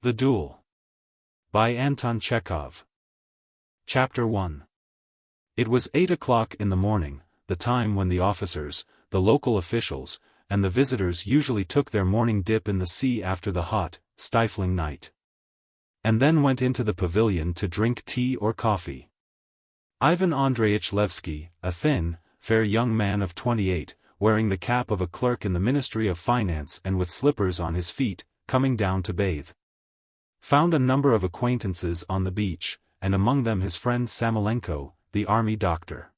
The Duel. By Anton Chekhov. Chapter 1. It was 8 o'clock in the morning, the time when the officers, the local officials, and the visitors usually took their morning dip in the sea after the hot, stifling night. And then went into the pavilion to drink tea or coffee. Ivan Andreitch Laevsky, a thin, fair young man of 28, wearing the cap of a clerk in the Ministry of Finance and with slippers on his feet, coming down to bathe, found a number of acquaintances on the beach, and among them his friend Samoylenko, the army doctor.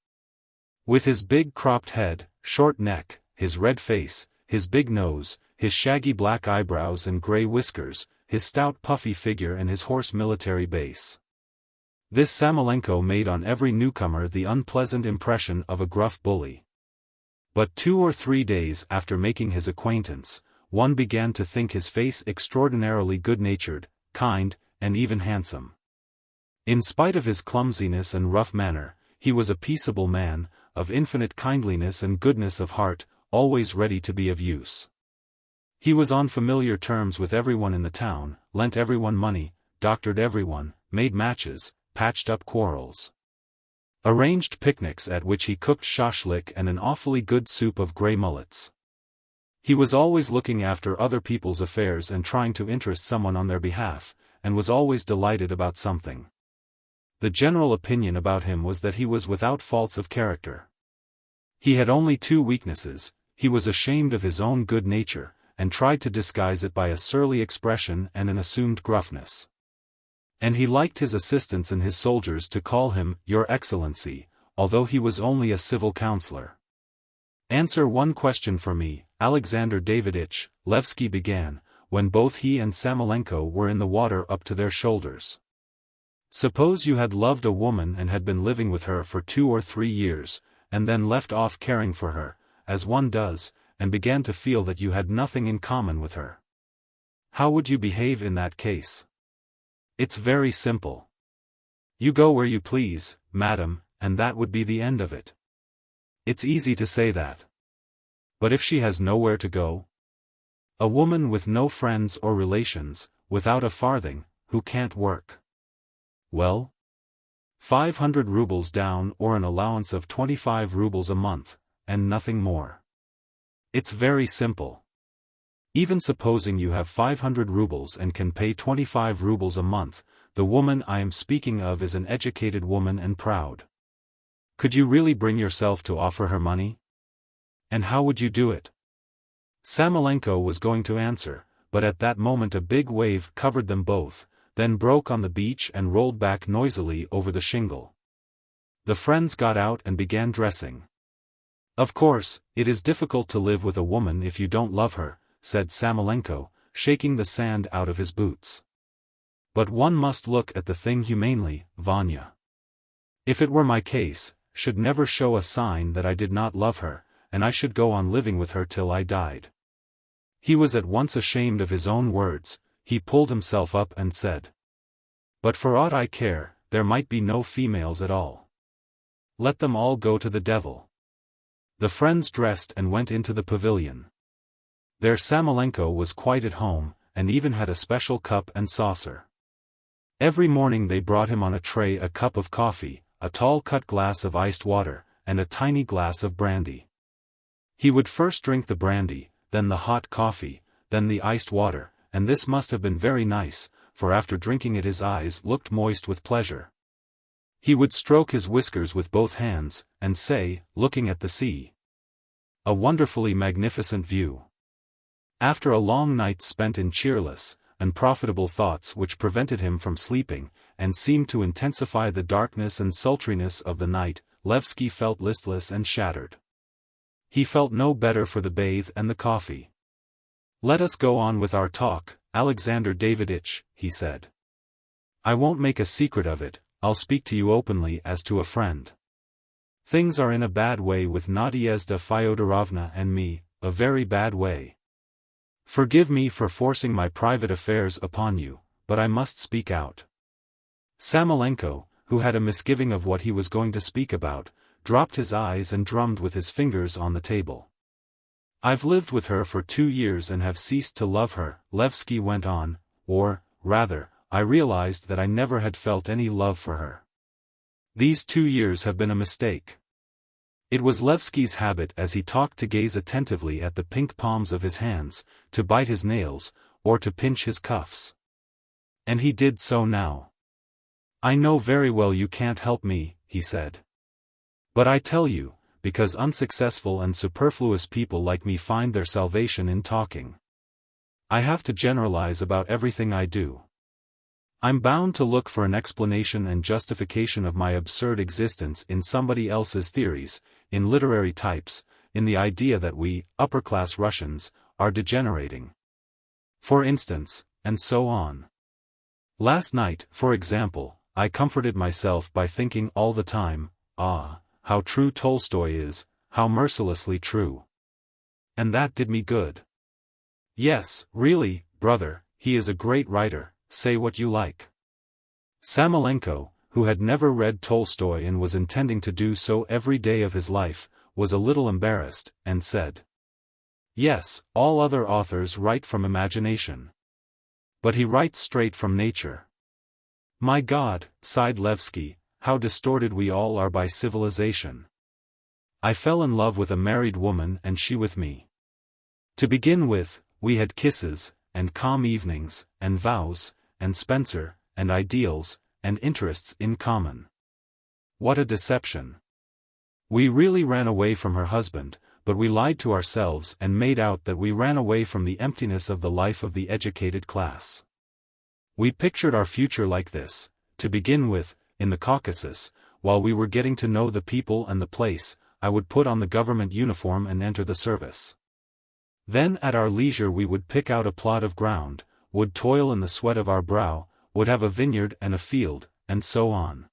With his big cropped head, short neck, his red face, his big nose, his shaggy black eyebrows and grey whiskers, his stout puffy figure and his hoarse military bass. This Samoylenko made on every newcomer the unpleasant impression of a gruff bully. But 2 or 3 days after making his acquaintance, one began to think his face extraordinarily good-natured, kind, and even handsome. In spite of his clumsiness and rough manner, he was a peaceable man, of infinite kindliness and goodness of heart, always ready to be of use. He was on familiar terms with everyone in the town, lent everyone money, doctored everyone, made matches, patched up quarrels, arranged picnics at which he cooked shashlik and an awfully good soup of grey mullets. He was always looking after other people's affairs and trying to interest someone on their behalf, and was always delighted about something. The general opinion about him was that he was without faults of character. He had only 2 weaknesses: he was ashamed of his own good nature, and tried to disguise it by a surly expression and an assumed gruffness. And he liked his assistants and his soldiers to call him Your Excellency, although he was only a civil councillor. "Answer one question for me, Alexander Daviditch," Laevsky began, when both he and Samoylenko were in the water up to their shoulders. "Suppose you had loved a woman and had been living with her for 2 or 3 years, and then left off caring for her, as one does, and began to feel that you had nothing in common with her. How would you behave in that case? It's very simple. You go where you please, madam, and that would be the end of it. It's easy to say that. But if she has nowhere to go? A woman with no friends or relations, without a farthing, who can't work. Well? 500 rubles down or an allowance of 25 rubles a month, and nothing more. It's very simple. Even supposing you have 500 rubles and can pay 25 rubles a month, the woman I am speaking of is an educated woman and proud. Could you really bring yourself to offer her money? And how would you do it?" Samoylenko was going to answer, but at that moment a big wave covered them both, then broke on the beach and rolled back noisily over the shingle. The friends got out and began dressing. "Of course, it is difficult to live with a woman if you don't love her," said Samoylenko, shaking the sand out of his boots. "But one must look at the thing humanely, Vanya. If it were my case, should never show a sign that I did not love her, and I should go on living with her till I died." He was at once ashamed of his own words. He pulled himself up and said, "But for aught I care, there might be no females at all. Let them all go to the devil." The friends dressed and went into the pavilion. There Samoylenko was quite at home, and even had a special cup and saucer. Every morning they brought him on a tray a cup of coffee, a tall cut glass of iced water, and a tiny glass of brandy. He would first drink the brandy, then the hot coffee, then the iced water, and this must have been very nice, for after drinking it his eyes looked moist with pleasure. He would stroke his whiskers with both hands, and say, looking at the sea, "A wonderfully magnificent view." After a long night spent in cheerless, unprofitable thoughts which prevented him from sleeping, and seemed to intensify the darkness and sultriness of the night, Laevsky felt listless and shattered. He felt no better for the bathe and the coffee. "Let us go on with our talk, Alexander Daviditch," he said. "I won't make a secret of it, I'll speak to you openly as to a friend. Things are in a bad way with Nadyezhda Fyodorovna and me, a very bad way. Forgive me for forcing my private affairs upon you, but I must speak out." Samoylenko, who had a misgiving of what he was going to speak about, dropped his eyes and drummed with his fingers on the table. "I've lived with her for 2 years and have ceased to love her," Laevsky went on, "or, rather, I realized that I never had felt any love for her. These 2 years have been a mistake. It was Laevsky's habit as he talked to gaze attentively at the pink palms of his hands, to bite his nails, or to pinch his cuffs. And he did so now. "I know very well you can't help me," he said. "But I tell you, because unsuccessful and superfluous people like me find their salvation in talking. I have to generalize about everything I do. I'm bound to look for an explanation and justification of my absurd existence in somebody else's theories, in literary types, in the idea that we, upper-class Russians, are degenerating. For instance, and so on. Last night, for example, I comforted myself by thinking all the time, ah, how true Tolstoy is, how mercilessly true. And that did me good. Yes, really, brother, he is a great writer, say what you like." Samoylenko, who had never read Tolstoy and was intending to do so every day of his life, was a little embarrassed, and said, "Yes, all other authors write from imagination. But he writes straight from nature." "My God," sighed Laevsky, "how distorted we all are by civilization. I fell in love with a married woman and she with me. To begin with, we had kisses, and calm evenings, and vows, and Spencer, and ideals, and interests in common. What a deception. We really ran away from her husband, but we lied to ourselves and made out that we ran away from the emptiness of the life of the educated class. We pictured our future like this, to begin with, in the Caucasus, while we were getting to know the people and the place, I would put on the government uniform and enter the service. Then at our leisure we would pick out a plot of ground, would toil in the sweat of our brow, would have a vineyard and a field, and so on.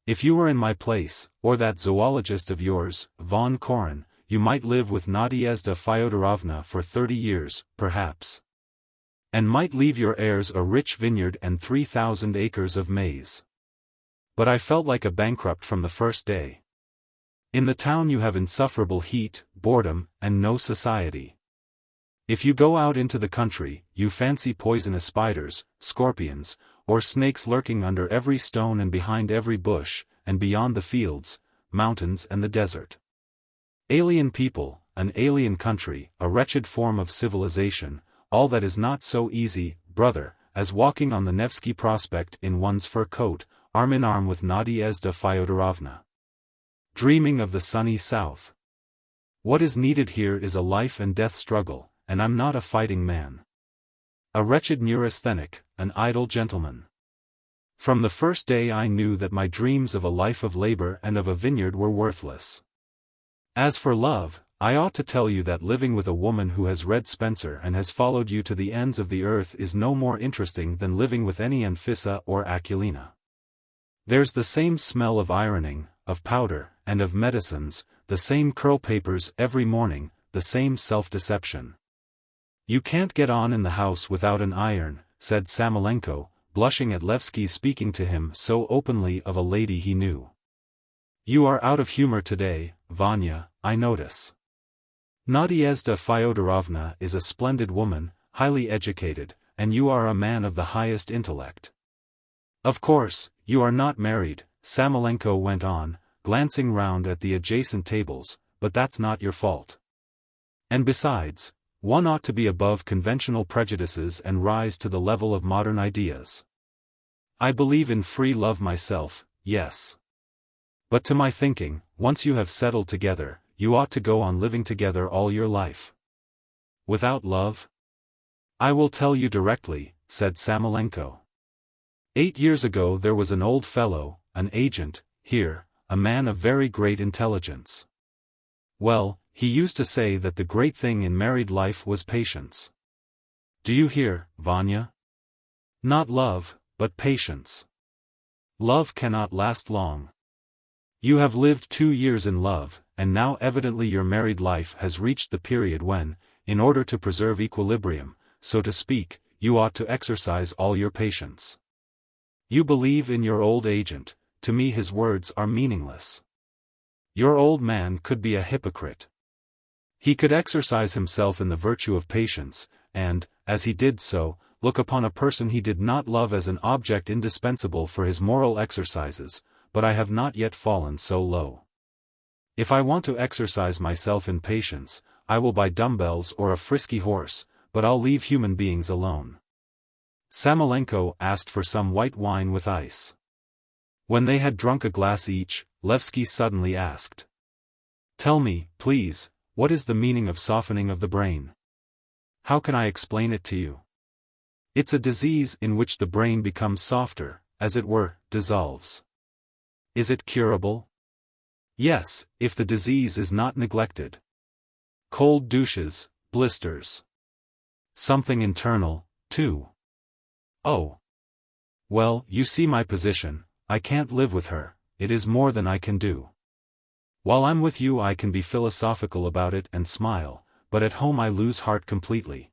If you were in my place, or that zoologist of yours, von Koren, you might live with Nadyezhda Fyodorovna for 30 years, perhaps. And might leave your heirs a rich vineyard and 3,000 acres of maize. But I felt like a bankrupt from the first day. In the town you have insufferable heat, boredom, and no society. If you go out into the country, you fancy poisonous spiders, scorpions, or snakes lurking under every stone and behind every bush, and beyond the fields, mountains and the desert. Alien people, an alien country, a wretched form of civilization, all that is not so easy, brother, as walking on the Nevsky Prospect in one's fur coat, arm in arm with Nadyezhda Fyodorovna. Dreaming of the sunny south. What is needed here is a life and death struggle, and I'm not a fighting man. A wretched neurasthenic, an idle gentleman. From the first day I knew that my dreams of a life of labor and of a vineyard were worthless. As for love, I ought to tell you that living with a woman who has read Spencer and has followed you to the ends of the earth is no more interesting than living with any Anfissa or Aquilina. There's the same smell of ironing, of powder, and of medicines, the same curl papers every morning, the same self-deception. You can't get on in the house without an iron, said Samoylenko, blushing at Laevsky speaking to him so openly of a lady he knew. You are out of humor today, Vanya, I notice. Nadyezhda Fyodorovna is a splendid woman, highly educated, and you are a man of the highest intellect. Of course, you are not married, Samoylenko went on, glancing round at the adjacent tables, but that's not your fault. And besides, one ought to be above conventional prejudices and rise to the level of modern ideas. I believe in free love myself, yes. But to my thinking, once you have settled together, you ought to go on living together all your life. Without love? I will tell you directly, said Samoylenko. 8 years ago there was an old fellow, an agent, here, a man of very great intelligence. Well, he used to say that the great thing in married life was patience. Do you hear, Vanya? Not love, but patience. Love cannot last long. You have lived 2 years in love, and now evidently your married life has reached the period when, in order to preserve equilibrium, so to speak, you ought to exercise all your patience. You believe in your old agent, to me his words are meaningless. Your old man could be a hypocrite. He could exercise himself in the virtue of patience, and, as he did so, look upon a person he did not love as an object indispensable for his moral exercises, but I have not yet fallen so low. If I want to exercise myself in patience, I will buy dumbbells or a frisky horse, but I'll leave human beings alone. Samoylenko asked for some white wine with ice. When they had drunk a glass each, Laevsky suddenly asked, "Tell me, please, what is the meaning of softening of the brain? How can I explain it to you?" "It's a disease in which the brain becomes softer, as it were, dissolves." "Is it curable?" "Yes, if the disease is not neglected." "Cold douches, blisters. Something internal, too." "Oh. Well, you see my position, I can't live with her, it is more than I can do. While I'm with you I can be philosophical about it and smile, but at home I lose heart completely.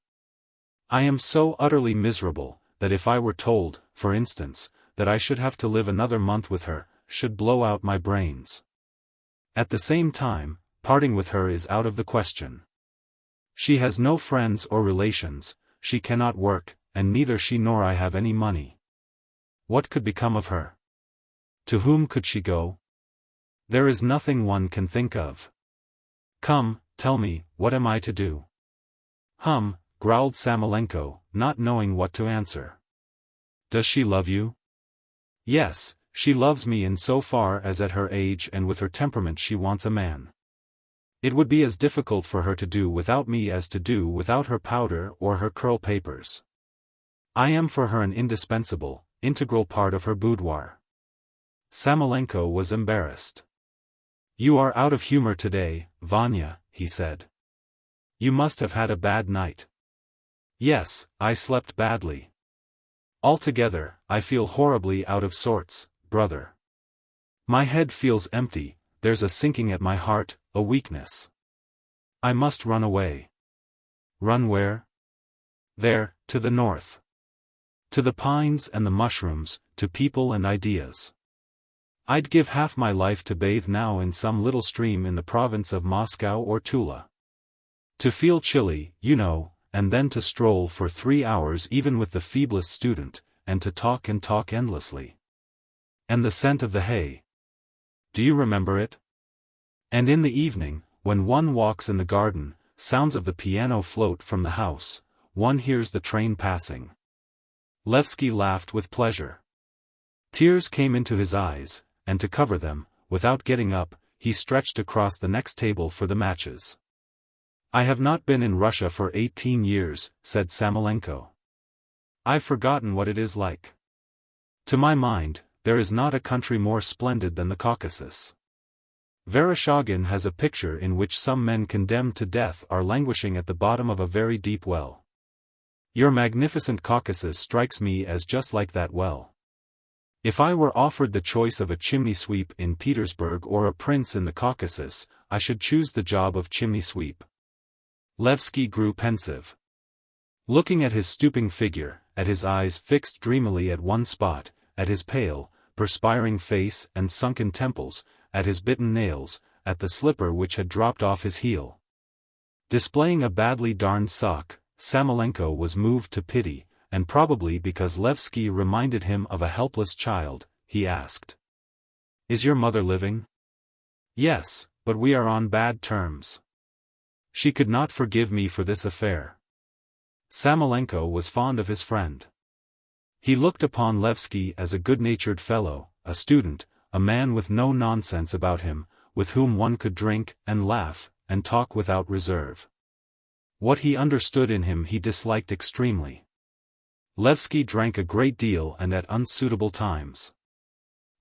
I am so utterly miserable, that if I were told, for instance, that I should have to live another month with her, should blow out my brains. At the same time, parting with her is out of the question. She has no friends or relations, she cannot work, and neither she nor I have any money. What could become of her? To whom could she go? There is nothing one can think of. Come, tell me, what am I to do?" Growled Samoylenko, not knowing what to answer. "Does she love you?" "Yes, she loves me in so far as at her age and with her temperament she wants a man. It would be as difficult for her to do without me as to do without her powder or her curl papers. I am for her an indispensable, integral part of her boudoir." Samoylenko was embarrassed. "You are out of humor today, Vanya," he said. "You must have had a bad night." "Yes, I slept badly. Altogether, I feel horribly out of sorts, brother. My head feels empty, there's a sinking at my heart, a weakness. I must run away." "Run where?" "There, to the north. To the pines and the mushrooms, to people and ideas. I'd give half my life to bathe now in some little stream in the province of Moscow or Tula. To feel chilly, you know, and then to stroll for 3 hours even with the feeblest student, and to talk and talk endlessly. And the scent of the hay. Do you remember it? And in the evening, when one walks in the garden, sounds of the piano float from the house, one hears the train passing." Laevsky laughed with pleasure. Tears came into his eyes, and to cover them, without getting up, he stretched across the next table for the matches. "I have not been in Russia for 18 years, said Samoylenko. "I've forgotten what it is like. To my mind, there is not a country more splendid than the Caucasus. Vereshchagin has a picture in which some men condemned to death are languishing at the bottom of a very deep well. Your magnificent Caucasus strikes me as just like that well. If I were offered the choice of a chimney sweep in Petersburg or a prince in the Caucasus, I should choose the job of chimney sweep." Laevsky grew pensive. Looking at his stooping figure, at his eyes fixed dreamily at one spot, at his pale, perspiring face and sunken temples, at his bitten nails, at the slipper which had dropped off his heel, displaying a badly darned sock, Samoylenko was moved to pity, and probably because Laevsky reminded him of a helpless child, he asked, "Is your mother living?" "Yes, but we are on bad terms. She could not forgive me for this affair." Samoylenko was fond of his friend. He looked upon Laevsky as a good-natured fellow, a student, a man with no nonsense about him, with whom one could drink, and laugh, and talk without reserve. What he understood in him he disliked extremely. Laevsky drank a great deal and at unsuitable times.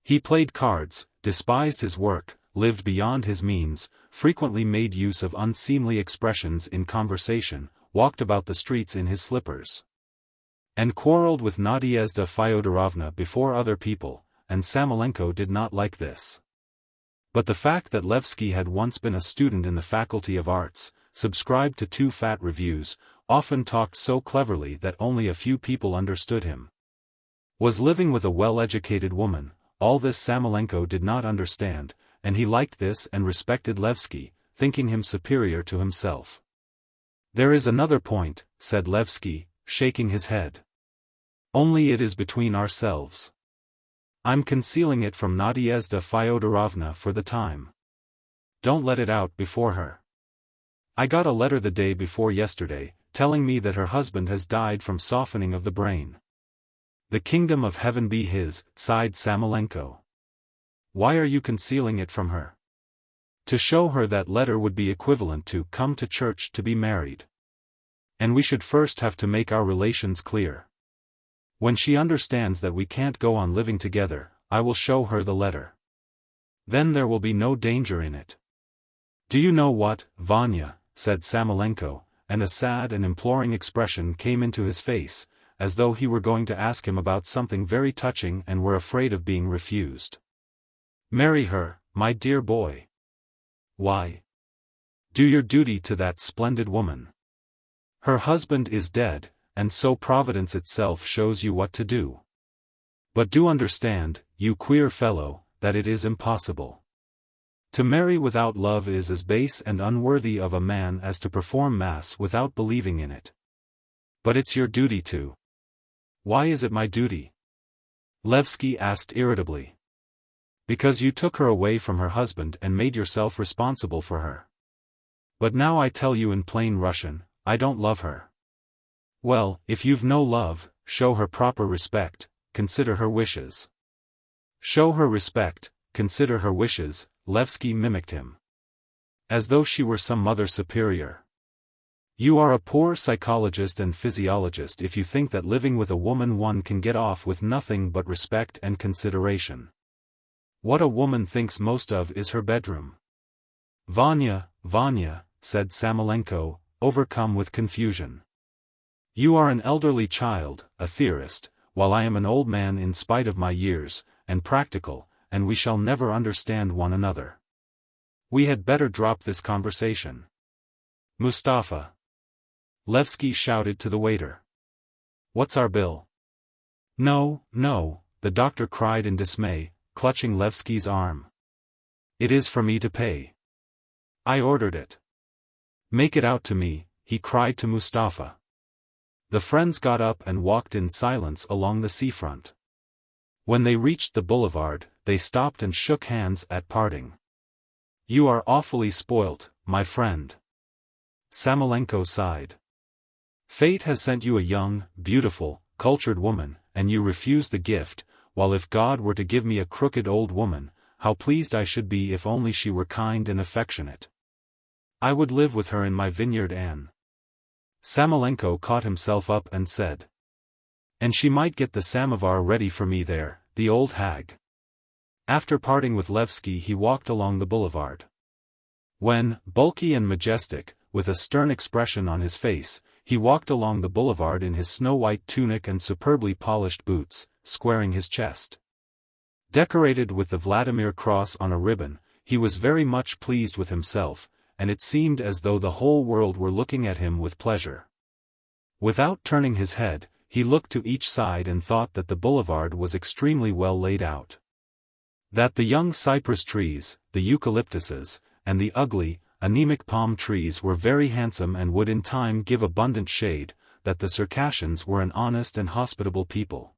He played cards, despised his work, lived beyond his means, frequently made use of unseemly expressions in conversation, walked about the streets in his slippers, and quarreled with Nadyezhda Fyodorovna before other people, and Samoylenko did not like this. But the fact that Laevsky had once been a student in the Faculty of Arts, subscribed to 2 fat reviews, often talked so cleverly that only a few people understood him, was living with a well-educated woman, all this Samoylenko did not understand, and he liked this and respected Laevsky, thinking him superior to himself. "There is another point," said Laevsky, shaking his head. Only it is between ourselves. I'm concealing it from Nadyezhda Fyodorovna for the time. Don't let it out before her. I got a letter the day before yesterday, telling me that her husband has died from softening of the brain. The kingdom of heaven be his, sighed Samoylenko. Why are you concealing it from her? To show her that letter would be equivalent to come to church to be married. And we should first have to make our relations clear. When she understands that we can't go on living together, I will show her the letter. Then there will be no danger in it. Do you know what, Vanya, said Samoylenko, and a sad and imploring expression came into his face, as though he were going to ask him about something very touching and were afraid of being refused. Marry her, my dear boy. Why? Do your duty to that splendid woman. Her husband is dead, and so Providence itself shows you what to do. But do understand, you queer fellow, that it is impossible. To marry without love is as base and unworthy of a man as to perform Mass without believing in it. But it's your duty to. Why is it my duty? Laevsky asked irritably. Because you took her away from her husband and made yourself responsible for her. But now I tell you in plain Russian, I don't love her. Well, if you've no love, show her proper respect, consider her wishes. Show her respect, consider her wishes, Laevsky mimicked him. As though she were some mother superior. You are a poor psychologist and physiologist if you think that living with a woman one can get off with nothing but respect and consideration. What a woman thinks most of is her bedroom. Vanya, Vanya, said Samoylenko, overcome with confusion. You are an elderly child, a theorist, while I am an old man in spite of my years, and practical, and we shall never understand one another. We had better drop this conversation. Mustafa. Laevsky shouted to the waiter. What's our bill? No, no, the doctor cried in dismay, clutching Laevsky's arm. It is for me to pay. I ordered it. Make it out to me, he cried to Mustafa. The friends got up and walked in silence along the seafront. When they reached the boulevard, they stopped and shook hands at parting. You are awfully spoilt, my friend. Samoylenko sighed. Fate has sent you a young, beautiful, cultured woman, and you refuse the gift, while if God were to give me a crooked old woman, how pleased I should be if only she were kind and affectionate. I would live with her in my vineyard and. Samoylenko caught himself up and said. And she might get the samovar ready for me there, the old hag. After parting with Laevsky he walked along the boulevard. When, bulky and majestic, with a stern expression on his face, he walked along the boulevard in his snow-white tunic and superbly polished boots, squaring his chest. Decorated with the Vladimir cross on a ribbon, he was very much pleased with himself, and it seemed as though the whole world were looking at him with pleasure. Without turning his head, he looked to each side and thought that the boulevard was extremely well laid out. That the young cypress trees, the eucalyptuses, and the ugly, anemic palm trees were very handsome and would in time give abundant shade, that the Circassians were an honest and hospitable people.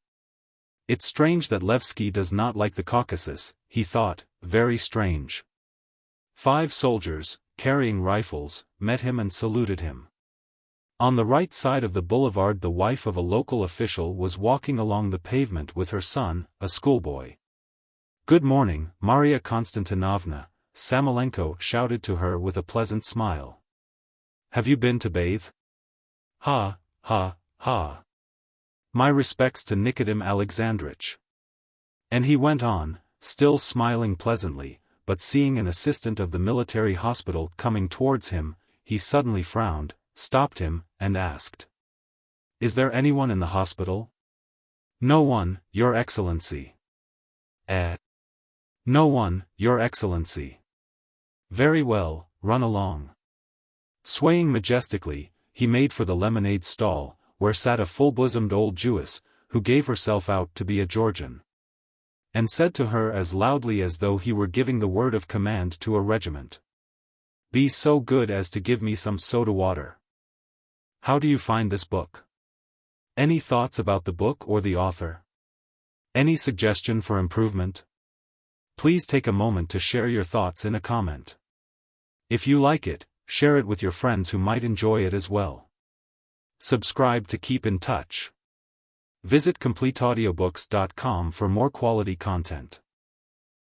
It's strange that Laevsky does not like the Caucasus, he thought, very strange. 5 soldiers, carrying rifles, met him and saluted him. On the right side of the boulevard the wife of a local official was walking along the pavement with her son, a schoolboy. Good morning, Maria Konstantinovna, Samoylenko shouted to her with a pleasant smile. Have you been to bathe? Ha, ha, ha. My respects to Nikodym Alexandritch. And he went on, still smiling pleasantly, but seeing an assistant of the military hospital coming towards him, he suddenly frowned, stopped him, and asked. Is there anyone in the hospital? No one, Your Excellency. No one, Your Excellency. Very well, run along. Swaying majestically, he made for the lemonade stall, where sat a full-bosomed old Jewess, who gave herself out to be a Georgian. And said to her as loudly as though he were giving the word of command to a regiment. Be so good as to give me some soda water. How do you find this book? Any thoughts about the book or the author? Any suggestion for improvement? Please take a moment to share your thoughts in a comment. If you like it, share it with your friends who might enjoy it as well. Subscribe to keep in touch. Visit CompleteAudiobooks.com for more quality content.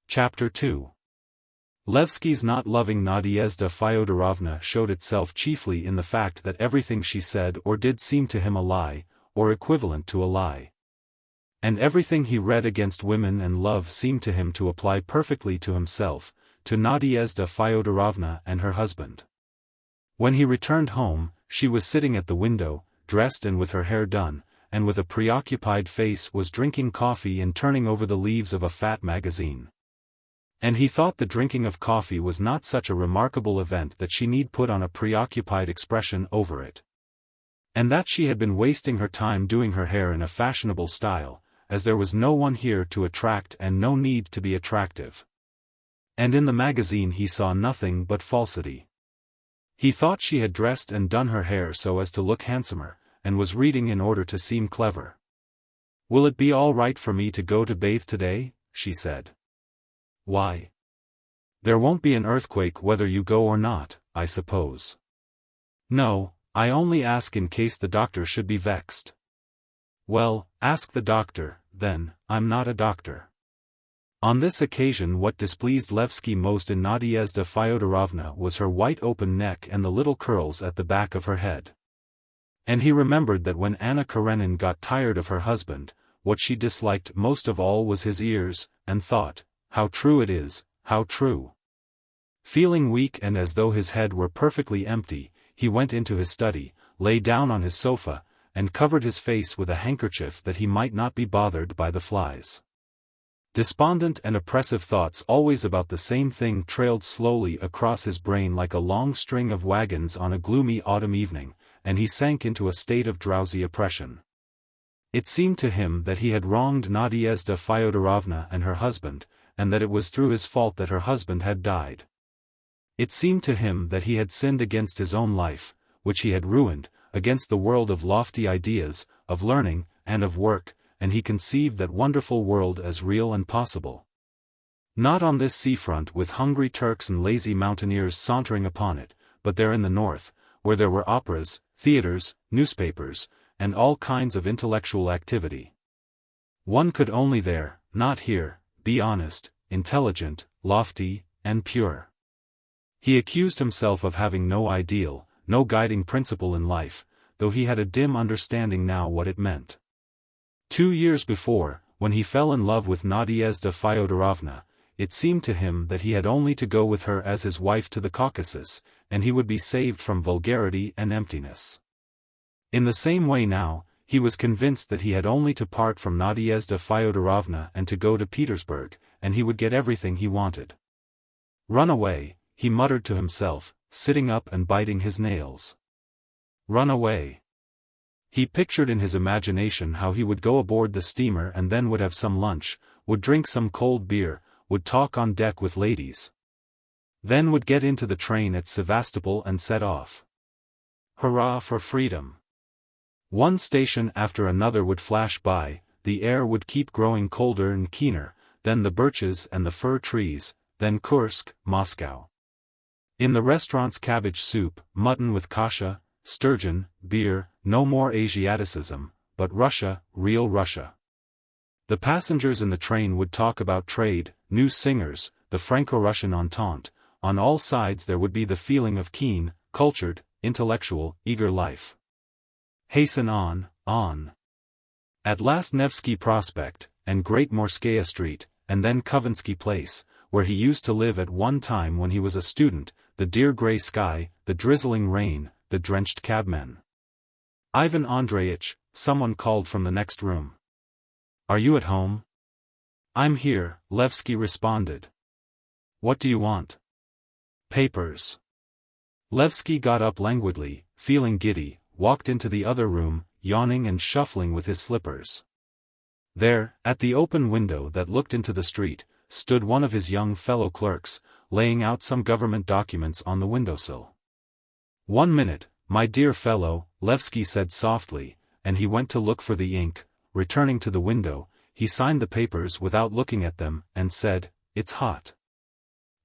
Chapter 2. Laevsky's not loving Nadyezhda Fyodorovna showed itself chiefly in the fact that everything she said or did seemed to him a lie, or equivalent to a lie. And everything he read against women and love seemed to him to apply perfectly to himself, to Nadyezhda Fyodorovna and her husband. When he returned home, she was sitting at the window, dressed and with her hair done, and with a preoccupied face was drinking coffee and turning over the leaves of a fat magazine. And he thought the drinking of coffee was not such a remarkable event that she need put on a preoccupied expression over it. And that she had been wasting her time doing her hair in a fashionable style, as there was no one here to attract and no need to be attractive. And in the magazine he saw nothing but falsity. He thought she had dressed and done her hair so as to look handsomer, and was reading in order to seem clever. "Will it be all right for me to go to bathe today?" she said. "Why? There won't be an earthquake whether you go or not, I suppose." "No, I only ask in case the doctor should be vexed." "Well, ask the doctor, then, I'm not a doctor." On this occasion what displeased Laevsky most in Nadyezhda Fyodorovna was her white open neck and the little curls at the back of her head. And he remembered that when Anna Karenina got tired of her husband, what she disliked most of all was his ears, and thought, "How true it is, how true." Feeling weak and as though his head were perfectly empty, he went into his study, lay down on his sofa, and covered his face with a handkerchief that he might not be bothered by the flies. Despondent and oppressive thoughts always about the same thing trailed slowly across his brain like a long string of wagons on a gloomy autumn evening, and he sank into a state of drowsy oppression. It seemed to him that he had wronged Nadyezhda Fyodorovna and her husband, and that it was through his fault that her husband had died. It seemed to him that he had sinned against his own life, which he had ruined, against the world of lofty ideas, of learning, and of work, and he conceived that wonderful world as real and possible. Not on this seafront with hungry Turks and lazy mountaineers sauntering upon it, but there in the north, where there were operas, theaters, newspapers, and all kinds of intellectual activity. One could only there, not here, be honest, intelligent, lofty, and pure. He accused himself of having no ideal, no guiding principle in life, though he had a dim understanding now what it meant. 2 years before, when he fell in love with Nadyezhda Fyodorovna, it seemed to him that he had only to go with her as his wife to the Caucasus, and he would be saved from vulgarity and emptiness. In the same way now, he was convinced that he had only to part from Nadyezhda Fyodorovna and to go to Petersburg, and he would get everything he wanted. "Run away," he muttered to himself, sitting up and biting his nails. Run away. He pictured in his imagination how he would go aboard the steamer and then would have some lunch, would drink some cold beer, would talk on deck with ladies. Then would get into the train at Sevastopol and set off. Hurrah for freedom! One station after another would flash by, the air would keep growing colder and keener, then the birches and the fir trees, then Kursk, Moscow. In the restaurants cabbage soup, mutton with kasha, sturgeon, beer, no more Asiaticism, but Russia, real Russia. The passengers in the train would talk about trade, new singers, the Franco-Russian Entente. On all sides there would be the feeling of keen, cultured, intellectual, eager life. Hasten on, on. At last Nevsky Prospect, and Great Morskaya Street, and then Kovensky Place, where he used to live at one time when he was a student, the dear grey sky, the drizzling rain, the drenched cabmen. "Ivan Andreitch," someone called from the next room. "Are you at home?" "I'm here," Laevsky responded. "What do you want?" "Papers." Laevsky got up languidly, feeling giddy, walked into the other room, yawning and shuffling with his slippers. There, at the open window that looked into the street, stood one of his young fellow clerks, laying out some government documents on the windowsill. "1 minute, my dear fellow," Laevsky said softly, and he went to look for the ink. Returning to the window, he signed the papers without looking at them, and said, "It's hot."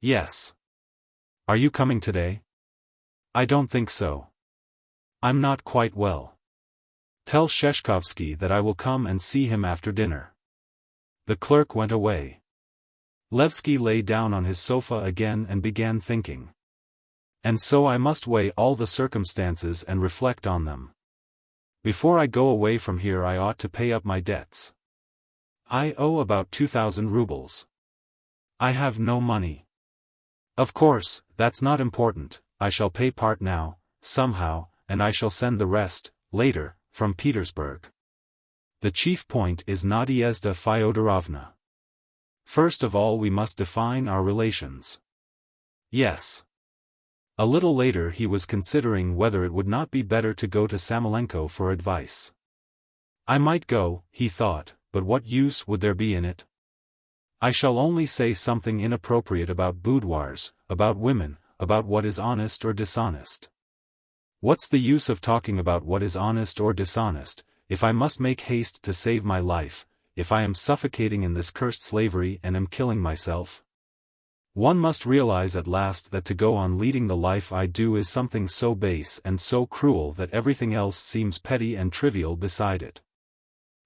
"Yes." "Are you coming today?" "I don't think so. I'm not quite well." "Tell Sheshkovsky that I will come and see him after dinner." The clerk went away. Laevsky lay down on his sofa again and began thinking. "And so I must weigh all the circumstances and reflect on them. Before I go away from here I ought to pay up my debts. I owe about 2,000 rubles. I have no money. Of course, that's not important. I shall pay part now, somehow, and I shall send the rest, later, from Petersburg. The chief point is Nadyezhda Fyodorovna. First of all we must define our relations." "Yes." A little later he was considering whether it would not be better to go to Samoylenko for advice. "I might go," he thought, "but what use would there be in it? I shall only say something inappropriate about boudoirs, about women, about what is honest or dishonest. What's the use of talking about what is honest or dishonest, if I must make haste to save my life, if I am suffocating in this cursed slavery and am killing myself? One must realize at last that to go on leading the life I do is something so base and so cruel that everything else seems petty and trivial beside it.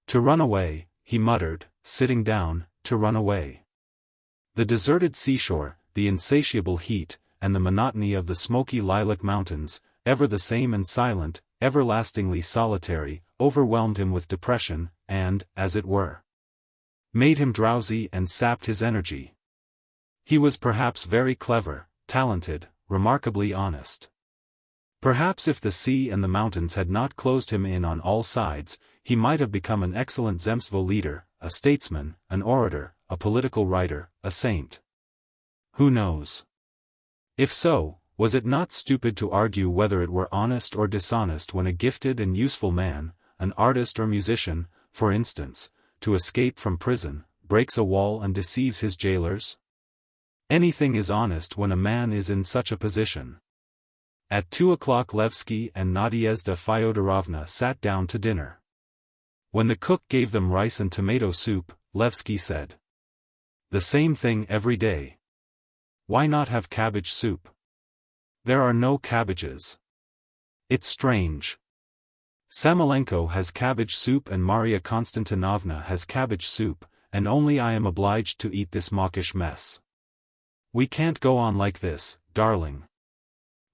To run away," he muttered, sitting down, "to run away. The deserted seashore, the insatiable heat, and the monotony of the smoky lilac mountains, ever the same and silent, everlastingly solitary, overwhelmed him with depression, and, as it were, made him drowsy and sapped his energy. He was perhaps very clever, talented, remarkably honest. Perhaps if the sea and the mountains had not closed him in on all sides, he might have become an excellent Zemstvo leader, a statesman, an orator, a political writer, a saint. Who knows? If so, was it not stupid to argue whether it were honest or dishonest when a gifted and useful man, an artist or musician, for instance, to escape from prison, breaks a wall and deceives his jailers? Anything is honest when a man is in such a position. At 2 o'clock Laevsky and Nadyezhda Fyodorovna sat down to dinner. When the cook gave them rice and tomato soup, Laevsky said, "The same thing every day. Why not have cabbage soup? There are no cabbages. It's strange. Samoylenko has cabbage soup and Maria Konstantinovna has cabbage soup, and only I am obliged to eat this mawkish mess. We can't go on like this, darling."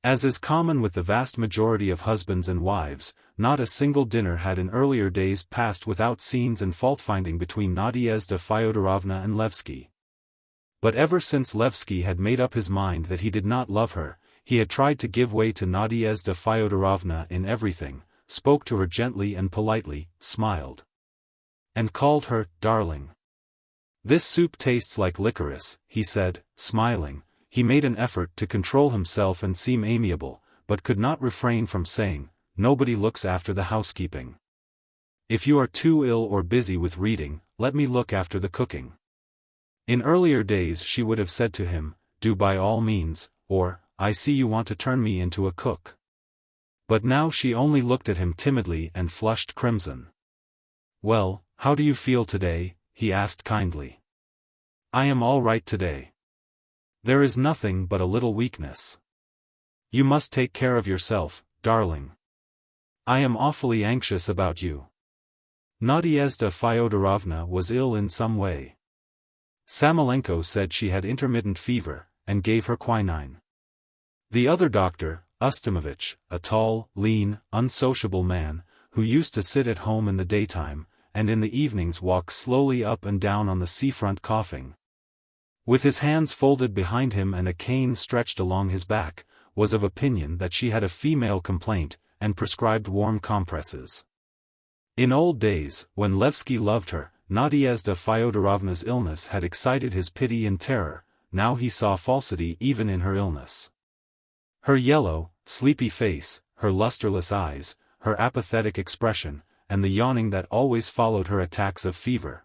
As is common with the vast majority of husbands and wives, not a single dinner had in earlier days passed without scenes and fault-finding between Nadyezhda Fyodorovna and Laevsky. But ever since Laevsky had made up his mind that he did not love her, he had tried to give way to Nadyezhda Fyodorovna in everything, spoke to her gently and politely, smiled, and called her darling. "This soup tastes like licorice," he said, smiling. He made an effort to control himself and seem amiable, but could not refrain from saying, "Nobody looks after the housekeeping. If you are too ill or busy with reading, let me look after the cooking." In earlier days she would have said to him, "Do by all means," or, "I see you want to turn me into a cook." But now she only looked at him timidly and flushed crimson. "Well, how do you feel today?" he asked kindly. "I am all right today. There is nothing but a little weakness. You must take care of yourself, darling. I am awfully anxious about you." Nadyezhda Fyodorovna was ill in some way. Samoylenko said she had intermittent fever, and gave her quinine. The other doctor, Ustimovich, a tall, lean, unsociable man, who used to sit at home in the daytime, and in the evenings walk slowly up and down on the seafront coughing, with his hands folded behind him and a cane stretched along his back, was of opinion that she had a female complaint, and prescribed warm compresses. In old days, when Laevsky loved her, Nadyezhda Fyodorovna's illness had excited his pity and terror. Now he saw falsity even in her illness. Her yellow, sleepy face, her lusterless eyes, her apathetic expression, and the yawning that always followed her attacks of fever.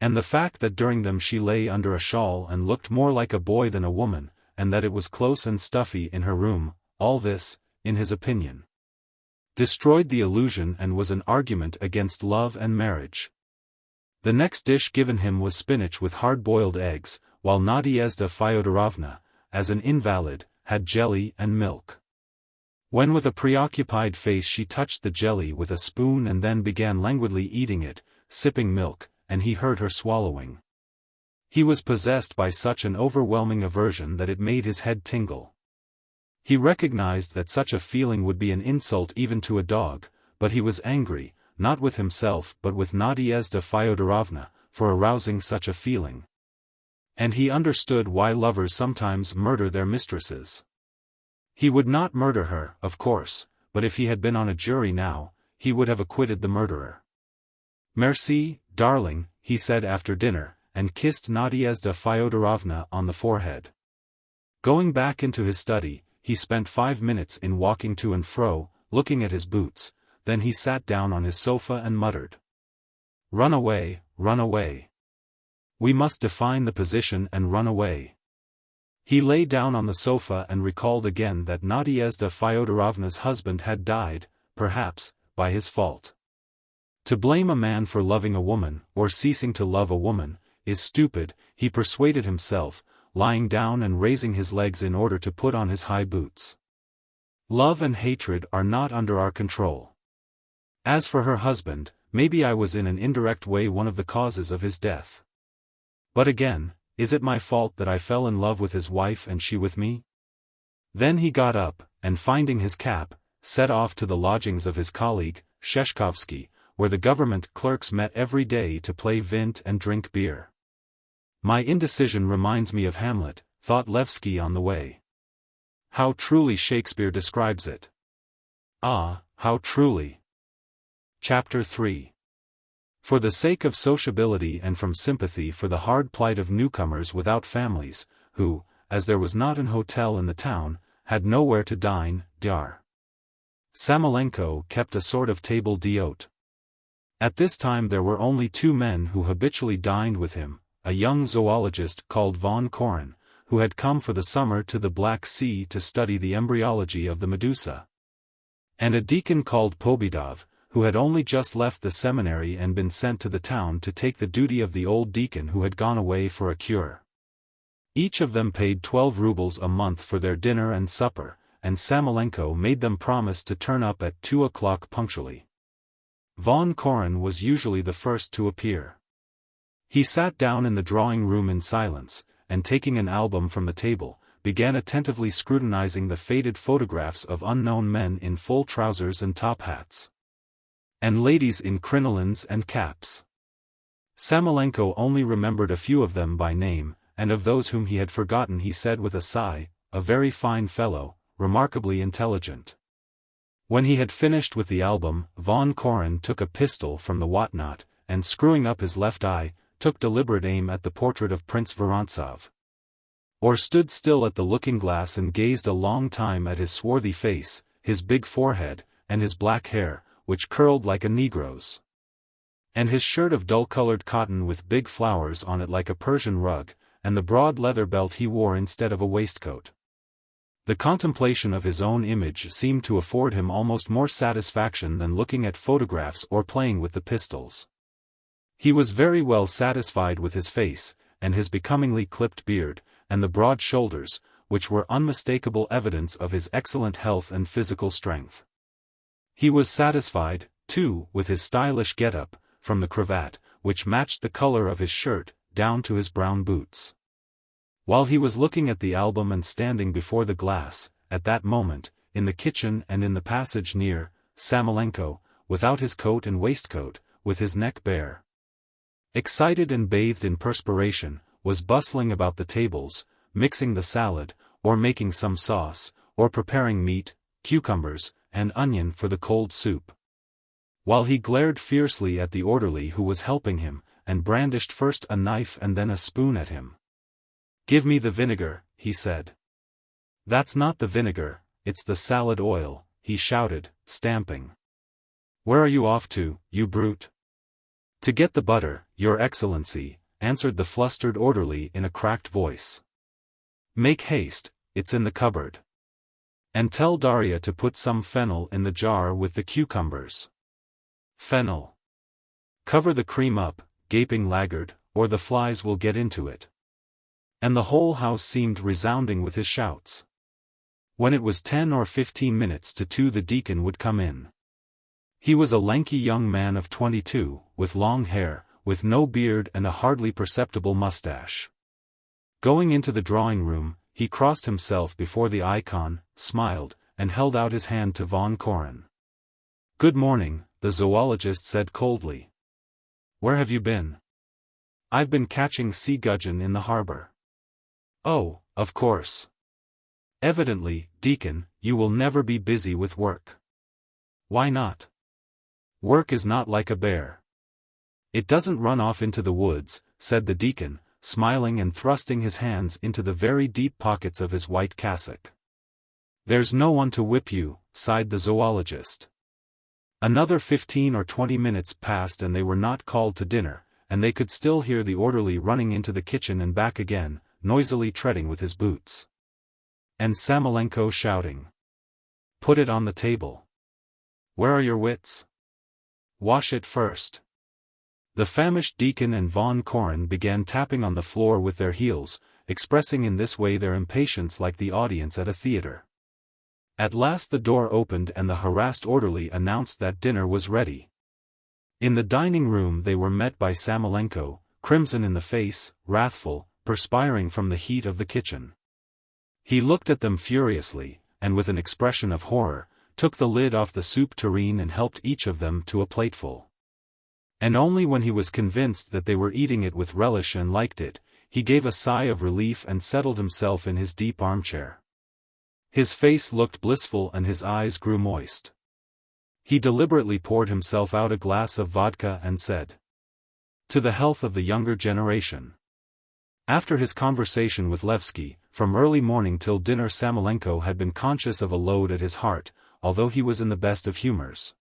And the fact that during them she lay under a shawl and looked more like a boy than a woman, and that it was close and stuffy in her room, all this, in his opinion, destroyed the illusion and was an argument against love and marriage. The next dish given him was spinach with hard-boiled eggs, while Nadyezhda Fyodorovna, as an invalid, had jelly and milk. When with a preoccupied face she touched the jelly with a spoon and then began languidly eating it, sipping milk, and he heard her swallowing. He was possessed by such an overwhelming aversion that it made his head tingle. He recognized that such a feeling would be an insult even to a dog, but he was angry, not with himself but with Nadyezhda Fyodorovna, for arousing such a feeling. And he understood why lovers sometimes murder their mistresses. He would not murder her, of course, but if he had been on a jury now, he would have acquitted the murderer. "Merci, darling," he said after dinner, and kissed Nadyezhda Fyodorovna on the forehead. Going back into his study, he spent 5 minutes in walking to and fro, looking at his boots, then he sat down on his sofa and muttered. "Run away, run away. We must define the position and run away." He lay down on the sofa and recalled again that Nadyezhda Fyodorovna's husband had died, perhaps, by his fault. To blame a man for loving a woman, or ceasing to love a woman, is stupid, he persuaded himself, lying down and raising his legs in order to put on his high boots. Love and hatred are not under our control. As for her husband, maybe I was in an indirect way one of the causes of his death. But again, is it my fault that I fell in love with his wife and she with me? Then he got up, and finding his cap, set off to the lodgings of his colleague, Sheshkovsky, where the government clerks met every day to play vint and drink beer. My indecision reminds me of Hamlet, thought Laevsky on the way. How truly Shakespeare describes it. Ah, how truly. Chapter 3. For the sake of sociability and from sympathy for the hard plight of newcomers without families, who, as there was not an hotel in the town, had nowhere to dine, Dr. Samoylenko kept a sort of table d'hôte. At this time there were only 2 men who habitually dined with him, a young zoologist called von Koren, who had come for the summer to the Black Sea to study the embryology of the medusa, and a deacon called Pobedov, who had only just left the seminary and been sent to the town to take the duty of the old deacon who had gone away for a cure. Each of them paid 12 rubles a month for their dinner and supper, and Samoylenko made them promise to turn up at 2 o'clock punctually. Von Koren was usually the first to appear. He sat down in the drawing-room in silence, and taking an album from the table, began attentively scrutinizing the faded photographs of unknown men in full trousers and top hats, and ladies in crinolines and caps. Samoylenko only remembered a few of them by name, and of those whom he had forgotten he said with a sigh, "A very fine fellow, remarkably intelligent." When he had finished with the album, von Koren took a pistol from the whatnot, and screwing up his left eye, took deliberate aim at the portrait of Prince Vorontsov. Or stood still at the looking-glass and gazed a long time at his swarthy face, his big forehead, and his black hair, which curled like a Negro's, and his shirt of dull-colored cotton with big flowers on it like a Persian rug, and the broad leather belt he wore instead of a waistcoat. The contemplation of his own image seemed to afford him almost more satisfaction than looking at photographs or playing with the pistols. He was very well satisfied with his face, and his becomingly clipped beard, and the broad shoulders, which were unmistakable evidence of his excellent health and physical strength. He was satisfied, too, with his stylish get-up, from the cravat, which matched the color of his shirt, down to his brown boots. While he was looking at the album and standing before the glass, at that moment, in the kitchen and in the passage near, Samoylenko, without his coat and waistcoat, with his neck bare, excited and bathed in perspiration, was bustling about the tables, mixing the salad, or making some sauce, or preparing meat, cucumbers, and onion for the cold soup. While he glared fiercely at the orderly who was helping him, and brandished first a knife and then a spoon at him. "Give me the vinegar," he said. "That's not the vinegar, it's the salad oil," he shouted, stamping. "Where are you off to, you brute?" "To get the butter, Your Excellency," answered the flustered orderly in a cracked voice. "Make haste, it's in the cupboard." And tell Darya to put some fennel in the jar with the cucumbers. Fennel. Cover the cream up, gaping laggard, or the flies will get into it. And the whole house seemed resounding with his shouts. When it was 10 or 15 minutes to 2 the deacon would come in. He was a lanky young man of 22, with long hair, with no beard and a hardly perceptible mustache. Going into the drawing room, he crossed himself before the icon, smiled, and held out his hand to von Koren. "Good morning," the zoologist said coldly. "Where have you been?" "I've been catching sea gudgeon in the harbor." "Oh, of course. Evidently, deacon, you will never be busy with work." "Why not?" "Work is not like a bear. It doesn't run off into the woods," said the deacon, smiling and thrusting his hands into the very deep pockets of his white cassock. "There's no one to whip you," sighed the zoologist. Another 15 or 20 minutes passed and they were not called to dinner, and they could still hear the orderly running into the kitchen and back again, noisily treading with his boots. And Samoylenko shouting, "Put it on the table. Where are your wits? Wash it first." The famished deacon and von Koren began tapping on the floor with their heels, expressing in this way their impatience like the audience at a theater. At last the door opened and the harassed orderly announced that dinner was ready. In the dining room they were met by Samoylenko, crimson in the face, wrathful, perspiring from the heat of the kitchen. He looked at them furiously, and with an expression of horror, took the lid off the soup tureen and helped each of them to a plateful. And only when he was convinced that they were eating it with relish and liked it, he gave a sigh of relief and settled himself in his deep armchair. His face looked blissful and his eyes grew moist. He deliberately poured himself out a glass of vodka and said, "To the health of the younger generation." After his conversation with Laevsky, from early morning till dinner Samoylenko had been conscious of a load at his heart, although he was in the best of humors.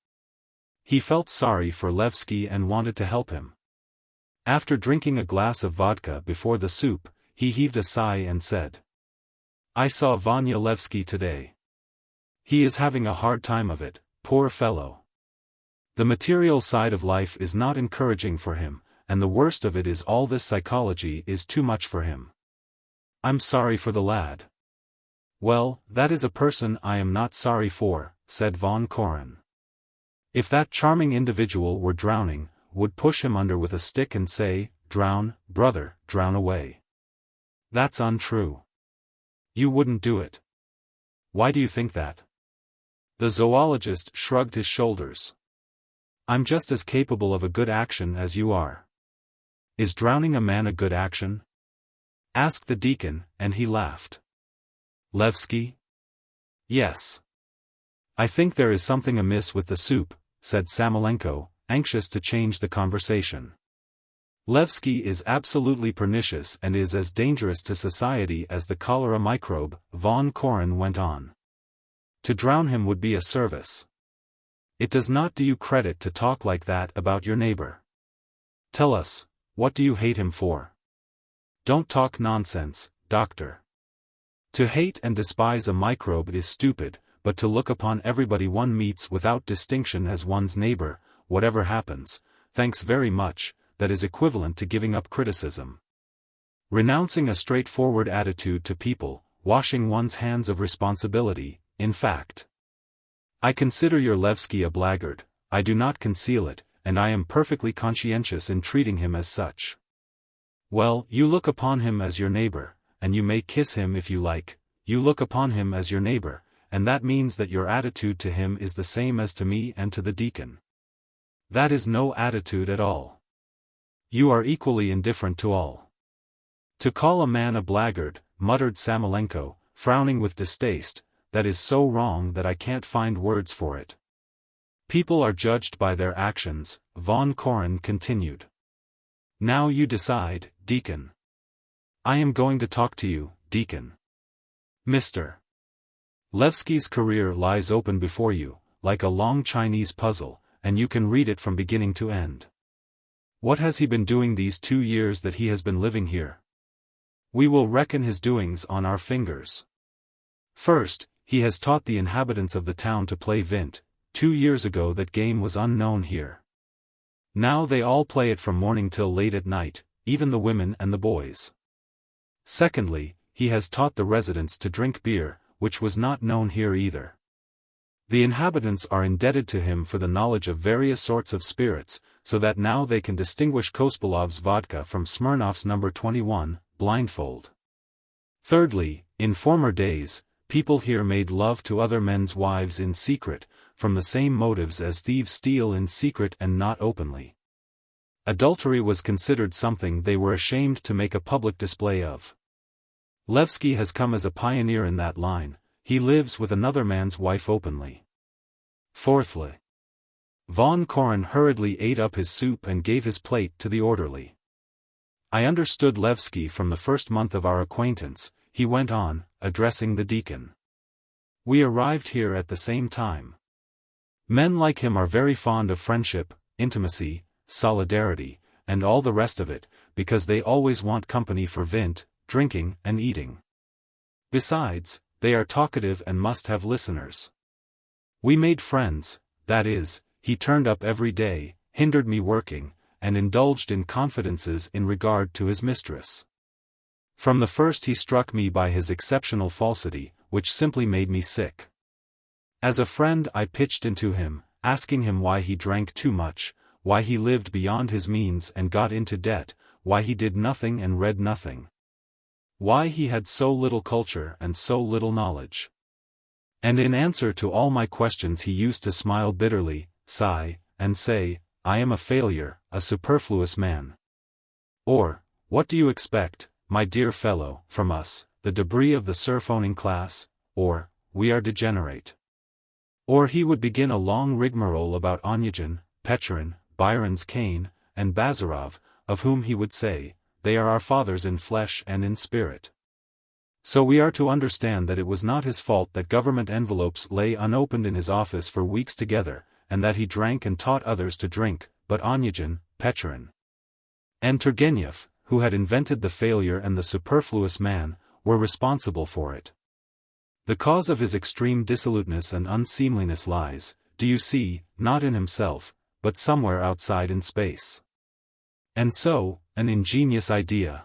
He felt sorry for Laevsky and wanted to help him. After drinking a glass of vodka before the soup, he heaved a sigh and said, "I saw Vanya Laevsky today. He is having a hard time of it, poor fellow. The material side of life is not encouraging for him, and the worst of it is all this psychology is too much for him. I'm sorry for the lad." "Well, that is a person I am not sorry for," said von Koren. "If that charming individual were drowning, would push him under with a stick and say, 'Drown, brother, drown away.' That's untrue. You wouldn't do it. Why do you think that?" The zoologist shrugged his shoulders. "I'm just as capable of a good action as you are." "Is drowning a man a good action?" asked the deacon, and he laughed. "Laevsky?" "Yes." "I think there is something amiss with the soup," said Samoylenko, anxious to change the conversation. "Laevsky is absolutely pernicious and is as dangerous to society as the cholera microbe," von Koren went on. "To drown him would be a service. It does not do you credit to talk like that about your neighbor. Tell us, what do you hate him for?" "Don't talk nonsense, doctor. To hate and despise a microbe is stupid, but to look upon everybody one meets without distinction as one's neighbor, whatever happens, thanks very much, that is equivalent to giving up criticism. Renouncing a straightforward attitude to people, washing one's hands of responsibility, in fact. I consider your Laevsky a blackguard, I do not conceal it, and I am perfectly conscientious in treating him as such. Well, you look upon him as your neighbor, and you may kiss him if you like, you look upon him as your neighbor, and that means that your attitude to him is the same as to me and to the deacon. That is no attitude at all. You are equally indifferent to all." "To call a man a blackguard," muttered Samoylenko, frowning with distaste, "that is so wrong that I can't find words for it." "People are judged by their actions," von Koren continued. "Now you decide, deacon." "I am going to talk to you, deacon. Mr. Laevsky's career lies open before you, like a long Chinese puzzle, and you can read it from beginning to end. What has he been doing these 2 years that he has been living here? We will reckon his doings on our fingers. First, he has taught the inhabitants of the town to play vint. 2 years ago that game was unknown here. Now they all play it from morning till late at night, even the women and the boys. Secondly, he has taught the residents to drink beer, which was not known here either. The inhabitants are indebted to him for the knowledge of various sorts of spirits, so that now they can distinguish Kospolov's vodka from Smirnov's No. 21, blindfold. Thirdly, in former days, people here made love to other men's wives in secret, from the same motives as thieves steal in secret and not openly. Adultery was considered something they were ashamed to make a public display of. Laevsky has come as a pioneer in that line. He lives with another man's wife openly. Fourthly, von Koren hurriedly ate up his soup and gave his plate to the orderly. I understood Laevsky from the first month of our acquaintance, he went on, addressing the deacon. We arrived here at the same time. Men like him are very fond of friendship, intimacy, solidarity, and all the rest of it, because they always want company for vint, drinking, and eating. Besides, they are talkative and must have listeners. We made friends, that is, he turned up every day, hindered me working, and indulged in confidences in regard to his mistress. From the first he struck me by his exceptional falsity, which simply made me sick. As a friend I pitched into him, asking him why he drank too much, why he lived beyond his means and got into debt, why he did nothing and read nothing. Why he had so little culture and so little knowledge. And in answer to all my questions he used to smile bitterly, sigh, and say, I am a failure, a superfluous man. Or, what do you expect, my dear fellow, from us, the debris of the serf-owning class? Or, we are degenerate. Or he would begin a long rigmarole about Onyegin, Petchorin, Byron's Cain, and Bazarov, of whom he would say, they are our fathers in flesh and in spirit. So we are to understand that it was not his fault that government envelopes lay unopened in his office for weeks together, and that he drank and taught others to drink, but Onyegin, Petchorin, and Turgenev, who had invented the failure and the superfluous man, were responsible for it. The cause of his extreme dissoluteness and unseemliness lies, do you see, not in himself, but somewhere outside in space. And so, an ingenious idea.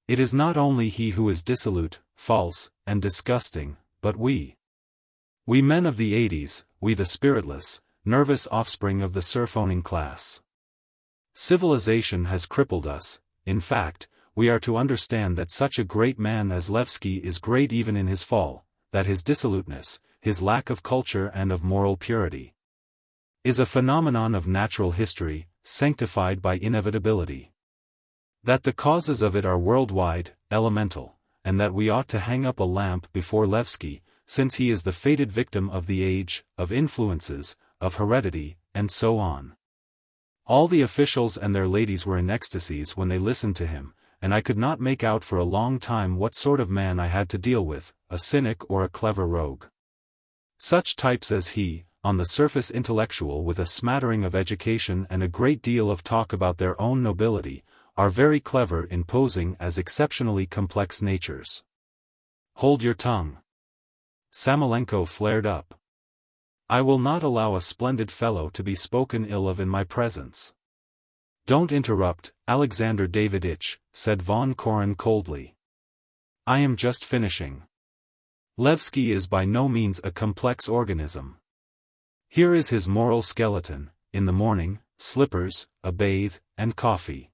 It is not only he who is dissolute, false, and disgusting, but we. We men of the 80s, we the spiritless, nervous offspring of the serf-owning class. Civilization has crippled us. In fact, we are to understand that such a great man as Laevsky is great even in his fall, that his dissoluteness, his lack of culture and of moral purity, is a phenomenon of natural history, sanctified by inevitability. That the causes of it are worldwide, elemental, and that we ought to hang up a lamp before Laevsky, since he is the fated victim of the age, of influences, of heredity, and so on. All the officials and their ladies were in ecstasies when they listened to him, and I could not make out for a long time what sort of man I had to deal with, a cynic or a clever rogue. Such types as he, on the surface intellectual with a smattering of education and a great deal of talk about their own nobility, are very clever in posing as exceptionally complex natures. Hold your tongue. Samoylenko flared up. I will not allow a splendid fellow to be spoken ill of in my presence. Don't interrupt, Alexander Daviditch, said von Koren coldly. I am just finishing. Laevsky is by no means a complex organism. Here is his moral skeleton: in the morning, slippers, a bathe, and coffee.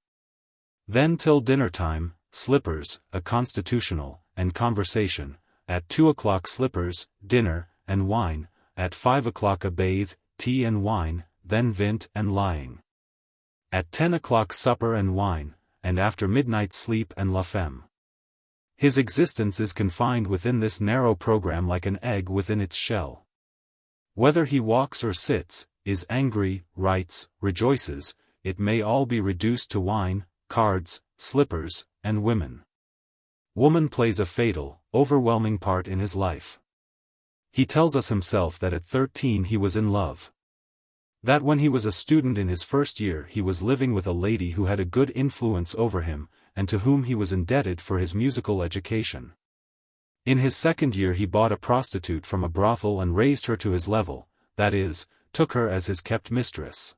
Then till dinner time, slippers, a constitutional, and conversation; at 2 o'clock slippers, dinner, and wine; at 5 o'clock a bathe, tea and wine, then vint and lying. At 10 o'clock supper and wine, and after midnight sleep and la femme. His existence is confined within this narrow program like an egg within its shell. Whether he walks or sits, is angry, writes, rejoices, it may all be reduced to wine, cards, slippers, and women. Woman plays a fatal, overwhelming part in his life. He tells us himself that at 13 he was in love. That when he was a student in his first year he was living with a lady who had a good influence over him, and to whom he was indebted for his musical education. In his second year he bought a prostitute from a brothel and raised her to his level, that is, took her as his kept mistress.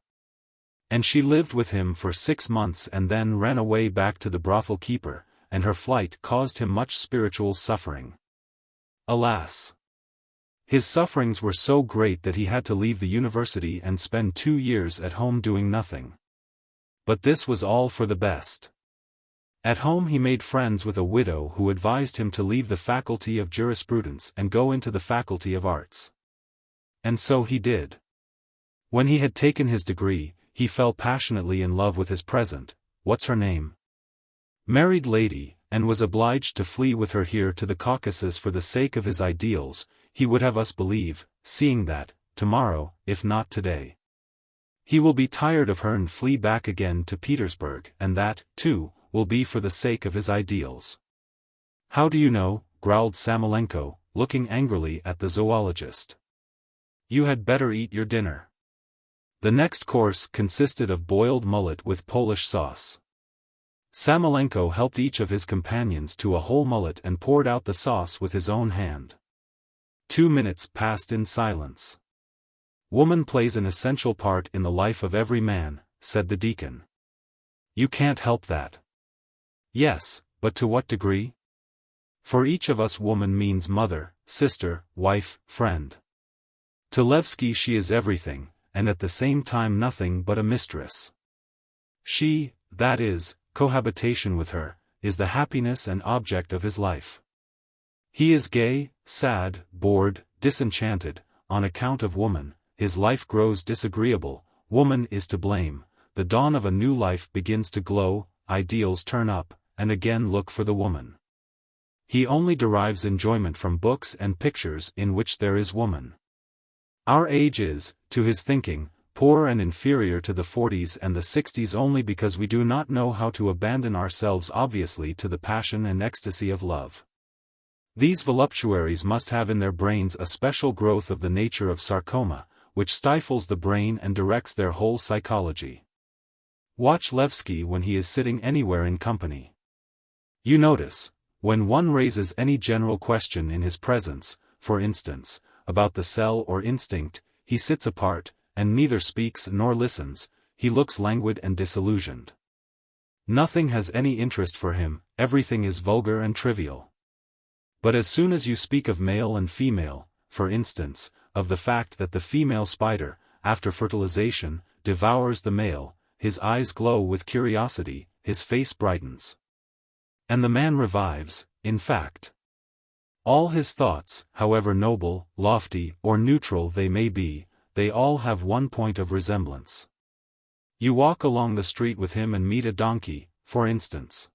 And she lived with him for 6 months and then ran away back to the brothel keeper, and her flight caused him much spiritual suffering. Alas! His sufferings were so great that he had to leave the university and spend 2 years at home doing nothing. But this was all for the best. At home he made friends with a widow who advised him to leave the faculty of jurisprudence and go into the faculty of arts. And so he did. When he had taken his degree, he fell passionately in love with his present, what's her name? Married lady, and was obliged to flee with her here to the Caucasus for the sake of his ideals, he would have us believe, seeing that, tomorrow, if not today, he will be tired of her and flee back again to Petersburg, and that, too, will be for the sake of his ideals. How do you know? Growled Samoylenko, looking angrily at the zoologist. You had better eat your dinner. The next course consisted of boiled mullet with Polish sauce. Samoylenko helped each of his companions to a whole mullet and poured out the sauce with his own hand. 2 minutes passed in silence. Woman plays an essential part in the life of every man, said the deacon. You can't help that. Yes, but to what degree? For each of us woman means mother, sister, wife, friend. To Laevsky she is everything, and at the same time nothing but a mistress. She, that is, cohabitation with her, is the happiness and object of his life. He is gay, sad, bored, disenchanted, on account of woman, his life grows disagreeable, woman is to blame, the dawn of a new life begins to glow, ideals turn up, and again look for the woman. He only derives enjoyment from books and pictures in which there is woman. Our age is, to his thinking, poor and inferior to the 40s and the 60s only because we do not know how to abandon ourselves obviously to the passion and ecstasy of love. These voluptuaries must have in their brains a special growth of the nature of sarcoma, which stifles the brain and directs their whole psychology. Watch Laevsky when he is sitting anywhere in company. You notice, when one raises any general question in his presence, for instance, about the cell or instinct, he sits apart, and neither speaks nor listens, he looks languid and disillusioned. Nothing has any interest for him, everything is vulgar and trivial. But as soon as you speak of male and female, for instance, of the fact that the female spider, after fertilization, devours the male, his eyes glow with curiosity, his face brightens. And the man revives, in fact. All his thoughts, however noble, lofty, or neutral they may be, they all have one point of resemblance. You walk along the street with him and meet a donkey, for instance.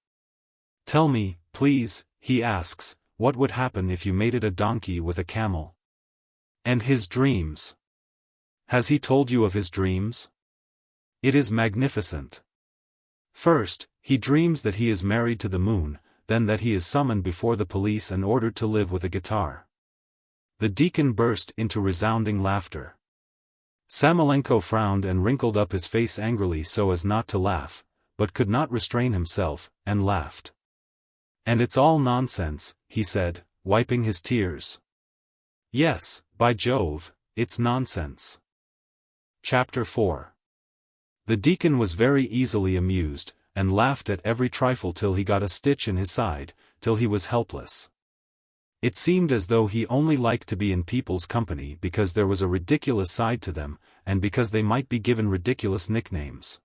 Tell me, please, he asks, what would happen if you mated a donkey with a camel? And his dreams. Has he told you of his dreams? It is magnificent. First, he dreams that he is married to the moon, then that he is summoned before the police and ordered to live with a guitar. The deacon burst into resounding laughter. Samoylenko frowned and wrinkled up his face angrily so as not to laugh, but could not restrain himself, and laughed. And it's all nonsense, he said, wiping his tears. Yes, by Jove, it's nonsense. Chapter 4. The deacon was very easily amused, and laughed at every trifle till he got a stitch in his side, till he was helpless. It seemed as though he only liked to be in people's company because there was a ridiculous side to them, and because they might be given ridiculous nicknames.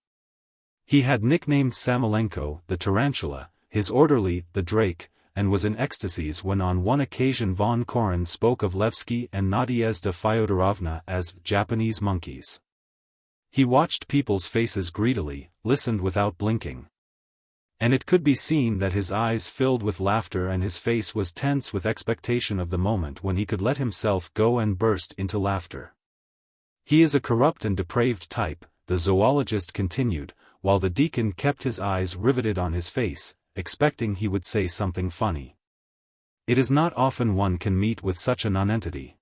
He had nicknamed Samoylenko the tarantula, his orderly the drake, and was in ecstasies when on one occasion von Koren spoke of Laevsky and Nadyezhda Fyodorovna as Japanese monkeys. He watched people's faces greedily, listened without blinking. And it could be seen that his eyes filled with laughter and his face was tense with expectation of the moment when he could let himself go and burst into laughter. He is a corrupt and depraved type, the zoologist continued, while the deacon kept his eyes riveted on his face, expecting he would say something funny. It is not often one can meet with such a nonentity.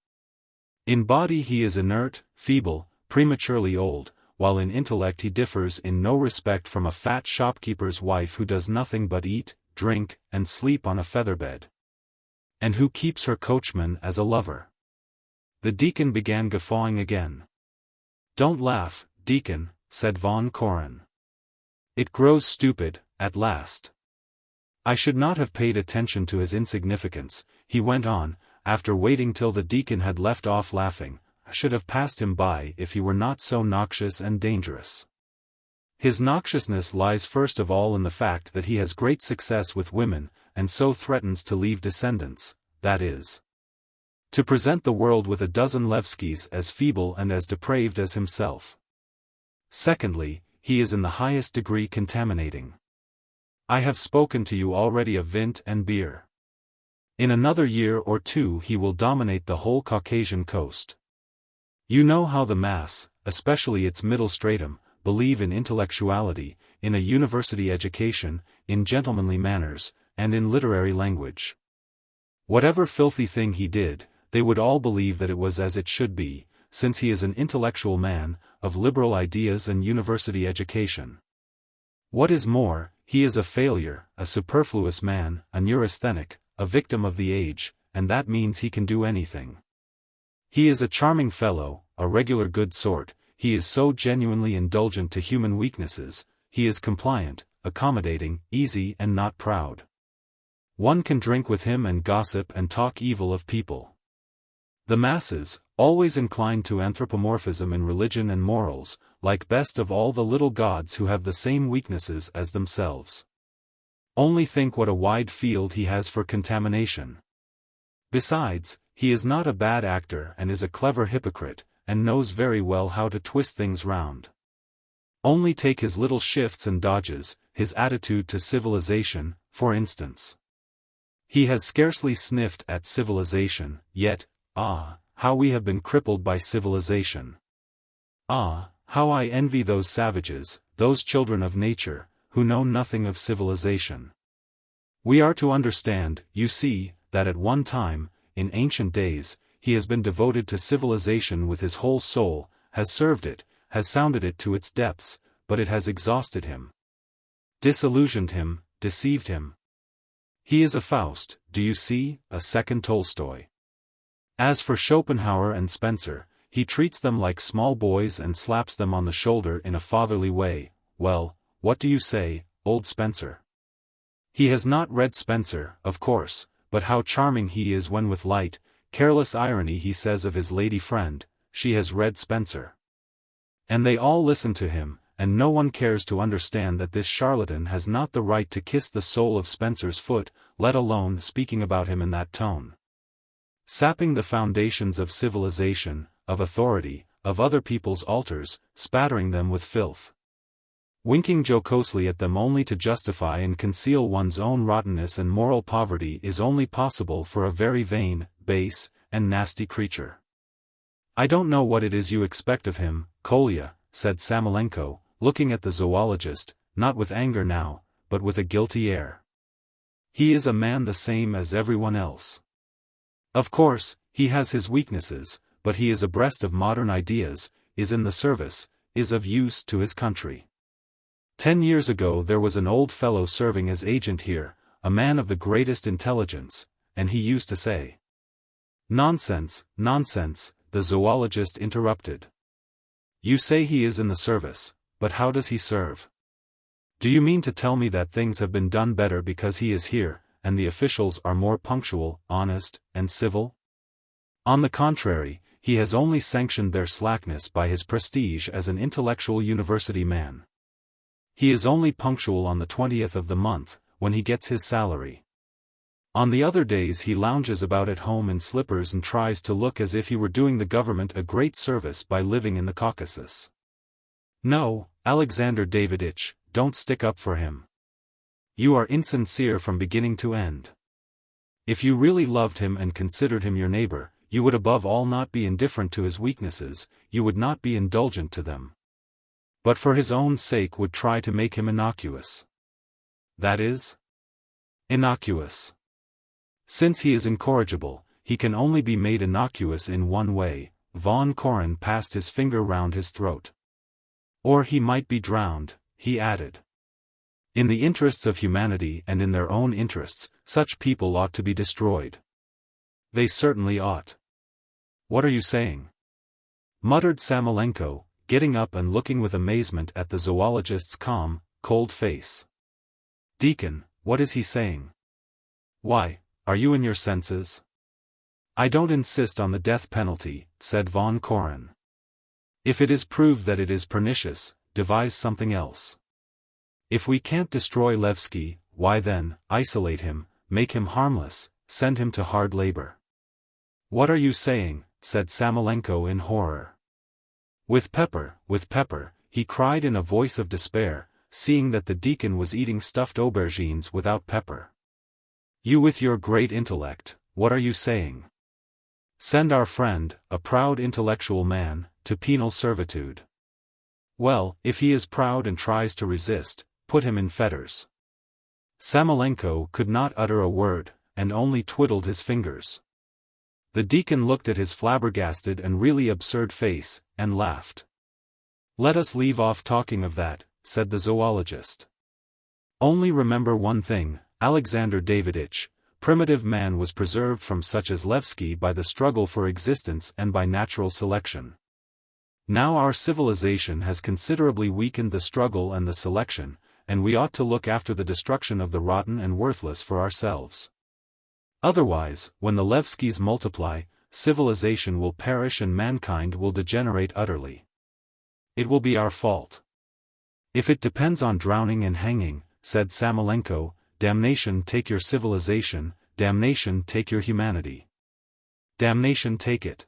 In body he is inert, feeble, prematurely old, while in intellect he differs in no respect from a fat shopkeeper's wife who does nothing but eat, drink, and sleep on a feather bed. And who keeps her coachman as a lover? The deacon began guffawing again. Don't laugh, deacon, said von Koren. It grows stupid, at last. I should not have paid attention to his insignificance, he went on, after waiting till the deacon had left off laughing. I should have passed him by if he were not so noxious and dangerous. His noxiousness lies first of all in the fact that he has great success with women, and so threatens to leave descendants, that is, to present the world with a dozen Laevskys as feeble and as depraved as himself. Secondly, he is in the highest degree contaminating. I have spoken to you already of vint and beer. In another year or two he will dominate the whole Caucasian coast. You know how the mass, especially its middle stratum, believe in intellectuality, in a university education, in gentlemanly manners, and in literary language. Whatever filthy thing he did, they would all believe that it was as it should be, since he is an intellectual man, of liberal ideas and university education. What is more, he is a failure, a superfluous man, a neurasthenic, a victim of the age, and that means he can do anything. He is a charming fellow, a regular good sort, he is so genuinely indulgent to human weaknesses, he is compliant, accommodating, easy and not proud. One can drink with him and gossip and talk evil of people. The masses, always inclined to anthropomorphism in religion and morals, like best of all the little gods who have the same weaknesses as themselves. Only think what a wide field he has for contamination. Besides, he is not a bad actor and is a clever hypocrite, and knows very well how to twist things round. Only take his little shifts and dodges, his attitude to civilization, for instance. He has scarcely sniffed at civilization, yet, ah, how we have been crippled by civilization. Ah, how I envy those savages, those children of nature, who know nothing of civilization. We are to understand, you see, that at one time, in ancient days, he has been devoted to civilization with his whole soul, has served it, has sounded it to its depths, but it has exhausted him, disillusioned him, deceived him. He is a Faust, do you see, a second Tolstoy. As for Schopenhauer and Spencer, he treats them like small boys and slaps them on the shoulder in a fatherly way. Well, what do you say, old Spencer? He has not read Spencer, of course, but how charming he is when with light, careless irony he says of his lady friend, she has read Spencer. And they all listen to him, and no one cares to understand that this charlatan has not the right to kiss the sole of Spencer's foot, let alone speaking about him in that tone. Sapping the foundations of civilization, of authority, of other people's altars, spattering them with filth. Winking jocosely at them only to justify and conceal one's own rottenness and moral poverty is only possible for a very vain, base, and nasty creature. I don't know what it is you expect of him, Kolya, said Samoylenko, looking at the zoologist, not with anger now, but with a guilty air. He is a man the same as everyone else. Of course, he has his weaknesses, but he is abreast of modern ideas, is in the service, is of use to his country. 10 years ago there was an old fellow serving as agent here, a man of the greatest intelligence, and he used to say. Nonsense, nonsense, the zoologist interrupted. You say he is in the service, but how does he serve? Do you mean to tell me that things have been done better because he is here, and the officials are more punctual, honest, and civil? On the contrary, he has only sanctioned their slackness by his prestige as an intellectual university man. He is only punctual on the 20th of the month, when he gets his salary. On the other days he lounges about at home in slippers and tries to look as if he were doing the government a great service by living in the Caucasus. No, Alexander Daviditch, don't stick up for him. You are insincere from beginning to end. If you really loved him and considered him your neighbor, you would above all not be indifferent to his weaknesses, you would not be indulgent to them. But for his own sake would try to make him innocuous. That is? Innocuous. Since he is incorrigible, he can only be made innocuous in one way. Von Koren passed his finger round his throat. Or he might be drowned, he added. In the interests of humanity and in their own interests, such people ought to be destroyed. They certainly ought. What are you saying? Muttered Samoylenko, getting up and looking with amazement at the zoologist's calm, cold face. Deacon, what is he saying? Why, are you in your senses? I don't insist on the death penalty, said von Koren. If it is proved that it is pernicious, devise something else. If we can't destroy Laevsky, why then, isolate him, make him harmless, send him to hard labor. What are you saying? Said Samoylenko in horror. With pepper, he cried in a voice of despair, seeing that the deacon was eating stuffed aubergines without pepper. You with your great intellect, what are you saying? Send our friend, a proud intellectual man, to penal servitude. Well, if he is proud and tries to resist, put him in fetters. Samoylenko could not utter a word, and only twiddled his fingers. The deacon looked at his flabbergasted and really absurd face, and laughed. Let us leave off talking of that, said the zoologist. Only remember one thing, Alexander Daviditch, primitive man was preserved from such as Laevsky by the struggle for existence and by natural selection. Now our civilization has considerably weakened the struggle and the selection, and we ought to look after the destruction of the rotten and worthless for ourselves. Otherwise, when the Laevskys multiply, civilization will perish and mankind will degenerate utterly. It will be our fault. If it depends on drowning and hanging, said Samoylenko, damnation take your civilization, damnation take your humanity. Damnation take it.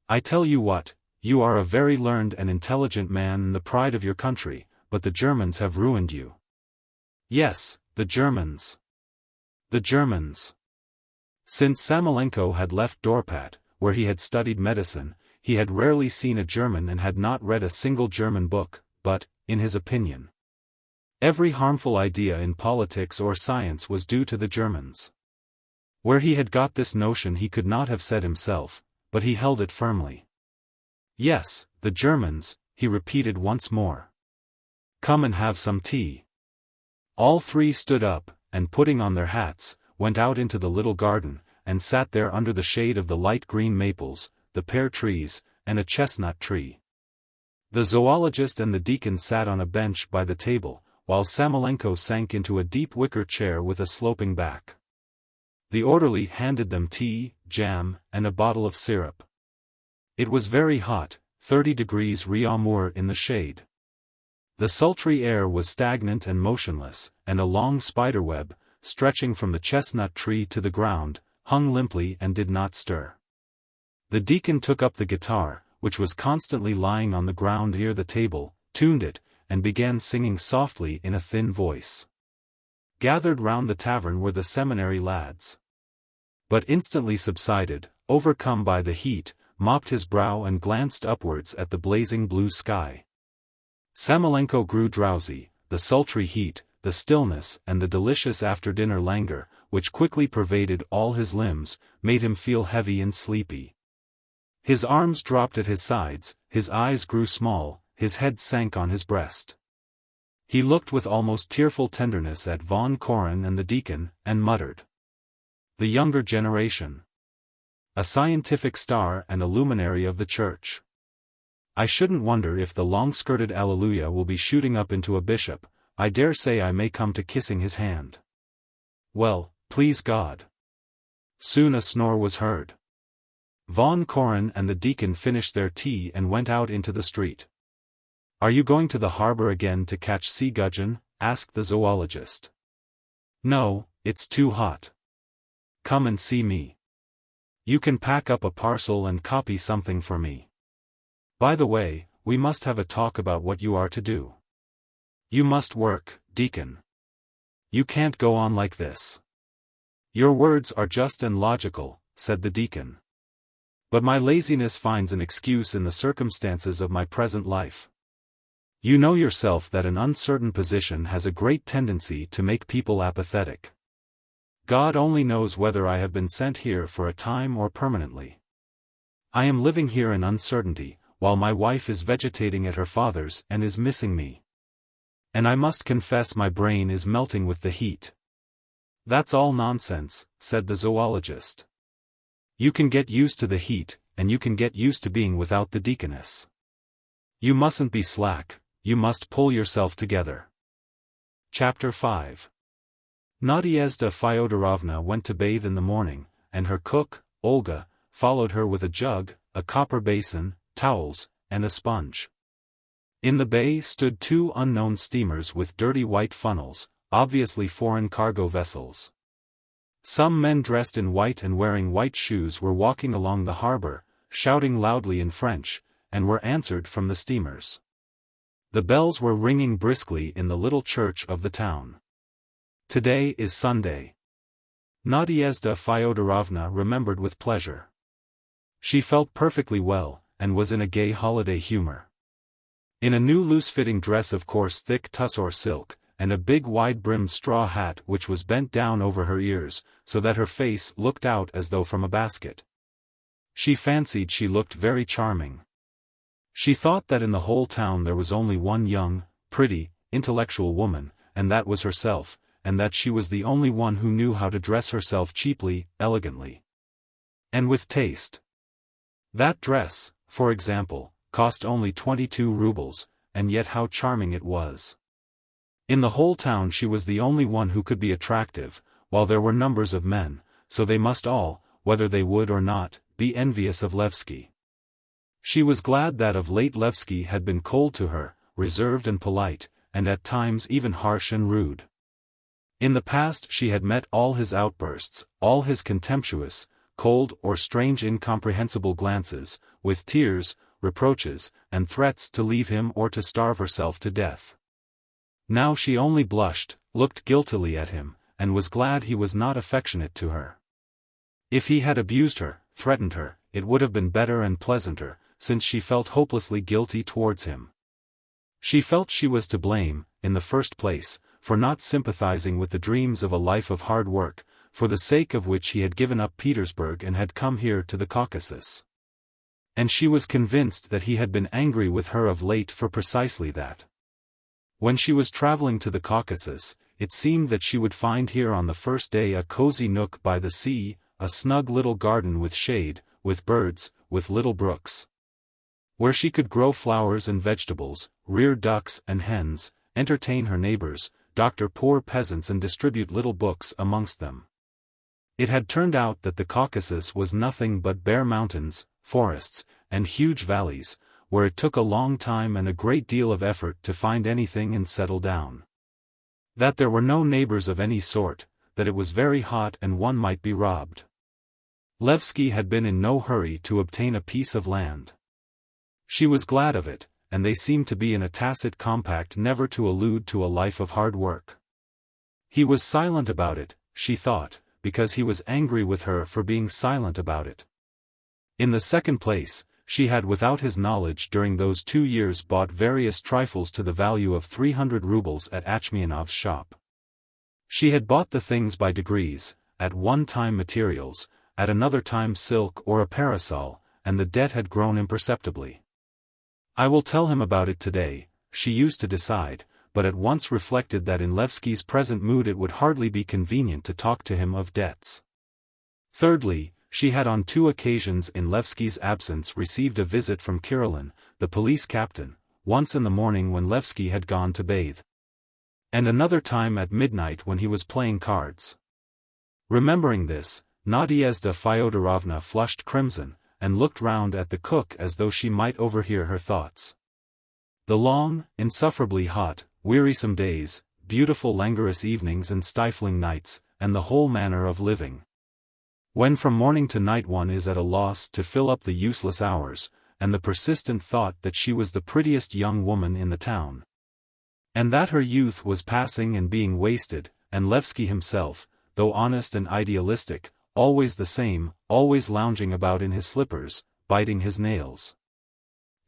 I tell you what, you are a very learned and intelligent man and the pride of your country, but the Germans have ruined you. Yes, the Germans. The Germans. Since Samoylenko had left Dorpat, where he had studied medicine, he had rarely seen a German and had not read a single German book, but, in his opinion, every harmful idea in politics or science was due to the Germans. Where he had got this notion he could not have said himself, but he held it firmly. Yes, the Germans, he repeated once more. Come and have some tea. All three stood up, and putting on their hats, went out into the little garden, and sat there under the shade of the light green maples, the pear trees, and a chestnut tree. The zoologist and the deacon sat on a bench by the table, while Samoylenko sank into a deep wicker chair with a sloping back. The orderly handed them tea, jam, and a bottle of syrup. It was very hot, 30 degrees Réaumur in the shade. The sultry air was stagnant and motionless, and a long spiderweb, stretching from the chestnut tree to the ground, hung limply and did not stir. The deacon took up the guitar, which was constantly lying on the ground near the table, tuned it, and began singing softly in a thin voice. Gathered round the tavern were the seminary lads. But instantly subsided, overcome by the heat, mopped his brow and glanced upwards at the blazing blue sky. Samoylenko grew drowsy, the sultry heat, the stillness and the delicious after-dinner languor, which quickly pervaded all his limbs, made him feel heavy and sleepy. His arms dropped at his sides, his eyes grew small, his head sank on his breast. He looked with almost tearful tenderness at von Koren and the deacon, and muttered. The younger generation. A scientific star and a luminary of the church. I shouldn't wonder if the long-skirted Alleluia will be shooting up into a bishop. I dare say I may come to kissing his hand. Well, please God. Soon a snore was heard. Von Koren and the deacon finished their tea and went out into the street. Are you going to the harbor again to catch sea gudgeon? Asked the zoologist. No, it's too hot. Come and see me. You can pack up a parcel and copy something for me. By the way, we must have a talk about what you are to do. You must work, deacon. You can't go on like this. Your words are just and logical, said the deacon. But my laziness finds an excuse in the circumstances of my present life. You know yourself that an uncertain position has a great tendency to make people apathetic. God only knows whether I have been sent here for a time or permanently. I am living here in uncertainty, while my wife is vegetating at her father's and is missing me. And I must confess my brain is melting with the heat. That's all nonsense, said the zoologist. You can get used to the heat, and you can get used to being without the deaconess. You mustn't be slack, you must pull yourself together. Chapter 5. Nadyezhda Fyodorovna went to bathe in the morning, and her cook, Olga, followed her with a jug, a copper basin, towels, and a sponge. In the bay stood 2 unknown steamers with dirty white funnels, obviously foreign cargo vessels. Some men dressed in white and wearing white shoes were walking along the harbor, shouting loudly in French, and were answered from the steamers. The bells were ringing briskly in the little church of the town. Today is Sunday. Nadyezhda Fyodorovna remembered with pleasure. She felt perfectly well, and was in a gay holiday humor. In a new loose-fitting dress of coarse thick tussore silk, and a big wide-brimmed straw hat which was bent down over her ears, so that her face looked out as though from a basket. She fancied she looked very charming. She thought that in the whole town there was only one young, pretty, intellectual woman, and that was herself, and that she was the only one who knew how to dress herself cheaply, elegantly, and with taste. That dress, for example, cost only 22 rubles, and yet how charming it was. In the whole town she was the only one who could be attractive, while there were numbers of men, so they must all, whether they would or not, be envious of Laevsky. She was glad that of late Laevsky had been cold to her, reserved and polite, and at times even harsh and rude. In the past she had met all his outbursts, all his contemptuous, cold or strange incomprehensible glances, with tears, reproaches, and threats to leave him or to starve herself to death. Now she only blushed, looked guiltily at him, and was glad he was not affectionate to her. If he had abused her, threatened her, it would have been better and pleasanter, since she felt hopelessly guilty towards him. She felt she was to blame, in the first place, for not sympathizing with the dreams of a life of hard work, for the sake of which he had given up Petersburg and had come here to the Caucasus. And she was convinced that he had been angry with her of late for precisely that. When she was traveling to the Caucasus, it seemed that she would find here on the first day a cozy nook by the sea, a snug little garden with shade, with birds, with little brooks, where she could grow flowers and vegetables, rear ducks and hens, entertain her neighbors, doctor poor peasants and distribute little books amongst them. It had turned out that the Caucasus was nothing but bare mountains, forests, and huge valleys, where it took a long time and a great deal of effort to find anything and settle down. That there were no neighbors of any sort, that it was very hot and one might be robbed. Laevsky had been in no hurry to obtain a piece of land. She was glad of it, and they seemed to be in a tacit compact never to allude to a life of hard work. He was silent about it, she thought, because he was angry with her for being silent about it. In the second place, she had without his knowledge during those 2 years bought various trifles to the value of 300 rubles at Achmianov's shop. She had bought the things by degrees, at one time materials, at another time silk or a parasol, and the debt had grown imperceptibly. I will tell him about it today, she used to decide, but at once reflected that in Laevsky's present mood it would hardly be convenient to talk to him of debts. Thirdly, she had on 2 occasions in Laevsky's absence received a visit from Kirillin, the police captain, once in the morning when Laevsky had gone to bathe, and another time at midnight when he was playing cards. Remembering this, Nadyezhda Fyodorovna flushed crimson, and looked round at the cook as though she might overhear her thoughts. The long, insufferably hot, wearisome days, beautiful languorous evenings and stifling nights, and the whole manner of living, when from morning to night one is at a loss to fill up the useless hours, and the persistent thought that she was the prettiest young woman in the town, and that her youth was passing and being wasted, and Laevsky himself, though honest and idealistic, always the same, always lounging about in his slippers, biting his nails,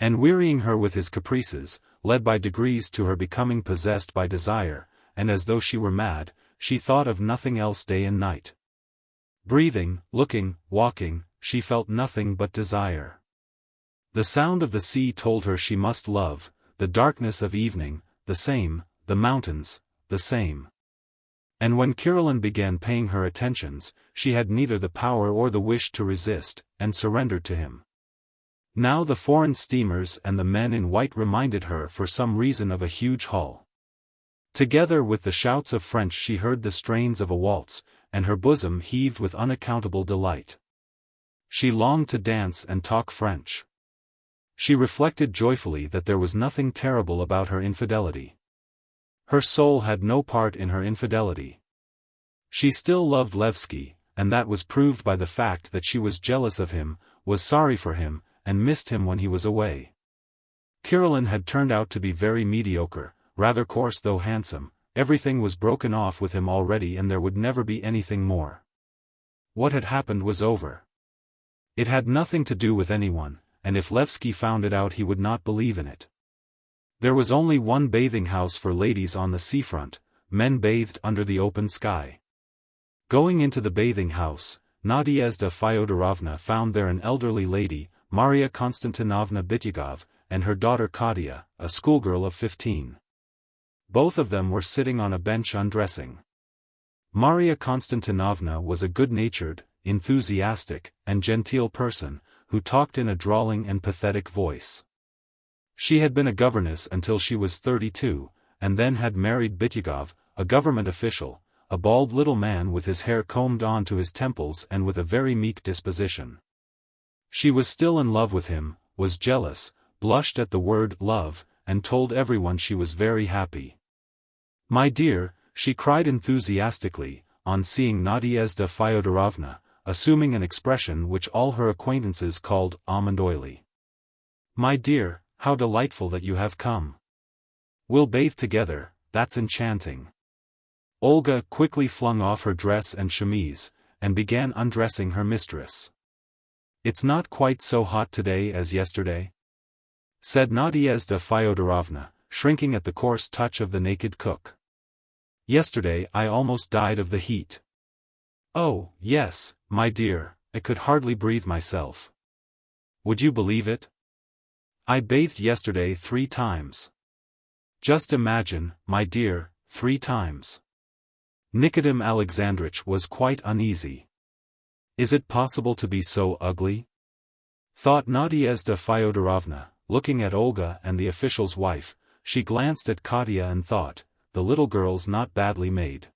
and wearying her with his caprices, led by degrees to her becoming possessed by desire, and as though she were mad, she thought of nothing else day and night. Breathing, looking, walking, she felt nothing but desire. The sound of the sea told her she must love, the darkness of evening, the same, the mountains, the same. And when Kirillin began paying her attentions, she had neither the power or the wish to resist, and surrendered to him. Now the foreign steamers and the men in white reminded her for some reason of a huge hall. Together with the shouts of French she heard the strains of a waltz, and her bosom heaved with unaccountable delight. She longed to dance and talk French. She reflected joyfully that there was nothing terrible about her infidelity. Her soul had no part in her infidelity. She still loved Laevsky, and that was proved by the fact that she was jealous of him, was sorry for him, and missed him when he was away. Kirillin had turned out to be very mediocre, rather coarse though handsome. Everything was broken off with him already and there would never be anything more. What had happened was over. It had nothing to do with anyone, and if Laevsky found it out he would not believe in it. There was only one bathing house for ladies on the seafront. Men bathed under the open sky. Going into the bathing house, Nadyezhda Fyodorovna found there an elderly lady, Maria Konstantinovna Bityugov, and her daughter Katya, a schoolgirl of 15. Both of them were sitting on a bench undressing. Maria Konstantinovna was a good-natured, enthusiastic, and genteel person, who talked in a drawling and pathetic voice. She had been a governess until she was 32, and then had married Bityugov, a government official, a bald little man with his hair combed on to his temples and with a very meek disposition. She was still in love with him, was jealous, blushed at the word love, and told everyone she was very happy. "My dear," she cried enthusiastically, on seeing Nadyezhda Fyodorovna, assuming an expression which all her acquaintances called almond oily. "My dear, how delightful that you have come. We'll bathe together, that's enchanting." Olga quickly flung off her dress and chemise, and began undressing her mistress. "It's not quite so hot today as yesterday?" said Nadyezhda Fyodorovna, shrinking at the coarse touch of the naked cook. "Yesterday I almost died of the heat." "Oh, yes, my dear, I could hardly breathe myself. Would you believe it? I bathed yesterday 3 times. Just imagine, my dear, 3 times. Nikodym Alexandritch was quite uneasy. Is it possible to be so ugly? Thought Nadyezhda Fyodorovna, looking at Olga and the official's wife. She glanced at Katya and thought, the little girl's not badly made.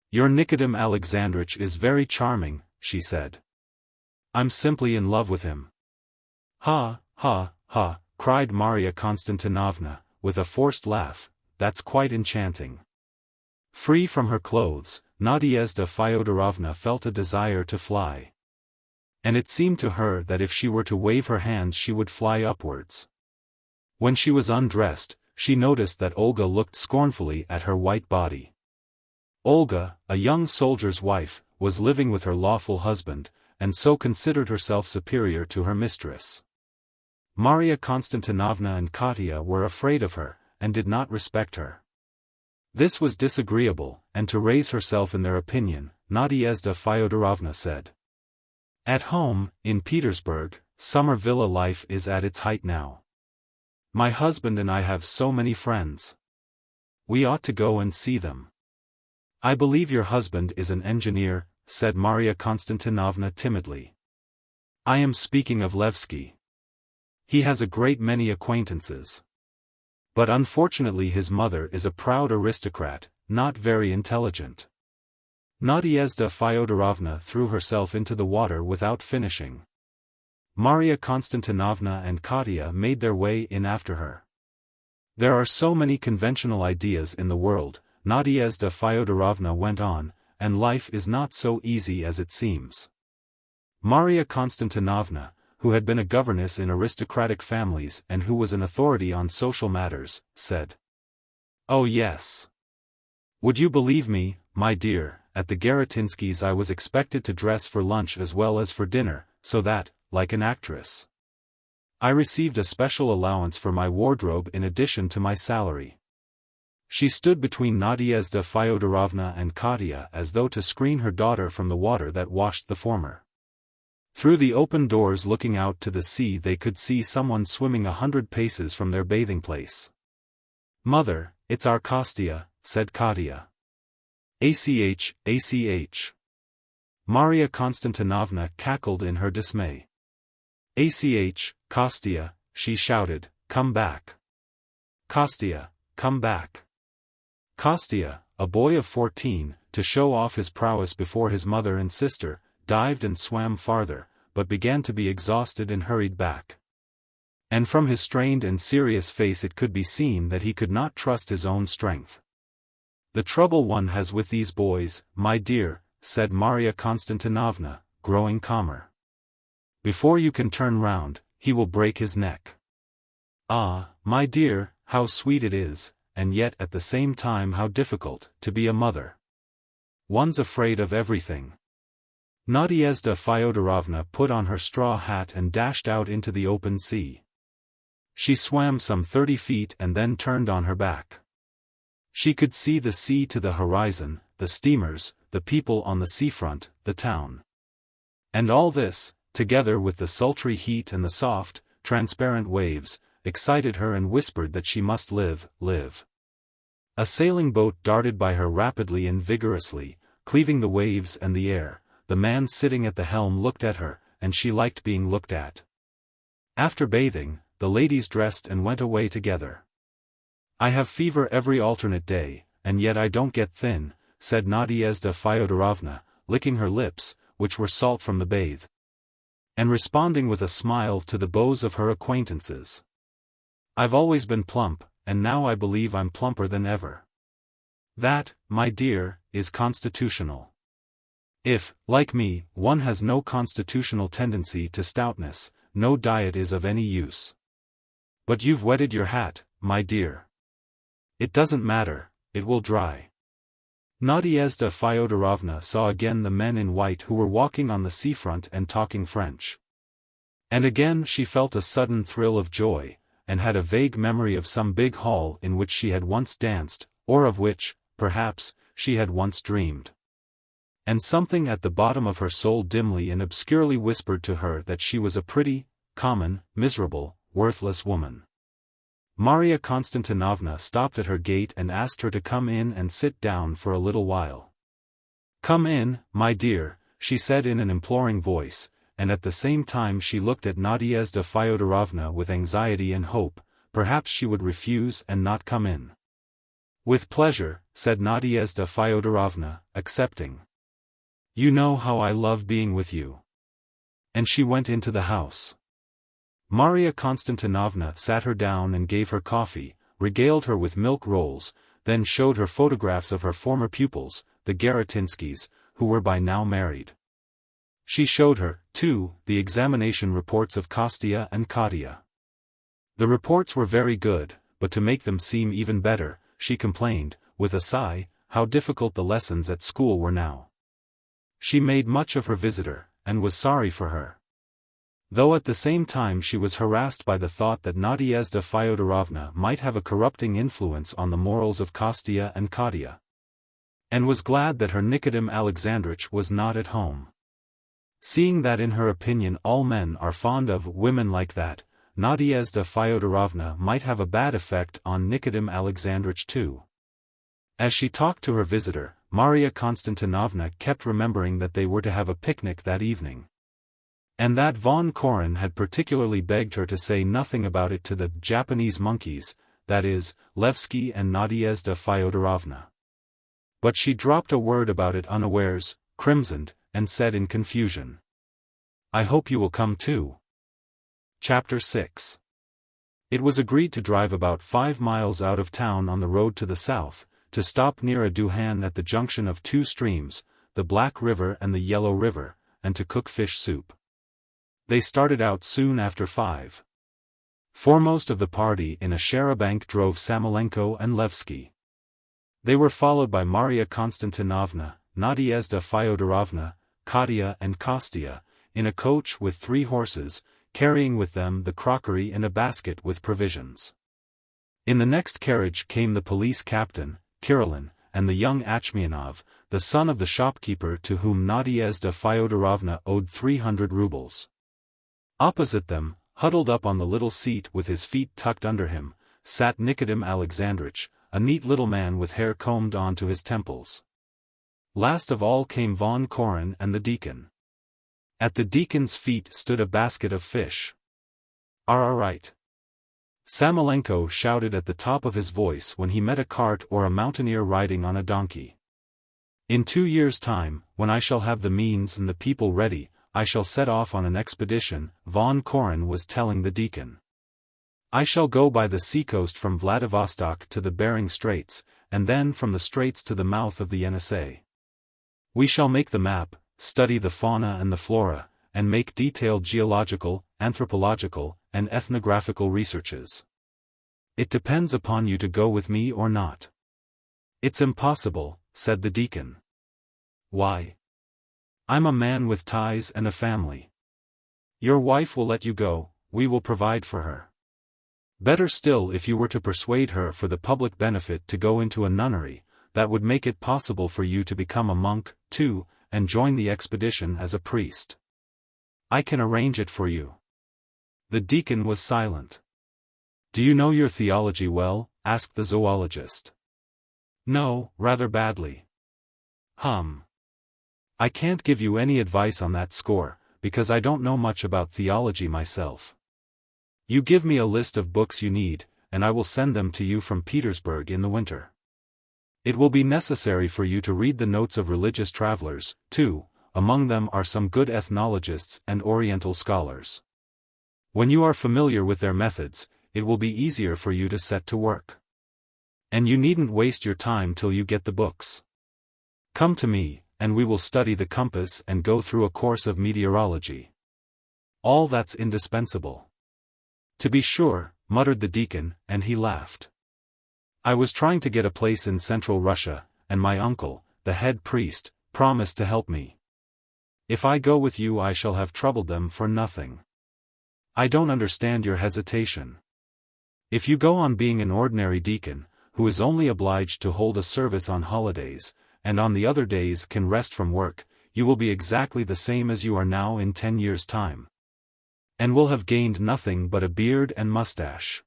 Your Nikodym Alexandritch is very charming, she said. I'm simply in love with him. Ha, ha, ha, cried Maria Konstantinovna, with a forced laugh, that's quite enchanting. Free from her clothes, Nadyezhda Fyodorovna felt a desire to fly. And it seemed to her that if she were to wave her hands she would fly upwards. When she was undressed, she noticed that Olga looked scornfully at her white body. Olga, a young soldier's wife, was living with her lawful husband, and so considered herself superior to her mistress. Maria Konstantinovna and Katya were afraid of her, and did not respect her. This was disagreeable, and to raise herself in their opinion, Nadyezhda Fyodorovna said. At home, in Petersburg, summer villa life is at its height now. My husband and I have so many friends. We ought to go and see them. I believe your husband is an engineer, said Maria Konstantinovna timidly. I am speaking of Laevsky. He has a great many acquaintances. But unfortunately his mother is a proud aristocrat, not very intelligent. Nadyezhda Fyodorovna threw herself into the water without finishing. Maria Konstantinovna and Katya made their way in after her. There are so many conventional ideas in the world, Nadyezhda Fyodorovna went on, and life is not so easy as it seems. Maria Konstantinovna, who had been a governess in aristocratic families and who was an authority on social matters, said. Oh yes. Would you believe me, my dear, at the Garatinsky's I was expected to dress for lunch as well as for dinner, so that, like an actress, I received a special allowance for my wardrobe in addition to my salary. She stood between Nadyezhda Fyodorovna and Katya as though to screen her daughter from the water that washed the former. Through the open doors looking out to the sea they could see someone swimming 100 paces from their bathing place. Mother, it's our Kostya, said Katya. ACH. Maria Konstantinovna cackled in her dismay. ACH, Kostya, she shouted, come back. Kostya, come back. Kostya, a boy of 14, to show off his prowess before his mother and sister, dived and swam farther, but began to be exhausted and hurried back. And from his strained and serious face it could be seen that he could not trust his own strength. The trouble one has with these boys, my dear, said Maria Konstantinovna, growing calmer. Before you can turn round, he will break his neck. Ah, my dear, how sweet it is, and yet at the same time how difficult, to be a mother. One's afraid of everything. Nadyezhda Fyodorovna put on her straw hat and dashed out into the open sea. She swam some 30 feet and then turned on her back. She could see the sea to the horizon, the steamers, the people on the seafront, the town. And all this, together with the sultry heat and the soft, transparent waves, excited her and whispered that she must live. A sailing boat darted by her rapidly and vigorously, cleaving the waves and the air. The man sitting at the helm looked at her, and she liked being looked at. After bathing, the ladies dressed and went away together. I have fever every alternate day, and yet I don't get thin, said Nadyezhda Fyodorovna, licking her lips, which were salt from the bathe, and responding with a smile to the bows of her acquaintances. I've always been plump, and now I believe I'm plumper than ever. That, my dear, is constitutional. If, like me, one has no constitutional tendency to stoutness, no diet is of any use. But you've wetted your hat, my dear. It doesn't matter, it will dry. Nadyezhda Fyodorovna saw again the men in white who were walking on the seafront and talking French. And again she felt a sudden thrill of joy, and had a vague memory of some big hall in which she had once danced, or of which, perhaps, she had once dreamed. And something at the bottom of her soul dimly and obscurely whispered to her that she was a pretty, common, miserable, worthless woman. Maria Konstantinovna stopped at her gate and asked her to come in and sit down for a little while. Come in, my dear, she said in an imploring voice, and at the same time she looked at Nadyezhda Fyodorovna with anxiety and hope. Perhaps she would refuse and not come in. With pleasure, said Nadyezhda Fyodorovna, accepting. You know how I love being with you. And she went into the house. Maria Konstantinovna sat her down and gave her coffee, regaled her with milk rolls, then showed her photographs of her former pupils, the Garotinskys, who were by now married. She showed her, too, the examination reports of Kostya and Katya. The reports were very good, but to make them seem even better, she complained, with a sigh, how difficult the lessons at school were now. She made much of her visitor, and was sorry for her. Though at the same time she was harassed by the thought that Nadyezhda Fyodorovna might have a corrupting influence on the morals of Kostya and Katya. And was glad that her Nikodym Alexandritch was not at home. Seeing that in her opinion all men are fond of women like that, Nadyezhda Fyodorovna might have a bad effect on Nikodym Alexandritch too. As she talked to her visitor, Maria Konstantinovna kept remembering that they were to have a picnic that evening. And that von Koren had particularly begged her to say nothing about it to the Japanese monkeys, that is, Laevsky and Nadyezhda Fyodorovna. But she dropped a word about it unawares, crimsoned, and said in confusion. I hope you will come too. Chapter 6. It was agreed to drive about 5 miles out of town on the road to the south, to stop near a duhan at the junction of 2 streams, the Black River and the Yellow River, and to cook fish soup. They started out soon after 5. Foremost of the party in a charabanc drove Samoylenko and Laevsky. They were followed by Maria Konstantinovna, Nadyezhda Fyodorovna, Katya and Kostya, in a coach with 3 horses, carrying with them the crockery and a basket with provisions. In the next carriage came the police captain, Kirilin, and the young Achmianov, the son of the shopkeeper to whom Nadyezhda Fyodorovna owed 300 rubles. Opposite them, huddled up on the little seat with his feet tucked under him, sat Nikodym Alexandritch, a neat little man with hair combed onto his temples. Last of all came von Koren and the deacon. At the deacon's feet stood a basket of fish. All right. Samoylenko shouted at the top of his voice when he met a cart or a mountaineer riding on a donkey. In 2 years' time, when I shall have the means and the people ready, I shall set off on an expedition, von Koren was telling the deacon. I shall go by the seacoast from Vladivostok to the Bering Straits, and then from the straits to the mouth of the Yenisei. We shall make the map, study the fauna and the flora, and make detailed geological, anthropological, and ethnographical researches. It depends upon you to go with me or not. It's impossible, said the deacon. Why? I'm a man with ties and a family. Your wife will let you go, we will provide for her. Better still if you were to persuade her for the public benefit to go into a nunnery, that would make it possible for you to become a monk, too, and join the expedition as a priest. I can arrange it for you. The deacon was silent. Do you know your theology well? Asked the zoologist. No, rather badly. I can't give you any advice on that score, because I don't know much about theology myself. You give me a list of books you need, and I will send them to you from Petersburg in the winter. It will be necessary for you to read the notes of religious travelers, too, among them are some good ethnologists and Oriental scholars. When you are familiar with their methods, it will be easier for you to set to work. And you needn't waste your time till you get the books. Come to me, and we will study the compass and go through a course of meteorology. All that's indispensable. To be sure, muttered the deacon, and he laughed. I was trying to get a place in Central Russia, and my uncle, the head priest, promised to help me. If I go with you I shall have troubled them for nothing. I don't understand your hesitation. If you go on being an ordinary deacon, who is only obliged to hold a service on holidays, and on the other days can rest from work, you will be exactly the same as you are now in 10 years' time. And will have gained nothing but a beard and mustache.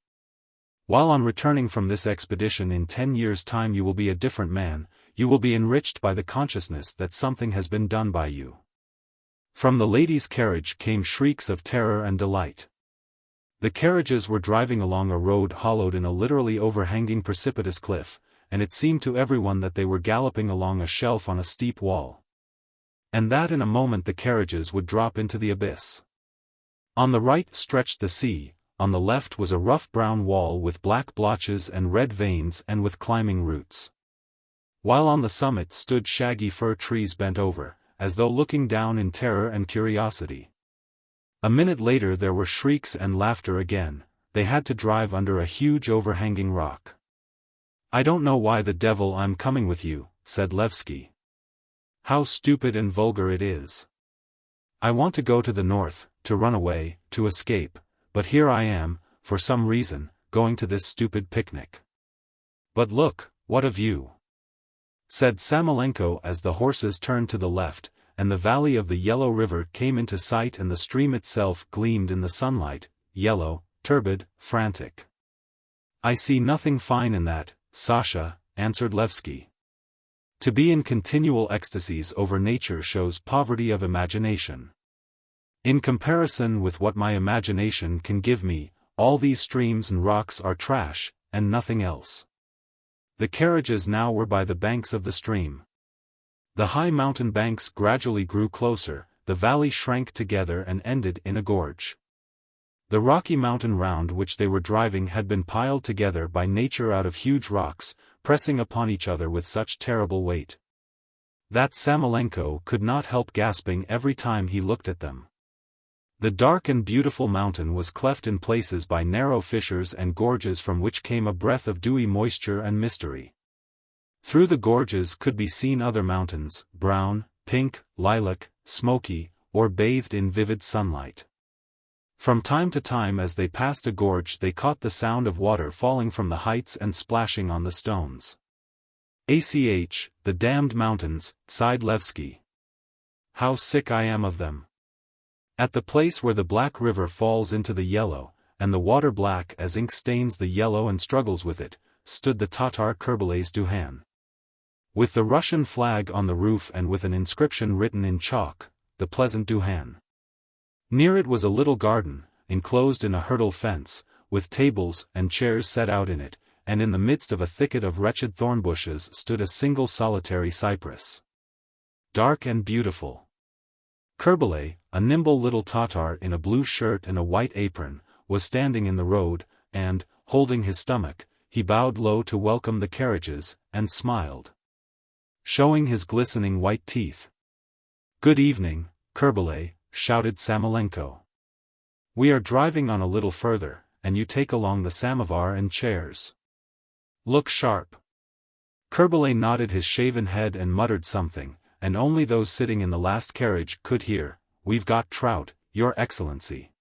While on returning from this expedition in 10 years' time you will be a different man, you will be enriched by the consciousness that something has been done by you. From the ladies' carriage came shrieks of terror and delight. The carriages were driving along a road hollowed in a literally overhanging precipitous cliff, and it seemed to everyone that they were galloping along a shelf on a steep wall. And that in a moment the carriages would drop into the abyss. On the right stretched the sea, on the left was a rough brown wall with black blotches and red veins and with climbing roots. While on the summit stood shaggy fir trees bent over, as though looking down in terror and curiosity. A minute later there were shrieks and laughter again, they had to drive under a huge overhanging rock. I don't know why the devil I'm coming with you, said Laevsky. How stupid and vulgar it is. I want to go to the north, to run away, to escape, but here I am, for some reason, going to this stupid picnic. But look, what of you? Said Samoylenko as the horses turned to the left, and the valley of the Yellow River came into sight and the stream itself gleamed in the sunlight, yellow, turbid, frantic. I see nothing fine in that, Sasha, answered Laevsky. To be in continual ecstasies over nature shows poverty of imagination. In comparison with what my imagination can give me, all these streams and rocks are trash, and nothing else. The carriages now were by the banks of the stream. The high mountain banks gradually grew closer, the valley shrank together and ended in a gorge. The rocky mountain round which they were driving had been piled together by nature out of huge rocks, pressing upon each other with such terrible weight that Samoylenko could not help gasping every time he looked at them. The dark and beautiful mountain was cleft in places by narrow fissures and gorges from which came a breath of dewy moisture and mystery. Through the gorges could be seen other mountains, brown, pink, lilac, smoky, or bathed in vivid sunlight. From time to time as they passed a gorge they caught the sound of water falling from the heights and splashing on the stones. "Ach, the damned mountains," sighed Laevsky. "How sick I am of them." At the place where the black river falls into the yellow, and the water black as ink stains the yellow and struggles with it, stood the Tatar Kerbelay's Duhan. with the Russian flag on the roof and with an inscription written in chalk, "The Pleasant Duhan." Near it was a little garden, enclosed in a hurdle fence, with tables and chairs set out in it, and in the midst of a thicket of wretched thorn bushes stood a single solitary cypress. Dark and beautiful. Kerbelay, a nimble little Tatar in a blue shirt and a white apron, was standing in the road, and, holding his stomach, he bowed low to welcome the carriages, and smiled, showing his glistening white teeth. "Good evening, Kerbelay," shouted Samoylenko. "We are driving on a little further, and you take along the samovar and chairs. Look sharp." Kerbelay nodded his shaven head and muttered something, and only those sitting in the last carriage could hear. "We've got trout, Your Excellency."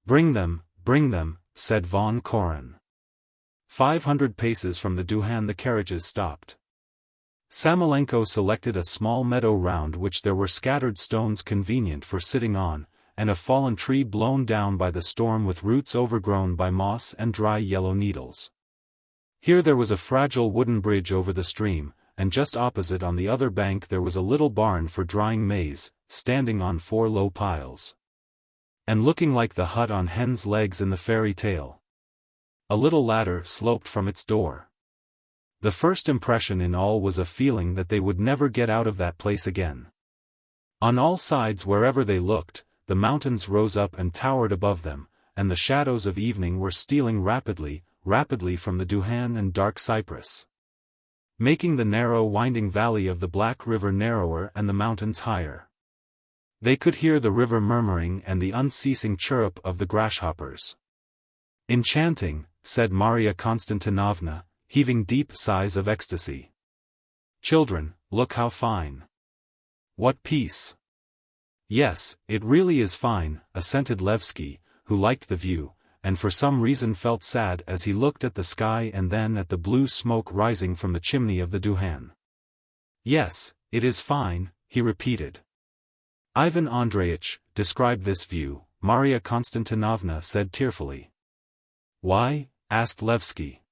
Bring them," said von Koren. 500 paces from the Duhan the carriages stopped. Samoylenko selected a small meadow round which there were scattered stones convenient for sitting on, and a fallen tree blown down by the storm with roots overgrown by moss and dry yellow needles. Here there was a fragile wooden bridge over the stream, and just opposite on the other bank there was a little barn for drying maize, standing on 4 low piles, and looking like the hut on hen's legs in the fairy tale. A little ladder sloped from its door. The first impression in all was a feeling that they would never get out of that place again. On all sides wherever they looked, the mountains rose up and towered above them, and the shadows of evening were stealing rapidly from the Duhan and dark cypress, making the narrow winding valley of the Black River narrower and the mountains higher. They could hear the river murmuring and the unceasing chirrup of the grasshoppers. "Enchanting," said Maria Konstantinovna, heaving deep sighs of ecstasy. "Children, look how fine. What peace." "Yes, it really is fine," assented Laevsky, who liked the view, and for some reason felt sad as he looked at the sky and then at the blue smoke rising from the chimney of the Duhan. "Yes, it is fine," he repeated. "Ivan Andreitch, describe this view," Maria Konstantinovna said tearfully. "Why?" asked Laevsky.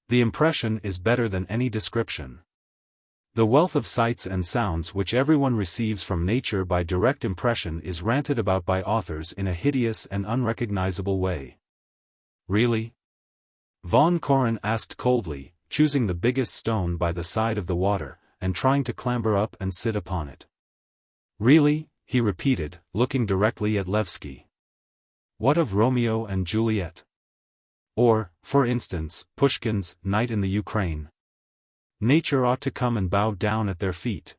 "The impression is better than any description. The wealth of sights and sounds which everyone receives from nature by direct impression is ranted about by authors in a hideous and unrecognizable way." "Really?" Von Koren asked coldly, choosing the biggest stone by the side of the water, and trying to clamber up and sit upon it. "Really?" he repeated, looking directly at Laevsky. "What of Romeo and Juliet? Or, for instance, Pushkin's Night in the Ukraine? Nature ought to come and bow down at their feet."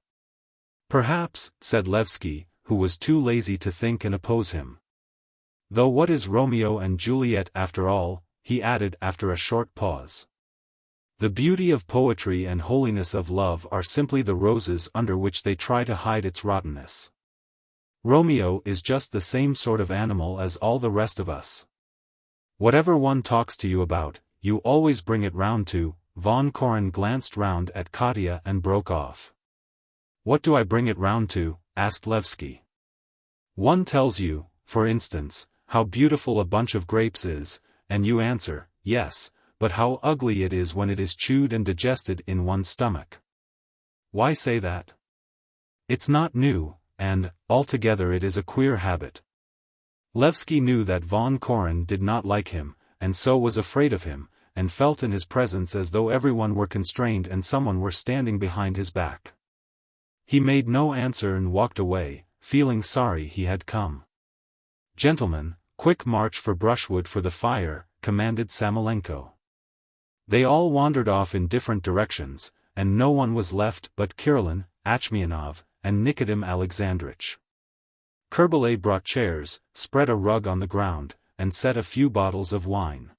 "Perhaps," said Laevsky, who was too lazy to think and oppose him. "Though what is Romeo and Juliet after all?" he added after a short pause. "The beauty of poetry and holiness of love are simply the roses under which they try to hide its rottenness. Romeo is just the same sort of animal as all the rest of us. Whatever one talks to you about, you always bring it round to—" Von Koren glanced round at Katya and broke off. "What do I bring it round to?" asked Laevsky. "One tells you, for instance, how beautiful a bunch of grapes is, and you answer, yes, but how ugly it is when it is chewed and digested in one's stomach. Why say that? It's not new, and, altogether it is a queer habit." Laevsky knew that von Koren did not like him, and so was afraid of him, and felt in his presence as though everyone were constrained and someone were standing behind his back. He made no answer and walked away, feeling sorry he had come. "Gentlemen, quick march for brushwood for the fire," commanded Samoylenko. They all wandered off in different directions, and no one was left but Kirillin, Achmianov, and Nikodym Alexandritch. Kerbelay brought chairs, spread a rug on the ground, and set a few bottles of wine.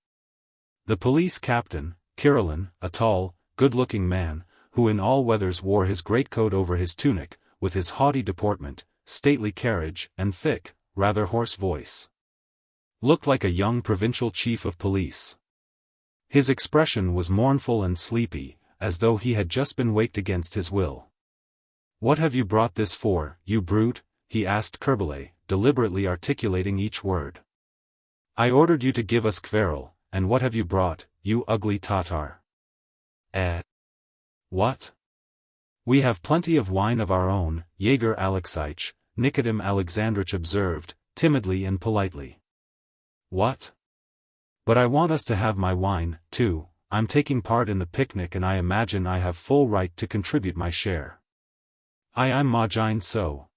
The police captain, Kirillin, a tall, good-looking man, who in all weathers wore his greatcoat over his tunic, with his haughty deportment, stately carriage, and thick, rather hoarse voice, looked like a young provincial chief of police. His expression was mournful and sleepy, as though he had just been waked against his will. "What have you brought this for, you brute?" he asked Kerbelay, deliberately articulating each word. "I ordered you to give us kverel, and what have you brought, you ugly Tatar?" "Eh? What?" "We have plenty of wine of our own, Yegor Alexeitch," Nikodym Alexandritch observed, timidly and politely. "What? But I want us to have my wine, too. I'm taking part in the picnic and I imagine I have full right to contribute my share. I'm Majine so.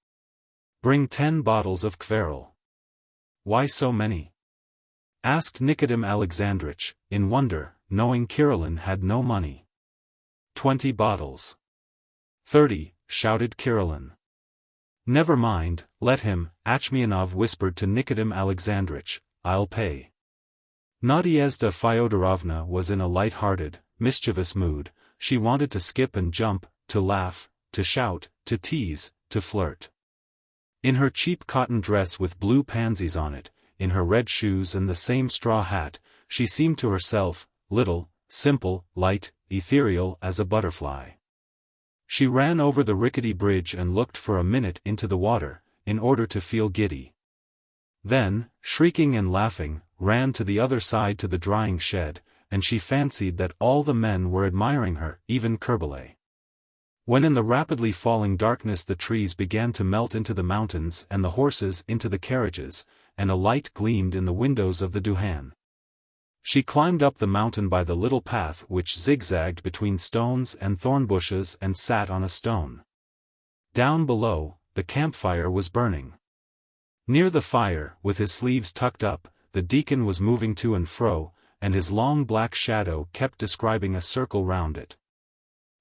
Bring 10 bottles of Kveril." "Why so many?" asked Nikodym Alexandritch, in wonder, knowing Kirillin had no money. 20 bottles. 30, shouted Kirillin. "Never mind, let him," Achmianov whispered to Nikodym Alexandritch, "I'll pay." Nadyezhda Fyodorovna was in a light-hearted, mischievous mood. She wanted to skip and jump, to laugh, to shout, to tease, to flirt. In her cheap cotton dress with blue pansies on it, in her red shoes and the same straw hat, she seemed to herself, little, simple, light, ethereal as a butterfly. She ran over the rickety bridge and looked for a minute into the water, in order to feel giddy. Then, shrieking and laughing, ran to the other side to the drying shed, and she fancied that all the men were admiring her, even Kerbelay. When in the rapidly falling darkness the trees began to melt into the mountains and the horses into the carriages, and a light gleamed in the windows of the Duhan. She climbed up the mountain by the little path which zigzagged between stones and thorn bushes and sat on a stone. Down below, the campfire was burning. Near the fire, with his sleeves tucked up, the deacon was moving to and fro, and his long black shadow kept describing a circle round it.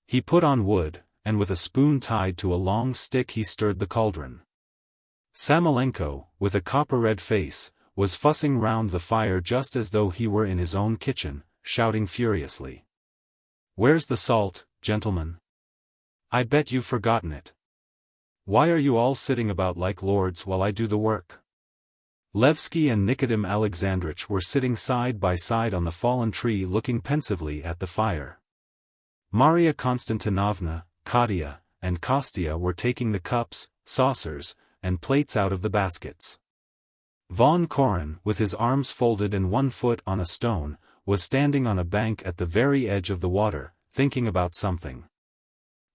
He put on wood, and with a spoon tied to a long stick he stirred the cauldron. Samoylenko, with a copper-red face, was fussing round the fire just as though he were in his own kitchen, shouting furiously. "Where's the salt, gentlemen? I bet you've forgotten it. Why are you all sitting about like lords while I do the work?" Laevsky and Nikodym Alexandritch were sitting side by side on the fallen tree looking pensively at the fire. Maria Konstantinovna, Katya, and Kostya were taking the cups, saucers, and plates out of the baskets. Von Koren, with his arms folded and one foot on a stone, was standing on a bank at the very edge of the water, thinking about something.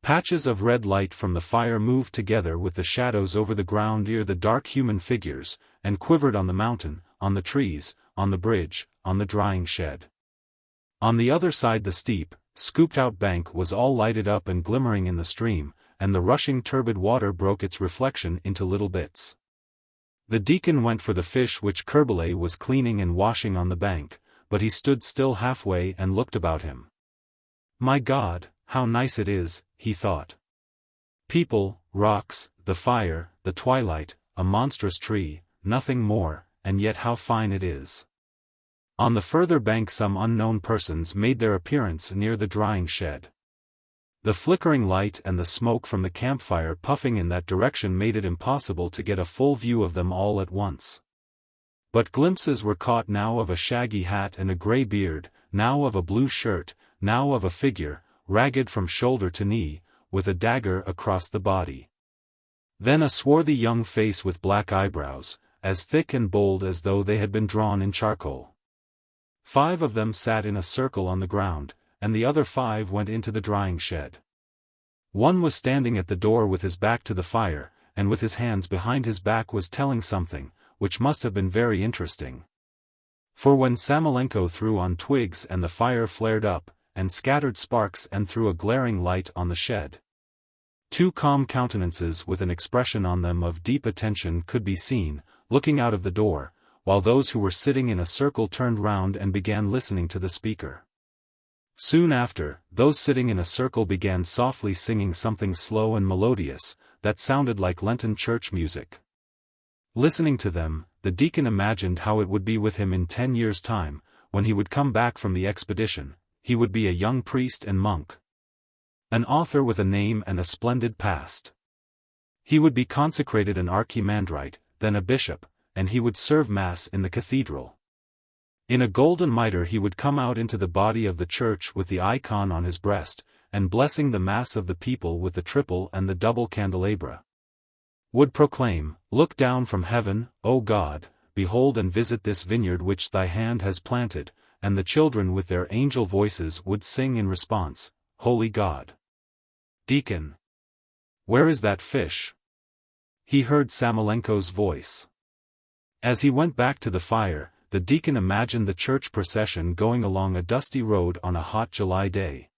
Patches of red light from the fire moved together with the shadows over the ground near the dark human figures, and quivered on the mountain, on the trees, on the bridge, on the drying shed. On the other side the steep, scooped-out bank was all lighted up and glimmering in the stream, and the rushing turbid water broke its reflection into little bits. The deacon went for the fish which Kerbelay was cleaning and washing on the bank, but he stood still halfway and looked about him. "My God, how nice it is," he thought. "People, rocks, the fire, the twilight, a monstrous tree, nothing more, and yet how fine it is." On the further bank some unknown persons made their appearance near the drying shed. The flickering light and the smoke from the campfire puffing in that direction made it impossible to get a full view of them all at once. But glimpses were caught now of a shaggy hat and a grey beard, now of a blue shirt, now of a figure, ragged from shoulder to knee, with a dagger across the body. Then a swarthy young face with black eyebrows, as thick and bold as though they had been drawn in charcoal. 5 of them sat in a circle on the ground, and the other 5 went into the drying shed. One was standing at the door with his back to the fire, and with his hands behind his back was telling something, which must have been very interesting. For when Samoylenko threw on twigs and the fire flared up, and scattered sparks and threw a glaring light on the shed, 2 calm countenances with an expression on them of deep attention could be seen, looking out of the door, while those who were sitting in a circle turned round and began listening to the speaker. Soon after, those sitting in a circle began softly singing something slow and melodious, that sounded like Lenten church music. Listening to them, the deacon imagined how it would be with him in 10 years' time, when he would come back from the expedition. He would be a young priest and monk. An author with a name and a splendid past. He would be consecrated an archimandrite, then a bishop, and he would serve Mass in the cathedral. In a golden mitre he would come out into the body of the church with the icon on his breast, and blessing the Mass of the people with the triple and the double candelabra. Would proclaim, "Look down from heaven, O God, behold and visit this vineyard which thy hand has planted," and the children with their angel voices would sing in response, "Holy God." Deacon. Where is that fish? He heard Samoylenko's voice. As he went back to the fire, the deacon imagined the church procession going along a dusty road on a hot July day.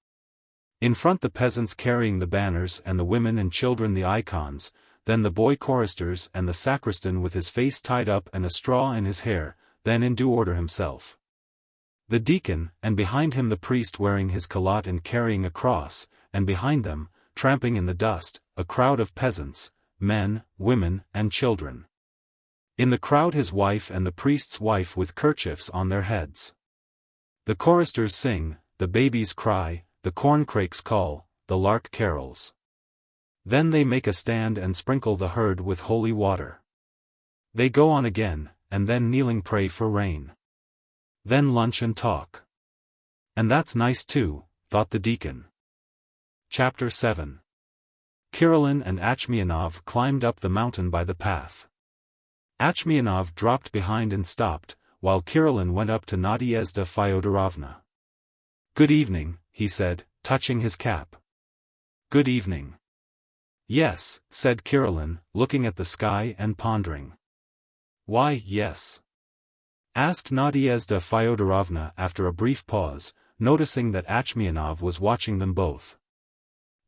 In front the peasants carrying the banners and the women and children the icons, then the boy choristers and the sacristan with his face tied up and a straw in his hair, then in due order himself. The deacon, and behind him the priest wearing his calotte and carrying a cross, and behind them, tramping in the dust, a crowd of peasants, men, women, and children. In the crowd his wife and the priest's wife with kerchiefs on their heads. The choristers sing, the babies cry, the corncrakes call, the lark carols. Then they make a stand and sprinkle the herd with holy water. They go on again, and then kneeling pray for rain. Then lunch and talk. And that's nice too, thought the deacon. Chapter 7. Kirillin and Achmianov climbed up the mountain by the path. Achmianov dropped behind and stopped, while Kirillin went up to Nadyezhda Fyodorovna. "Good evening," he said, touching his cap. "Good evening." "Yes," said Kirillin, looking at the sky and pondering. "Why, yes?" asked Nadyezhda Fyodorovna after a brief pause, noticing that Achmianov was watching them both.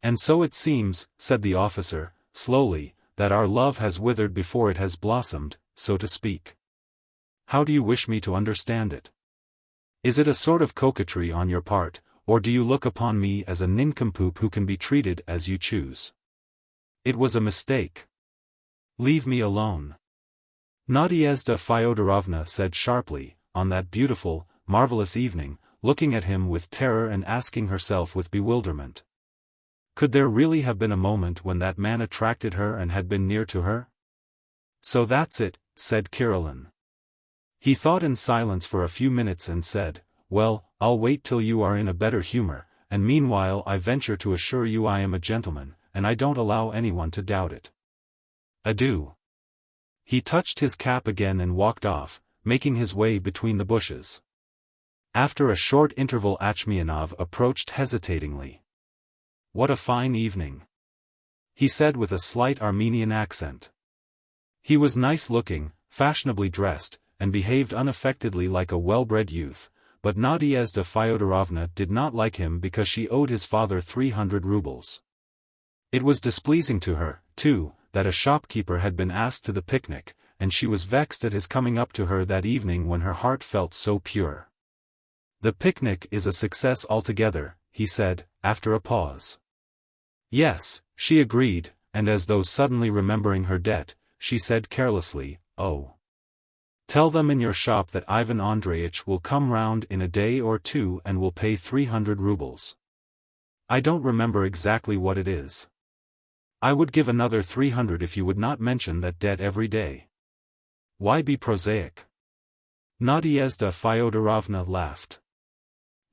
"And so it seems," said the officer, slowly, "that our love has withered before it has blossomed, so to speak. How do you wish me to understand it? Is it a sort of coquetry on your part, or do you look upon me as a nincompoop who can be treated as you choose? It was a mistake. Leave me alone." Nadyezhda Fyodorovna said sharply, on that beautiful, marvelous evening, looking at him with terror and asking herself with bewilderment. Could there really have been a moment when that man attracted her and had been near to her? "So that's it," said Kirillin. He thought in silence for a few minutes and said, "Well, I'll wait till you are in a better humor, and meanwhile I venture to assure you I am a gentleman, and I don't allow anyone to doubt it. Adieu." He touched his cap again and walked off, making his way between the bushes. After a short interval Achmianov approached hesitatingly. "What a fine evening," he said with a slight Armenian accent. He was nice-looking, fashionably dressed, and behaved unaffectedly like a well-bred youth, but Nadyezhda Fyodorovna did not like him because she owed his father 300 rubles. It was displeasing to her, too, that a shopkeeper had been asked to the picnic, and she was vexed at his coming up to her that evening when her heart felt so pure. "The picnic is a success altogether," he said, after a pause. "Yes," she agreed, and as though suddenly remembering her debt, she said carelessly, "Oh. Tell them in your shop that Ivan Andreitch will come round in a day or two and will pay 300 rubles. I don't remember exactly what it is. I would give another 300 if you would not mention that debt every day. Why be prosaic?" Nadyezhda Fyodorovna laughed.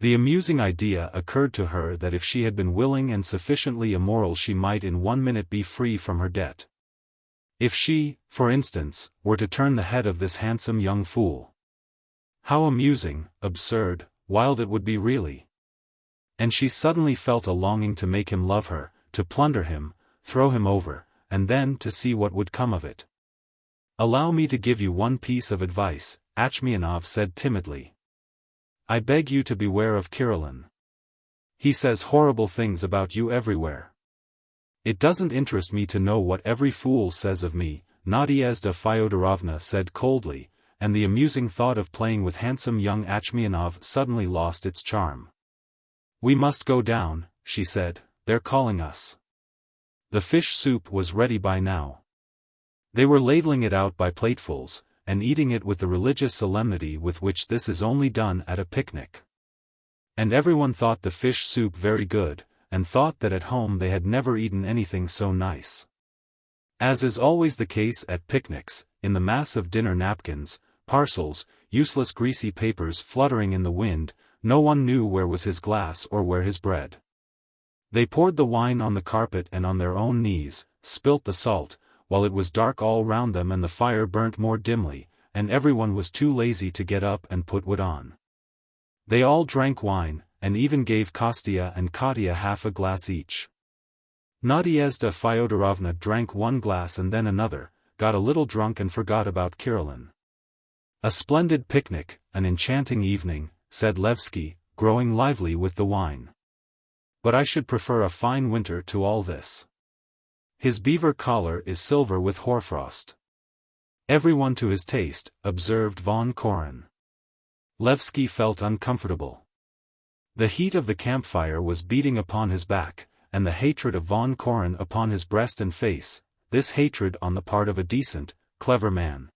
The amusing idea occurred to her that if she had been willing and sufficiently immoral she might in 1 minute be free from her debt. If she, for instance, were to turn the head of this handsome young fool. How amusing, absurd, wild it would be really. And she suddenly felt a longing to make him love her, to plunder him, throw him over, and then to see what would come of it. "Allow me to give you one piece of advice," Achmianov said timidly. "I beg you to beware of Kirillin. He says horrible things about you everywhere." "It doesn't interest me to know what every fool says of me," Nadyezhda Fyodorovna said coldly, and the amusing thought of playing with handsome young Achmianov suddenly lost its charm. "We must go down," she said, "they're calling us." The fish soup was ready by now. They were ladling it out by platefuls, and eating it with the religious solemnity with which this is only done at a picnic. And everyone thought the fish soup very good, and thought that at home they had never eaten anything so nice. As is always the case at picnics, in the mass of dinner napkins, parcels, useless greasy papers fluttering in the wind, no one knew where was his glass or where his bread. They poured the wine on the carpet and on their own knees, spilt the salt, while it was dark all round them and the fire burnt more dimly, and everyone was too lazy to get up and put wood on. They all drank wine, and even gave Kostya and Katya half a glass each. Nadyezhda Fyodorovna drank one glass and then another, got a little drunk and forgot about Kirillin. "A splendid picnic, an enchanting evening," said Laevsky, growing lively with the wine. "But I should prefer a fine winter to all this. His beaver collar is silver with hoarfrost." "Everyone to his taste," observed von Koren. Laevsky felt uncomfortable. The heat of the campfire was beating upon his back, and the hatred of von Koren upon his breast and face, this hatred on the part of a decent, clever man.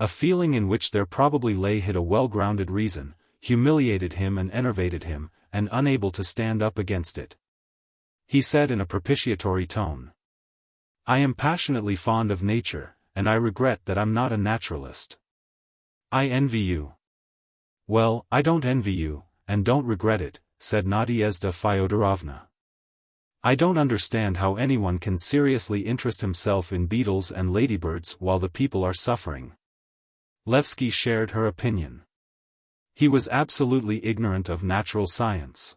A feeling in which there probably lay hid a well-grounded reason, humiliated him and enervated him, and unable to stand up against it. He said in a propitiatory tone, "I am passionately fond of nature, and I regret that I'm not a naturalist. I envy you." "Well, I don't envy you, and don't regret it," said Nadyezhda Fyodorovna. "I don't understand how anyone can seriously interest himself in beetles and ladybirds while the people are suffering." Laevsky shared her opinion. He was absolutely ignorant of natural science,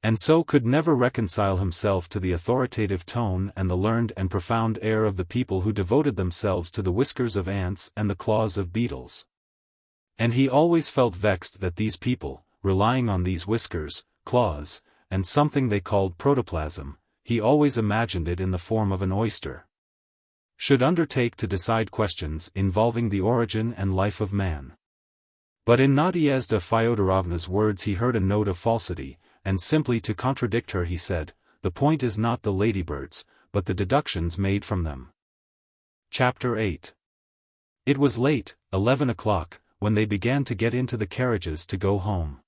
and so could never reconcile himself to the authoritative tone and the learned and profound air of the people who devoted themselves to the whiskers of ants and the claws of beetles. And he always felt vexed that these people, relying on these whiskers, claws, and something they called protoplasm, he always imagined it in the form of an oyster, should undertake to decide questions involving the origin and life of man. But in Nadyezhda Fyodorovna's words he heard a note of falsity, and simply to contradict her he said, "The point is not the ladybirds, but the deductions made from them." Chapter 8. It was late, 11 o'clock, when they began to get into the carriages to go home.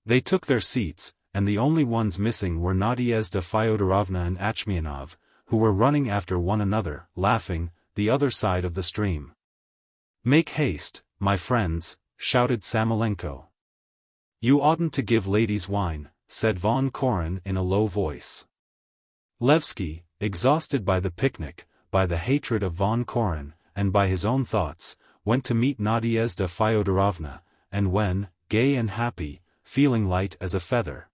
They took their seats, and the only ones missing were Nadyezhda Fyodorovna and Achmianov, who were running after one another, laughing, the other side of the stream. "Make haste, my friends," shouted Samoylenko. "You oughtn't to give ladies wine," said von Koren in a low voice. Laevsky, exhausted by the picnic, by the hatred of von Koren, and by his own thoughts, went to meet Nadyezhda Fyodorovna, and when, gay and happy, feeling light as a feather,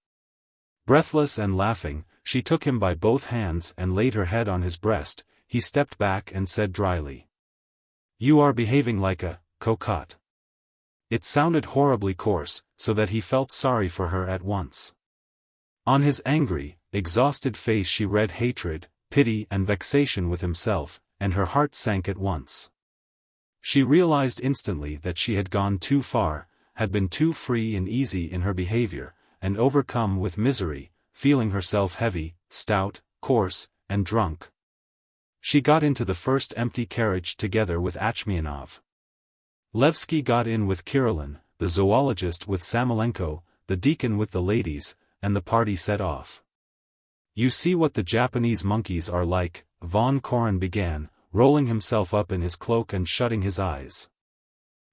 breathless and laughing, she took him by both hands and laid her head on his breast, he stepped back and said dryly, "You are behaving like a cocotte." It sounded horribly coarse, so that he felt sorry for her at once. On his angry, exhausted face she read hatred, pity and vexation with himself, and her heart sank at once. She realized instantly that she had gone too far, had been too free and easy in her behavior, and overcome with misery, feeling herself heavy, stout, coarse, and drunk. She got into the first empty carriage together with Achmianov. Laevsky got in with Kirillin, the zoologist with Samoylenko, the deacon with the ladies, and the party set off. "You see what the Japanese monkeys are like," von Koren began, rolling himself up in his cloak and shutting his eyes.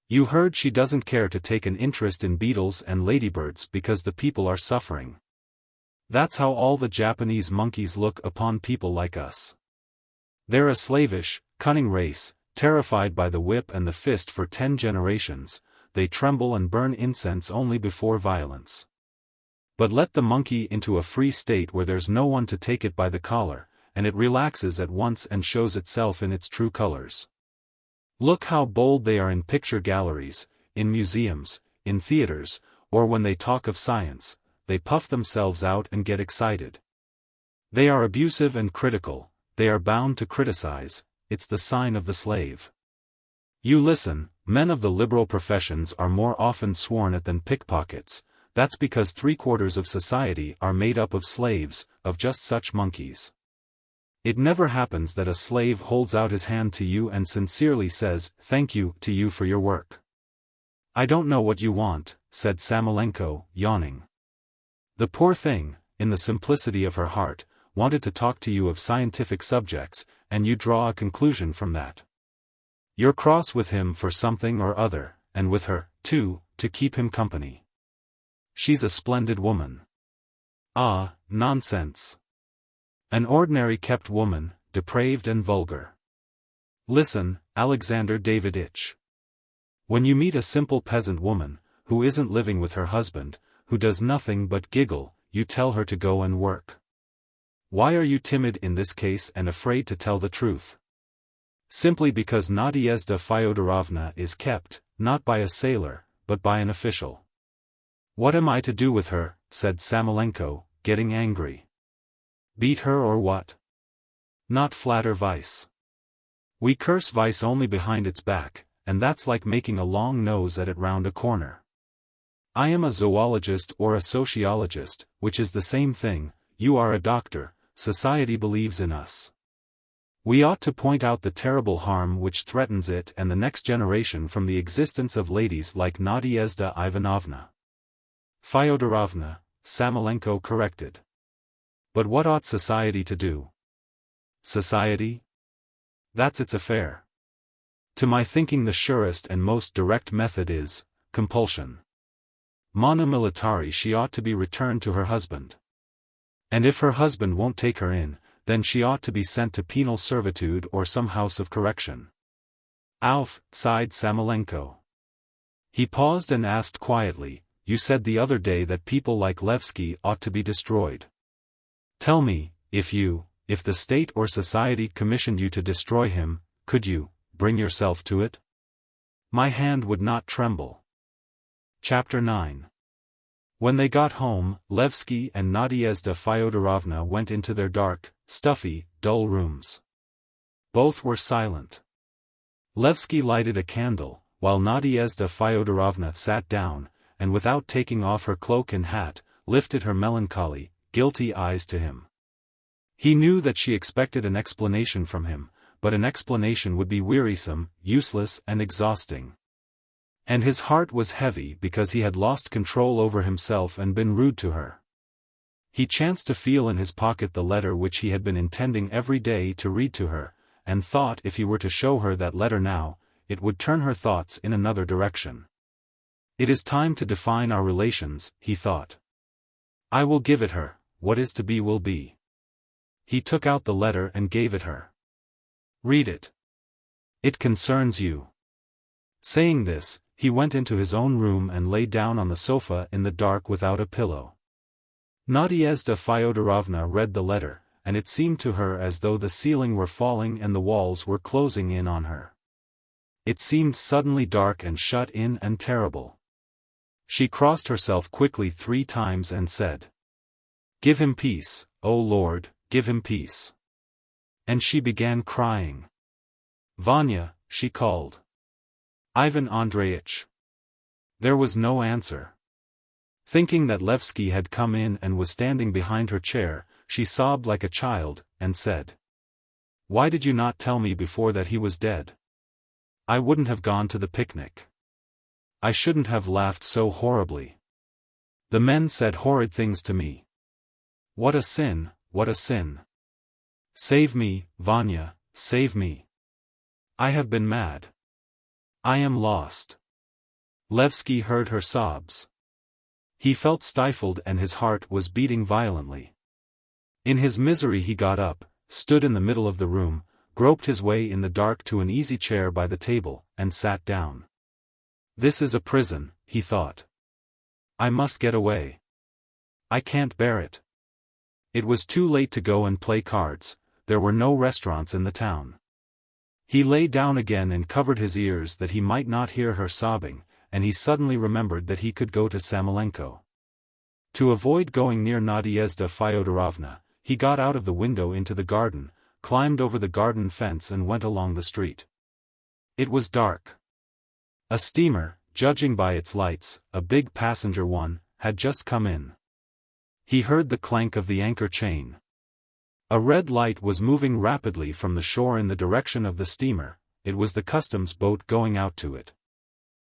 "You heard she doesn't care to take an interest in beetles and ladybirds because the people are suffering. That's how all the Japanese monkeys look upon people like us. They're a slavish, cunning race, terrified by the whip and the fist for 10 generations, they tremble and burn incense only before violence. But let the monkey into a free state where there's no one to take it by the collar, and it relaxes at once and shows itself in its true colors. Look how bold they are in picture galleries, in museums, in theaters, or when they talk of science, they puff themselves out and get excited. They are abusive and critical, they are bound to criticize, it's the sign of the slave. You listen, men of the liberal professions are more often sworn at than pickpockets, that's because 3/4 of society are made up of slaves, of just such monkeys. It never happens that a slave holds out his hand to you and sincerely says, 'Thank you,' to you for your work." "I don't know what you want," said Samoylenko, yawning. The poor thing, in the simplicity of her heart, wanted to talk to you of scientific subjects, and you draw a conclusion from that. You're cross with him for something or other, and with her, too, to keep him company. She's a splendid woman. Ah, nonsense. An ordinary kept woman, depraved and vulgar. Listen, Alexander Daviditch. When you meet a simple peasant woman, who isn't living with her husband, who does nothing but giggle, you tell her to go and work. Why are you timid in this case and afraid to tell the truth? Simply because Nadyezhda Fyodorovna is kept, not by a sailor, but by an official. What am I to do with her? Said Samoylenko, getting angry. Beat her or what? Not flatter vice. We curse vice only behind its back, and that's like making a long nose at it round a corner. I am a zoologist or a sociologist, which is the same thing. You are a doctor. Society believes in us. We ought to point out the terrible harm which threatens it and the next generation from the existence of ladies like Nadyezhda Ivanovna. Fyodorovna, Samoylenko corrected. But what ought society to do? Society? That's its affair. To my thinking the surest and most direct method is compulsion. Mana militari, she ought to be returned to her husband. And if her husband won't take her in, then she ought to be sent to penal servitude or some house of correction. Auf, sighed Samoylenko. He paused and asked quietly, you said the other day that people like Laevsky ought to be destroyed. Tell me, if the state or society commissioned you to destroy him, could you bring yourself to it? My hand would not tremble. Chapter 9. When they got home, Laevsky and Nadyezhda Fyodorovna went into their dark, stuffy, dull rooms. Both were silent. Laevsky lighted a candle, while Nadyezhda Fyodorovna sat down, and without taking off her cloak and hat, lifted her melancholy, guilty eyes to him. He knew that she expected an explanation from him, but an explanation would be wearisome, useless and exhausting. And his heart was heavy because he had lost control over himself and been rude to her. He chanced to feel in his pocket the letter which he had been intending every day to read to her, and thought if he were to show her that letter now, it would turn her thoughts in another direction. It is time to define our relations, he thought. I will give it her, what is to be will be. He took out the letter and gave it her. Read it. It concerns you. Saying this, he went into his own room and lay down on the sofa in the dark without a pillow. Nadyezhda Fyodorovna read the letter, and it seemed to her as though the ceiling were falling and the walls were closing in on her. It seemed suddenly dark and shut in and terrible. She crossed herself quickly 3 times and said, "Give him peace, O Lord, give him peace." And she began crying. "Vanya," she called. "Ivan Andreitch." There was no answer. Thinking that Laevsky had come in and was standing behind her chair, she sobbed like a child, and said, "Why did you not tell me before that he was dead? I wouldn't have gone to the picnic. I shouldn't have laughed so horribly. The men said horrid things to me. What a sin, what a sin. Save me, Vanya, save me. I have been mad. I am lost." Laevsky heard her sobs. He felt stifled and his heart was beating violently. In his misery he got up, stood in the middle of the room, groped his way in the dark to an easy chair by the table, and sat down. This is a prison, he thought. I must get away. I can't bear it. It was too late to go and play cards, there were no restaurants in the town. He lay down again and covered his ears that he might not hear her sobbing, and he suddenly remembered that he could go to Samoylenko. To avoid going near Nadyezhda Fyodorovna, he got out of the window into the garden, climbed over the garden fence and went along the street. It was dark. A steamer, judging by its lights, a big passenger one, had just come in. He heard the clank of the anchor chain. A red light was moving rapidly from the shore in the direction of the steamer. It was the customs boat going out to it.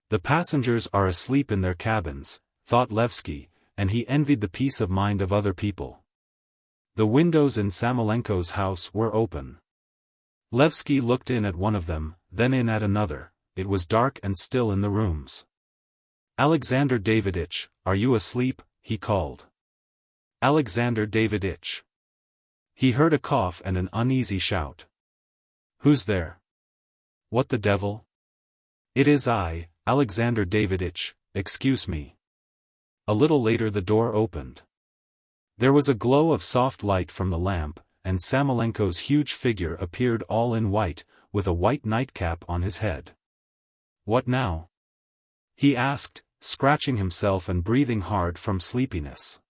The passengers are asleep in their cabins, thought Laevsky, and he envied the peace of mind of other people. The windows in Samoylenko's house were open. Laevsky looked in at one of them, then in at another. It was dark and still in the rooms. "Alexander Daviditch, are you asleep?" he called. "Alexander Daviditch." He heard a cough and an uneasy shout. "Who's there? What the devil?" "It is I, Alexander Daviditch, excuse me." A little later the door opened. There was a glow of soft light from the lamp, and Samoylenko's huge figure appeared all in white, with a white nightcap on his head. "What now?" he asked, scratching himself and breathing hard from sleepiness.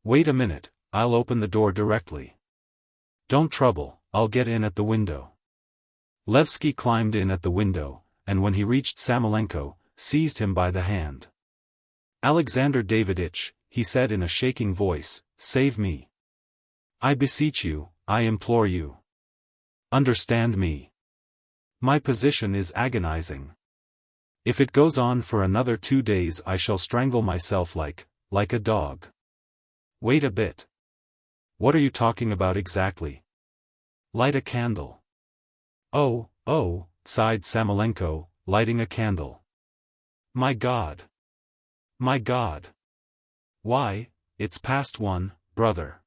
"Wait a minute, I'll open the door directly." "Don't trouble, I'll get in at the window." Laevsky climbed in at the window, and when he reached Samoylenko, seized him by the hand. "Alexander Daviditch," he said in a shaking voice, "save me. I beseech you, I implore you. Understand me. My position is agonizing. If it goes on for another 2 days I shall strangle myself like a dog." "Wait a bit. What are you talking about exactly?" "Light a candle." Oh, sighed Samoylenko, lighting a candle. "My God. My God. Why, it's past 1, brother."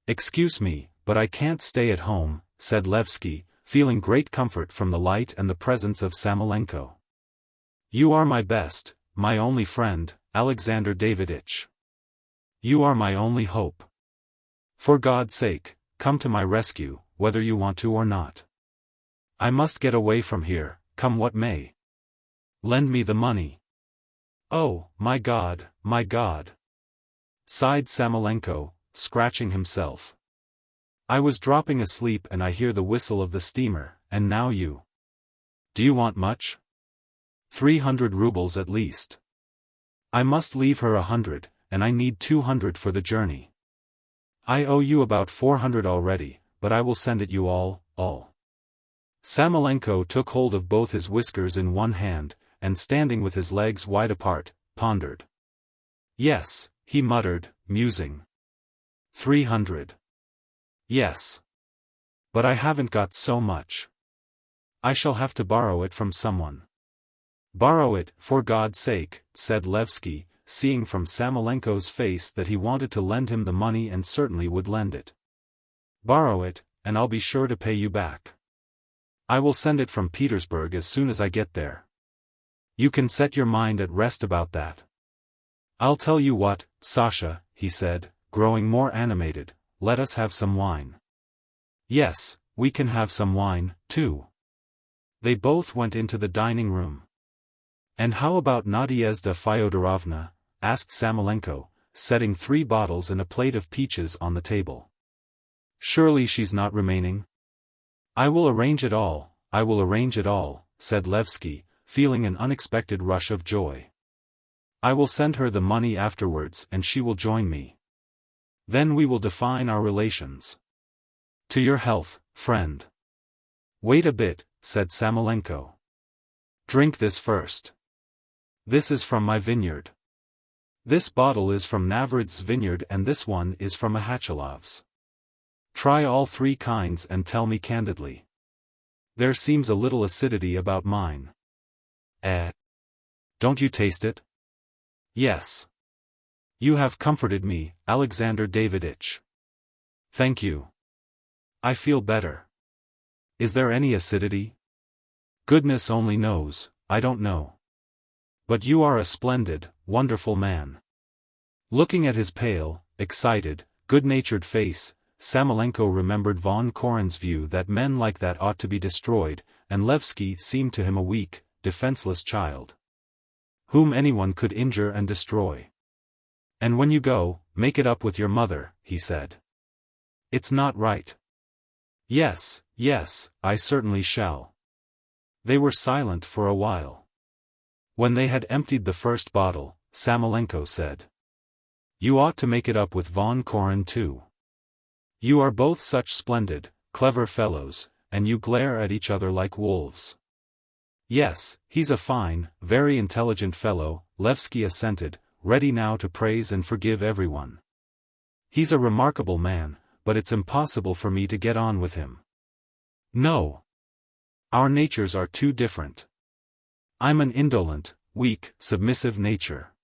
"Excuse me, but I can't stay at home," said Laevsky, feeling great comfort from the light and the presence of Samoylenko. "You are my best, my only friend, Alexander Daviditch. You are my only hope. For God's sake, come to my rescue, whether you want to or not. I must get away from here, come what may. Lend me the money." "Oh, my God, sighed Samoylenko, scratching himself. "I was dropping asleep and I hear the whistle of the steamer, and now you. Do you want much?" 300 rubles at least. I must leave her 100, and I need 200 for the journey. I owe you about 400 already, but I will send it you all. Samoylenko took hold of both his whiskers in one hand, and standing with his legs wide apart, pondered. "Yes," he muttered, musing. 300. Yes. But I haven't got so much. I shall have to borrow it from someone." "Borrow it, for God's sake," said Laevsky, seeing from Samoylenko's face that he wanted to lend him the money and certainly would lend it. "Borrow it, and I'll be sure to pay you back. I will send it from Petersburg as soon as I get there. You can set your mind at rest about that. I'll tell you what, Sasha," he said, growing more animated, "let us have some wine." "Yes, we can have some wine, too." They both went into the dining room. "And how about Nadyezhda Fyodorovna?" asked Samoylenko, setting 3 bottles and a plate of peaches on the table. "Surely she's not remaining?" I will arrange it all," said Laevsky, feeling an unexpected rush of joy. "I will send her the money afterwards and she will join me. Then we will define our relations. To your health, friend." "Wait a bit," said Samoylenko. "Drink this first. This is from my vineyard. This bottle is from Navrid's vineyard and this one is from Ahachilov's. Try all 3 kinds and tell me candidly. There seems a little acidity about mine." Don't you taste it?" "Yes. You have comforted me, Alexander Daviditch. Thank you. I feel better. Is there any acidity?" "Goodness only knows, I don't know. But you are a splendid, wonderful man." Looking at his pale, excited, good-natured face, Samoylenko remembered von Koren's view that men like that ought to be destroyed, and Laevsky seemed to him a weak, defenseless child, whom anyone could injure and destroy. "And when you go, make it up with your mother," he said. "It's not right." Yes, I certainly shall." They were silent for a while. When they had emptied the first bottle, Samoylenko said, "You ought to make it up with von Koren too. You are both such splendid, clever fellows, and you glare at each other like wolves." "Yes, he's a fine, very intelligent fellow," Laevsky assented, ready now to praise and forgive everyone. "He's a remarkable man, but it's impossible for me to get on with him. No. Our natures are too different. I'm an indolent, weak, submissive nature.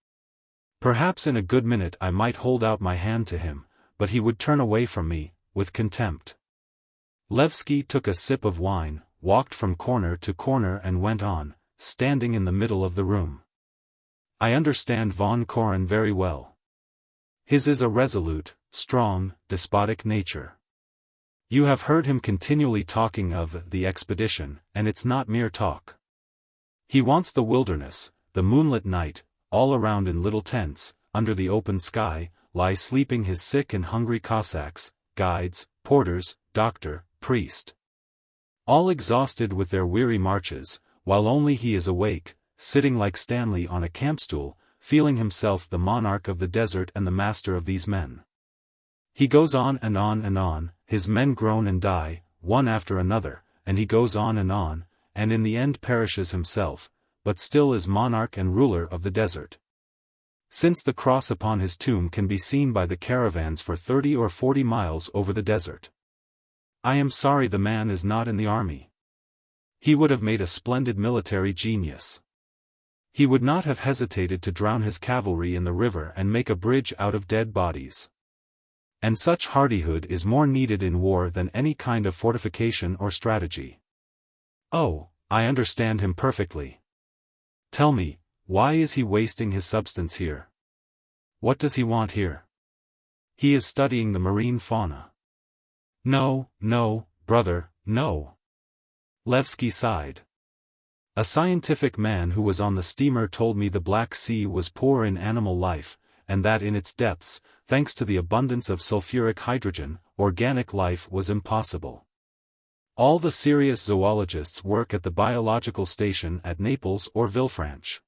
Perhaps in a good minute I might hold out my hand to him, but he would turn away from me, with contempt." Laevsky took a sip of wine, walked from corner to corner and went on, standing in the middle of the room. "I understand von Koren very well. His is a resolute, strong, despotic nature. You have heard him continually talking of the expedition, and it's not mere talk. He wants the wilderness, the moonlit night, all around in little tents, under the open sky, lie sleeping his sick and hungry Cossacks, guides, porters, doctor, priest. All exhausted with their weary marches, while only he is awake, sitting like Stanley on a campstool, feeling himself the monarch of the desert and the master of these men. He goes on and on and on, his men groan and die, one after another, and he goes on, and in the end perishes himself, but still is monarch and ruler of the desert. Since the cross upon his tomb can be seen by the caravans for 30 or 40 miles over the desert. I am sorry the man is not in the army. He would have made a splendid military genius. He would not have hesitated to drown his cavalry in the river and make a bridge out of dead bodies. And such hardihood is more needed in war than any kind of fortification or strategy. Oh, I understand him perfectly. Tell me, why is he wasting his substance here? What does he want here? He is studying the marine fauna. No, brother, no. Laevsky sighed. A scientific man who was on the steamer told me the Black Sea was poor in animal life, and that in its depths, thanks to the abundance of sulfuric hydrogen, organic life was impossible. All the serious zoologists work at the biological station at Naples or Villefranche.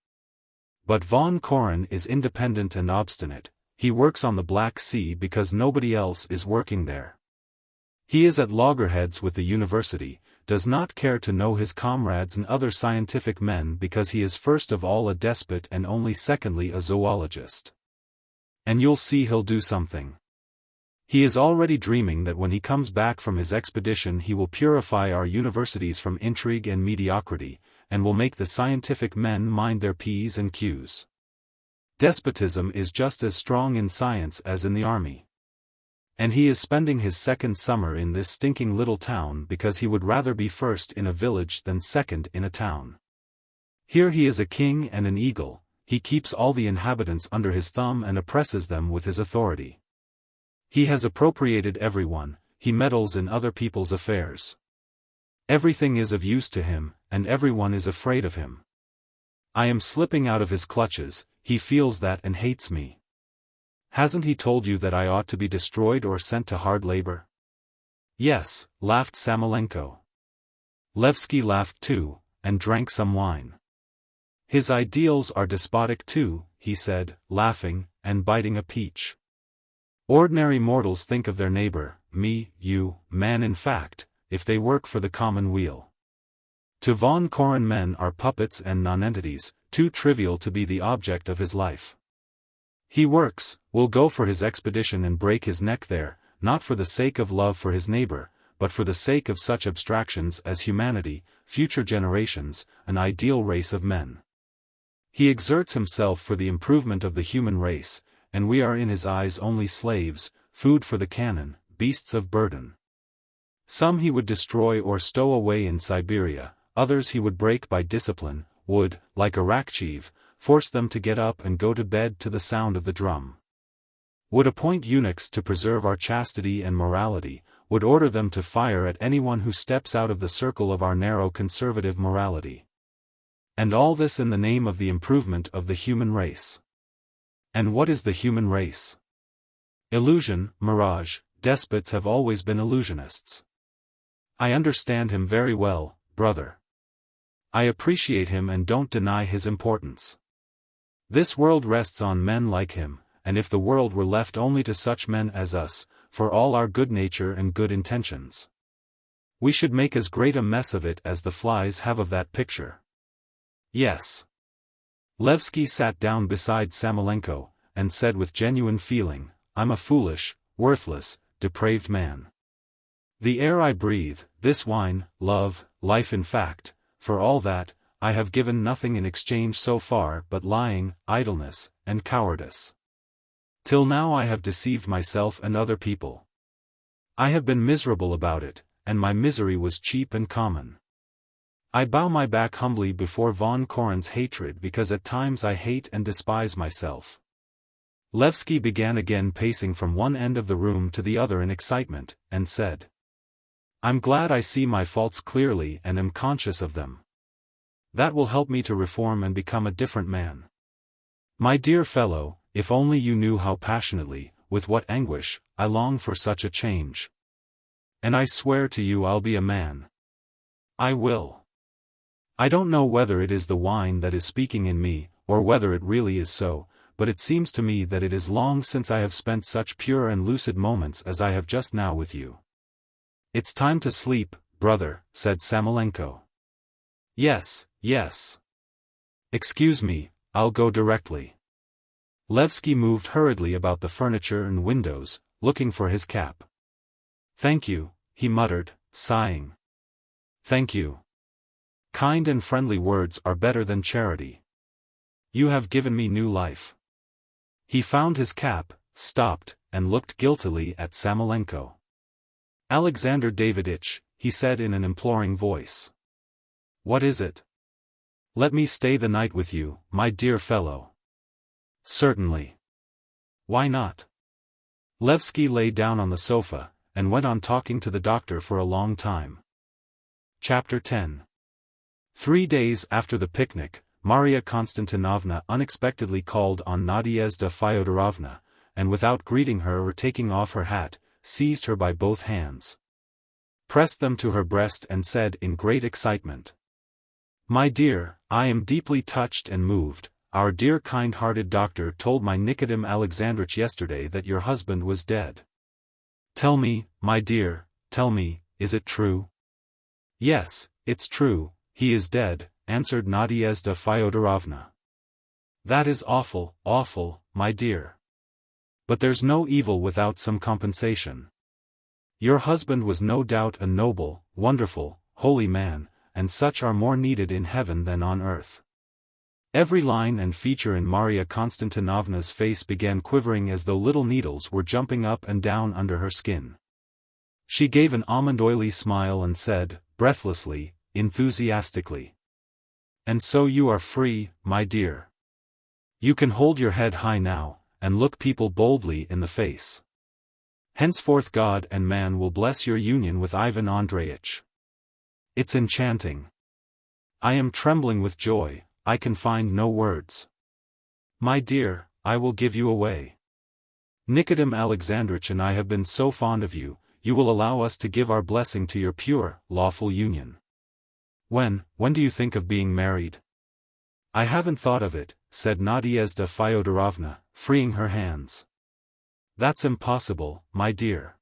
But von Koren is independent and obstinate. He works on the Black Sea because nobody else is working there. He is at loggerheads with the university, does not care to know his comrades and other scientific men because he is first of all a despot and only secondly a zoologist. And you'll see he'll do something. He is already dreaming that when he comes back from his expedition he will purify our universities from intrigue and mediocrity, and will make the scientific men mind their P's and Q's. Despotism is just as strong in science as in the army. And he is spending his second summer in this stinking little town because he would rather be first in a village than second in a town. Here he is a king and an eagle, he keeps all the inhabitants under his thumb and oppresses them with his authority. He has appropriated everyone, he meddles in other people's affairs. Everything is of use to him, and everyone is afraid of him. I am slipping out of his clutches, he feels that and hates me. Hasn't he told you that I ought to be destroyed or sent to hard labor? Yes, laughed Samoylenko. Laevsky laughed too, and drank some wine. His ideals are despotic too, he said, laughing, and biting a peach. Ordinary mortals think of their neighbor, me, you, man in fact, if they work for the common weal. To von Koren men are puppets and nonentities, too trivial to be the object of his life. He works, will go for his expedition and break his neck there, not for the sake of love for his neighbor, but for the sake of such abstractions as humanity, future generations, an ideal race of men. He exerts himself for the improvement of the human race, and we are in his eyes only slaves, food for the cannon, beasts of burden. Some he would destroy or stow away in Siberia, others he would break by discipline, would, like a Rakchiv, force them to get up and go to bed to the sound of the drum. Would appoint eunuchs to preserve our chastity and morality, would order them to fire at anyone who steps out of the circle of our narrow conservative morality. And all this in the name of the improvement of the human race. And what is the human race? Illusion, mirage, despots have always been illusionists. I understand him very well, brother. I appreciate him and don't deny his importance. This world rests on men like him, and if the world were left only to such men as us, for all our good nature and good intentions, we should make as great a mess of it as the flies have of that picture. Yes. Laevsky sat down beside Samoylenko, and said with genuine feeling, I'm a foolish, worthless, depraved man. The air I breathe, this wine, love, life in fact, for all that, I have given nothing in exchange so far but lying, idleness, and cowardice. Till now I have deceived myself and other people. I have been miserable about it, and my misery was cheap and common. I bow my back humbly before von Koren's hatred because at times I hate and despise myself. Laevsky began again pacing from one end of the room to the other in excitement, and said, "I'm glad I see my faults clearly and am conscious of them. That will help me to reform and become a different man. My dear fellow, if only you knew how passionately, with what anguish, I long for such a change. And I swear to you I'll be a man. I will. I don't know whether it is the wine that is speaking in me, or whether it really is so, but it seems to me that it is long since I have spent such pure and lucid moments as I have just now with you." "It's time to sleep, brother," said Samoylenko. "Yes, yes. Excuse me, I'll go directly." Laevsky moved hurriedly about the furniture and windows, looking for his cap. "Thank you," he muttered, sighing. "Thank you. Kind and friendly words are better than charity. You have given me new life." He found his cap, stopped, and looked guiltily at Samoylenko. "Alexander Daviditch," he said in an imploring voice. "What is it?" "Let me stay the night with you, my dear fellow." "Certainly. Why not?" Laevsky lay down on the sofa, and went on talking to the doctor for a long time. Chapter 10. 3 days after the picnic, Maria Konstantinovna unexpectedly called on Nadyezhda Fyodorovna, and without greeting her or taking off her hat, seized her by both hands, pressed them to her breast and said in great excitement, "My dear, I am deeply touched and moved. Our dear kind-hearted doctor told my Nikodem Alexandritch yesterday that your husband was dead. Tell me, my dear, tell me, is it true?" "Yes, it's true, he is dead," answered Nadyezhda Fyodorovna. "That is awful, awful, my dear. But there's no evil without some compensation. Your husband was no doubt a noble, wonderful, holy man, and such are more needed in heaven than on earth." Every line and feature in Maria Konstantinovna's face began quivering as though little needles were jumping up and down under her skin. She gave an almond-oily smile and said, breathlessly, enthusiastically, "And so you are free, my dear. You can hold your head high now, and look people boldly in the face. Henceforth God and man will bless your union with Ivan Andreitch. It's enchanting. I am trembling with joy, I can find no words. My dear, I will give you away. Nikodem Alexandritch and I have been so fond of you, you will allow us to give our blessing to your pure, lawful union. When do you think of being married?" "I haven't thought of it," said Nadyezhda Fyodorovna, freeing her hands. "That's impossible, my dear."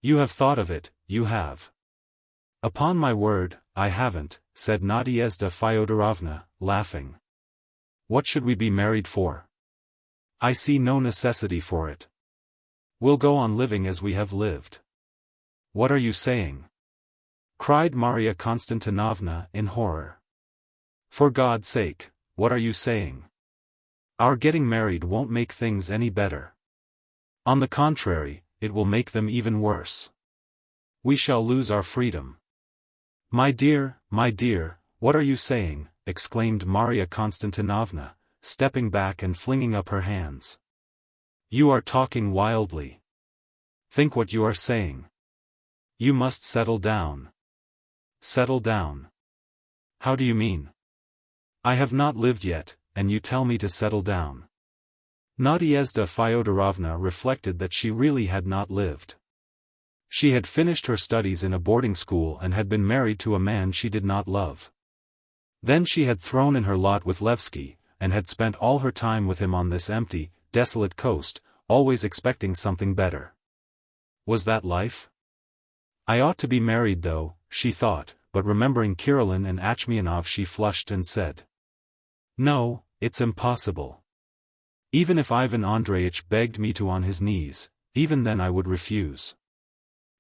"You have thought of it, you have." "Upon my word, I haven't," said Nadyezhda Fyodorovna, laughing. "What should we be married for? I see no necessity for it. We'll go on living as we have lived." "What are you saying?" cried Maria Konstantinovna in horror. "For God's sake, what are you saying? Our getting married won't make things any better. On the contrary, it will make them even worse. We shall lose our freedom." My dear, what are you saying?" exclaimed Maria Konstantinovna, stepping back and flinging up her hands. "You are talking wildly. Think what you are saying. You must settle down." "Settle down? How do you mean? I have not lived yet, and you tell me to settle down." Nadyezhda Fyodorovna reflected that she really had not lived. She had finished her studies in a boarding school and had been married to a man she did not love. Then she had thrown in her lot with Laevsky, and had spent all her time with him on this empty, desolate coast, always expecting something better. Was that life? "I ought to be married though," she thought, but remembering Kirillin and Achmianov she flushed and said, "No, it's impossible. Even if Ivan Andreitch begged me to on his knees, even then I would refuse."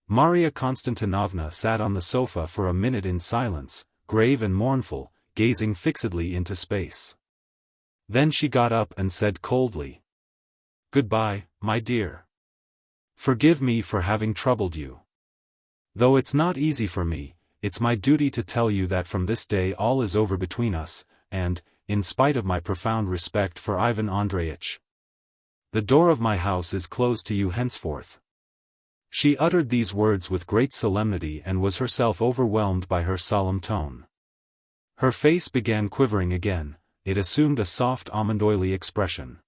Maria Konstantinovna sat on the sofa for a minute in silence, grave and mournful, gazing fixedly into space. Then she got up and said coldly, "Goodbye, my dear. Forgive me for having troubled you. Though it's not easy for me, it's my duty to tell you that from this day all is over between us, and, in spite of my profound respect for Ivan Andreitch, The door of my house is closed to you henceforth." She uttered these words with great solemnity and was herself overwhelmed by her solemn tone. Her face began quivering again, it assumed a soft almond-oily expression.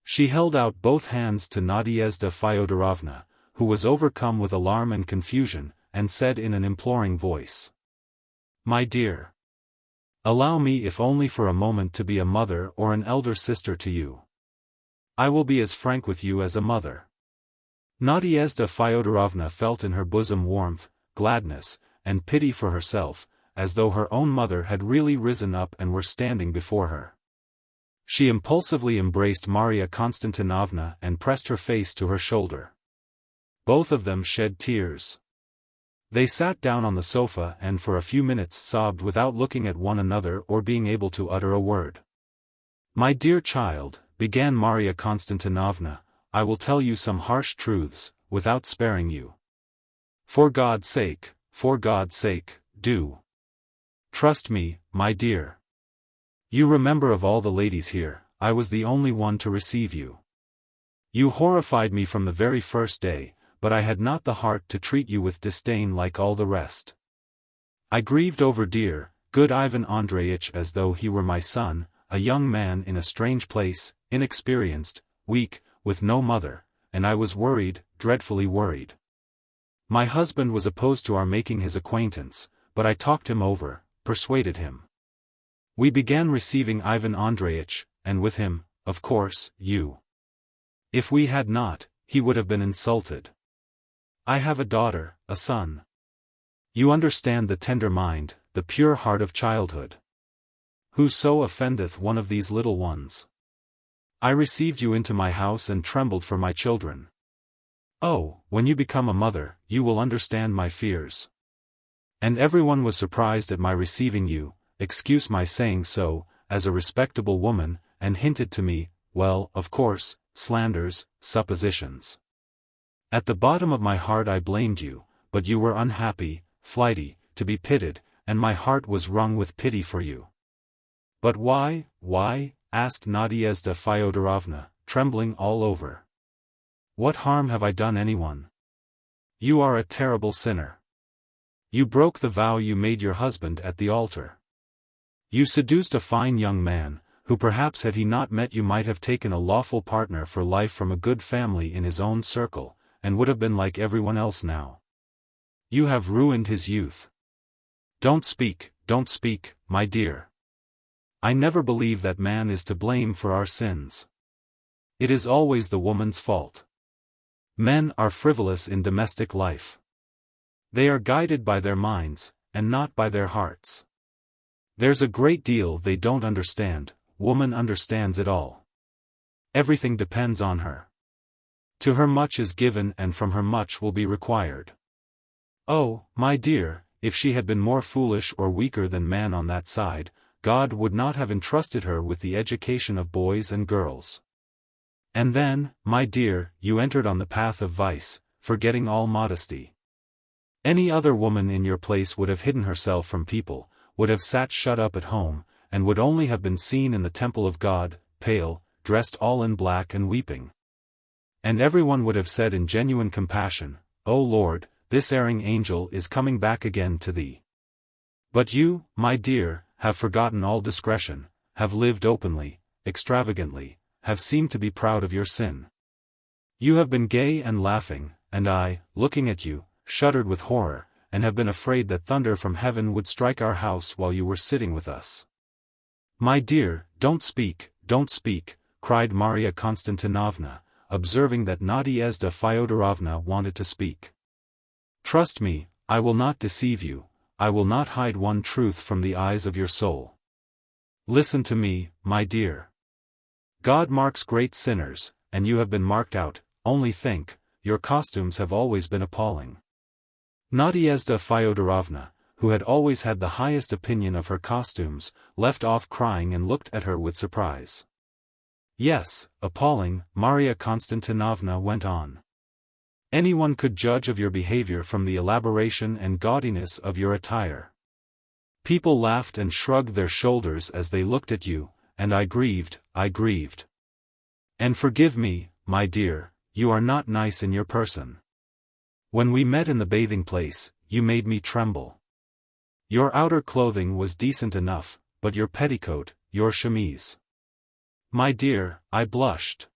She held out both hands to Nadyezhda Fyodorovna, who was overcome with alarm and confusion, and said in an imploring voice, "My dear, allow me if only for a moment to be a mother or an elder sister to you. I will be as frank with you as a mother." Nadyezhda Fyodorovna felt in her bosom warmth, gladness, and pity for herself, as though her own mother had really risen up and were standing before her. She impulsively embraced Marya Konstantinovna and pressed her face to her shoulder. Both of them shed tears. They sat down on the sofa and for a few minutes sobbed without looking at one another or being able to utter a word. "My dear child," began Marya Konstantinovna, "I will tell you some harsh truths, without sparing you. For God's sake, do. Trust me, my dear. You remember of all the ladies here, I was the only one to receive you. You horrified me from the very first day, but I had not the heart to treat you with disdain like all the rest. I grieved over dear, good Ivan Andreitch as though he were my son, a young man in a strange place, inexperienced, weak, with no mother, and I was worried, dreadfully worried. My husband was opposed to our making his acquaintance, but I talked him over, persuaded him. We began receiving Ivan Andreitch, and with him, of course, you. If we had not, he would have been insulted. I have a daughter, a son. You understand the tender mind, the pure heart of childhood. Who so offendeth one of these little ones? I received you into my house and trembled for my children. Oh, when you become a mother, you will understand my fears. And everyone was surprised at my receiving you, excuse my saying so, as a respectable woman, and hinted to me, well, of course, slanders, suppositions. At the bottom of my heart I blamed you, but you were unhappy, flighty, to be pitied, and my heart was wrung with pity for you. But why, asked Nadyezhda Fyodorovna, trembling all over. What harm have I done anyone? You are a terrible sinner. You broke the vow you made your husband at the altar. You seduced a fine young man, who perhaps had he not met you might have taken a lawful partner for life from a good family in his own circle, and would have been like everyone else now. You have ruined his youth. Don't speak, my dear. I never believe that man is to blame for our sins. It is always the woman's fault. Men are frivolous in domestic life. They are guided by their minds, and not by their hearts. There's a great deal they don't understand, woman understands it all. Everything depends on her. To her much is given and from her much will be required. Oh, my dear, if she had been more foolish or weaker than man on that side, God would not have entrusted her with the education of boys and girls. And then, my dear, you entered on the path of vice, forgetting all modesty. Any other woman in your place would have hidden herself from people, would have sat shut up at home, and would only have been seen in the temple of God, pale, dressed all in black and weeping. And everyone would have said in genuine compassion, O Lord, this erring angel is coming back again to thee. But you, my dear, have forgotten all discretion, have lived openly, extravagantly, have seemed to be proud of your sin. You have been gay and laughing, and I, looking at you, shuddered with horror, and have been afraid that thunder from heaven would strike our house while you were sitting with us. My dear, don't speak, cried Marya Konstantinovna, observing that Nadyezhda Fyodorovna wanted to speak. Trust me, I will not deceive you, I will not hide one truth from the eyes of your soul. Listen to me, my dear. God marks great sinners, and you have been marked out, only think, your costumes have always been appalling. Nadyezhda Fyodorovna, who had always had the highest opinion of her costumes, left off crying and looked at her with surprise. Yes, appalling, Marya Konstantinovna went on. Anyone could judge of your behavior from the elaboration and gaudiness of your attire. People laughed and shrugged their shoulders as they looked at you, and I grieved. And forgive me, my dear, you are not nice in your person. When we met in the bathing place, you made me tremble. Your outer clothing was decent enough, but your petticoat, your chemise. My dear, I blushed.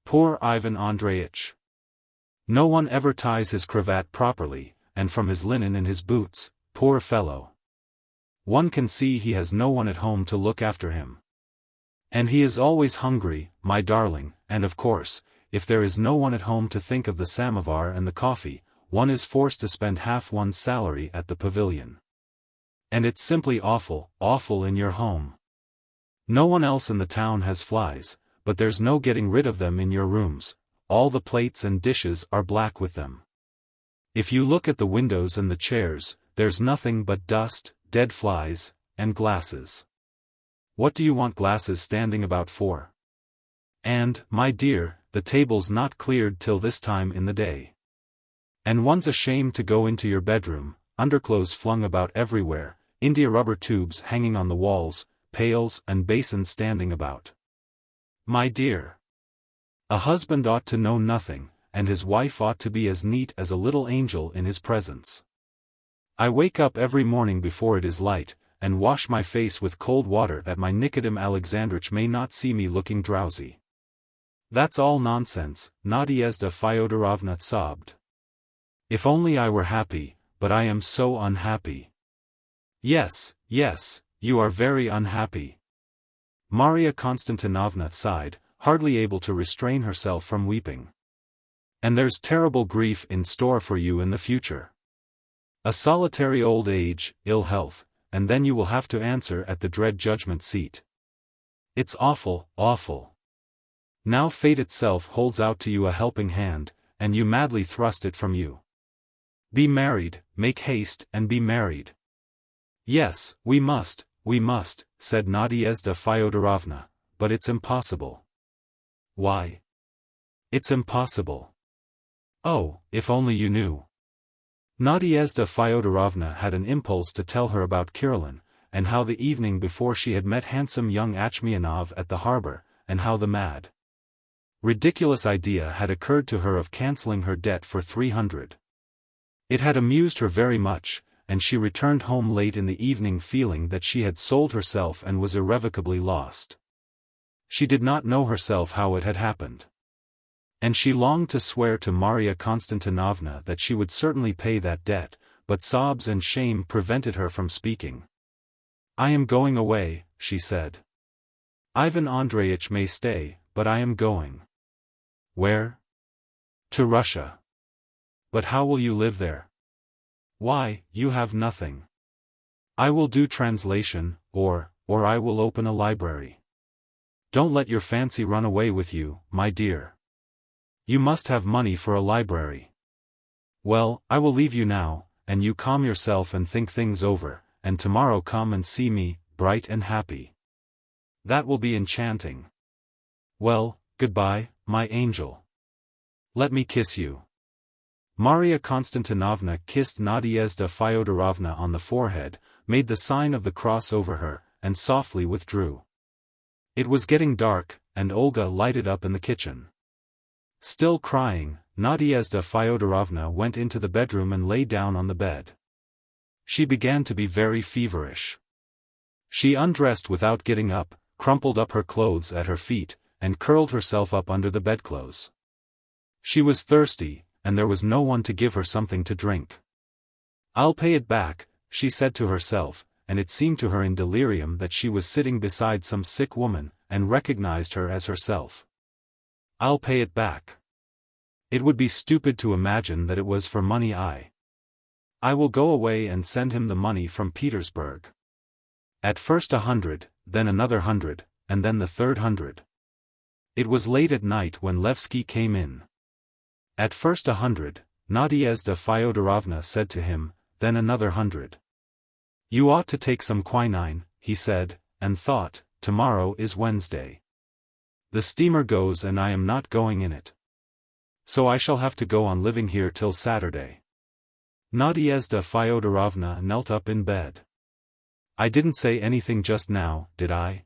Poor Ivan Andreitch. No one ever ties his cravat properly, and from his linen and his boots, poor fellow. One can see he has no one at home to look after him. And he is always hungry, my darling, and of course, if there is no one at home to think of the samovar and the coffee, one is forced to spend half one's salary at the pavilion. And it's simply awful, awful in your home. No one else in the town has flies, but there's no getting rid of them in your rooms, all the plates and dishes are black with them. If you look at the windows and the chairs, there's nothing but dust, dead flies, and glasses. What do you want glasses standing about for? And, my dear, the table's not cleared till this time in the day. And one's ashamed to go into your bedroom, underclothes flung about everywhere, India rubber tubes hanging on the walls, pails and basins standing about. My dear. A husband ought to know nothing, and his wife ought to be as neat as a little angel in his presence. I wake up every morning before it is light, and wash my face with cold water that my Nikodem Alexandrich may not see me looking drowsy. That's all nonsense, Nadyezhda Fyodorovna sobbed. If only I were happy, but I am so unhappy. Yes, yes, you are very unhappy. Maria Konstantinovna sighed, hardly able to restrain herself from weeping. And there's terrible grief in store for you in the future. A solitary old age, ill health, and then you will have to answer at the dread judgment seat. It's awful, awful. Now fate itself holds out to you a helping hand, and you madly thrust it from you. Be married, make haste and be married. Yes, we must, said Nadyezhda Fyodorovna, but it's impossible. Why? It's impossible. Oh, if only you knew. Nadyezhda Fyodorovna had an impulse to tell her about Kirillin, and how the evening before she had met handsome young Achmianov at the harbor, and how the mad, ridiculous idea had occurred to her of cancelling her debt for 300. It had amused her very much, and she returned home late in the evening feeling that she had sold herself and was irrevocably lost. She did not know herself how it had happened. And she longed to swear to Maria Konstantinovna that she would certainly pay that debt, but sobs and shame prevented her from speaking. I am going away, she said. Ivan Andreitch may stay, but I am going. Where? To Russia. But how will you live there? Why, you have nothing. I will do translation, or I will open a library. Don't let your fancy run away with you, my dear. You must have money for a library. Well, I will leave you now, and you calm yourself and think things over, and tomorrow come and see me, bright and happy. That will be enchanting. Well, goodbye, my angel. Let me kiss you. Maria Konstantinovna kissed Nadyezhda Fyodorovna on the forehead, made the sign of the cross over her, and softly withdrew. It was getting dark, and Olga lighted up in the kitchen. Still crying, Nadyezhda Fyodorovna went into the bedroom and lay down on the bed. She began to be very feverish. She undressed without getting up, crumpled up her clothes at her feet, and curled herself up under the bedclothes. She was thirsty, and there was no one to give her something to drink. I'll pay it back, she said to herself, and it seemed to her in delirium that she was sitting beside some sick woman, and recognized her as herself. I'll pay it back. It would be stupid to imagine that it was for money. I will go away and send him the money from Petersburg. At first 100, then another 100, and then the third 100. It was late at night when Laevsky came in. At first 100, Nadyezhda Fyodorovna said to him, then another 100. You ought to take some quinine, he said, and thought, tomorrow is Wednesday. The steamer goes and I am not going in it. So I shall have to go on living here till Saturday. Nadyezhda Fyodorovna knelt up in bed. I didn't say anything just now, did I?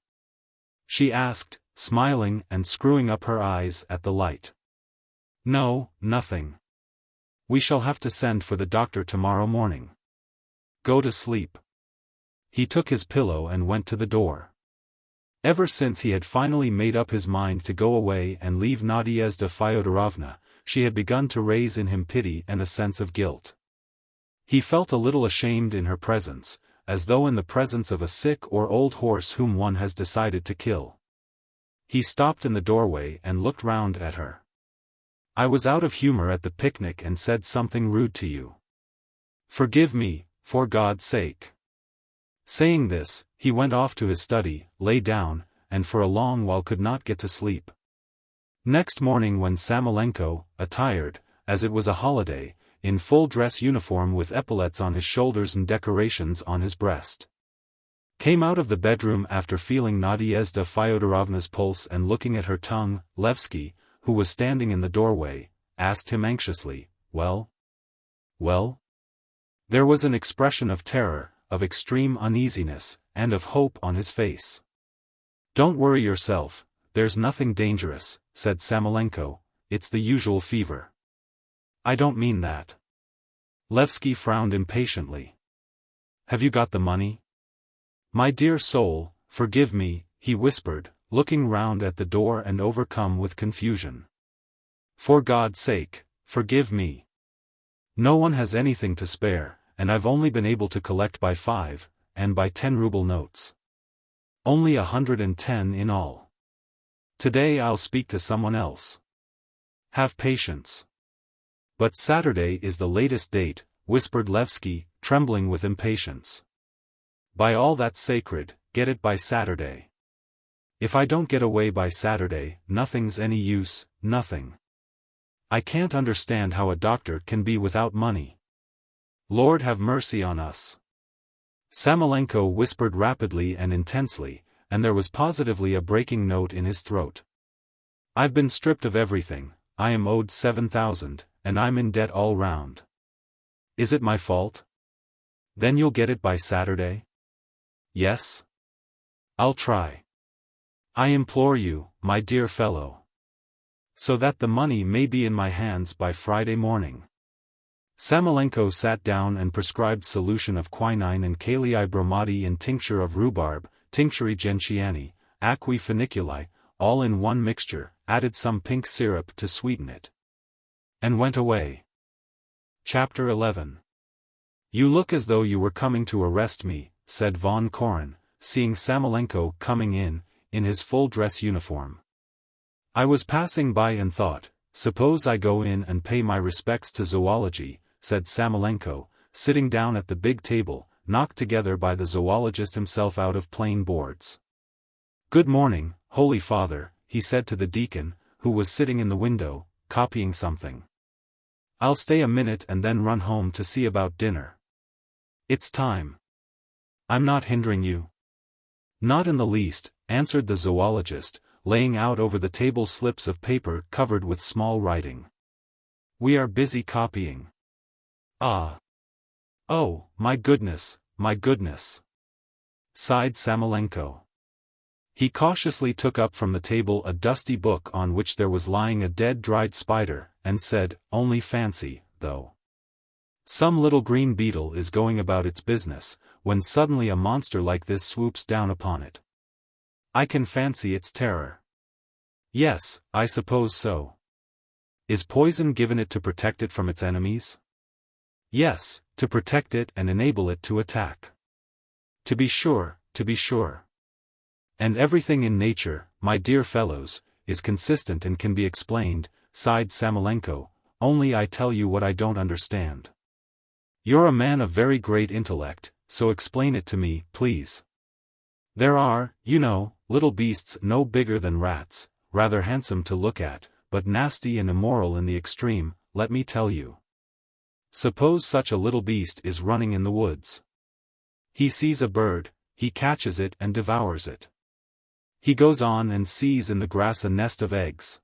She asked, smiling and screwing up her eyes at the light. "No, nothing. We shall have to send for the doctor tomorrow morning. Go to sleep." He took his pillow and went to the door. Ever since he had finally made up his mind to go away and leave Nadyezhda Fyodorovna, she had begun to raise in him pity and a sense of guilt. He felt a little ashamed in her presence, as though in the presence of a sick or old horse whom one has decided to kill. He stopped in the doorway and looked round at her. "I was out of humor at the picnic and said something rude to you. Forgive me, for God's sake." Saying this, he went off to his study, lay down, and for a long while could not get to sleep. Next morning when Samoylenko, attired, as it was a holiday, in full dress uniform with epaulets on his shoulders and decorations on his breast, came out of the bedroom after feeling Nadyezhda Fyodorovna's pulse and looking at her tongue, Laevsky, who was standing in the doorway, asked him anxiously, "Well? Well?" There was an expression of terror, of extreme uneasiness, and of hope on his face. "Don't worry yourself, there's nothing dangerous," said Samoylenko, "it's the usual fever." "I don't mean that." Laevsky frowned impatiently. "Have you got the money?" "My dear soul, forgive me," he whispered, looking round at the door and overcome with confusion. "For God's sake, forgive me. No one has anything to spare, and I've only been able to collect by 5, and by 10-ruble notes. Only 110 in all. Today I'll speak to someone else. Have patience." "But Saturday is the latest date," whispered Laevsky, trembling with impatience. "By all that's sacred, get it by Saturday. If I don't get away by Saturday, nothing's any use, nothing. I can't understand how a doctor can be without money. Lord have mercy on us." Samoylenko whispered rapidly and intensely, and there was positively a breaking note in his throat. "I've been stripped of everything, I am owed 7,000, and I'm in debt all round. Is it my fault? Then you'll get it by Saturday?" "Yes? I'll try. I implore you, my dear fellow. So that the money may be in my hands by Friday morning." Samoylenko sat down and prescribed solution of quinine and kalii bromide in tincture of rhubarb, tincturi gentiani, aquae funiculi, all in one mixture, added some pink syrup to sweeten it, and went away. Chapter 11. "You look as though you were coming to arrest me," said von Koren, seeing Samoylenko coming in his full dress uniform. "I was passing by and thought, suppose I go in and pay my respects to zoology," said Samoylenko, sitting down at the big table, knocked together by the zoologist himself out of plain boards. "Good morning, Holy Father," he said to the deacon, who was sitting in the window, copying something. "I'll stay a minute and then run home to see about dinner. It's time. I'm not hindering you?" "Not in the least," answered the zoologist, laying out over the table slips of paper covered with small writing. "We are busy copying." "Ah. Oh, my goodness, sighed Samoylenko. He cautiously took up from the table a dusty book on which there was lying a dead dried spider, and said, "Only fancy, though. Some little green beetle is going about its business, when suddenly a monster like this swoops down upon it. I can fancy its terror. Yes, I suppose so. Is poison given it to protect it from its enemies?" "Yes, to protect it and enable it to attack." To be sure. "And everything in nature, my dear fellows, is consistent and can be explained," sighed Samoylenko, "only I tell you what I don't understand. You're a man of very great intellect, so explain it to me, please. There are, you know, little beasts no bigger than rats, rather handsome to look at, but nasty and immoral in the extreme, let me tell you. Suppose such a little beast is running in the woods. He sees a bird, he catches it and devours it. He goes on and sees in the grass a nest of eggs.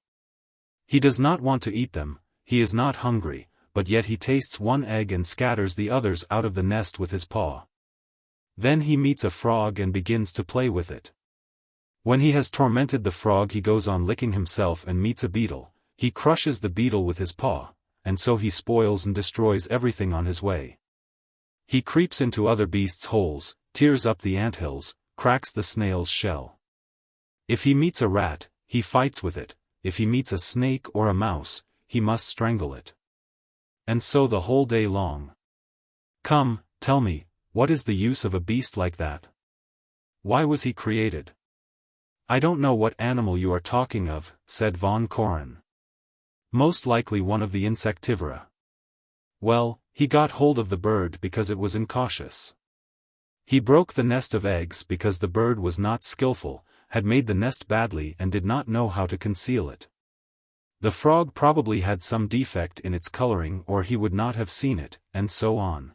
He does not want to eat them, he is not hungry, but yet he tastes one egg and scatters the others out of the nest with his paw. Then he meets a frog and begins to play with it. When he has tormented the frog he goes on licking himself and meets a beetle, he crushes the beetle with his paw, and so he spoils and destroys everything on his way. He creeps into other beasts' holes, tears up the anthills, cracks the snail's shell. If he meets a rat, he fights with it, if he meets a snake or a mouse, he must strangle it. And so the whole day long. Come, tell me, what is the use of a beast like that? Why was he created? I don't know what animal you are talking of, said von Koren. Most likely one of the insectivora. Well, he got hold of the bird because it was incautious. He broke the nest of eggs because the bird was not skillful, had made the nest badly and did not know how to conceal it. The frog probably had some defect in its coloring or he would not have seen it, and so on.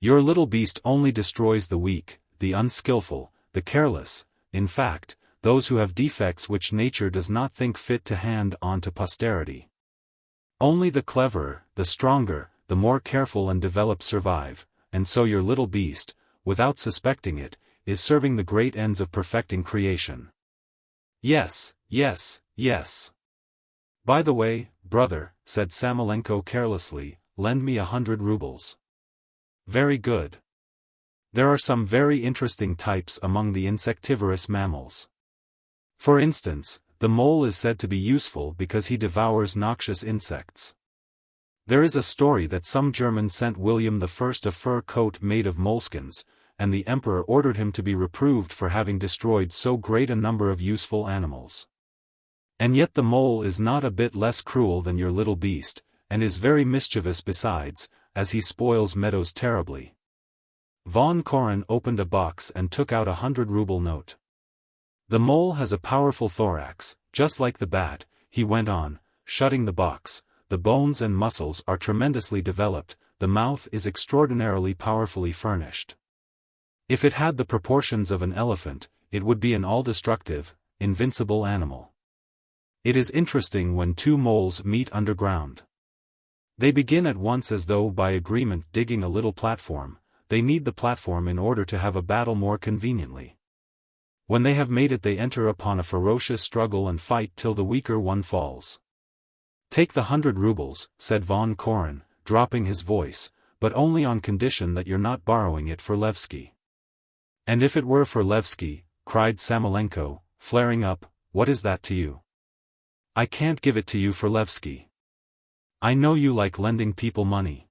Your little beast only destroys the weak, the unskillful, the careless, in fact, those who have defects which nature does not think fit to hand on to posterity. Only the cleverer, the stronger, the more careful and developed survive, and so your little beast, without suspecting it, is serving the great ends of perfecting creation. Yes, yes, yes. By the way, brother, said Samoylenko carelessly, lend me 100 rubles. Very good. There are some very interesting types among the insectivorous mammals. For instance, the mole is said to be useful because he devours noxious insects. There is a story that some German sent William I a fur coat made of moleskins, and the emperor ordered him to be reproved for having destroyed so great a number of useful animals. And yet the mole is not a bit less cruel than your little beast, and is very mischievous besides, as he spoils meadows terribly. Von Koren opened a box and took out 100-ruble note. The mole has a powerful thorax, just like the bat, he went on, shutting the box. The bones and muscles are tremendously developed, the mouth is extraordinarily powerfully furnished. If it had the proportions of an elephant, it would be an all-destructive, invincible animal. It is interesting when two moles meet underground. They begin at once as though by agreement digging a little platform. They need the platform in order to have a battle more conveniently. When they have made it they enter upon a ferocious struggle and fight till the weaker one falls. Take the 100 rubles, said von Koren, dropping his voice, but only on condition that you're not borrowing it for Laevsky. And if it were for Laevsky, cried Samoylenko, flaring up, what is that to you? I can't give it to you for Laevsky. I know you like lending people money.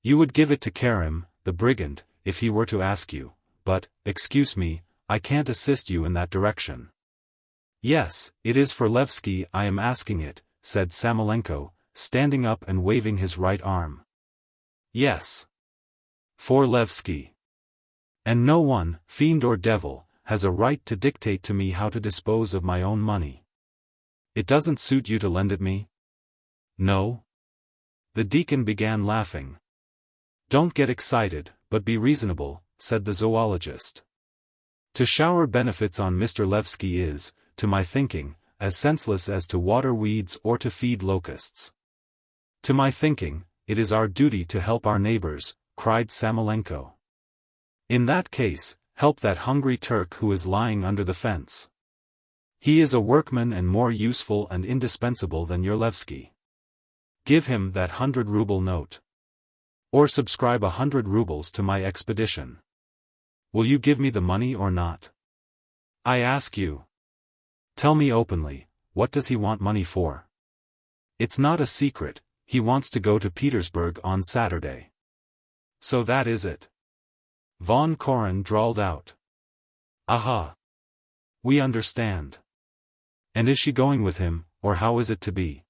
You would give it to Koren, the brigand, if he were to ask you, but, excuse me, I can't assist you in that direction. Yes, it is for Laevsky I am asking it, said Samoylenko, standing up and waving his right arm. Yes. For Laevsky. And no one, fiend or devil, has a right to dictate to me how to dispose of my own money. It doesn't suit you to lend it me? No? The deacon began laughing. Don't get excited, but be reasonable, said the zoologist. To shower benefits on Mr. Laevsky is, to my thinking, as senseless as to water weeds or to feed locusts. To my thinking, it is our duty to help our neighbors, cried Samoylenko. In that case, help that hungry Turk who is lying under the fence. He is a workman and more useful and indispensable than your Laevsky. Give him that 100-ruble note. Or subscribe 100 rubles to my expedition. Will you give me the money or not? I ask you. Tell me openly, what does he want money for? It's not a secret, he wants to go to Petersburg on Saturday. So that is it. Von Koren drawled out. Aha. We understand. And is she going with him, or how is it to be?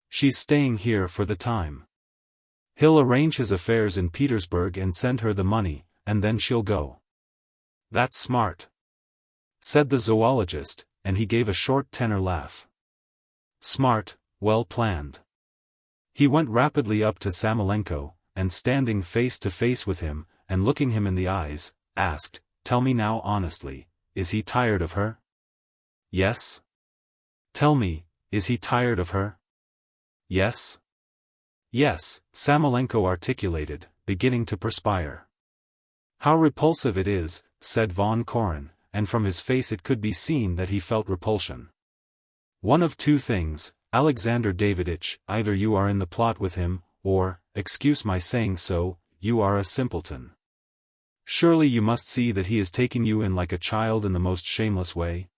She's staying here for the time. He'll arrange his affairs in Petersburg and send her the money, and then she'll go. That's smart, said the zoologist, and he gave a short tenor laugh. Smart, well planned. He went rapidly up to Samoylenko, and standing face to face with him, and looking him in the eyes, asked, Tell me now honestly, is he tired of her? Yes? Tell me, is he tired of her? Yes? Yes, Samoylenko articulated, beginning to perspire. How repulsive it is, said von Koren, and from his face it could be seen that he felt repulsion. One of two things, Alexander Daviditch, either you are in the plot with him, or, excuse my saying so, you are a simpleton. Surely you must see that he is taking you in like a child in the most shameless way.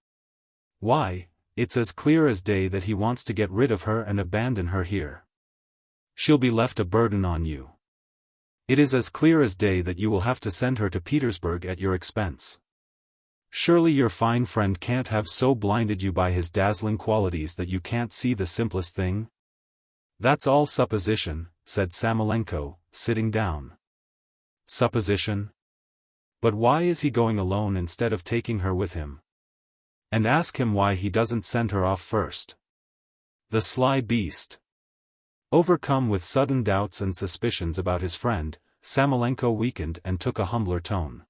Why, it's as clear as day that he wants to get rid of her and abandon her here. She'll be left a burden on you. It is as clear as day that you will have to send her to Petersburg at your expense. Surely your fine friend can't have so blinded you by his dazzling qualities that you can't see the simplest thing? That's all supposition, said Samoylenko, sitting down. Supposition? But why is he going alone instead of taking her with him? And ask him why he doesn't send her off first. The sly beast. Overcome with sudden doubts and suspicions about his friend, Samoylenko weakened and took a humbler tone.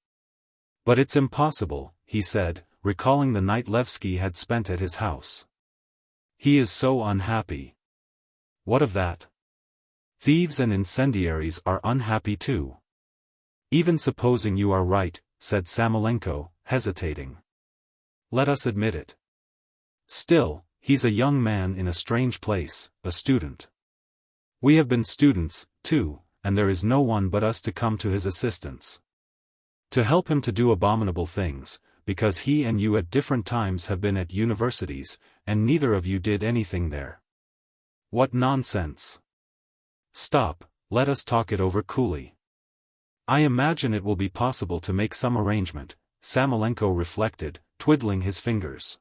But it's impossible, he said, recalling the night Laevsky had spent at his house. He is so unhappy. What of that? Thieves and incendiaries are unhappy too. Even supposing you are right, said Samoylenko, hesitating. Let us admit it. Still, he's a young man in a strange place, a student. We have been students, too, and there is no one but us to come to his assistance. To help him to do abominable things, because he and you at different times have been at universities, and neither of you did anything there. What nonsense! Stop, let us talk it over coolly. I imagine it will be possible to make some arrangement, Samoylenko reflected, twiddling his fingers.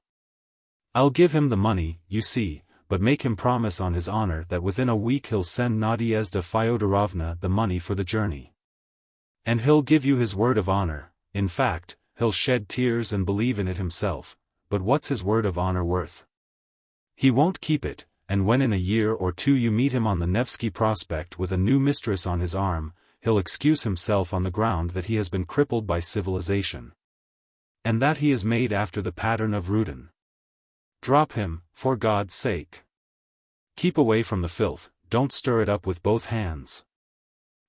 I'll give him the money, you see, but make him promise on his honor that within a week he'll send Nadyezhda Fyodorovna the money for the journey. And he'll give you his word of honor, in fact, he'll shed tears and believe in it himself, but what's his word of honor worth? He won't keep it, and when in a year or two you meet him on the Nevsky Prospect with a new mistress on his arm, he'll excuse himself on the ground that he has been crippled by civilization. And that he is made after the pattern of Rudin. Drop him, for God's sake. Keep away from the filth, don't stir it up with both hands.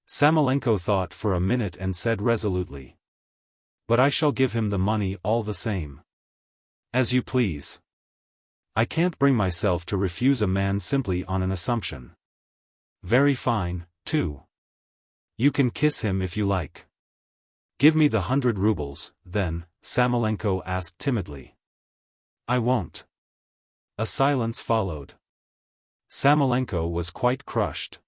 Samoylenko thought for a minute and said resolutely. But I shall give him the money all the same. As you please. I can't bring myself to refuse a man simply on an assumption. Very fine, too. You can kiss him if you like. Give me the 100 rubles, then, Samoylenko asked timidly. I won't. A silence followed. Samoylenko was quite crushed.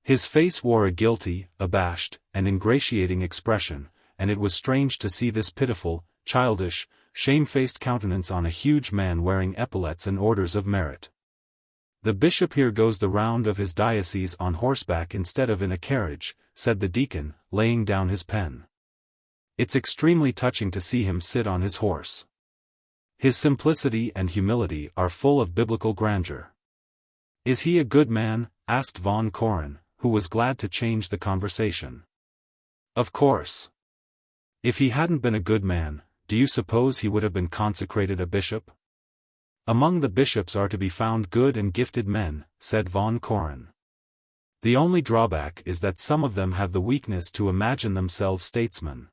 His face wore a guilty, abashed, and ingratiating expression, and it was strange to see this pitiful, childish, shamefaced countenance on a huge man wearing epaulets and orders of merit. The bishop here goes the round of his diocese on horseback instead of in a carriage, said the deacon, laying down his pen. It's extremely touching to see him sit on his horse. His simplicity and humility are full of biblical grandeur. Is he a good man? Asked von Koren, who was glad to change the conversation. Of course. If he hadn't been a good man, do you suppose he would have been consecrated a bishop? Among the bishops are to be found good and gifted men, said von Koren. The only drawback is that some of them have the weakness to imagine themselves statesmen.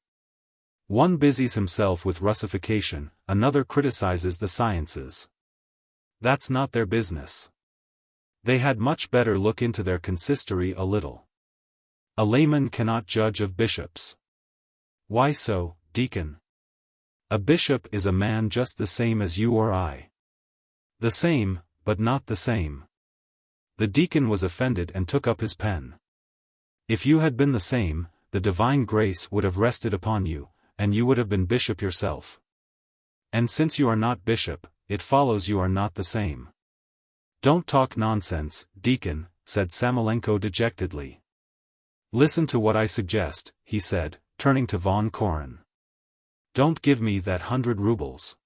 One busies himself with Russification, another criticizes the sciences. That's not their business. They had much better look into their consistory a little. A layman cannot judge of bishops. Why so, deacon? A bishop is a man just the same as you or I. The same, but not the same. The deacon was offended and took up his pen. If you had been the same, the divine grace would have rested upon you, and you would have been bishop yourself. And since you are not bishop, it follows you are not the same. Don't talk nonsense, deacon, said Samoylenko dejectedly. Listen to what I suggest, he said, turning to von Koren. Don't give me that 100 rubles.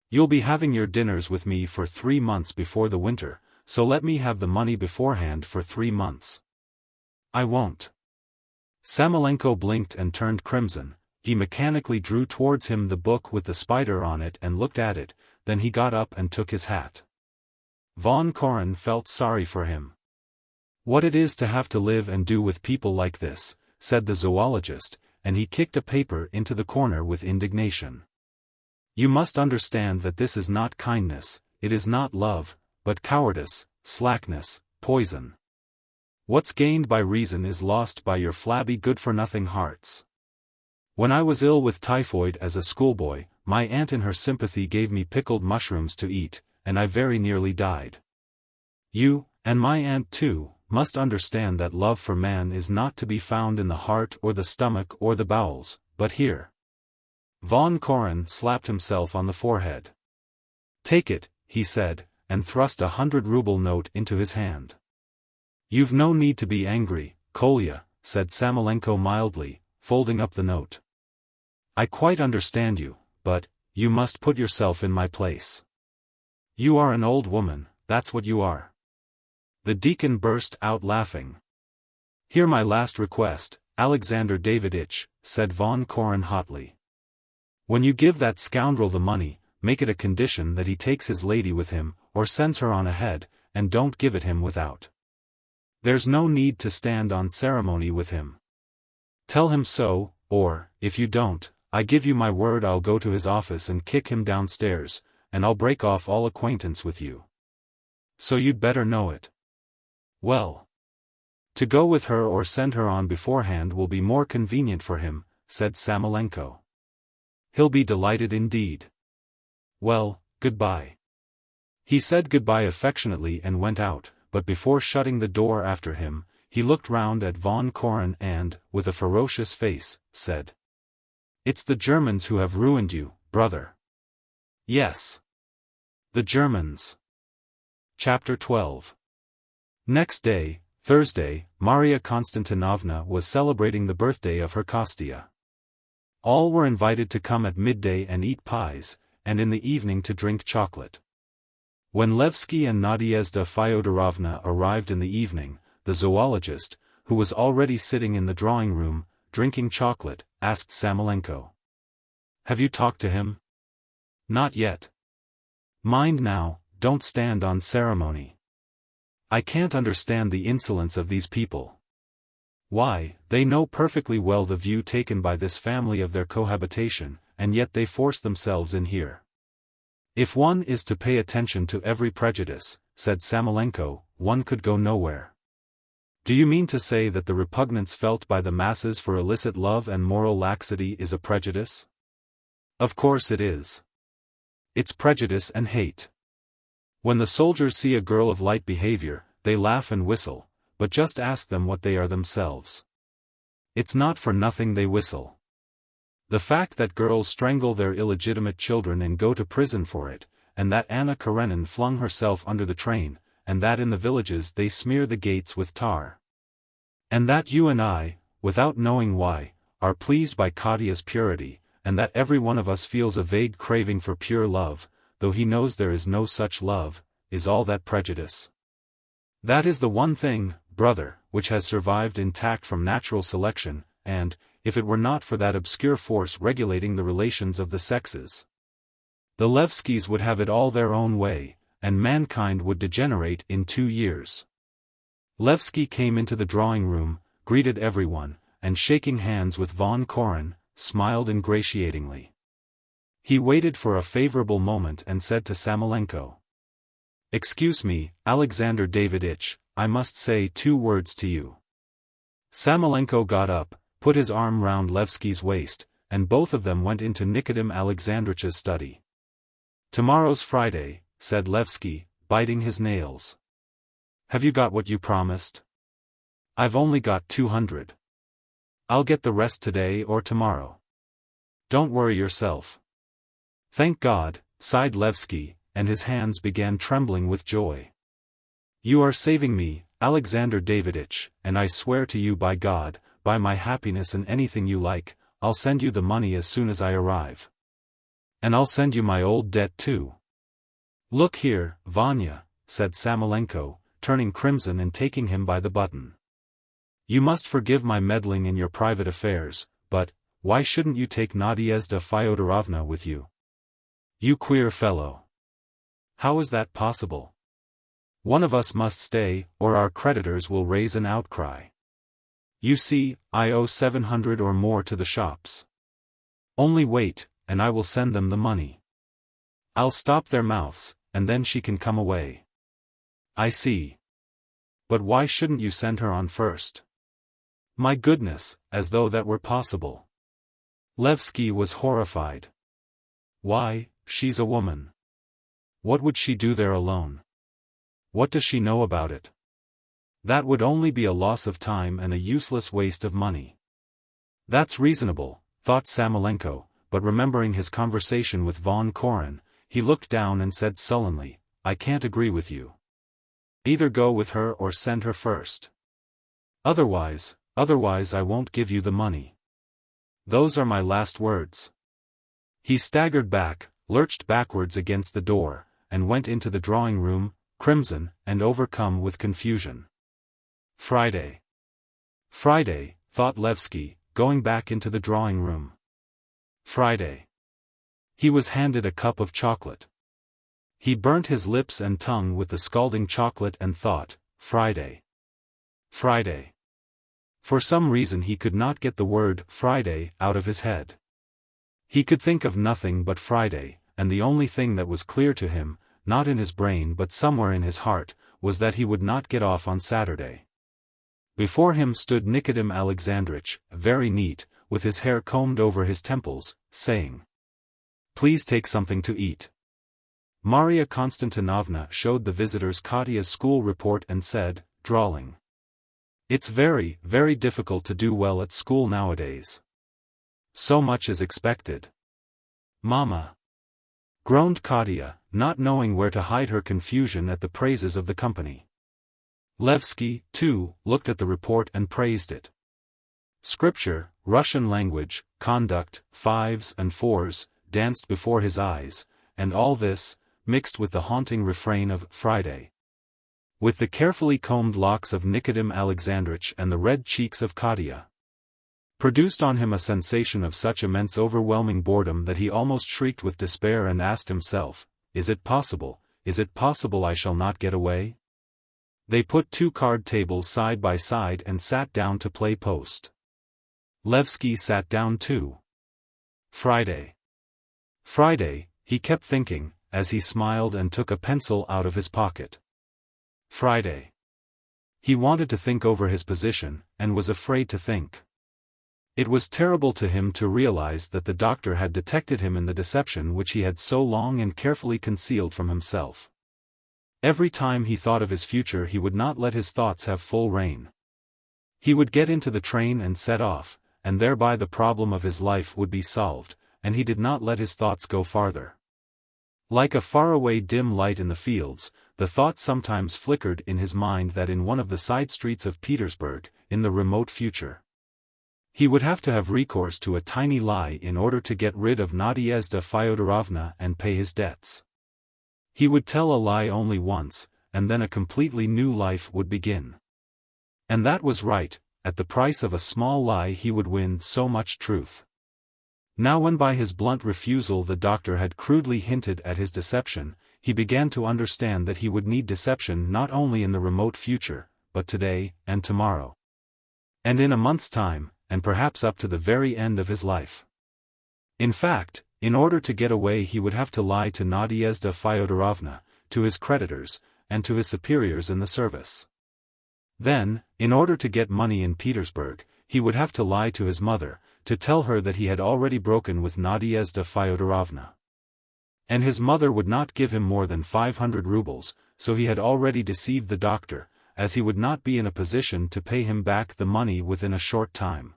You'll be having your dinners with me for 3 months before the winter, so let me have the money beforehand for 3 months. I won't. Samoylenko blinked and turned crimson. He mechanically drew towards him the book with the spider on it and looked at it, then he got up and took his hat. Von Koren felt sorry for him. What it is to have to live and do with people like this, said the zoologist, and he kicked a paper into the corner with indignation. You must understand that this is not kindness, it is not love, but cowardice, slackness, poison. What's gained by reason is lost by your flabby good-for-nothing hearts. When I was ill with typhoid as a schoolboy, my aunt in her sympathy gave me pickled mushrooms to eat, and I very nearly died. You, and my aunt too, must understand that love for man is not to be found in the heart or the stomach or the bowels, but here. Von Koren slapped himself on the forehead. Take it, he said, and thrust a 100-ruble note into his hand. You've no need to be angry, Kolya, said Samoylenko mildly, folding up the note. I quite understand you, but, you must put yourself in my place. You are an old woman, that's what you are. The deacon burst out laughing. Hear my last request, Alexander Daviditch, said Von Koren hotly. When you give that scoundrel the money, make it a condition that he takes his lady with him, or sends her on ahead, and don't give it him without. There's no need to stand on ceremony with him. Tell him so, or, if you don't, I give you my word I'll go to his office and kick him downstairs, and I'll break off all acquaintance with you. So you'd better know it. Well. To go with her or send her on beforehand will be more convenient for him, said Samoylenko. He'll be delighted indeed. Well, goodbye. He said goodbye affectionately and went out, but before shutting the door after him, he looked round at Von Koren and, with a ferocious face, said, It's the Germans who have ruined you, brother. Yes. The Germans. Chapter 12. Next day, Thursday, Maria Konstantinovna was celebrating the birthday of her Kostya. All were invited to come at midday and eat pies, and in the evening to drink chocolate. When Laevsky and Nadyezhda Fyodorovna arrived in the evening, the zoologist, who was already sitting in the drawing-room, drinking chocolate, asked Samoylenko. Have you talked to him? Not yet. Mind now, don't stand on ceremony. I can't understand the insolence of these people. Why, they know perfectly well the view taken by this family of their cohabitation, and yet they force themselves in here. If one is to pay attention to every prejudice, said Samoylenko, one could go nowhere. Do you mean to say that the repugnance felt by the masses for illicit love and moral laxity is a prejudice? Of course it is. It's prejudice and hate. When the soldiers see a girl of light behavior, they laugh and whistle, but just ask them what they are themselves. It's not for nothing they whistle. The fact that girls strangle their illegitimate children and go to prison for it, and that Anna Karenina flung herself under the train, and that in the villages they smear the gates with tar. And that you and I, without knowing why, are pleased by Katya's purity, and that every one of us feels a vague craving for pure love, though he knows there is no such love, is all that prejudice. That is the one thing, brother, which has survived intact from natural selection, and, if it were not for that obscure force regulating the relations of the sexes, the Laevskys would have it all their own way, and mankind would degenerate in 2 years. Laevsky came into the drawing-room, greeted everyone, and shaking hands with Von Koren, smiled ingratiatingly. He waited for a favorable moment and said to Samoylenko, Excuse me, Alexander Daviditch, I must say 2 words to you. Samoylenko got up, put his arm round Laevsky's waist, and both of them went into Nikodym Alexandritch's study. Tomorrow's Friday, said Laevsky, biting his nails. Have you got what you promised? I've only got 200. I'll get the rest today or tomorrow. Don't worry yourself. Thank God, sighed Laevsky, and his hands began trembling with joy. You are saving me, Alexander Daviditch, and I swear to you by God, by my happiness and anything you like, I'll send you the money as soon as I arrive. And I'll send you my old debt too. Look here, Vanya, said Samoylenko, turning crimson and taking him by the button. You must forgive my meddling in your private affairs, but, why shouldn't you take Nadyezhda Fyodorovna with you? You queer fellow. How is that possible? One of us must stay, or our creditors will raise an outcry. You see, I owe 700 or more to the shops. Only wait, and I will send them the money. I'll stop their mouths, and then she can come away. I see. But why shouldn't you send her on first? My goodness, as though that were possible. Laevsky was horrified. Why, she's a woman. What would she do there alone? What does she know about it? That would only be a loss of time and a useless waste of money. That's reasonable, thought Samoylenko, but remembering his conversation with von Koren, he looked down and said sullenly, I can't agree with you. Either go with her or send her first. Otherwise I won't give you the money. Those are my last words. He staggered back, lurched backwards against the door, and went into the drawing room, crimson and overcome with confusion. Friday, thought Laevsky, going back into the drawing room. Friday. He was handed a cup of chocolate. He burnt his lips and tongue with the scalding chocolate and thought, Friday. For some reason he could not get the word Friday out of his head. He could think of nothing but Friday, and the only thing that was clear to him, not in his brain but somewhere in his heart, was that he would not get off on Saturday. Before him stood Nikodym Alexandritch, very neat, with his hair combed over his temples, saying, Please take something to eat. Maria Konstantinovna showed the visitors Katya's school report and said, drawling, It's very, very difficult to do well at school nowadays. So much is expected. Mama! Groaned Katya, not knowing where to hide her confusion at the praises of the company. Laevsky, too, looked at the report and praised it. Scripture, Russian language, conduct, fives and fours, danced before his eyes, and all this, mixed with the haunting refrain of Friday. With the carefully combed locks of Nikodym Alexandritch and the red cheeks of Katya, produced on him a sensation of such immense overwhelming boredom that he almost shrieked with despair and asked himself, Is it possible I shall not get away? They put 2 card tables side by side and sat down to play post. Laevsky sat down too. Friday, he kept thinking, as he smiled and took a pencil out of his pocket. Friday. He wanted to think over his position, and was afraid to think. It was terrible to him to realize that the doctor had detected him in the deception which he had so long and carefully concealed from himself. Every time he thought of his future he would not let his thoughts have full rein. He would get into the train and set off, and thereby the problem of his life would be solved, and he did not let his thoughts go farther. Like a faraway dim light in the fields, the thought sometimes flickered in his mind that in one of the side streets of Petersburg, in the remote future, he would have to have recourse to a tiny lie in order to get rid of Nadyezhda Fyodorovna and pay his debts. He would tell a lie only once, and then a completely new life would begin. And that was right, at the price of a small lie he would win so much truth. Now when by his blunt refusal the doctor had crudely hinted at his deception, he began to understand that he would need deception not only in the remote future, but today, and tomorrow. And in a month's time, and perhaps up to the very end of his life. In fact, in order to get away he would have to lie to Nadyezhda Fyodorovna, to his creditors, and to his superiors in the service. Then, in order to get money in Petersburg, he would have to lie to his mother, to tell her that he had already broken with Nadyezhda Fyodorovna. And his mother would not give him more than 500 rubles, so he had already deceived the doctor, as he would not be in a position to pay him back the money within a short time.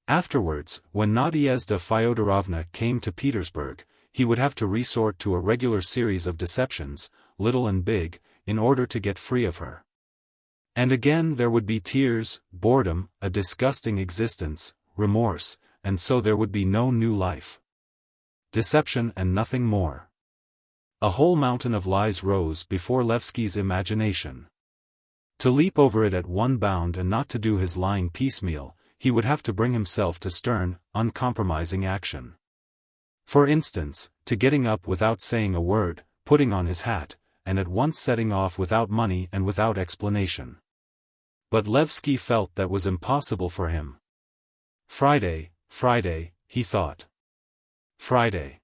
Afterwards, when Nadyezhda Fyodorovna came to Petersburg, he would have to resort to a regular series of deceptions, little and big, in order to get free of her. And again there would be tears, boredom, a disgusting existence, remorse, and so there would be no new life. Deception and nothing more. A whole mountain of lies rose before Laevsky's imagination. To leap over it at one bound and not to do his lying piecemeal, he would have to bring himself to stern, uncompromising action. For instance, to getting up without saying a word, putting on his hat, and at once setting off without money and without explanation. But Laevsky felt that was impossible for him. Friday, he thought. Friday.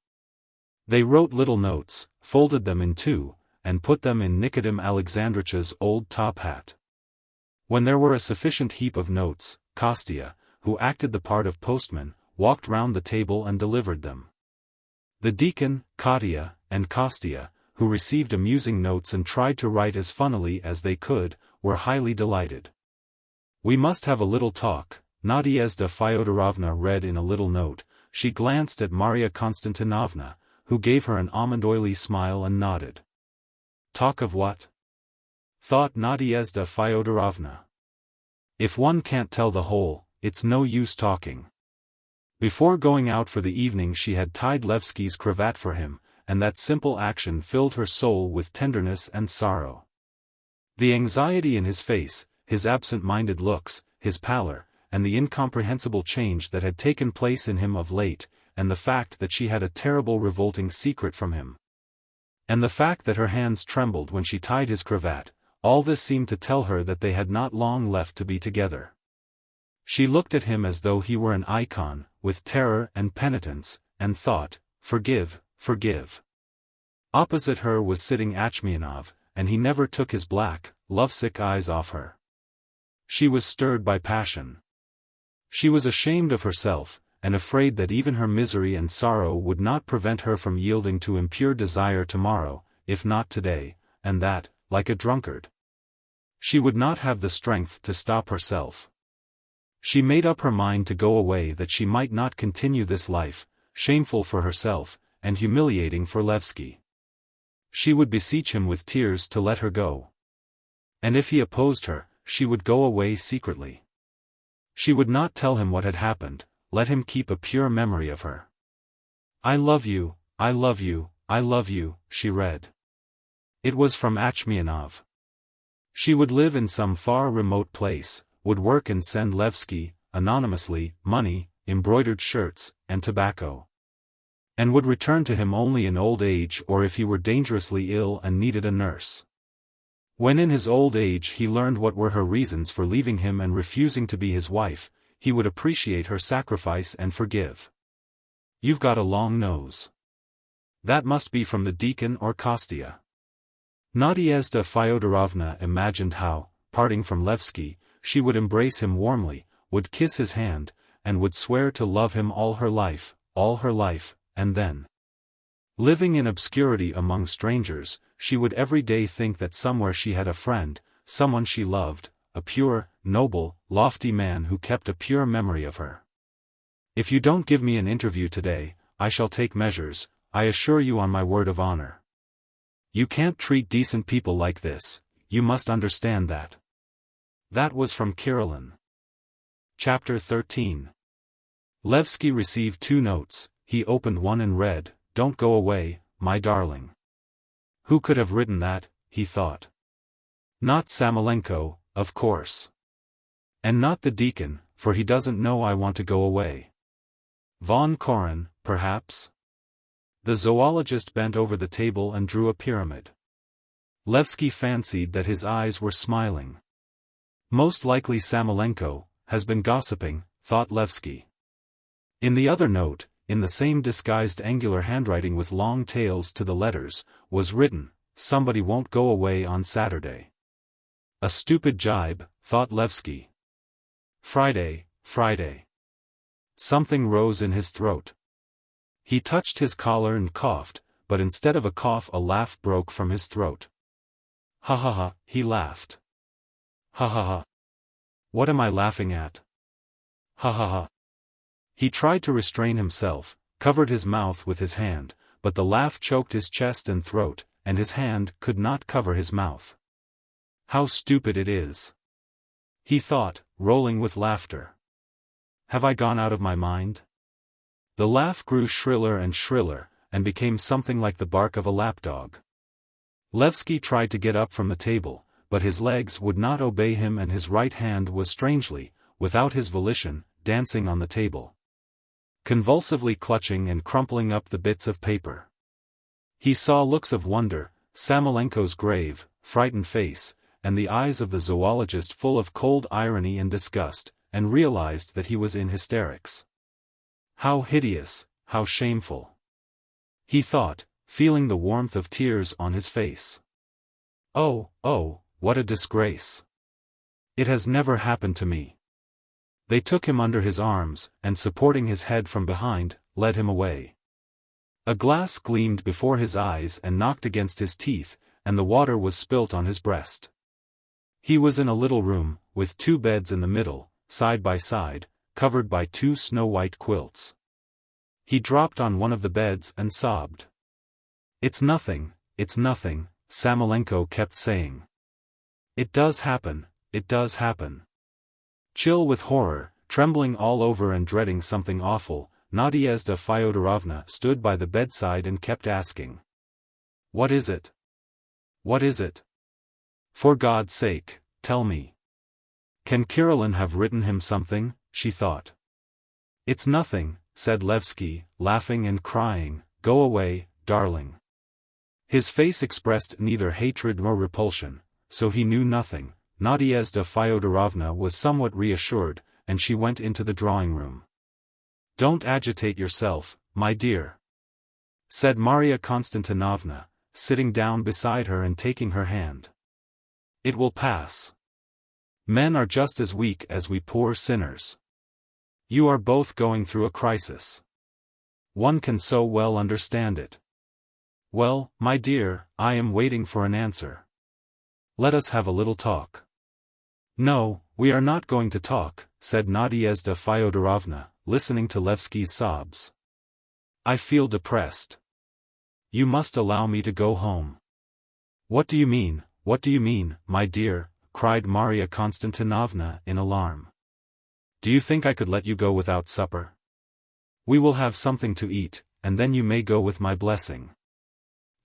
They wrote little notes, folded them in two, and put them in Nikodym Alexandritch's old top hat. When there were a sufficient heap of notes, Kostya, who acted the part of postman, walked round the table and delivered them. The deacon, Katya, and Kostya, who received amusing notes and tried to write as funnily as they could, were highly delighted. "We must have a little talk," Nadyezhda Fyodorovna read in a little note. She glanced at Marya Konstantinovna, who gave her an almond-oily smile and nodded. "Talk of what?" thought Nadyezhda Fyodorovna. "If one can't tell the whole, it's no use talking." Before going out for the evening she had tied Laevsky's cravat for him, and that simple action filled her soul with tenderness and sorrow. The anxiety in his face, his absent-minded looks, his pallor, and the incomprehensible change that had taken place in him of late, and the fact that she had a terrible revolting secret from him, and the fact that her hands trembled when she tied his cravat, all this seemed to tell her that they had not long left to be together. She looked at him as though he were an icon, with terror and penitence, and thought, "Forgive, forgive." Opposite her was sitting Achmianov, and he never took his black, lovesick eyes off her. She was stirred by passion. She was ashamed of herself, and afraid that even her misery and sorrow would not prevent her from yielding to impure desire tomorrow, if not today, and that, like a drunkard, she would not have the strength to stop herself. She made up her mind to go away that she might not continue this life, shameful for herself, and humiliating for Laevsky. She would beseech him with tears to let her go. And if he opposed her, she would go away secretly. She would not tell him what had happened, let him keep a pure memory of her. "I love you, I love you, I love you," she read. It was from Achmianov. She would live in some far remote place, would work and send Laevsky, anonymously, money, embroidered shirts, and tobacco, and would return to him only in old age or if he were dangerously ill and needed a nurse. When in his old age he learned what were her reasons for leaving him and refusing to be his wife, he would appreciate her sacrifice and forgive. "You've got a long nose." That must be from the deacon or Kostya. Nadyezhda Fyodorovna imagined how, parting from Laevsky, she would embrace him warmly, would kiss his hand, and would swear to love him all her life, and then, living in obscurity among strangers, she would every day think that somewhere she had a friend, someone she loved, a pure, noble, lofty man who kept a pure memory of her. "If you don't give me an interview today, I shall take measures, I assure you on my word of honor. You can't treat decent people like this, you must understand that." That was from Kirillin. Chapter 13. Laevsky received 2 notes, he opened one and read, "Don't go away, my darling." Who could have written that, he thought. Not Samoylenko, of course. And not the deacon, for he doesn't know I want to go away. Von Koren, perhaps? The zoologist bent over the table and drew a pyramid. Laevsky fancied that his eyes were smiling. Most likely Samoylenko has been gossiping, thought Laevsky. In the other note, in the same disguised angular handwriting with long tails to the letters, was written, "Somebody won't go away on Saturday." A stupid jibe, thought Laevsky. Friday, Friday. Something rose in his throat. He touched his collar and coughed, but instead of a cough a laugh broke from his throat. "Ha ha ha," he laughed. "Ha ha ha. What am I laughing at? Ha ha ha." He tried to restrain himself, covered his mouth with his hand, but the laugh choked his chest and throat, and his hand could not cover his mouth. "How stupid it is," he thought, rolling with laughter. "Have I gone out of my mind?" The laugh grew shriller and shriller, and became something like the bark of a lapdog. Laevsky tried to get up from the table, but his legs would not obey him and his right hand was strangely, without his volition, dancing on the table, convulsively clutching and crumpling up the bits of paper. He saw looks of wonder, Samoylenko's grave, frightened face, and the eyes of the zoologist full of cold irony and disgust, and realized that he was in hysterics. How hideous, how shameful. he thought, feeling the warmth of tears on his face. Oh, what a disgrace. It has never happened to me. They took him under his arms, and supporting his head from behind, led him away. A glass gleamed before his eyes and knocked against his teeth, and the water was spilt on his breast. He was in a little room, with 2 beds in the middle, side by side, covered by 2 snow-white quilts. He dropped on one of the beds and sobbed. It's nothing, Samoylenko kept saying. It does happen, it does happen. Chill with horror, trembling all over and dreading something awful, Nadyezhda Fyodorovna stood by the bedside and kept asking. What is it? What is it? For God's sake, tell me. Can Kirillin have written him something, she thought. It's nothing, said Laevsky, laughing and crying, go away, darling. His face expressed neither hatred nor repulsion, so he knew nothing. Nadyezhda Fyodorovna was somewhat reassured, and she went into the drawing-room. Don't agitate yourself, my dear, said Maria Konstantinovna, sitting down beside her and taking her hand. It will pass. Men are just as weak as we poor sinners. You are both going through a crisis. One can so well understand it. Well, my dear, I am waiting for an answer. Let us have a little talk. No, we are not going to talk, said Nadyezhda Fyodorovna, listening to Laevsky's sobs. I feel depressed. You must allow me to go home. What do you mean, my dear? Cried Maria Konstantinovna in alarm. Do you think I could let you go without supper? We will have something to eat, and then you may go with my blessing.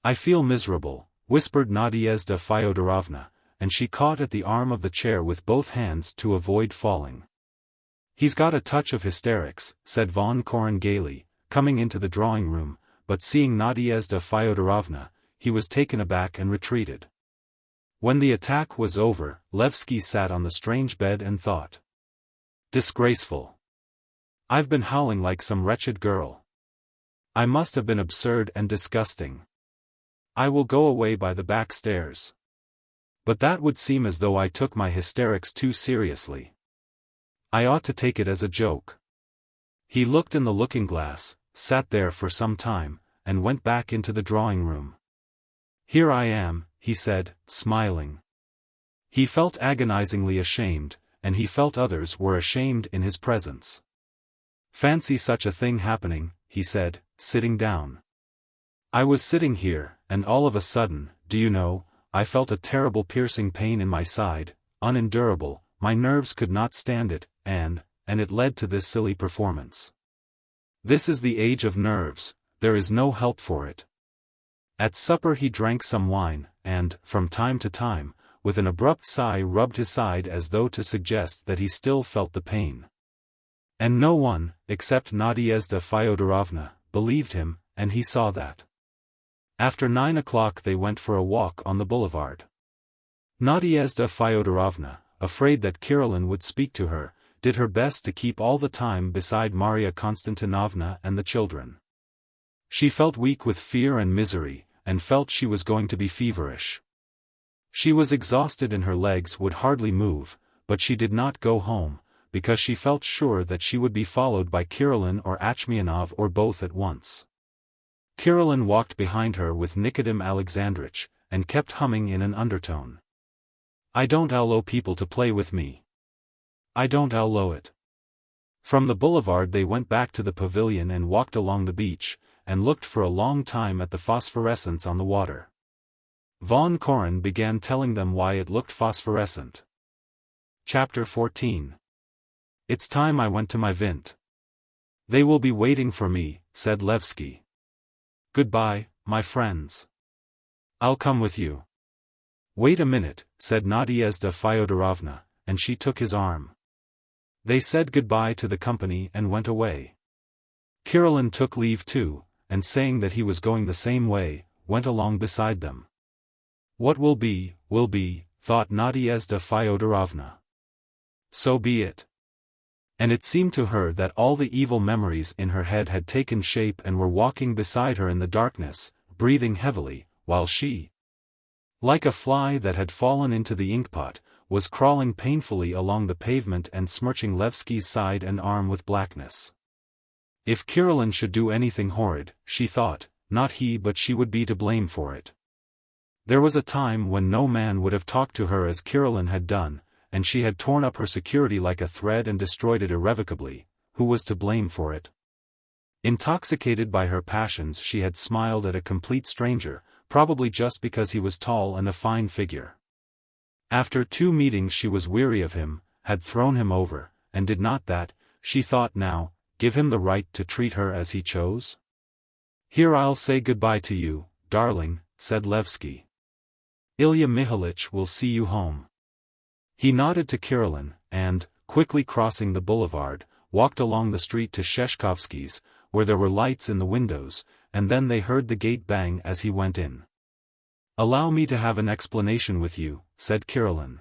I feel miserable, whispered Nadyezhda Fyodorovna, and she caught at the arm of the chair with both hands to avoid falling. He's got a touch of hysterics, said von Koren gaily, coming into the drawing-room, but seeing Nadyezhda Fyodorovna, he was taken aback and retreated. When the attack was over, Laevsky sat on the strange bed and thought. Disgraceful. I've been howling like some wretched girl. I must have been absurd and disgusting. I will go away by the back stairs. But that would seem as though I took my hysterics too seriously. I ought to take it as a joke. He looked in the looking-glass, sat there for some time, and went back into the drawing-room. Here I am, he said, smiling. He felt agonizingly ashamed, and he felt others were ashamed in his presence. Fancy such a thing happening, he said, sitting down. I was sitting here, and all of a sudden, do you know, I felt a terrible piercing pain in my side, unendurable, my nerves could not stand it, and it led to this silly performance. This is the age of nerves, there is no help for it. At supper he drank some wine, and, from time to time, with an abrupt sigh rubbed his side as though to suggest that he still felt the pain. And no one, except Nadyezhda Fyodorovna, believed him, and he saw that. After 9 o'clock they went for a walk on the boulevard. Nadyezhda Fyodorovna, afraid that Kirillin would speak to her, did her best to keep all the time beside Maria Konstantinovna and the children. She felt weak with fear and misery, and felt she was going to be feverish. She was exhausted and her legs would hardly move, but she did not go home, because she felt sure that she would be followed by Kirillin or Achmianov or both at once. Kirillin walked behind her with Nikodym Alexandritch, and kept humming in an undertone. I don't allow people to play with me. I don't allow it. From the boulevard they went back to the pavilion and walked along the beach, and looked for a long time at the phosphorescence on the water. Von Koren began telling them why it looked phosphorescent. Chapter 14. It's time I went to my vint. They will be waiting for me, said Laevsky. Goodbye, my friends. I'll come with you. Wait a minute, said Nadyezhda Fyodorovna, and she took his arm. They said goodbye to the company and went away. Kirillin took leave too, and saying that he was going the same way, went along beside them. What will be, thought Nadyezhda Fyodorovna. So be it. And it seemed to her that all the evil memories in her head had taken shape and were walking beside her in the darkness, breathing heavily, while she, like a fly that had fallen into the inkpot, was crawling painfully along the pavement and smirching Laevsky's side and arm with blackness. If Kirillin should do anything horrid, she thought, not he but she would be to blame for it. There was a time when no man would have talked to her as Kirillin had done, and she had torn up her security like a thread and destroyed it irrevocably. Who was to blame for it? Intoxicated by her passions, she had smiled at a complete stranger, probably just because he was tall and a fine figure. After 2 meetings she was weary of him, had thrown him over, and did not that, she thought now, give him the right to treat her as he chose? Here I'll say goodbye to you, darling, said Laevsky. Ilya Mihalich will see you home. He nodded to Kirillin, and, quickly crossing the boulevard, walked along the street to Sheshkovsky's, where there were lights in the windows, and then they heard the gate bang as he went in. Allow me to have an explanation with you, said Kirillin.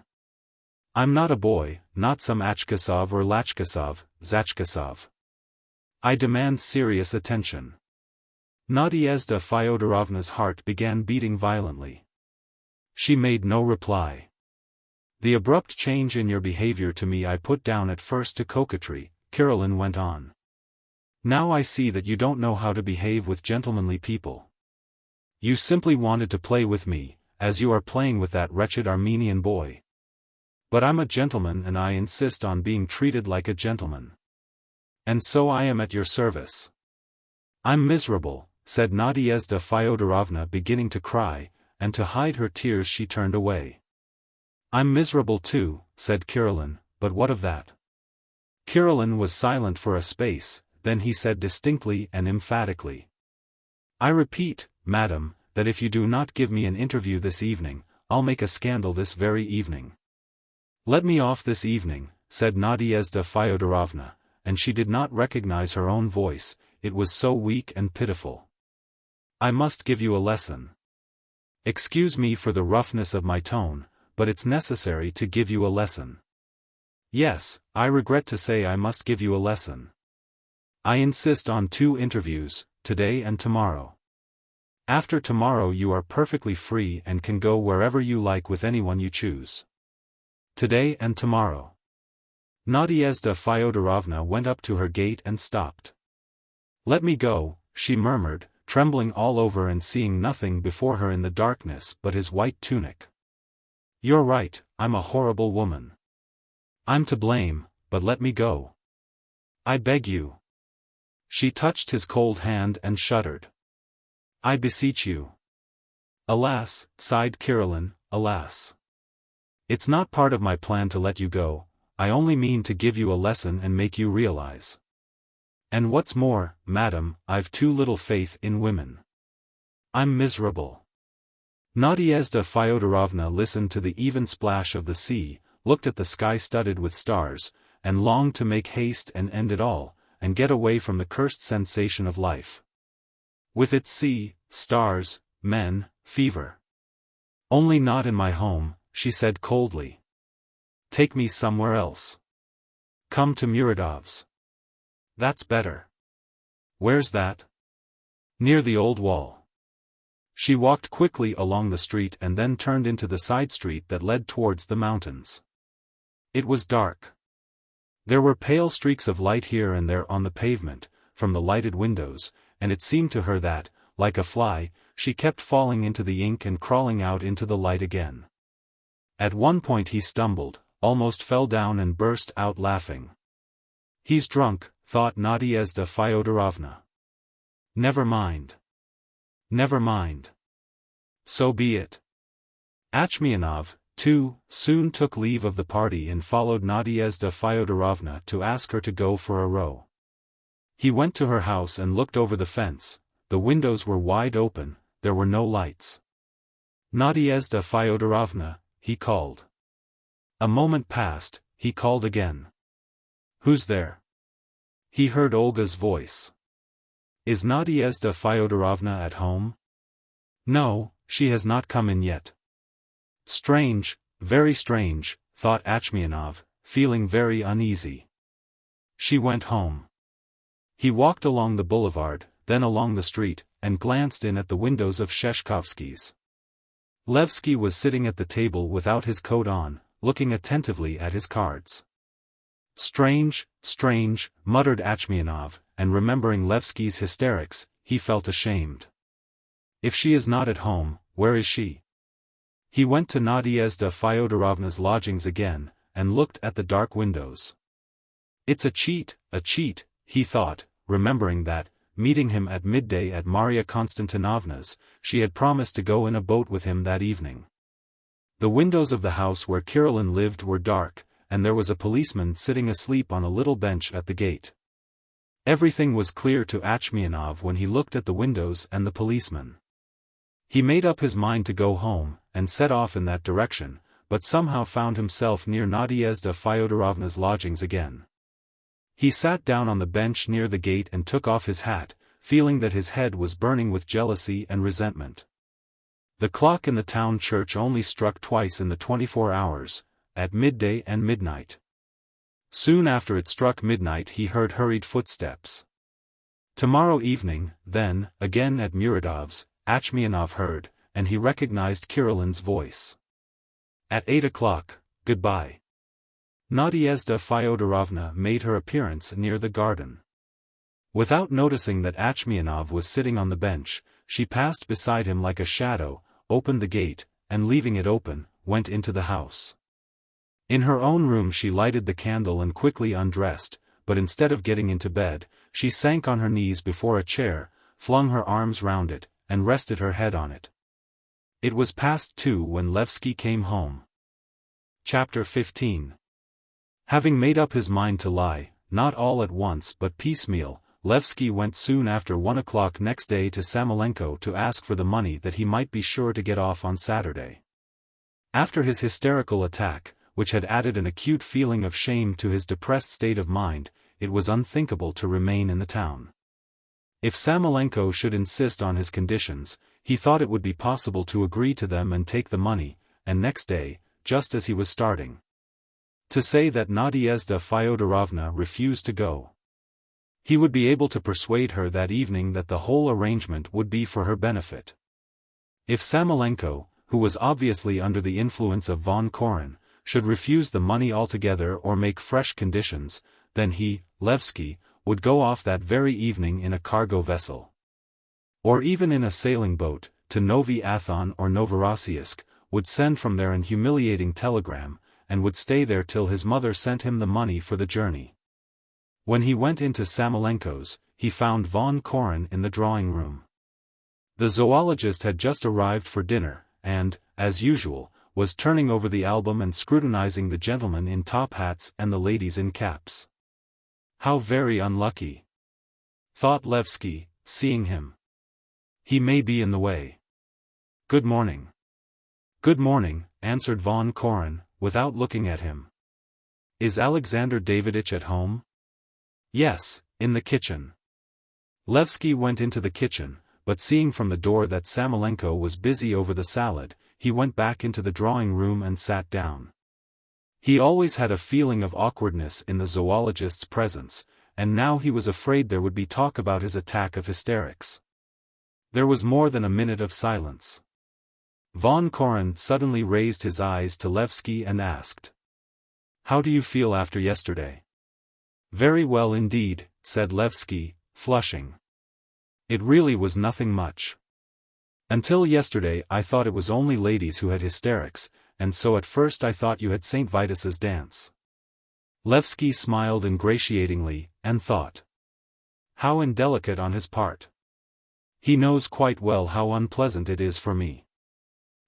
I'm not a boy, not some Achkasov or Lachkasov, Zachkasov. I demand serious attention. Nadyezhda Fyodorovna's heart began beating violently. She made no reply. The abrupt change in your behavior to me I put down at first to coquetry, Kirillin went on. Now I see that you don't know how to behave with gentlemanly people. You simply wanted to play with me, as you are playing with that wretched Armenian boy. But I'm a gentleman and I insist on being treated like a gentleman. And so I am at your service. I'm miserable, said Nadyezhda Fyodorovna, beginning to cry, and to hide her tears she turned away. I'm miserable too, said Kirillin, but what of that? Kirillin was silent for a space, then he said distinctly and emphatically. I repeat, madam, that if you do not give me an interview this evening, I'll make a scandal this very evening. Let me off this evening, said Nadyezhda Fyodorovna, and she did not recognize her own voice, it was so weak and pitiful. I must give you a lesson. Excuse me for the roughness of my tone, but it's necessary to give you a lesson. Yes, I regret to say I must give you a lesson. I insist on 2 interviews, today and tomorrow. After tomorrow you are perfectly free and can go wherever you like with anyone you choose. Today and tomorrow. Nadyezhda Fyodorovna went up to her gate and stopped. Let me go, she murmured, trembling all over and seeing nothing before her in the darkness but his white tunic. You're right, I'm a horrible woman. I'm to blame, but let me go. I beg you. She touched his cold hand and shuddered. I beseech you. Alas, sighed Kirillin, alas. It's not part of my plan to let you go, I only mean to give you a lesson and make you realize. And what's more, madam, I've too little faith in women. I'm miserable. Nadyezhda Fyodorovna listened to the even splash of the sea, looked at the sky studded with stars, and longed to make haste and end it all, and get away from the cursed sensation of life. With its sea, stars, men, fever. Only not in my home, she said coldly. Take me somewhere else. Come to Muradov's. That's better. Where's that? Near the old wall. She walked quickly along the street and then turned into the side street that led towards the mountains. It was dark. There were pale streaks of light here and there on the pavement, from the lighted windows, and it seemed to her that, like a fly, she kept falling into the ink and crawling out into the light again. At one point he stumbled, almost fell down and burst out laughing. He's drunk, thought Nadyezhda Fyodorovna. Never mind. Never mind. So be it. Achmianov, too, soon took leave of the party and followed Nadyezhda Fyodorovna to ask her to go for a row. He went to her house and looked over the fence, the windows were wide open, there were no lights. Nadyezhda Fyodorovna, he called. A moment passed, he called again. Who's there? He heard Olga's voice. Is Nadyezhda Fyodorovna at home? No, she has not come in yet. Strange, very strange, thought Achmianov, feeling very uneasy. She went home. He walked along the boulevard, then along the street, and glanced in at the windows of Sheshkovsky's. Laevsky was sitting at the table without his coat on, looking attentively at his cards. Strange, strange, muttered Achmianov, and remembering Laevsky's hysterics, he felt ashamed. If she is not at home, where is she? He went to Nadyezhda Fyodorovna's lodgings again, and looked at the dark windows. It's a cheat, he thought, remembering that, meeting him at midday at Maria Konstantinovna's, she had promised to go in a boat with him that evening. The windows of the house where Kirillin lived were dark, and there was a policeman sitting asleep on a little bench at the gate. Everything was clear to Achmianov when he looked at the windows and the policeman. He made up his mind to go home, and set off in that direction, but somehow found himself near Nadyezhda Fyodorovna's lodgings again. He sat down on the bench near the gate and took off his hat, feeling that his head was burning with jealousy and resentment. The clock in the town church only struck twice in the 24 hours, at midday and midnight. Soon after it struck midnight he heard hurried footsteps. Tomorrow evening, then, again at Muradov's, Achmianov heard, and he recognized Kirillin's voice. At 8 o'clock, goodbye. Nadyezhda Fyodorovna made her appearance near the garden. Without noticing that Achmianov was sitting on the bench, she passed beside him like a shadow, opened the gate, and leaving it open, went into the house. In her own room she lighted the candle and quickly undressed, but instead of getting into bed, she sank on her knees before a chair, flung her arms round it, and rested her head on it. It was past 2 when Laevsky came home. Chapter 15. Having made up his mind to lie, not all at once but piecemeal, Laevsky went soon after 1 o'clock next day to Samoylenko to ask for the money that he might be sure to get off on Saturday. After his hysterical attack, which had added an acute feeling of shame to his depressed state of mind, it was unthinkable to remain in the town. If Samoylenko should insist on his conditions, he thought it would be possible to agree to them and take the money, and next day, just as he was starting, to say that Nadyezhda Fyodorovna refused to go. He would be able to persuade her that evening that the whole arrangement would be for her benefit. If Samoylenko, who was obviously under the influence of von Koren, should refuse the money altogether or make fresh conditions, then he, Laevsky, would go off that very evening in a cargo vessel, or even in a sailing boat, to Novi Athon or Novorossiysk, would send from there an humiliating telegram, and would stay there till his mother sent him the money for the journey. When he went into Samoylenko's, he found von Koren in the drawing-room. The zoologist had just arrived for dinner, and, as usual, was turning over the album and scrutinizing the gentlemen in top hats and the ladies in caps. How very unlucky, thought Laevsky, seeing him. He may be in the way. Good morning. Good morning, answered von Koren, without looking at him. Is Alexander Daviditch at home? Yes, in the kitchen. Laevsky went into the kitchen, but seeing from the door that Samoylenko was busy over the salad, he went back into the drawing-room and sat down. He always had a feeling of awkwardness in the zoologist's presence, and now he was afraid there would be talk about his attack of hysterics. There was more than a minute of silence. Von Koren suddenly raised his eyes to Laevsky and asked, "How do you feel after yesterday?" "Very well indeed," said Laevsky, flushing. "It really was nothing much. Until yesterday I thought it was only ladies who had hysterics, and so at first I thought you had St. Vitus's dance." Laevsky smiled ingratiatingly, and thought, how indelicate on his part. He knows quite well how unpleasant it is for me.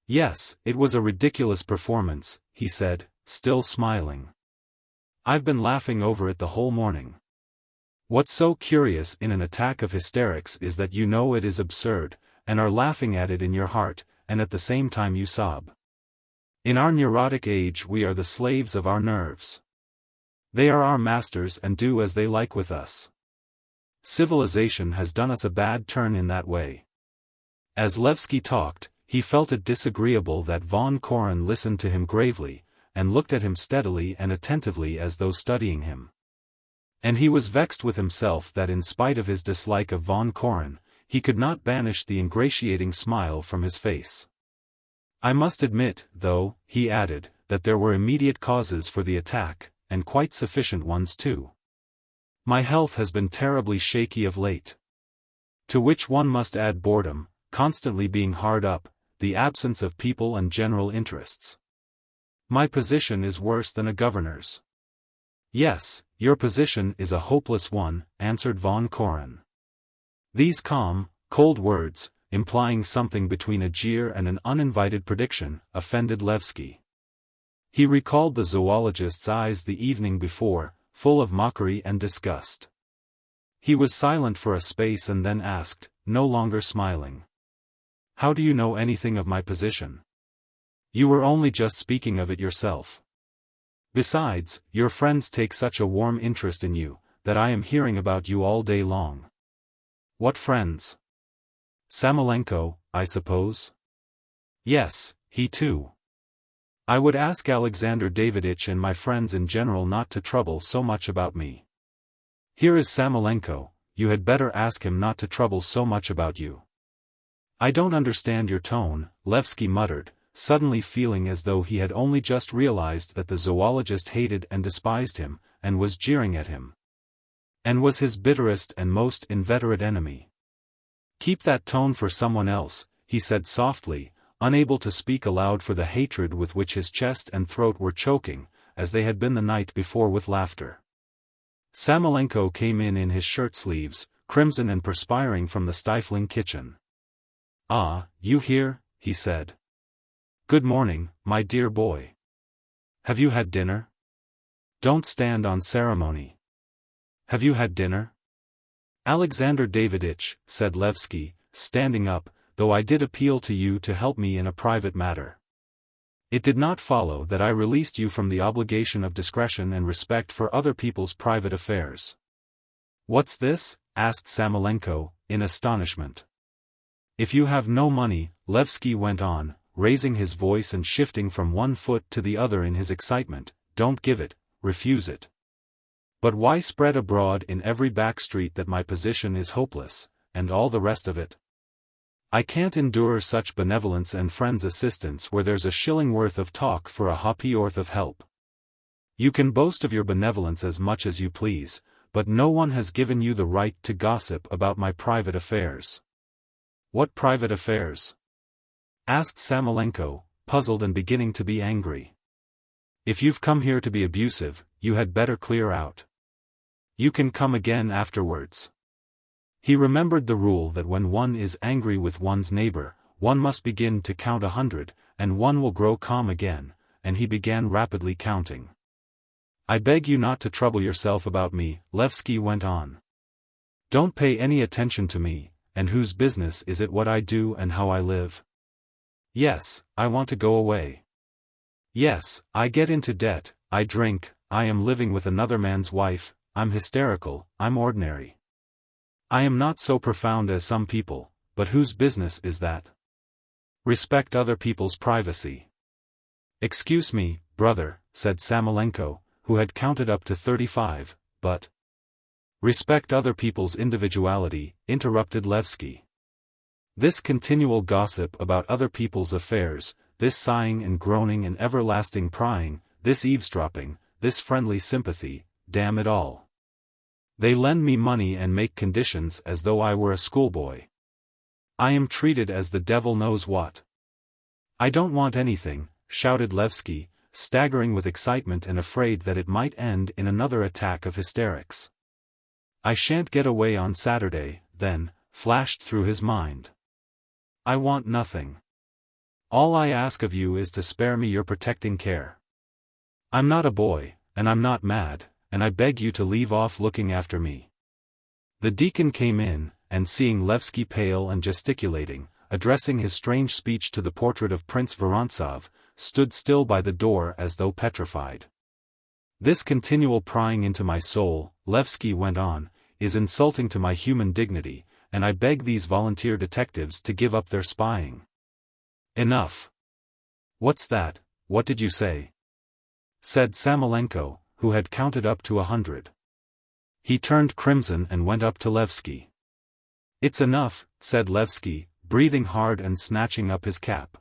Yes, it was a ridiculous performance, he said, still smiling. I've been laughing over it the whole morning. What's so curious in an attack of hysterics is that you know it is absurd, and are laughing at it in your heart, and at the same time you sob. In our neurotic age we are the slaves of our nerves. They are our masters and do as they like with us. Civilization has done us a bad turn in that way. As Laevsky talked, he felt it disagreeable that von Koren listened to him gravely, and looked at him steadily and attentively as though studying him. And he was vexed with himself that in spite of his dislike of von Koren, he could not banish the ingratiating smile from his face. I must admit, though, he added, that there were immediate causes for the attack, and quite sufficient ones too. My health has been terribly shaky of late. To which one must add boredom, constantly being hard up, the absence of people and general interests. My position is worse than a governor's. Yes, your position is a hopeless one, answered von Koren. These calm, cold words, implying something between a jeer and an uninvited prediction, offended Laevsky. He recalled the zoologist's eyes the evening before, full of mockery and disgust. He was silent for a space and then asked, no longer smiling. How do you know anything of my position? You were only just speaking of it yourself. Besides, your friends take such a warm interest in you, that I am hearing about you all day long. What friends? Samoylenko, I suppose? Yes, he too. I would ask Alexander Daviditch and my friends in general not to trouble so much about me. Here is Samoylenko, you had better ask him not to trouble so much about you. I don't understand your tone, Laevsky muttered, suddenly feeling as though he had only just realized that the zoologist hated and despised him, and was jeering at him. And was his bitterest and most inveterate enemy. Keep that tone for someone else, he said softly, unable to speak aloud for the hatred with which his chest and throat were choking, as they had been the night before with laughter. Samoylenko came in his shirt-sleeves, crimson and perspiring from the stifling kitchen. Ah, you here, he said. Good morning, my dear boy. Have you had dinner? Don't stand on ceremony. Have you had dinner? Alexander Daviditch, said Laevsky, standing up, though I did appeal to you to help me in a private matter. It did not follow that I released you from the obligation of discretion and respect for other people's private affairs. What's this? Asked Samoylenko, in astonishment. If you have no money, Laevsky went on, raising his voice and shifting from one foot to the other in his excitement, don't give it, refuse it. But why spread abroad in every back street that my position is hopeless, and all the rest of it? I can't endure such benevolence and friends' assistance where there's a shilling worth of talk for a ha'porth of help. You can boast of your benevolence as much as you please, but no one has given you the right to gossip about my private affairs. What private affairs? Asked Samoylenko, puzzled and beginning to be angry. If you've come here to be abusive, you had better clear out. You can come again afterwards. He remembered the rule that when one is angry with one's neighbor, one must begin to count 100, and one will grow calm again, and he began rapidly counting. I beg you not to trouble yourself about me, Laevsky went on. Don't pay any attention to me, and whose business is it what I do and how I live? Yes, I want to go away. Yes, I get into debt, I drink, I am living with another man's wife, I'm hysterical, I'm ordinary. I am not so profound as some people, but whose business is that? Respect other people's privacy. Excuse me, brother, said Samoylenko, who had counted up to 35, but... Respect other people's individuality, interrupted Laevsky. This continual gossip about other people's affairs, this sighing and groaning and everlasting prying, this eavesdropping, this friendly sympathy, damn it all. They lend me money and make conditions as though I were a schoolboy. I am treated as the devil knows what. I don't want anything, shouted Laevsky, staggering with excitement and afraid that it might end in another attack of hysterics. I shan't get away on Saturday, then, flashed through his mind. I want nothing. All I ask of you is to spare me your protecting care. I'm not a boy, and I'm not mad, and I beg you to leave off looking after me. The deacon came in, and seeing Laevsky pale and gesticulating, addressing his strange speech to the portrait of Prince Vorontsov, stood still by the door as though petrified. This continual prying into my soul, Laevsky went on, is insulting to my human dignity, and I beg these volunteer detectives to give up their spying. Enough. What's that? What did you say? Said Samoylenko, who had counted up to 100. He turned crimson and went up to Laevsky. "It's enough," said Laevsky, breathing hard and snatching up his cap.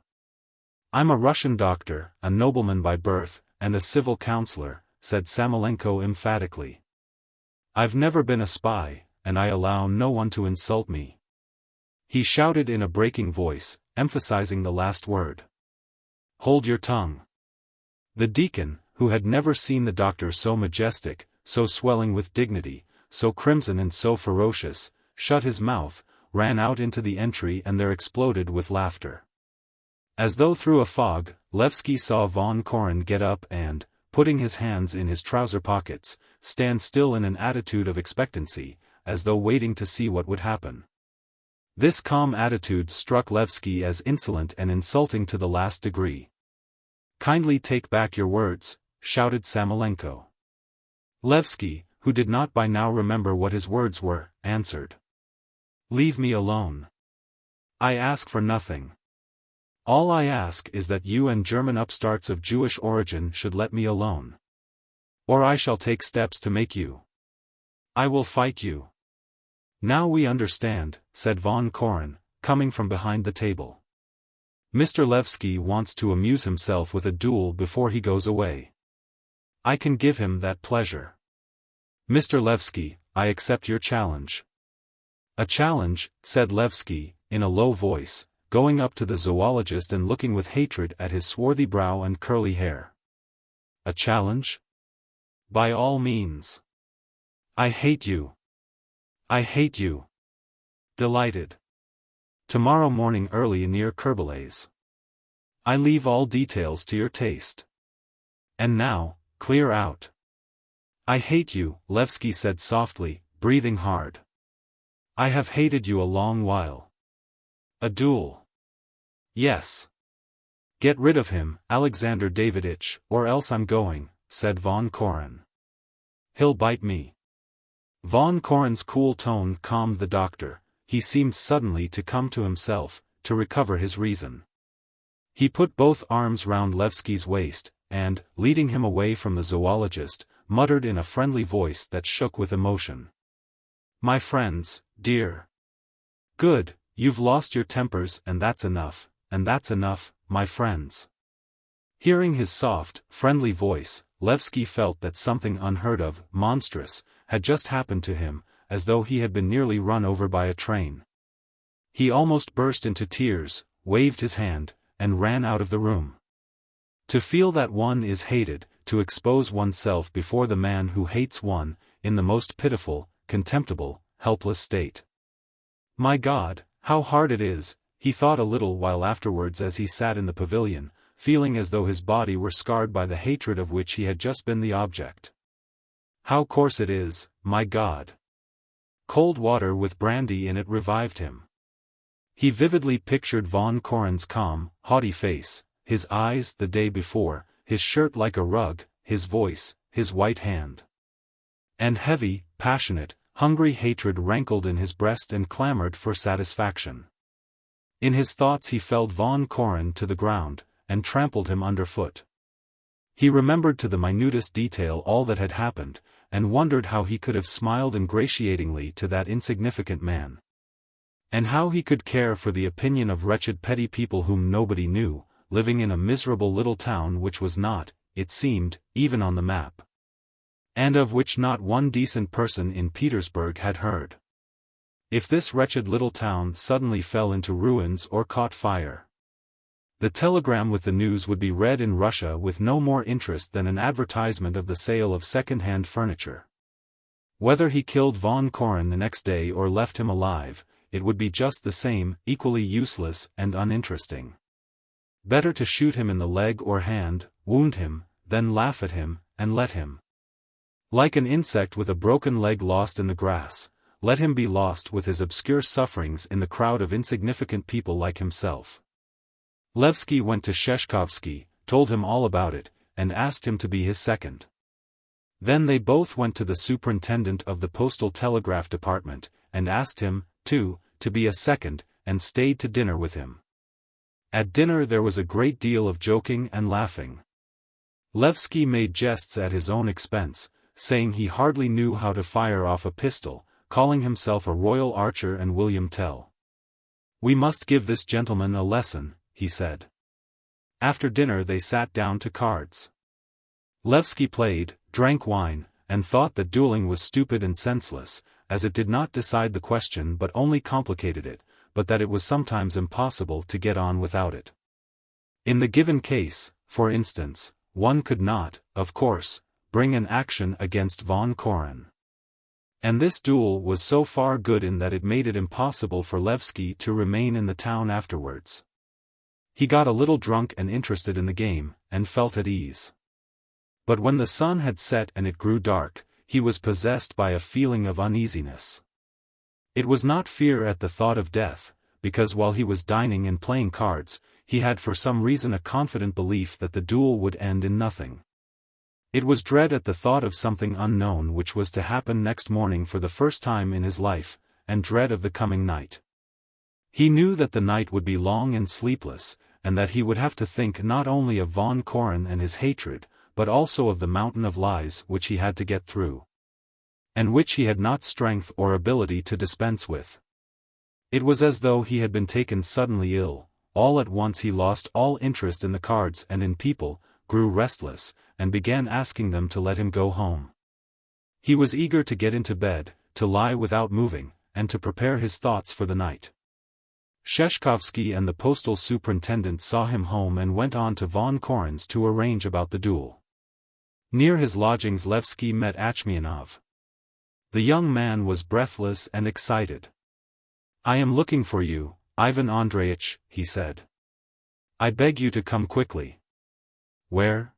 "I'm a Russian doctor, a nobleman by birth, and a civil counselor," said Samoylenko emphatically. "I've never been a spy, and I allow no one to insult me." He shouted in a breaking voice, emphasizing the last word. "Hold your tongue." The deacon, who had never seen the doctor so majestic, so swelling with dignity, so crimson and so ferocious, shut his mouth, ran out into the entry and there exploded with laughter. As though through a fog, Laevsky saw von Koren get up and, putting his hands in his trouser pockets, stand still in an attitude of expectancy, as though waiting to see what would happen. This calm attitude struck Laevsky as insolent and insulting to the last degree. "Kindly take back your words," shouted Samoylenko. Laevsky, who did not by now remember what his words were, answered. "Leave me alone. I ask for nothing. All I ask is that you and German upstarts of Jewish origin should let me alone. Or I shall take steps to make you. I will fight you." "Now we understand," said von Koren, coming from behind the table. "Mr. Laevsky wants to amuse himself with a duel before he goes away. I can give him that pleasure. Mr. Laevsky, I accept your challenge." "A challenge," said Laevsky, in a low voice, going up to the zoologist and looking with hatred at his swarthy brow and curly hair. "A challenge? By all means. I hate you. I hate you." "Delighted. Tomorrow morning early near Kerbelay's. I leave all details to your taste. And now, clear out." "I hate you," Laevsky said softly, breathing hard. "I have hated you a long while. A duel. Yes. Get rid of him, Alexander Daviditch, or else I'm going," said von Koren. "He'll bite me." Von Koren's cool tone calmed the doctor. He seemed suddenly to come to himself, to recover his reason. He put both arms round Laevsky's waist, and, leading him away from the zoologist, muttered in a friendly voice that shook with emotion. "My friends, dear. Good, you've lost your tempers and that's enough, my friends." Hearing his soft, friendly voice, Laevsky felt that something unheard of, monstrous, had just happened to him, as though he had been nearly run over by a train. He almost burst into tears, waved his hand, and ran out of the room. To feel that one is hated, to expose oneself before the man who hates one, in the most pitiful, contemptible, helpless state. "My God, how hard it is," he thought a little while afterwards as he sat in the pavilion, feeling as though his body were scarred by the hatred of which he had just been the object. "How coarse it is, my God." Cold water with brandy in it revived him. He vividly pictured von Koren's calm, haughty face, his eyes the day before, his shirt like a rug, his voice, his white hand. And heavy, passionate, hungry hatred rankled in his breast and clamored for satisfaction. In his thoughts he felled von Koren to the ground, and trampled him underfoot. He remembered to the minutest detail all that had happened, and wondered how he could have smiled ingratiatingly to that insignificant man. And how he could care for the opinion of wretched petty people whom nobody knew, living in a miserable little town which was not, it seemed, even on the map. And of which not one decent person in Petersburg had heard. If this wretched little town suddenly fell into ruins or caught fire, the telegram with the news would be read in Russia with no more interest than an advertisement of the sale of second-hand furniture. Whether he killed von Koren the next day or left him alive, it would be just the same, equally useless and uninteresting. Better to shoot him in the leg or hand, wound him, than laugh at him, and let him. Like an insect with a broken leg lost in the grass, let him be lost with his obscure sufferings in the crowd of insignificant people like himself. Laevsky went to Sheshkovsky, told him all about it, and asked him to be his second. Then they both went to the superintendent of the postal telegraph department, and asked him, too, to be a second, and stayed to dinner with him. At dinner there was a great deal of joking and laughing. Laevsky made jests at his own expense, saying he hardly knew how to fire off a pistol, calling himself a royal archer and William Tell. "We must give this gentleman a lesson," he said. After dinner they sat down to cards. Laevsky played, drank wine, and thought that dueling was stupid and senseless, as it did not decide the question but only complicated it, but that it was sometimes impossible to get on without it. In the given case, for instance, one could not, of course, bring an action against von Koren. And this duel was so far good in that it made it impossible for Laevsky to remain in the town afterwards. He got a little drunk and interested in the game, and felt at ease. But when the sun had set and it grew dark, he was possessed by a feeling of uneasiness. It was not fear at the thought of death, because while he was dining and playing cards, he had for some reason a confident belief that the duel would end in nothing. It was dread at the thought of something unknown which was to happen next morning for the first time in his life, and dread of the coming night. He knew that the night would be long and sleepless, and that he would have to think not only of von Koren and his hatred, but also of the mountain of lies which he had to get through, and which he had not strength or ability to dispense with. It was as though he had been taken suddenly ill. All at once he lost all interest in the cards and in people, grew restless, and began asking them to let him go home. He was eager to get into bed, to lie without moving, and to prepare his thoughts for the night. Sheshkovsky and the postal superintendent saw him home and went on to von Koren's to arrange about the duel. Near his lodgings Laevsky met Achmianov. The young man was breathless and excited. "I am looking for you, Ivan Andreitch," he said. "I beg you to come quickly." "Where?"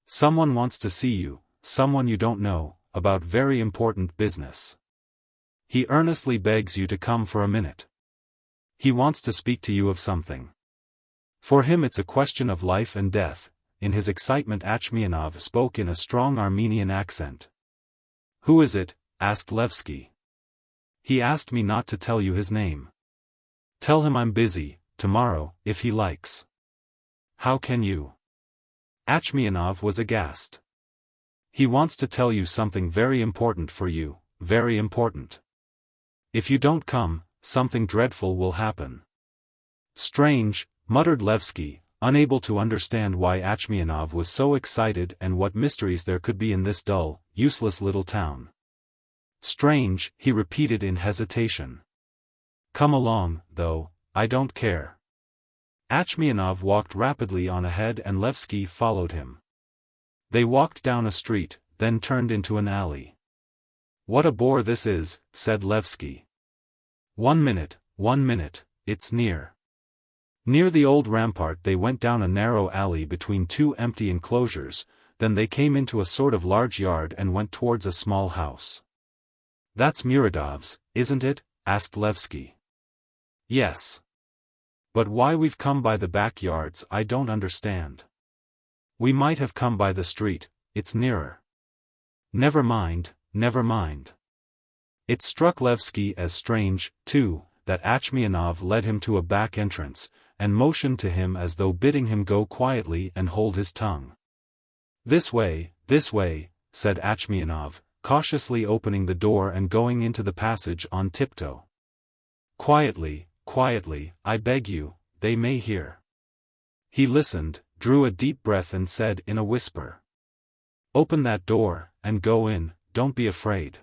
"Someone wants to see you, someone you don't know, about very important business. He earnestly begs you to come for a minute. He wants to speak to you of something. For him it's a question of life and death." In his excitement Achmianov spoke in a strong Armenian accent. "Who is it?" asked Laevsky. "He asked me not to tell you his name." "Tell him I'm busy, tomorrow, if he likes." "How can you?" Achmianov was aghast. "He wants to tell you something very important for you, very important. If you don't come, something dreadful will happen." "Strange," muttered Laevsky, unable to understand why Achmianov was so excited and what mysteries there could be in this dull, useless little town. "Strange," he repeated in hesitation. "Come along, though, I don't care." Achmianov walked rapidly on ahead and Laevsky followed him. They walked down a street, then turned into an alley. "What a bore this is," said Laevsky. One minute, it's near." Near the old rampart they went down a narrow alley between two empty enclosures, then they came into a sort of large yard and went towards a small house. "That's Muradov's, isn't it?" asked Laevsky. "Yes. But why we've come by the backyards I don't understand. We might have come by the street, it's nearer." Never mind. It struck Laevsky as strange, too, that Achmianov led him to a back entrance, and motioned to him as though bidding him go quietly and hold his tongue. This way," said Achmianov, cautiously opening the door and going into the passage on tiptoe. Quietly, I beg you, they may hear." He listened, drew a deep breath and said in a whisper, "Open that door, and go in, don't be afraid."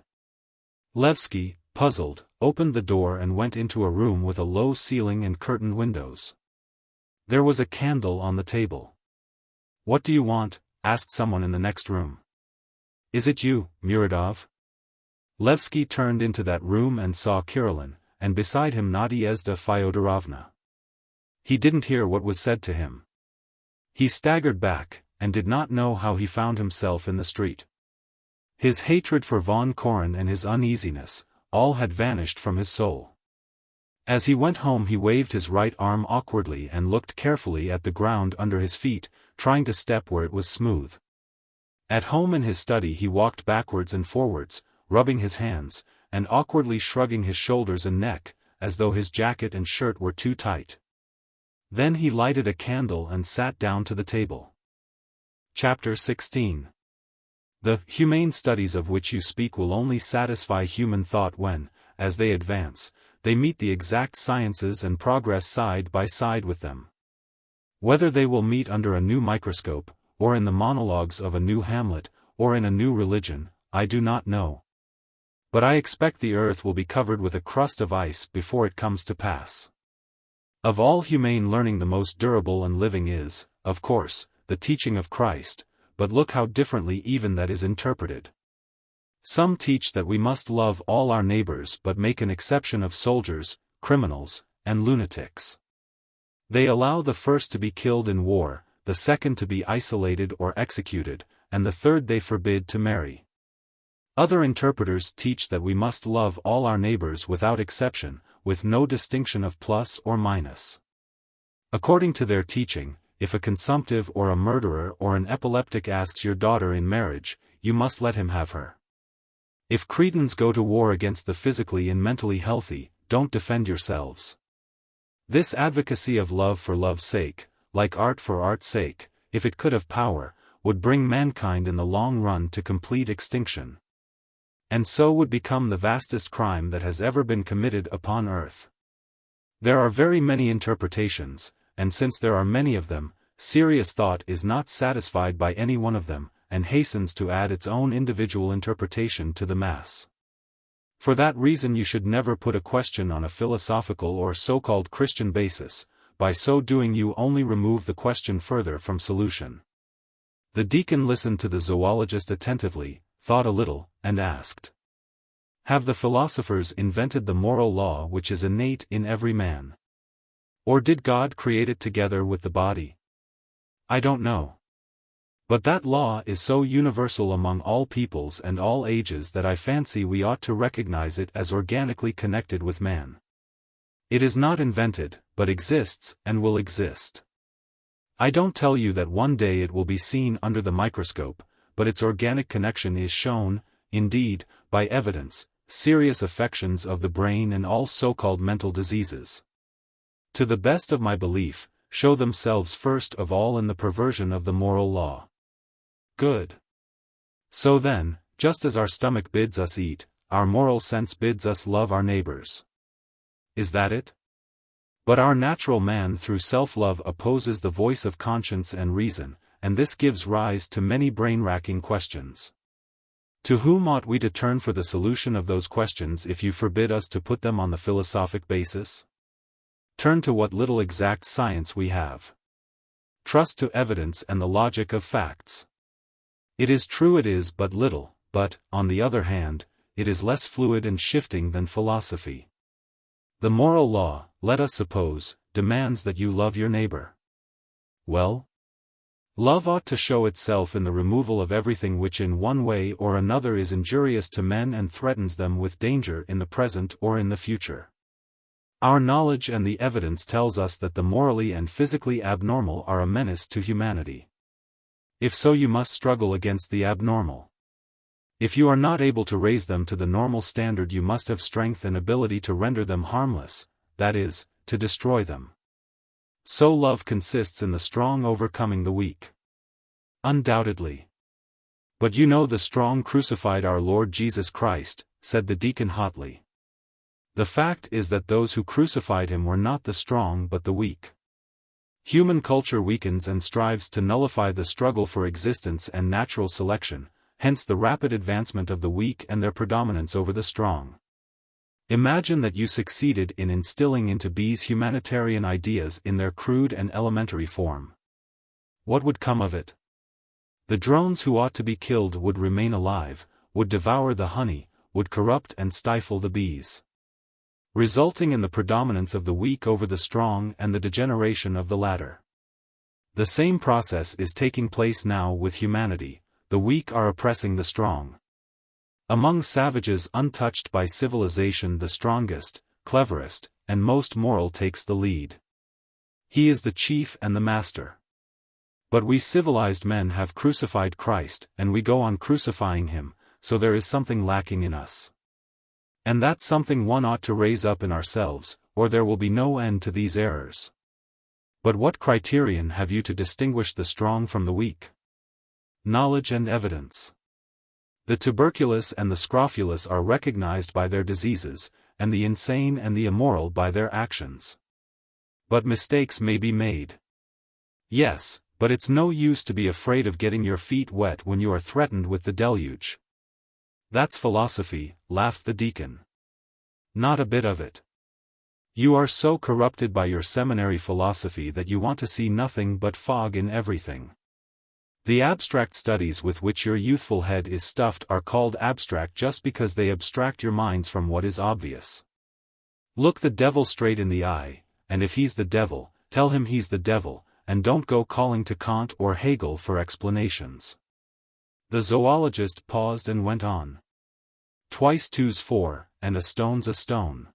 Laevsky, puzzled, opened the door and went into a room with a low ceiling and curtained windows. There was a candle on the table. "What do you want?" asked someone in the next room. "Is it you, Muradov?" Laevsky turned into that room and saw Kirillin, and beside him Nadyezhda Fyodorovna. He didn't hear what was said to him. He staggered back, and did not know how he found himself in the street. His hatred for von Koren and his uneasiness, all had vanished from his soul. As he went home he waved his right arm awkwardly and looked carefully at the ground under his feet, trying to step where it was smooth. At home in his study he walked backwards and forwards, rubbing his hands, and awkwardly shrugging his shoulders and neck, as though his jacket and shirt were too tight. Then he lighted a candle and sat down to the table. Chapter 16. The humane studies of which you speak will only satisfy human thought when, as they advance, they meet the exact sciences and progress side by side with them. Whether they will meet under a new microscope, or in the monologues of a new Hamlet, or in a new religion, I do not know. But I expect the earth will be covered with a crust of ice before it comes to pass. Of all humane learning the most durable and living is, of course, the teaching of Christ, but look how differently even that is interpreted. Some teach that we must love all our neighbors but make an exception of soldiers, criminals, and lunatics. They allow the first to be killed in war, the second to be isolated or executed, and the third they forbid to marry. Other interpreters teach that we must love all our neighbors without exception, with no distinction of plus or minus. According to their teaching, if a consumptive or a murderer or an epileptic asks your daughter in marriage, you must let him have her. If cretins go to war against the physically and mentally healthy, don't defend yourselves. This advocacy of love for love's sake, like art for art's sake, if it could have power, would bring mankind in the long run to complete extinction. And so would become the vastest crime that has ever been committed upon earth. There are very many interpretations, and since there are many of them, serious thought is not satisfied by any one of them, and hastens to add its own individual interpretation to the mass. For that reason you should never put a question on a philosophical or so-called Christian basis, by so doing you only remove the question further from solution. The deacon listened to the zoologist attentively, thought a little, and asked, "Have the philosophers invented the moral law which is innate in every man? Or did God create it together with the body? I don't know. But that law is so universal among all peoples and all ages that I fancy we ought to recognize it as organically connected with man. It is not invented, but exists and will exist. I don't tell you that one day it will be seen under the microscope, but its organic connection is shown, indeed, by evidence, serious affections of the brain and all so-called mental diseases. To the best of my belief, show themselves first of all in the perversion of the moral law. Good. So then, just as our stomach bids us eat, our moral sense bids us love our neighbors. Is that it? But our natural man through self-love opposes the voice of conscience and reason, and this gives rise to many brain-racking questions. To whom ought we to turn for the solution of those questions if you forbid us to put them on the philosophic basis? Turn to what little exact science we have. Trust to evidence and the logic of facts. It is true it is but little, but, on the other hand, it is less fluid and shifting than philosophy. The moral law, let us suppose, demands that you love your neighbor. Well? Love ought to show itself in the removal of everything which in one way or another is injurious to men and threatens them with danger in the present or in the future. Our knowledge and the evidence tells us that the morally and physically abnormal are a menace to humanity. If so, you must struggle against the abnormal. If you are not able to raise them to the normal standard, you must have strength and ability to render them harmless, that is, to destroy them. So love consists in the strong overcoming the weak. Undoubtedly. But you know the strong crucified our Lord Jesus Christ, said the deacon hotly. The fact is that those who crucified him were not the strong but the weak. Human culture weakens and strives to nullify the struggle for existence and natural selection, hence the rapid advancement of the weak and their predominance over the strong. Imagine that you succeeded in instilling into bees humanitarian ideas in their crude and elementary form. What would come of it? The drones who ought to be killed would remain alive, would devour the honey, would corrupt and stifle the bees, resulting in the predominance of the weak over the strong and the degeneration of the latter. The same process is taking place now with humanity. The weak are oppressing the strong. Among savages untouched by civilization, the strongest, cleverest, and most moral takes the lead. He is the chief and the master. But we civilized men have crucified Christ, and we go on crucifying him, so there is something lacking in us. And that something one ought to raise up in ourselves, or there will be no end to these errors. But what criterion have you to distinguish the strong from the weak? Knowledge and evidence. The tuberculous and the scrofulous are recognized by their diseases, and the insane and the immoral by their actions. But mistakes may be made. Yes, but it's no use to be afraid of getting your feet wet when you are threatened with the deluge. That's philosophy, laughed the deacon. Not a bit of it. You are so corrupted by your seminary philosophy that you want to see nothing but fog in everything. The abstract studies with which your youthful head is stuffed are called abstract just because they abstract your minds from what is obvious. Look the devil straight in the eye, and if he's the devil, tell him he's the devil, and don't go calling to Kant or Hegel for explanations. The zoologist paused and went on. Twice two's four, and a stone's a stone.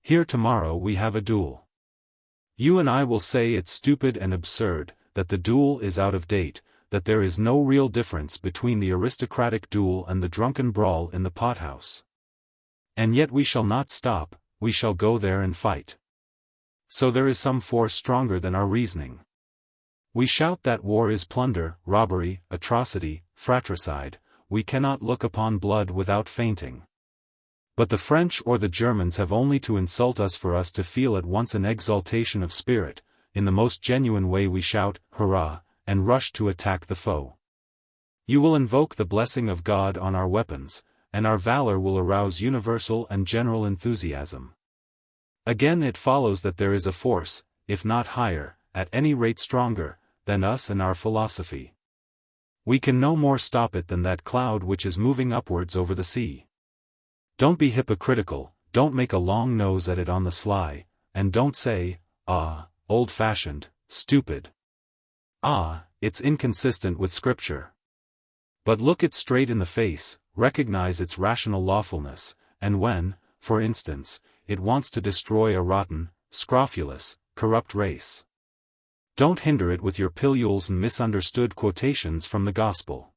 Here tomorrow we have a duel. You and I will say it's stupid and absurd, that the duel is out of date, that there is no real difference between the aristocratic duel and the drunken brawl in the pothouse. And yet we shall not stop, we shall go there and fight. So there is some force stronger than our reasoning. We shout that war is plunder, robbery, atrocity, fratricide, we cannot look upon blood without fainting. But the French or the Germans have only to insult us for us to feel at once an exaltation of spirit. In the most genuine way we shout, hurrah, and rush to attack the foe. You will invoke the blessing of God on our weapons, and our valor will arouse universal and general enthusiasm. Again it follows that there is a force, if not higher, at any rate stronger, than us and our philosophy. We can no more stop it than that cloud which is moving upwards over the sea. Don't be hypocritical, don't make a long nose at it on the sly, and don't say, ah, old-fashioned, stupid. Ah, it's inconsistent with Scripture. But look it straight in the face, recognize its rational lawfulness, and when, for instance, it wants to destroy a rotten, scrofulous, corrupt race. Don't hinder it with your pilules and misunderstood quotations from the Gospel.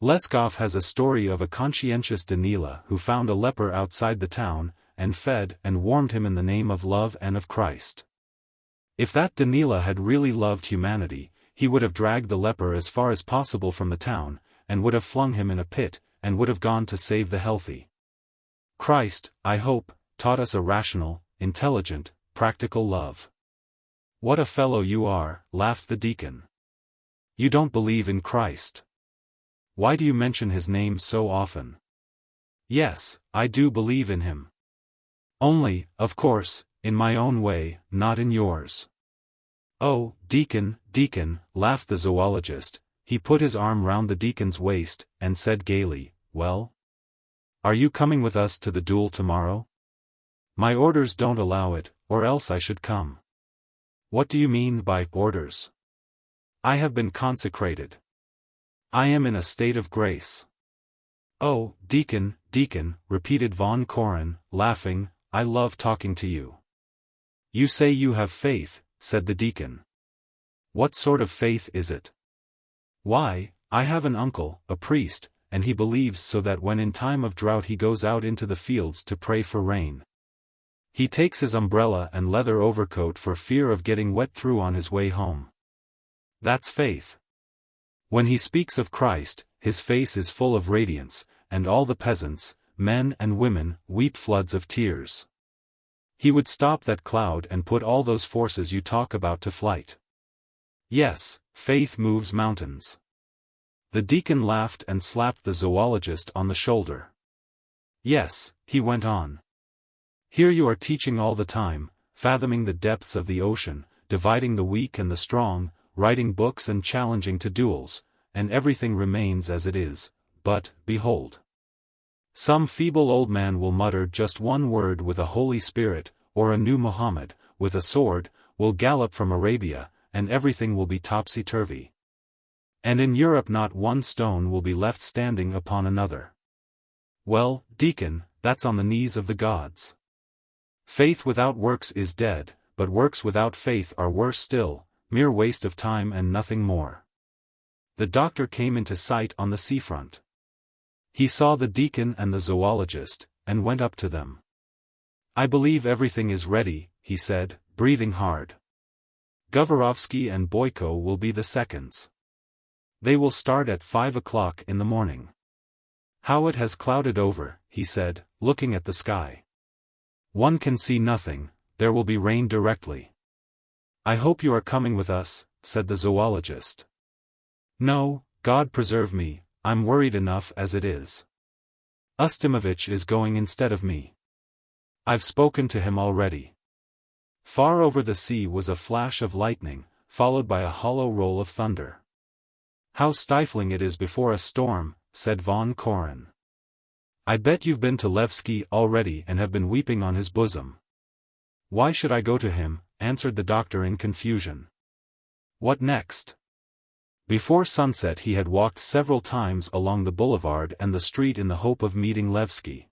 Leskov has a story of a conscientious Danila who found a leper outside the town, and fed and warmed him in the name of love and of Christ. If that Danila had really loved humanity, he would have dragged the leper as far as possible from the town, and would have flung him in a pit, and would have gone to save the healthy. Christ, I hope, taught us a rational, intelligent, practical love. What a fellow you are, laughed the deacon. You don't believe in Christ. Why do you mention his name so often? Yes, I do believe in him. Only, of course, in my own way, not in yours. Oh, deacon, deacon, laughed the zoologist. He put his arm round the deacon's waist, and said gaily, well? Are you coming with us to the duel tomorrow? My orders don't allow it, or else I should come. What do you mean by orders? I have been consecrated. I am in a state of grace. Oh, deacon, deacon, repeated von Koren, laughing, I love talking to you. You say you have faith, said the deacon. What sort of faith is it? Why, I have an uncle, a priest, and he believes so that when in time of drought he goes out into the fields to pray for rain. He takes his umbrella and leather overcoat for fear of getting wet through on his way home. That's faith. When he speaks of Christ, his face is full of radiance, and all the peasants, men and women, weep floods of tears. He would stop that cloud and put all those forces you talk about to flight. Yes, faith moves mountains. The deacon laughed and slapped the zoologist on the shoulder. Yes, he went on. Here you are teaching all the time, fathoming the depths of the ocean, dividing the weak and the strong, writing books and challenging to duels, and everything remains as it is, but, behold. Some feeble old man will mutter just one word with a Holy Spirit, or a new Muhammad, with a sword, will gallop from Arabia, and everything will be topsy-turvy. And in Europe not one stone will be left standing upon another. Well, deacon, that's on the knees of the gods. Faith without works is dead, but works without faith are worse still, mere waste of time and nothing more. The doctor came into sight on the seafront. He saw the deacon and the zoologist, and went up to them. I believe everything is ready, he said, breathing hard. Govorovsky and Boyko will be the seconds. They will start at 5 o'clock in the morning. How it has clouded over, he said, looking at the sky. One can see nothing, there will be rain directly. I hope you are coming with us, said the zoologist. No, God preserve me, I'm worried enough as it is. Ustimovich is going instead of me. I've spoken to him already. Far over the sea was a flash of lightning, followed by a hollow roll of thunder. How stifling it is before a storm, said von Koren. I bet you've been to Laevsky already and have been weeping on his bosom. Why should I go to him? Answered the doctor in confusion. What next? Before sunset he had walked several times along the boulevard and the street in the hope of meeting Laevsky.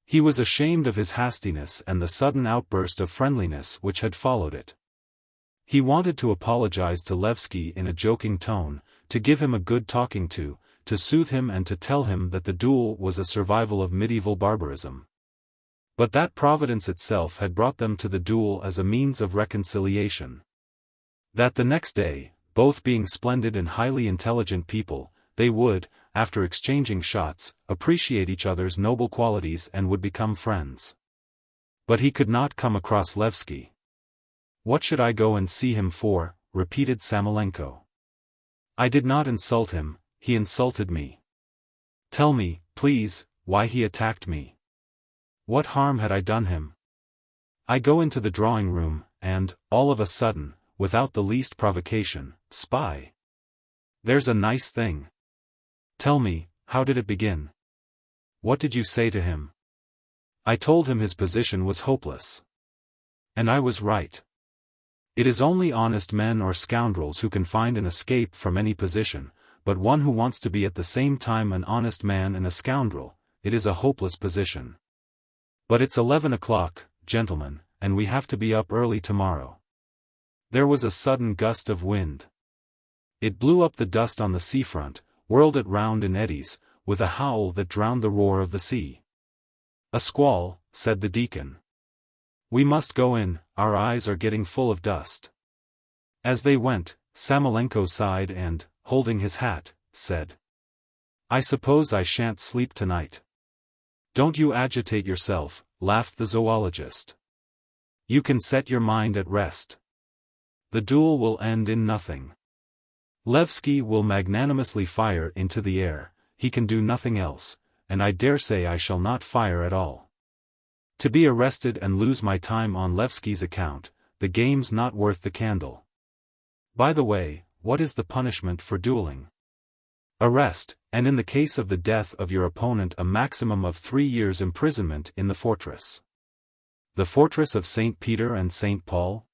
He was ashamed of his hastiness and the sudden outburst of friendliness which had followed it. He wanted to apologize to Laevsky in a joking tone, to give him a good talking to soothe him and to tell him that the duel was a survival of medieval barbarism. But that Providence itself had brought them to the duel as a means of reconciliation. That the next day, both being splendid and highly intelligent people, they would, after exchanging shots, appreciate each other's noble qualities and would become friends. But he could not come across Laevsky. What should I go and see him for? Repeated Samoylenko. I did not insult him, he insulted me. Tell me, please, why he attacked me. What harm had I done him? I go into the drawing room, and, all of a sudden, without the least provocation, spy. There's a nice thing. Tell me, how did it begin? What did you say to him? I told him his position was hopeless. And I was right. It is only honest men or scoundrels who can find an escape from any position, but one who wants to be at the same time an honest man and a scoundrel, it is a hopeless position. But it's 11 o'clock, gentlemen, and we have to be up early tomorrow. There was a sudden gust of wind. It blew up the dust on the seafront, whirled it round in eddies, with a howl that drowned the roar of the sea. A squall, said the deacon. We must go in, our eyes are getting full of dust. As they went, Samoylenko sighed and, holding his hat, said, I suppose I shan't sleep tonight. Don't you agitate yourself, laughed the zoologist. You can set your mind at rest. The duel will end in nothing. Laevsky will magnanimously fire into the air, he can do nothing else, and I dare say I shall not fire at all. To be arrested and lose my time on Laevsky's account, the game's not worth the candle. By the way, what is the punishment for dueling? Arrest, and in the case of the death of your opponent a maximum of 3 years' imprisonment in the fortress. The fortress of St. Peter and St. Paul?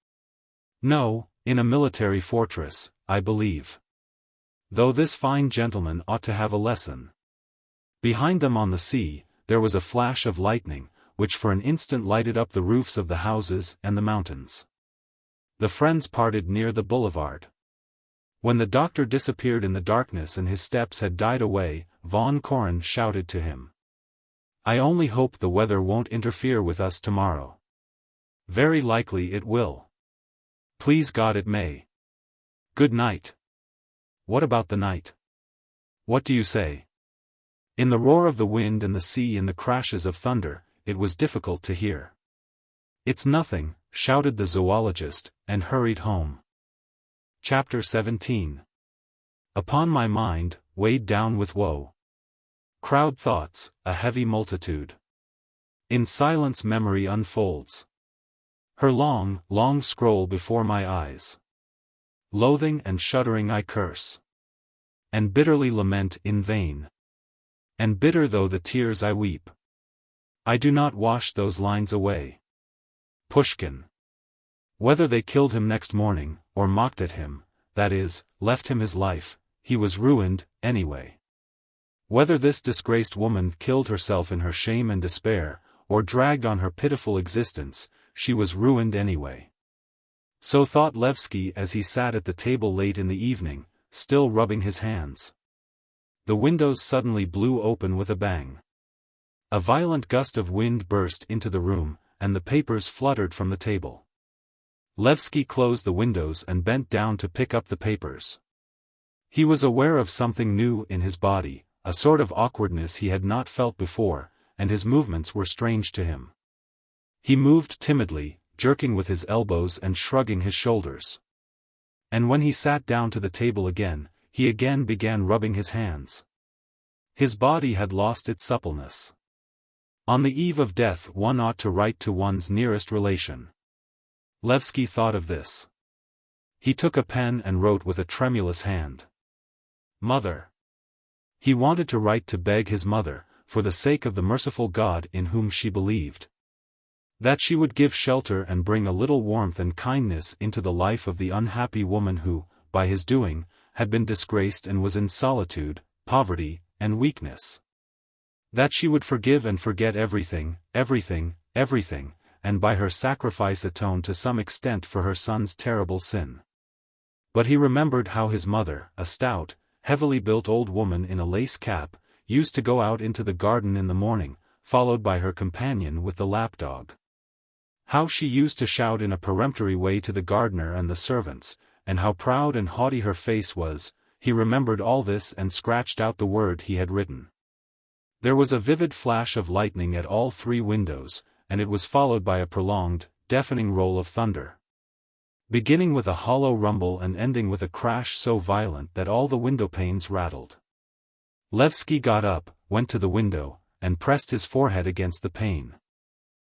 No, in a military fortress, I believe. Though this fine gentleman ought to have a lesson. Behind them on the sea, there was a flash of lightning, which for an instant lighted up the roofs of the houses and the mountains. The friends parted near the boulevard. When the doctor disappeared in the darkness and his steps had died away, von Koren shouted to him. I only hope the weather won't interfere with us tomorrow. Very likely it will. Please God it may. Good night. What about the night? What do you say? In the roar of the wind and the sea and the crashes of thunder, it was difficult to hear. It's nothing, shouted the zoologist, and hurried home. Chapter 17. Upon my mind, weighed down with woe. Crowd thoughts, a heavy multitude. In silence memory unfolds her long, long scroll before my eyes. Loathing and shuddering I curse. And bitterly lament in vain. And bitter though the tears I weep, I do not wash those lines away. Pushkin. Whether they killed him next morning, or mocked at him, that is, left him his life, he was ruined, anyway. Whether this disgraced woman killed herself in her shame and despair, or dragged on her pitiful existence, she was ruined anyway. So thought Laevsky as he sat at the table late in the evening, still rubbing his hands. The windows suddenly blew open with a bang. A violent gust of wind burst into the room, and the papers fluttered from the table. Laevsky closed the windows and bent down to pick up the papers. He was aware of something new in his body, a sort of awkwardness he had not felt before, and his movements were strange to him. He moved timidly, jerking with his elbows and shrugging his shoulders. And when he sat down to the table again, he again began rubbing his hands. His body had lost its suppleness. On the eve of death one ought to write to one's nearest relation. Laevsky thought of this. He took a pen and wrote with a tremulous hand. Mother. He wanted to write to beg his mother, for the sake of the merciful God in whom she believed, that she would give shelter and bring a little warmth and kindness into the life of the unhappy woman who, by his doing, had been disgraced and was in solitude, poverty, and weakness. That she would forgive and forget everything, and by her sacrifice atone to some extent for her son's terrible sin. But he remembered how his mother, a stout, heavily built old woman in a lace cap, used to go out into the garden in the morning, followed by her companion with the lapdog. How she used to shout in a peremptory way to the gardener and the servants, and how proud and haughty her face was. He remembered all this and scratched out the word he had written. There was a vivid flash of lightning at all 3 windows, and it was followed by a prolonged, deafening roll of thunder, beginning with a hollow rumble and ending with a crash so violent that all the window panes rattled. Laevsky got up, went to the window, and pressed his forehead against the pane.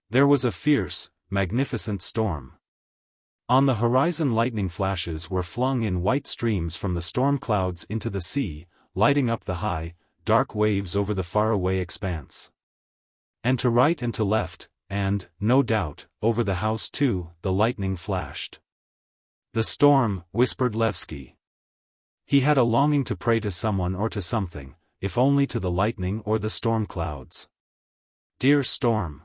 There was a fierce, magnificent storm. On the horizon lightning flashes were flung in white streams from the storm clouds into the sea, lighting up the high, dark waves over the faraway expanse. And to right and to left, and, no doubt, over the house too, the lightning flashed. The storm, whispered Laevsky. He had a longing to pray to someone or to something, if only to the lightning or the storm clouds. Dear storm.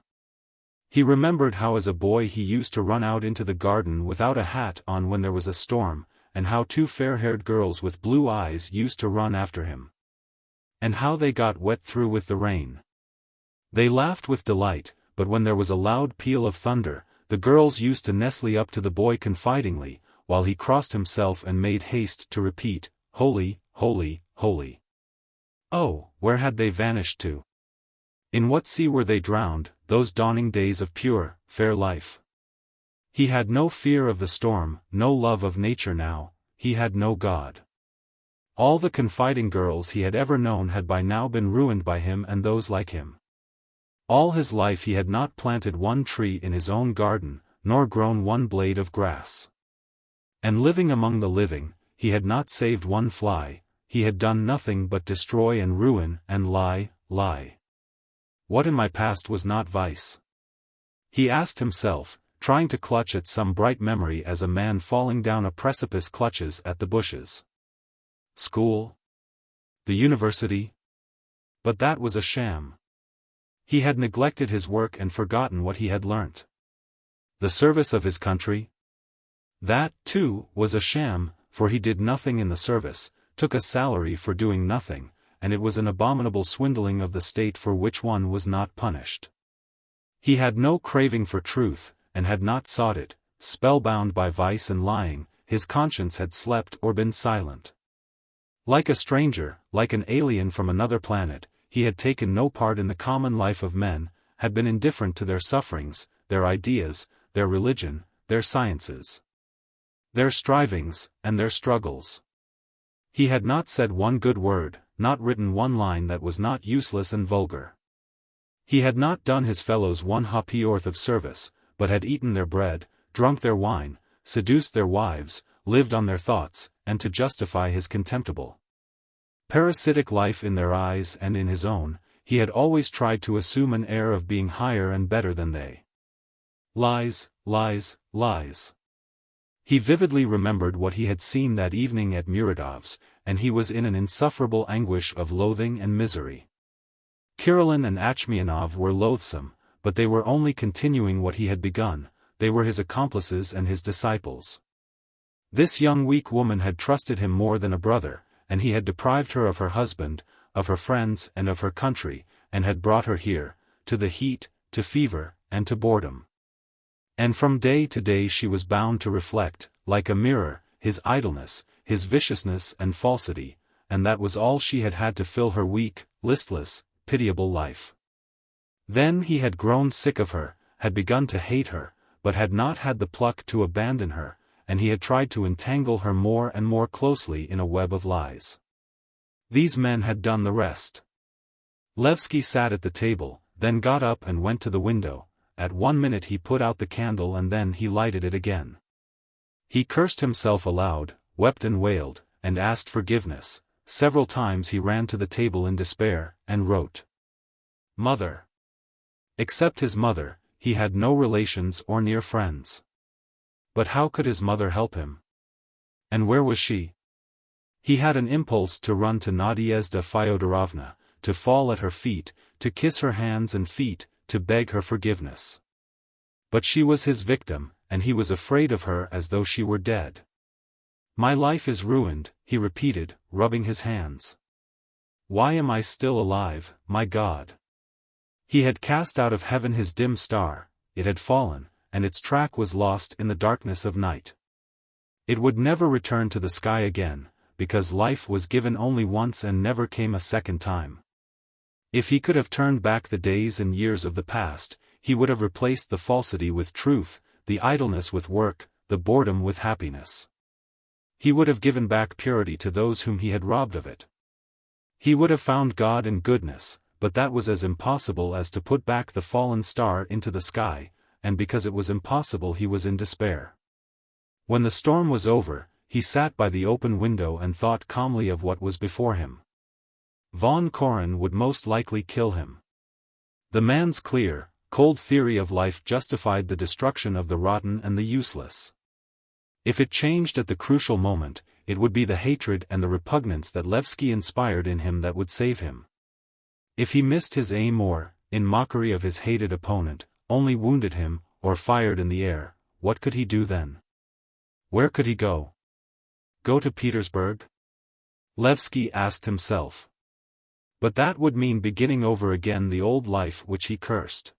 He remembered how as a boy he used to run out into the garden without a hat on when there was a storm, and how 2 fair-haired girls with blue eyes used to run after him. And how they got wet through with the rain. They laughed with delight, but when there was a loud peal of thunder, the girls used to nestle up to the boy confidingly, while he crossed himself and made haste to repeat, "Holy, holy, holy." Oh, where had they vanished to? In what sea were they drowned, those dawning days of pure, fair life? He had no fear of the storm, no love of nature now, he had no God. All the confiding girls he had ever known had by now been ruined by him and those like him. All his life he had not planted one tree in his own garden, nor grown one blade of grass. And living among the living, he had not saved one fly, he had done nothing but destroy and ruin and lie. What in my past was not vice? He asked himself, trying to clutch at some bright memory as a man falling down a precipice clutches at the bushes. School? The university? But that was a sham. He had neglected his work and forgotten what he had learnt. The service of his country? That, too, was a sham, for he did nothing in the service, took a salary for doing nothing, and it was an abominable swindling of the state for which one was not punished. He had no craving for truth, and had not sought it, spellbound by vice and lying, his conscience had slept or been silent. Like a stranger, like an alien from another planet, he had taken no part in the common life of men, had been indifferent to their sufferings, their ideas, their religion, their sciences, their strivings, and their struggles. He had not said one good word, not written one line that was not useless and vulgar. He had not done his fellows one ha'porth of service, but had eaten their bread, drunk their wine, seduced their wives, lived on their thoughts, and to justify his contemptible, parasitic life in their eyes and in his own, he had always tried to assume an air of being higher and better than they. Lies. He vividly remembered what he had seen that evening at Muradov's, and he was in an insufferable anguish of loathing and misery. Kirillin and Achmianov were loathsome, but they were only continuing what he had begun, they were his accomplices and his disciples. This young weak woman had trusted him more than a brother, and he had deprived her of her husband, of her friends and of her country, and had brought her here, to the heat, to fever, and to boredom. And from day to day she was bound to reflect, like a mirror, his idleness, his viciousness and falsity, and that was all she had had to fill her weak, listless, pitiable life. Then he had grown sick of her, had begun to hate her, but had not had the pluck to abandon her, and he had tried to entangle her more and more closely in a web of lies. These men had done the rest. Laevsky sat at the table, then got up and went to the window. At one minute he put out the candle and then he lighted it again. He cursed himself aloud, wept and wailed, and asked forgiveness. Several times he ran to the table in despair, and wrote, "Mother." Except his mother, he had no relations or near friends. But how could his mother help him? And where was she? He had an impulse to run to Nadyezhda Fyodorovna, to fall at her feet, to kiss her hands and feet, to beg her forgiveness. But she was his victim, and he was afraid of her as though she were dead. "My life is ruined," he repeated, rubbing his hands. "Why am I still alive, my God?" He had cast out of heaven his dim star, it had fallen, and its track was lost in the darkness of night. It would never return to the sky again, because life was given only once and never came a second time. If he could have turned back the days and years of the past, he would have replaced the falsity with truth, the idleness with work, the boredom with happiness. He would have given back purity to those whom he had robbed of it. He would have found God and goodness, but that was as impossible as to put back the fallen star into the sky, and because it was impossible he was in despair. When the storm was over, he sat by the open window and thought calmly of what was before him. Von Koren would most likely kill him. The man's clear, cold theory of life justified the destruction of the rotten and the useless. If it changed at the crucial moment, it would be the hatred and the repugnance that Laevsky inspired in him that would save him. If he missed his aim or, in mockery of his hated opponent, only wounded him, or fired in the air, what could he do then? Where could he go? Go to Petersburg? Laevsky asked himself. But that would mean beginning over again the old life which he cursed.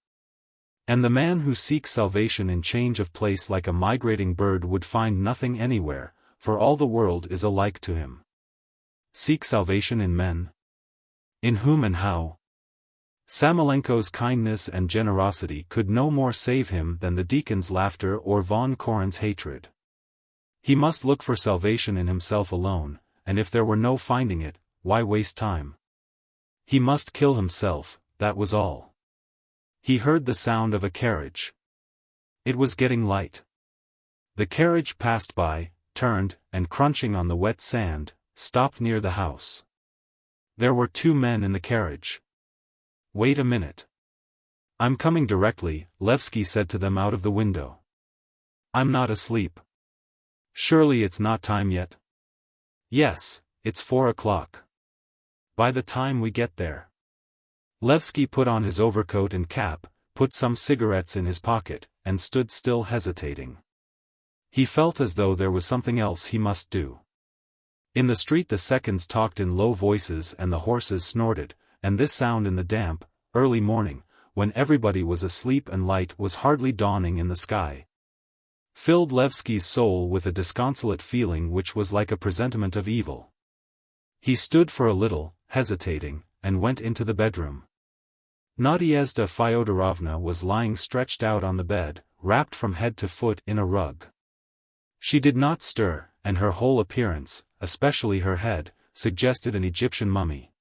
And the man who seeks salvation in change of place like a migrating bird would find nothing anywhere, for all the world is alike to him. Seek salvation in men? In whom and how? Samoylenko's kindness and generosity could no more save him than the deacon's laughter or von Koren's hatred. He must look for salvation in himself alone, and if there were no finding it, why waste time? He must kill himself, that was all. He heard the sound of a carriage. It was getting light. The carriage passed by, turned, and crunching on the wet sand, stopped near the house. There were two men in the carriage. "Wait a minute. I'm coming directly," Laevsky said to them out of the window. "I'm not asleep. Surely it's not time yet?" "Yes, it's 4 o'clock. By the time we get there." Laevsky put on his overcoat and cap, put some cigarettes in his pocket, and stood still hesitating. He felt as though there was something else he must do. In the street the seconds talked in low voices and the horses snorted, and this sound in the damp, early morning, when everybody was asleep and light was hardly dawning in the sky, filled Laevsky's soul with a disconsolate feeling which was like a presentiment of evil. He stood for a little, hesitating, and went into the bedroom. Nadyezhda Fyodorovna was lying stretched out on the bed, wrapped from head to foot in a rug. She did not stir, and her whole appearance, especially her head, suggested an Egyptian mummy.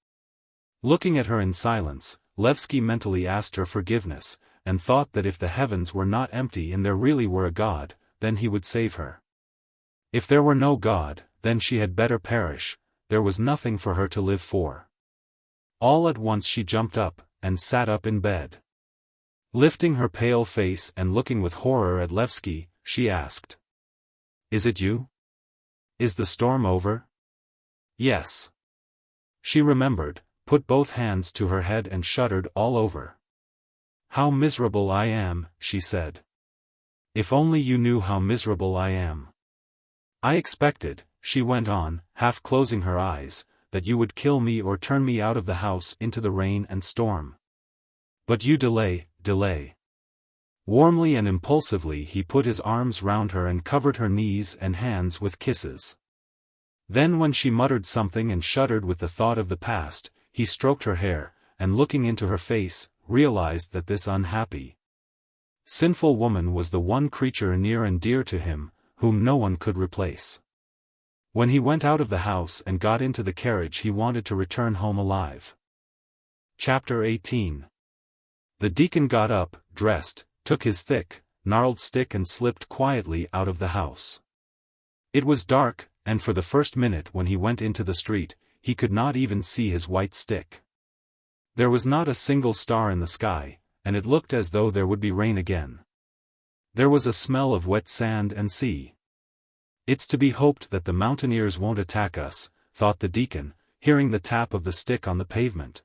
Looking at her in silence, Laevsky mentally asked her forgiveness, and thought that if the heavens were not empty and there really were a God, then he would save her. If there were no God, then she had better perish, there was nothing for her to live for. All at once she jumped up, and sat up in bed. Lifting her pale face and looking with horror at Laevsky, she asked, "Is it you? Is the storm over?" "Yes." She remembered, put both hands to her head and shuddered all over. "How miserable I am," she said. "If only you knew how miserable I am. I expected," she went on, half closing her eyes, "that you would kill me or turn me out of the house into the rain and storm. But you delay, delay." Warmly and impulsively he put his arms round her and covered her knees and hands with kisses. Then when she muttered something and shuddered with the thought of the past, he stroked her hair, and looking into her face, realized that this unhappy, sinful woman was the one creature near and dear to him, whom no one could replace. When he went out of the house and got into the carriage, he wanted to return home alive. Chapter 18. The deacon got up, dressed, took his thick, gnarled stick and slipped quietly out of the house. It was dark, and for the first minute when he went into the street, he could not even see his white stick. There was not a single star in the sky, and it looked as though there would be rain again. There was a smell of wet sand and sea. It's to be hoped that the mountaineers won't attack us, thought the deacon, hearing the tap of the stick on the pavement,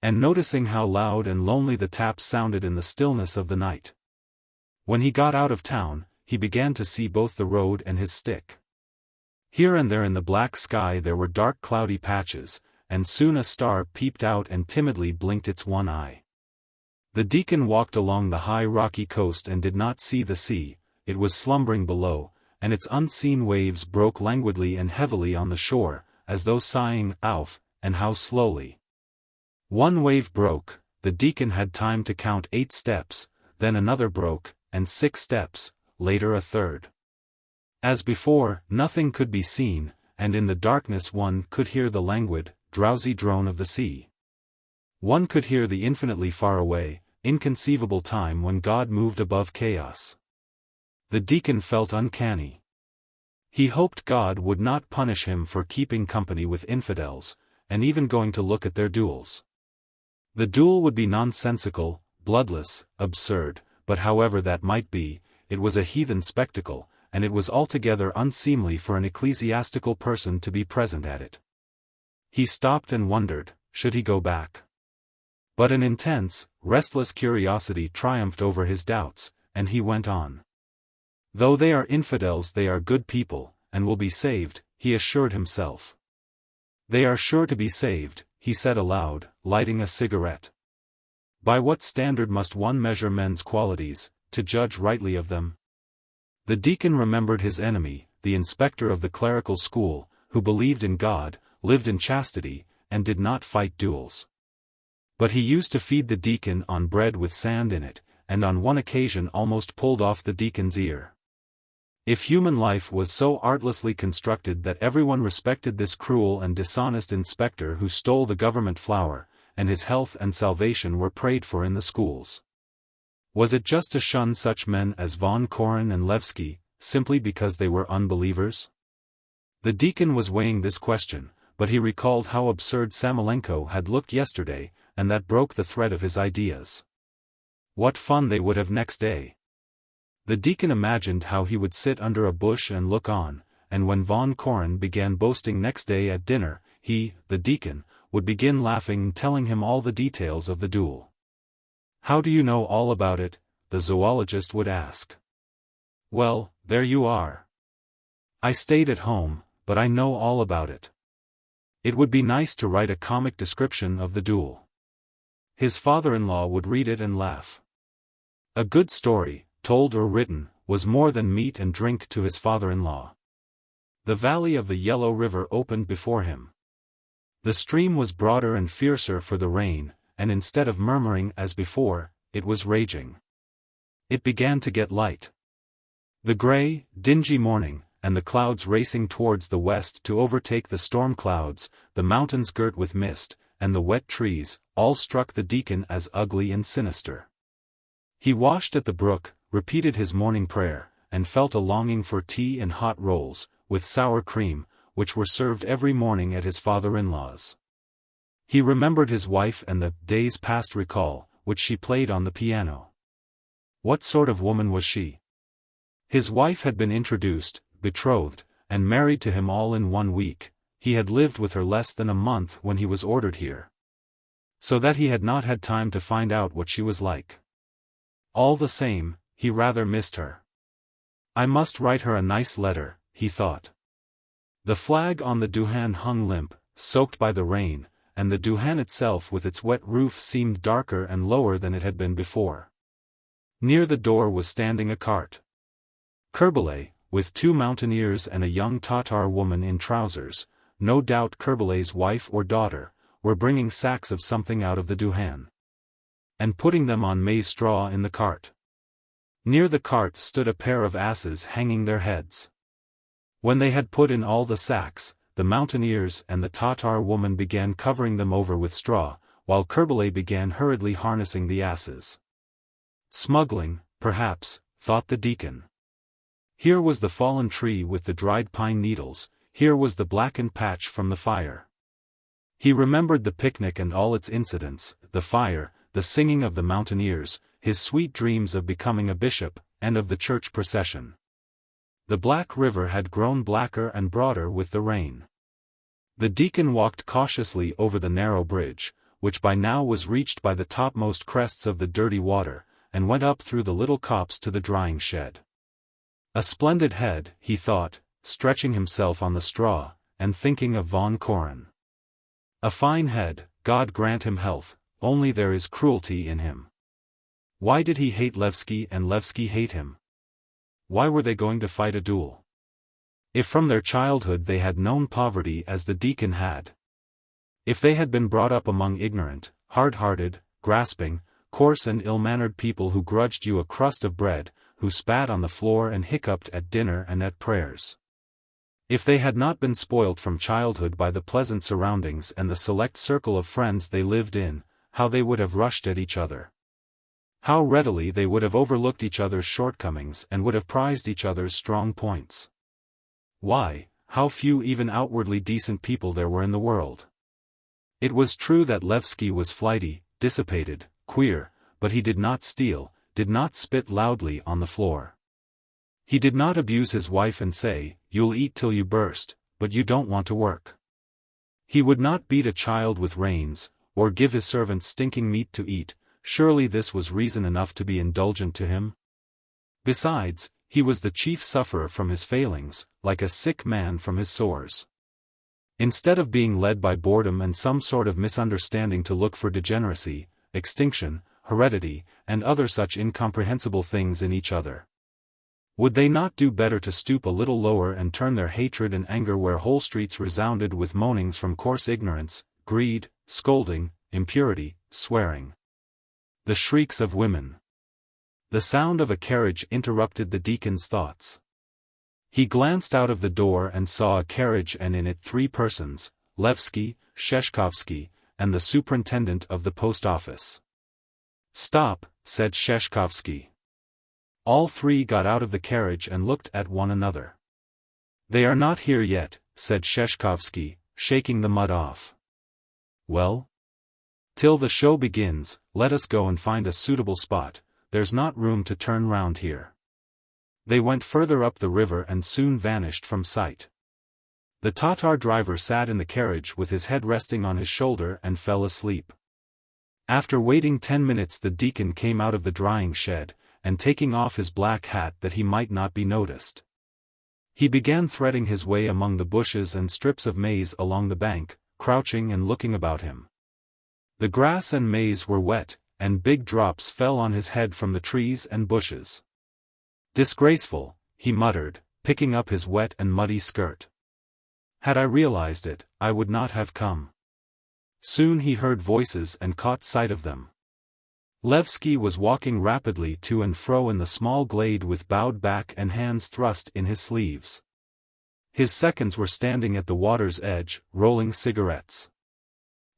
and noticing how loud and lonely the tap sounded in the stillness of the night. When he got out of town, he began to see both the road and his stick. Here and there in the black sky there were dark cloudy patches, and soon a star peeped out and timidly blinked its one eye. The deacon walked along the high rocky coast and did not see the sea. It was slumbering below, and its unseen waves broke languidly and heavily on the shore, as though sighing, "Ouf, and how slowly." One wave broke, the deacon had time to count 8 steps, then another broke, and 6 steps, later a third. As before, nothing could be seen, and in the darkness one could hear the languid, drowsy drone of the sea. One could hear the infinitely far away, inconceivable time when God moved above chaos. The deacon felt uncanny. He hoped God would not punish him for keeping company with infidels, and even going to look at their duels. The duel would be nonsensical, bloodless, absurd, but however that might be, it was a heathen spectacle, and it was altogether unseemly for an ecclesiastical person to be present at it. He stopped and wondered, should he go back? But an intense, restless curiosity triumphed over his doubts, and he went on. Though they are infidels, they are good people, and will be saved, he assured himself. They are sure to be saved, he said aloud, lighting a cigarette. By what standard must one measure men's qualities, to judge rightly of them? The deacon remembered his enemy, the inspector of the clerical school, who believed in God, lived in chastity, and did not fight duels. But he used to feed the deacon on bread with sand in it, and on one occasion almost pulled off the deacon's ear. If human life was so artlessly constructed that everyone respected this cruel and dishonest inspector who stole the government flour, and his health and salvation were prayed for in the schools, was it just to shun such men as von Koren and Laevsky, simply because they were unbelievers? The deacon was weighing this question, but he recalled how absurd Samoylenko had looked yesterday, and that broke the thread of his ideas. What fun they would have next day! The deacon imagined how he would sit under a bush and look on, and when von Koren began boasting next day at dinner, he, the deacon, would begin laughing and telling him all the details of the duel. "How do you know all about it?" the zoologist would ask. "Well, there you are. I stayed at home, but I know all about it. It would be nice to write a comic description of the duel." His father-in-law would read it and laugh. A good story, told or written, was more than meat and drink to his father-in-law. The valley of the Yellow River opened before him. The stream was broader and fiercer for the rain, and instead of murmuring as before, it was raging. It began to get light. The gray, dingy morning, and the clouds racing towards the west to overtake the storm clouds, the mountains girt with mist, and the wet trees, all struck the deacon as ugly and sinister. He washed at the brook, repeated his morning prayer, and felt a longing for tea and hot rolls, with sour cream, which were served every morning at his father-in-law's. He remembered his wife and the days past recall, which she played on the piano. What sort of woman was she? His wife had been introduced, betrothed, and married to him all in 1 week. He had lived with her less than a month when he was ordered here, so that he had not had time to find out what she was like. All the same, he rather missed her. "I must write her a nice letter," he thought. The flag on the duhan hung limp, soaked by the rain, and the duhan itself with its wet roof seemed darker and lower than it had been before. Near the door was standing a cart. Kerbalay, with 2 mountaineers and a young Tatar woman in trousers, no doubt Kerbelay's wife or daughter, were bringing sacks of something out of the duhan and putting them on maize straw in the cart. Near the cart stood a pair of asses hanging their heads. When they had put in all the sacks, the mountaineers and the Tatar woman began covering them over with straw, while Kerbelay began hurriedly harnessing the asses. Smuggling, perhaps, thought the deacon. Here was the fallen tree with the dried pine needles, here was the blackened patch from the fire. He remembered the picnic and all its incidents, the fire, the singing of the mountaineers, his sweet dreams of becoming a bishop, and of the church procession. The black river had grown blacker and broader with the rain. The deacon walked cautiously over the narrow bridge, which by now was reached by the topmost crests of the dirty water, and went up through the little copse to the drying shed. A splendid head, he thought, stretching himself on the straw, and thinking of von Koren. A fine head, God grant him health, only there is cruelty in him. Why did he hate Laevsky and Laevsky hate him? Why were they going to fight a duel? If from their childhood they had known poverty as the deacon had. If they had been brought up among ignorant, hard-hearted, grasping, coarse and ill-mannered people who grudged you a crust of bread, who spat on the floor and hiccuped at dinner and at prayers. If they had not been spoilt from childhood by the pleasant surroundings and the select circle of friends they lived in, how they would have rushed at each other. How readily they would have overlooked each other's shortcomings and would have prized each other's strong points. Why, how few even outwardly decent people there were in the world. It was true that Laevsky was flighty, dissipated, queer, but he did not steal, did not spit loudly on the floor. He did not abuse his wife and say, "You'll eat till you burst, but you don't want to work." He would not beat a child with reins, or give his servants stinking meat to eat. Surely this was reason enough to be indulgent to him. Besides, he was the chief sufferer from his failings, like a sick man from his sores. Instead of being led by boredom and some sort of misunderstanding to look for degeneracy, extinction, heredity, and other such incomprehensible things in each other, would they not do better to stoop a little lower and turn their hatred and anger where whole streets resounded with moanings from coarse ignorance, greed, scolding, impurity, swearing? The shrieks of women. The sound of a carriage interrupted the deacon's thoughts. He glanced out of the door and saw a carriage and in it 3 persons, Laevsky, Sheshkovsky, and the superintendent of the post office. "Stop," said Sheshkovsky. All 3 got out of the carriage and looked at one another. "They are not here yet," said Sheshkovsky, shaking the mud off. "Well? Till the show begins, let us go and find a suitable spot, there's not room to turn round here." They went further up the river and soon vanished from sight. The Tatar driver sat in the carriage with his head resting on his shoulder and fell asleep. After waiting 10 minutes the deacon came out of the drying shed, and taking off his black hat that he might not be noticed, he began threading his way among the bushes and strips of maize along the bank, crouching and looking about him. The grass and maize were wet, and big drops fell on his head from the trees and bushes. "Disgraceful," he muttered, picking up his wet and muddy skirt. "Had I realized it, I would not have come." Soon he heard voices and caught sight of them. Laevsky was walking rapidly to and fro in the small glade with bowed back and hands thrust in his sleeves. His seconds were standing at the water's edge, rolling cigarettes.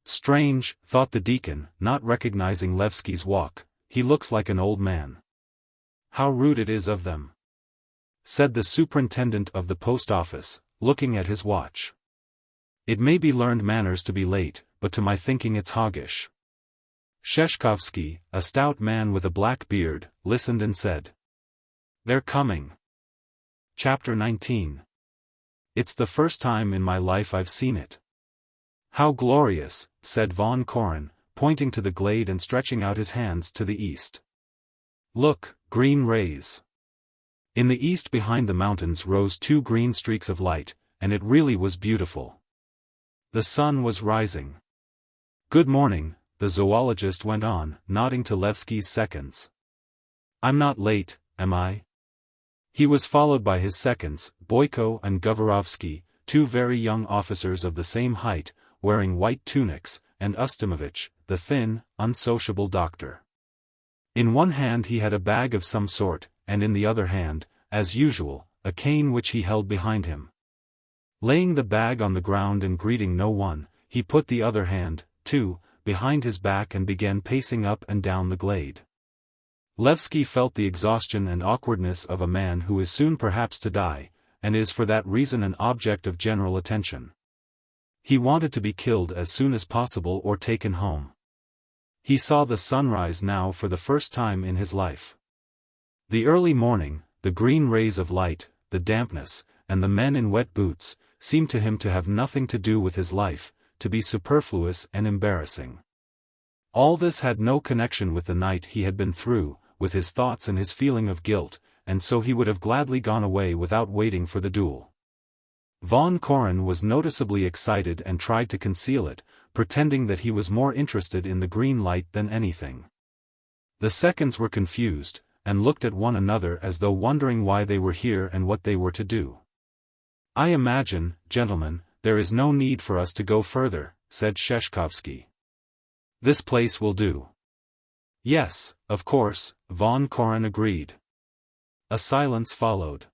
"Strange," thought the deacon, not recognizing Laevsky's walk, "he looks like an old man." "How rude it is of them," said the superintendent of the post office, looking at his watch. "It may be learned manners to be late, but to my thinking it's hoggish." Sheshkovsky, a stout man with a black beard, listened and said, "They're coming." Chapter 19. "It's the first time in my life I've seen it." "How glorious," said von Koren, pointing to the glade and stretching out his hands to the east. "Look, green rays." In the east behind the mountains rose 2 green streaks of light, and it really was beautiful. The sun was rising. "Good morning," the zoologist went on, nodding to Laevsky's seconds. "I'm not late, am I?" He was followed by his seconds, Boyko and Govorovsky, two very young officers of the same height, wearing white tunics, and Ustimovich, the thin, unsociable doctor. In one hand he had a bag of some sort, and in the other hand, as usual, a cane which he held behind him. Laying the bag on the ground and greeting no one, he put the other hand, too, behind his back and began pacing up and down the glade. Laevsky felt the exhaustion and awkwardness of a man who is soon perhaps to die, and is for that reason an object of general attention. He wanted to be killed as soon as possible or taken home. He saw the sunrise now for the first time in his life. The early morning, the green rays of light, the dampness, and the men in wet boots, seemed to him to have nothing to do with his life, to be superfluous and embarrassing. All this had no connection with the night he had been through, with his thoughts and his feeling of guilt, and so he would have gladly gone away without waiting for the duel. Von Koren was noticeably excited and tried to conceal it, pretending that he was more interested in the green light than anything. The seconds were confused, and looked at one another as though wondering why they were here and what they were to do. "I imagine, gentlemen, there is no need for us to go further," said Sheshkovsky. "This place will do." "Yes, of course," Von Koren agreed. A silence followed.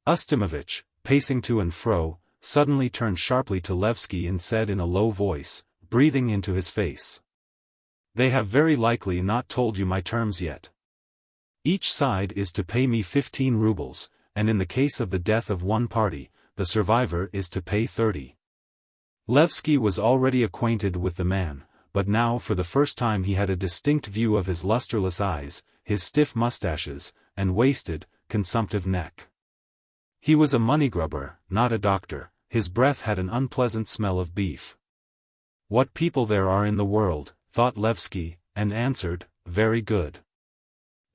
Ustimovich, pacing to and fro, suddenly turned sharply to Laevsky and said in a low voice, breathing into his face, "They have very likely not told you my terms yet. Each side is to pay me 15 rubles, and in the case of the death of one party, the survivor is to pay 30. Laevsky was already acquainted with the man, but now for the first time he had a distinct view of his lusterless eyes, his stiff mustaches, and wasted, consumptive neck. He was a money-grubber, not a doctor. His breath had an unpleasant smell of beef. "What people there are in the world," thought Laevsky, and answered, "Very good."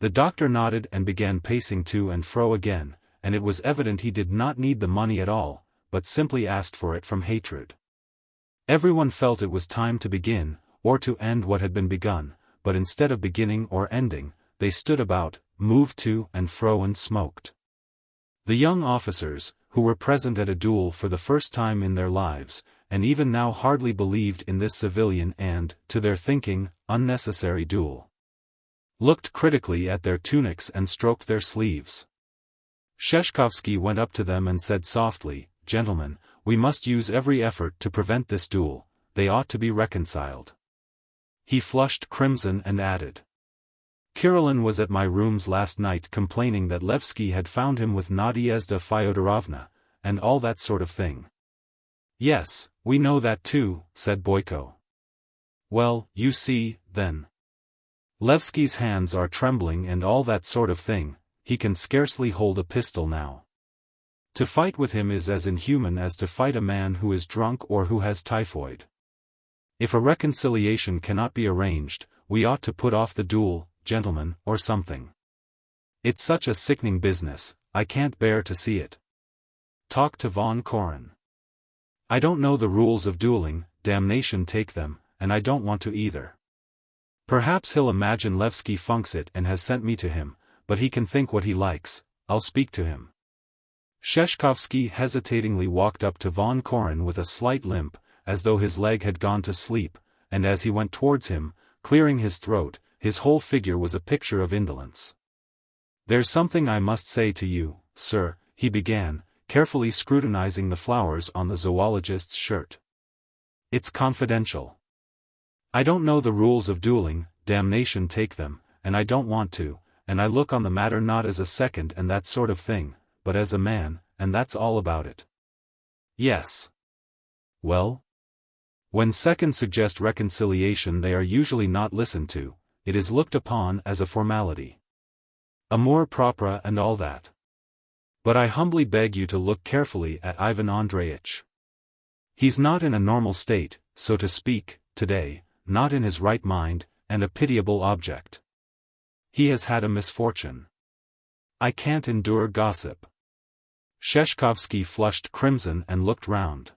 The doctor nodded and began pacing to and fro again, and it was evident he did not need the money at all, but simply asked for it from hatred. Everyone felt it was time to begin, or to end what had been begun, but instead of beginning or ending, they stood about, moved to and fro and smoked. The young officers, who were present at a duel for the first time in their lives, and even now hardly believed in this civilian and, to their thinking, unnecessary duel, looked critically at their tunics and stroked their sleeves. Sheshkovsky went up to them and said softly, "Gentlemen, we must use every effort to prevent this duel. They ought to be reconciled." He flushed crimson and added, "Kirilin was at my rooms last night complaining that Laevsky had found him with Nadyezhda Fyodorovna, and all that sort of thing." "Yes, we know that too," said Boyko. "Well, you see, then. Laevsky's hands are trembling and all that sort of thing, he can scarcely hold a pistol now. To fight with him is as inhuman as to fight a man who is drunk or who has typhoid. If a reconciliation cannot be arranged, we ought to put off the duel, gentlemen, or something. It's such a sickening business, I can't bear to see it." Talk to Von Koren. "I don't know the rules of dueling, damnation take them, and I don't want to either. Perhaps he'll imagine Laevsky funks it and has sent me to him, but he can think what he likes, I'll speak to him." Sheshkovsky hesitatingly walked up to Von Koren with a slight limp, as though his leg had gone to sleep, and as he went towards him, clearing his throat, his whole figure was a picture of indolence. "There's something I must say to you, sir," he began, carefully scrutinizing the flowers on the zoologist's shirt. "It's confidential. I don't know the rules of dueling, damnation take them, and I don't want to, and I look on the matter not as a second and that sort of thing, but as a man, and that's all about it." "Yes. Well? When seconds suggest reconciliation they are usually not listened to, it is looked upon as a formality. Amour propre and all that. But I humbly beg you to look carefully at Ivan Andreitch. He's not in a normal state, so to speak, today, not in his right mind, and a pitiable object. He has had a misfortune. I can't endure gossip." Sheshkovsky flushed crimson and looked round.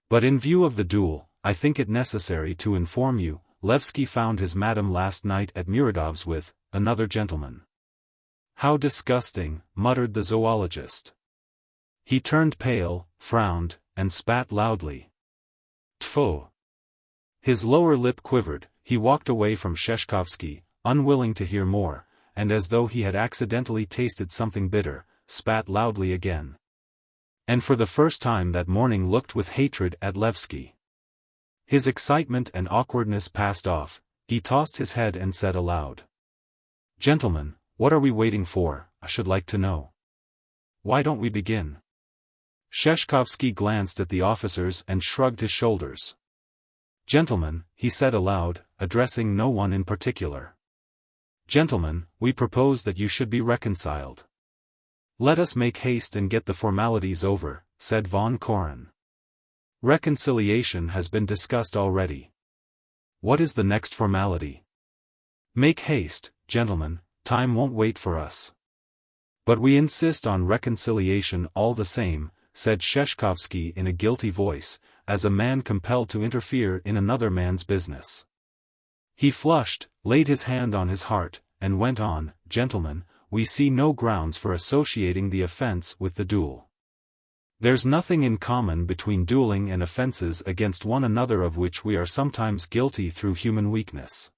"But in view of the duel, I think it necessary to inform you, Laevsky found his madam last night at Muradov's with another gentleman." How disgusting, muttered the zoologist. He turned pale, frowned, and spat loudly. Tfu! His lower lip quivered. He walked away from Sheshkovsky, unwilling to hear more, and as though he had accidentally tasted something bitter, spat loudly again. And for the first time that morning looked with hatred at Laevsky. His excitement and awkwardness passed off. He tossed his head and said aloud. Gentlemen, what are we waiting for, I should like to know. Why don't we begin? Sheshkovsky glanced at the officers and shrugged his shoulders. Gentlemen, he said aloud, addressing no one in particular. Gentlemen, we propose that you should be reconciled. Let us make haste and get the formalities over, said von Koren. Reconciliation has been discussed already. What is the next formality? Make haste, gentlemen, time won't wait for us. But we insist on reconciliation all the same, said Sheshkovsky in a guilty voice, as a man compelled to interfere in another man's business. He flushed, laid his hand on his heart, and went on, Gentlemen, we see no grounds for associating the offense with the duel. There's nothing in common between dueling and offenses against one another of which we are sometimes guilty through human weakness.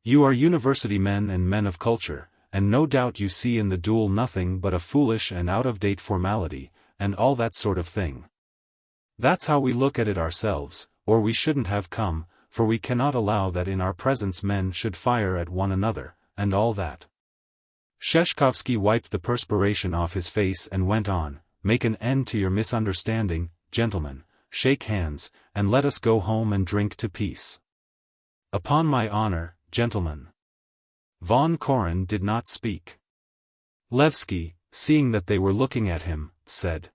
You are university men and men of culture, and no doubt you see in the duel nothing but a foolish and out-of-date formality, and all that sort of thing. That's how we look at it ourselves, or we shouldn't have come, for we cannot allow that in our presence men should fire at one another, and all that. Sheshkovsky wiped the perspiration off his face and went on, Make an end to your misunderstanding, gentlemen, shake hands, and let us go home and drink to peace. Upon my honor, gentlemen. Von Koren did not speak. Laevsky, seeing that they were looking at him, said.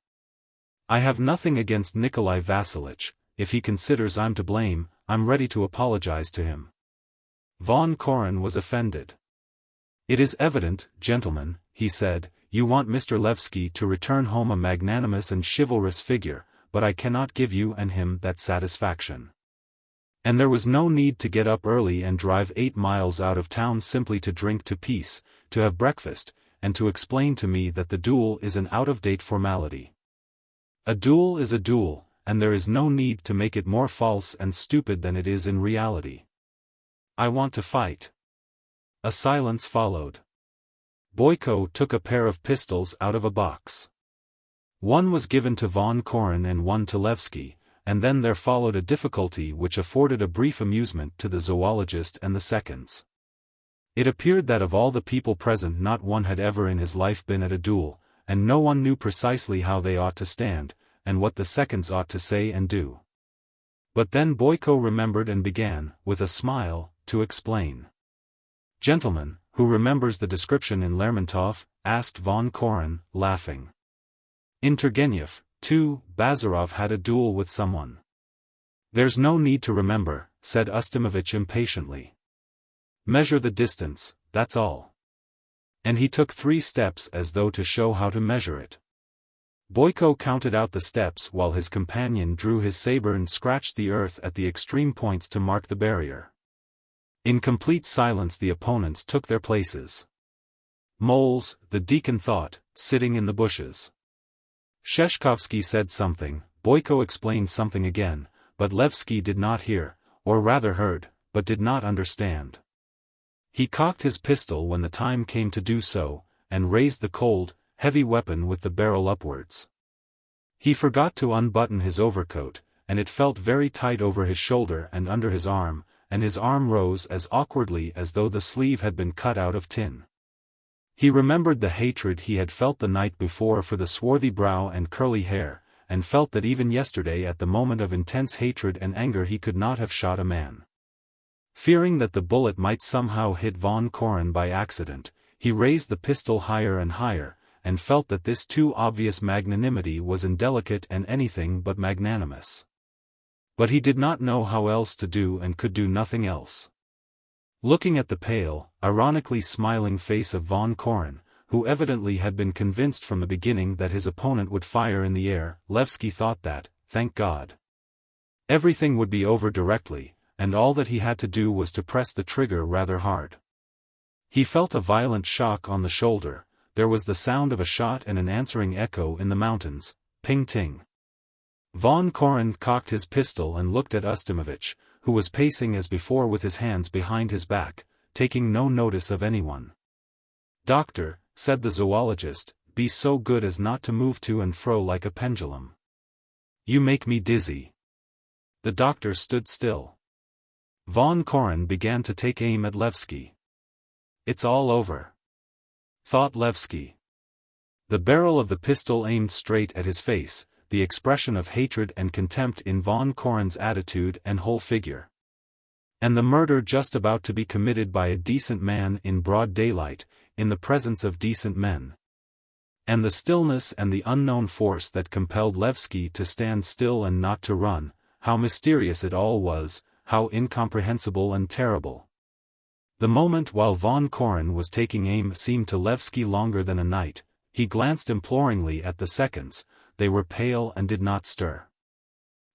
I have nothing against Nikolai Vassilitch. If he considers I'm to blame, I'm ready to apologize to him. Von Koren was offended. It is evident, gentlemen, he said, you want Mr. Laevsky to return home a magnanimous and chivalrous figure, but I cannot give you and him that satisfaction. And there was no need to get up early and drive 8 miles out of town simply to drink to peace, to have breakfast, and to explain to me that the duel is an out-of-date formality. A duel is a duel, and there is no need to make it more false and stupid than it is in reality. I want to fight. A silence followed. Boyko took a pair of pistols out of a box. One was given to von Koren and one to Laevsky, and then there followed a difficulty which afforded a brief amusement to the zoologist and the seconds. It appeared that of all the people present not one had ever in his life been at a duel, and no one knew precisely how they ought to stand, and what the seconds ought to say and do. But then Boyko remembered and began, with a smile, to explain. Gentlemen, who remembers the description in Lermontov? Asked von Koren, laughing. In Turgenev, too, Bazarov had a duel with someone. There's no need to remember, said Ustimovich impatiently. Measure the distance, that's all. And he took 3 steps as though to show how to measure it. Boyko counted out the steps while his companion drew his saber and scratched the earth at the extreme points to mark the barrier. In complete silence the opponents took their places. Moles, the deacon thought, sitting in the bushes. Sheshkovsky said something, Boyko explained something again, but Laevsky did not hear, or rather heard, but did not understand. He cocked his pistol when the time came to do so, and raised the cold, heavy weapon with the barrel upwards. He forgot to unbutton his overcoat, and it felt very tight over his shoulder and under his arm, and his arm rose as awkwardly as though the sleeve had been cut out of tin. He remembered the hatred he had felt the night before for the swarthy brow and curly hair, and felt that even yesterday at the moment of intense hatred and anger he could not have shot a man. Fearing that the bullet might somehow hit von Koren by accident, he raised the pistol higher and higher, and felt that this too obvious magnanimity was indelicate and anything but magnanimous. But he did not know how else to do and could do nothing else. Looking at the pale, ironically smiling face of von Koren, who evidently had been convinced from the beginning that his opponent would fire in the air, Laevsky thought that, thank God, everything would be over directly, and all that he had to do was to press the trigger rather hard. He felt a violent shock on the shoulder. There was the sound of a shot and an answering echo in the mountains, ping-ting. Von Koren cocked his pistol and looked at Ustimovich, who was pacing as before with his hands behind his back, taking no notice of anyone. "Doctor," said the zoologist, "be so good as not to move to and fro like a pendulum. You make me dizzy." The doctor stood still. Von Koren began to take aim at Laevsky. "It's all over," thought Laevsky. The barrel of the pistol aimed straight at his face, the expression of hatred and contempt in Von Koren's attitude and whole figure. And the murder just about to be committed by a decent man in broad daylight, in the presence of decent men. And the stillness and the unknown force that compelled Laevsky to stand still and not to run, how mysterious it all was, how incomprehensible and terrible. The moment while Von Koren was taking aim seemed to Laevsky longer than a night. He glanced imploringly at the seconds. They were pale and did not stir.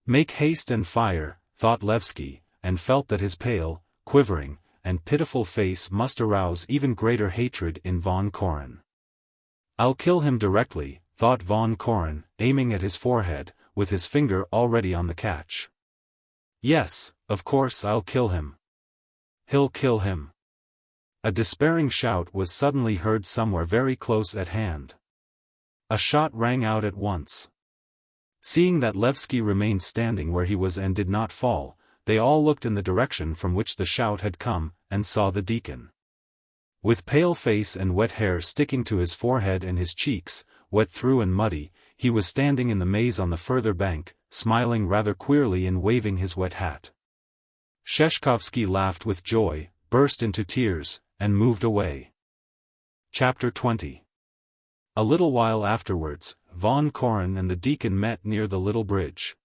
"Make haste and fire," thought Laevsky, and felt that his pale, quivering, and pitiful face must arouse even greater hatred in Von Koren. "I'll kill him directly," thought Von Koren, aiming at his forehead, with his finger already on the catch. "Yes, of course I'll kill him. He'll kill him." A despairing shout was suddenly heard somewhere very close at hand. A shot rang out at once. Seeing that Laevsky remained standing where he was and did not fall, they all looked in the direction from which the shout had come, and saw the deacon. With pale face and wet hair sticking to his forehead and his cheeks, wet through and muddy, he was standing in the maze on the further bank, smiling rather queerly and waving his wet hat. Sheshkovsky laughed with joy, burst into tears, and moved away. Chapter 20. A little while afterwards, Von Koren and the deacon met near the little bridge.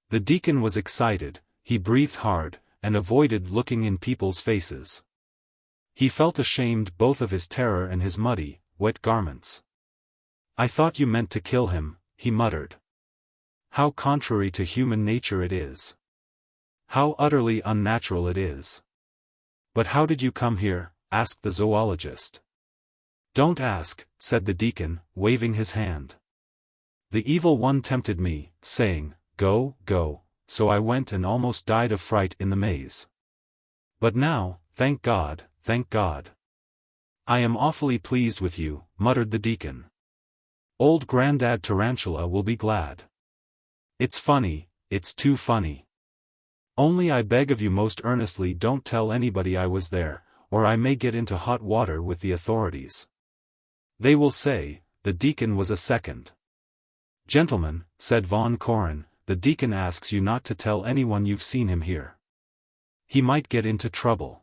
The deacon was excited, he breathed hard, and avoided looking in people's faces. He felt ashamed both of his terror and his muddy, wet garments. "I thought you meant to kill him," he muttered. "How contrary to human nature it is. How utterly unnatural it is." "But how did you come here?" asked the zoologist. "Don't ask," said the deacon, waving his hand. "The evil one tempted me, saying, 'Go, go,' so I went and almost died of fright in the maze. But now, thank God, thank God. I am awfully pleased with you," muttered the deacon. "Old Grandad Tarantula will be glad. It's funny, it's too funny. Only I beg of you most earnestly don't tell anybody I was there, or I may get into hot water with the authorities. They will say, the deacon was a second." "Gentlemen," said Von Koren, "the deacon asks you not to tell anyone you've seen him here. He might get into trouble."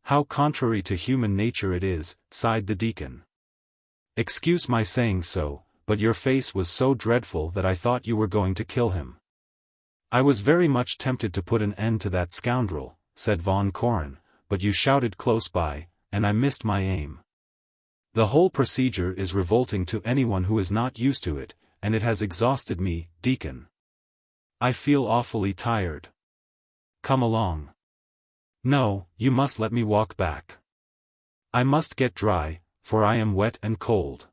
"How contrary to human nature it is," sighed the deacon. "Excuse my saying so, but your face was so dreadful that I thought you were going to kill him." "I was very much tempted to put an end to that scoundrel," said Von Koren, "but you shouted close by, and I missed my aim. The whole procedure is revolting to anyone who is not used to it, and it has exhausted me, deacon. I feel awfully tired. Come along." "No, you must let me walk back. I must get dry, for I am wet and cold."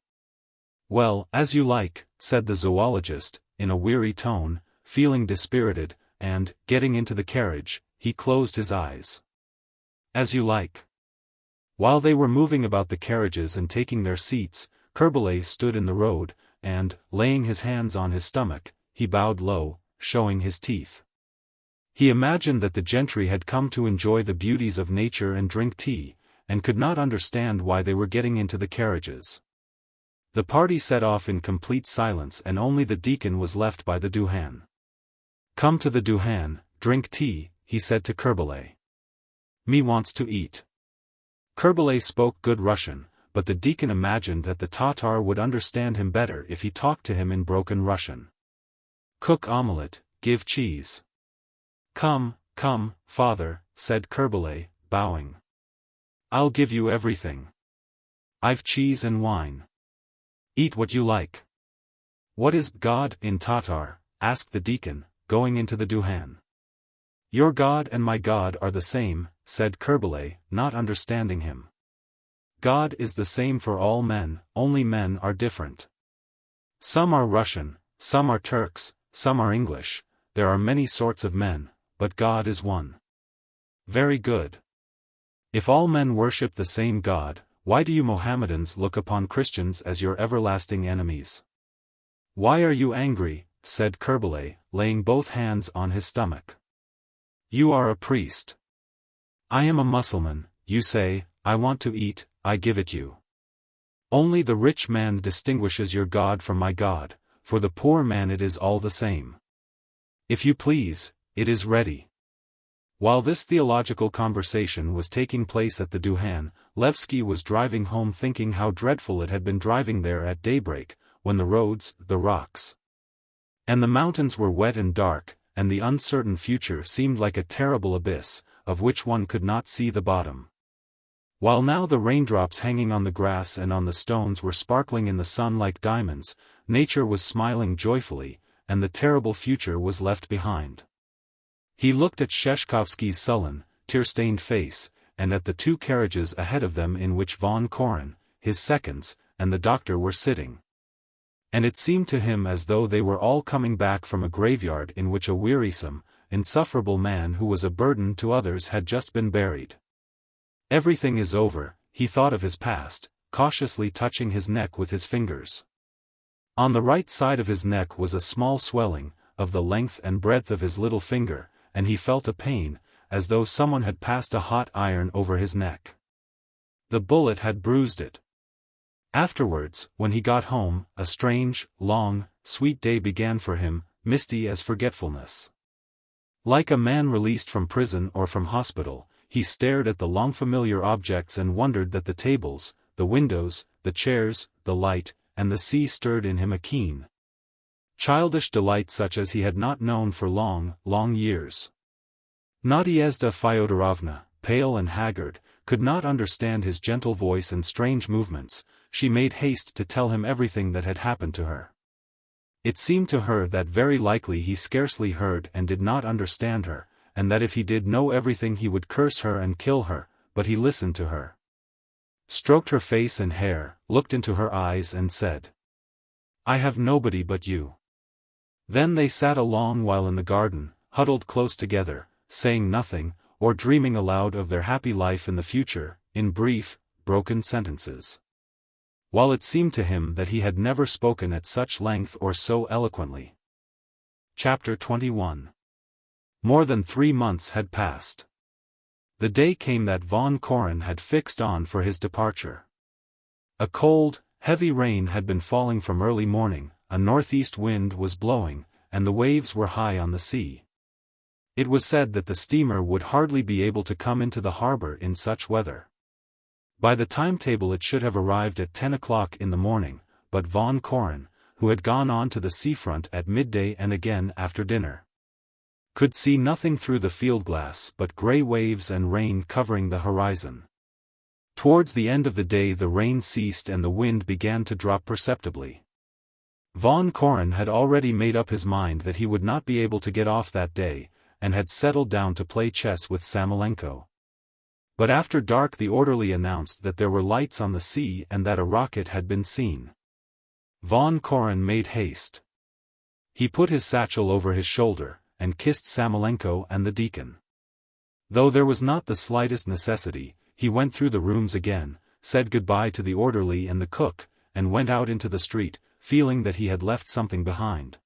"Well, as you like," said the zoologist, in a weary tone, feeling dispirited, and, getting into the carriage, he closed his eyes. "As you like." While they were moving about the carriages and taking their seats, Kerbalay stood in the road, and, laying his hands on his stomach, he bowed low, showing his teeth. He imagined that the gentry had come to enjoy the beauties of nature and drink tea, and could not understand why they were getting into the carriages. The party set off in complete silence and only the deacon was left by the duhan. "Come to the duhan, drink tea," he said to Kerbalay. "Me wants to eat." Kerbalay spoke good Russian, but the deacon imagined that the Tatar would understand him better if he talked to him in broken Russian. "Cook omelette, give cheese." Come, father," said Kerbalay, bowing. "I'll give you everything. I've cheese and wine. Eat what you like." "What is God in Tatar?" asked the deacon, going into the duhan. "Your God and my God are the same," said Kerbalay, not understanding him. God is the same for all men, only men are different. Some are Russian, some are Turks, some are English, there are many sorts of men, but God is one. Very good. If all men worship the same God, why do you Mohammedans look upon Christians as your everlasting enemies? Why are you angry? Said Kerbelay, laying both hands on his stomach. You are a priest. I am a Mussulman. You say, I want to eat, I give it you. Only the rich man distinguishes your God from my God, for the poor man it is all the same. If you please, it is ready. While this theological conversation was taking place at the Duhan, Laevsky was driving home thinking how dreadful it had been driving there at daybreak, when the roads, the rocks, and the mountains were wet and dark, and the uncertain future seemed like a terrible abyss, of which one could not see the bottom. While now the raindrops hanging on the grass and on the stones were sparkling in the sun like diamonds, nature was smiling joyfully, and the terrible future was left behind. He looked at Sheshkovsky's sullen, tear-stained face, and at the two carriages ahead of them in which von Koren, his seconds, and the doctor were sitting. And it seemed to him as though they were all coming back from a graveyard in which a wearisome, insufferable man who was a burden to others had just been buried. Everything is over, he thought of his past, cautiously touching his neck with his fingers. On the right side of his neck was a small swelling, of the length and breadth of his little finger, and he felt a pain, as though someone had passed a hot iron over his neck. The bullet had bruised it. Afterwards, when he got home, a strange, long, sweet day began for him, misty as forgetfulness. Like a man released from prison or from hospital, he stared at the long-familiar objects and wondered that the tables, the windows, the chairs, the light, and the sea stirred in him a keen, childish delight such as he had not known for long, long years. Nadyezhda Fyodorovna, pale and haggard, could not understand his gentle voice and strange movements. She made haste to tell him everything that had happened to her. It seemed to her that very likely he scarcely heard and did not understand her, and that if he did know everything he would curse her and kill her, but he listened to her, stroked her face and hair, looked into her eyes and said, I have nobody but you. Then they sat a long while in the garden, huddled close together, saying nothing, or dreaming aloud of their happy life in the future, in brief, broken sentences. While it seemed to him that he had never spoken at such length or so eloquently. Chapter 21. More than 3 months had passed. The day came that von Koren had fixed on for his departure. A cold, heavy rain had been falling from early morning, a northeast wind was blowing, and the waves were high on the sea. It was said that the steamer would hardly be able to come into the harbor in such weather. By the timetable it should have arrived at 10 o'clock in the morning, but von Koren, who had gone on to the seafront at midday and again after dinner, could see nothing through the field glass but grey waves and rain covering the horizon. Towards the end of the day the rain ceased and the wind began to drop perceptibly. Von Koren had already made up his mind that he would not be able to get off that day, and had settled down to play chess with Samoylenko. But after dark the orderly announced that there were lights on the sea and that a rocket had been seen. Von Koren made haste. He put his satchel over his shoulder, and kissed Samoylenko and the deacon. Though there was not the slightest necessity, he went through the rooms again, said goodbye to the orderly and the cook, and went out into the street, feeling that he had left something behind,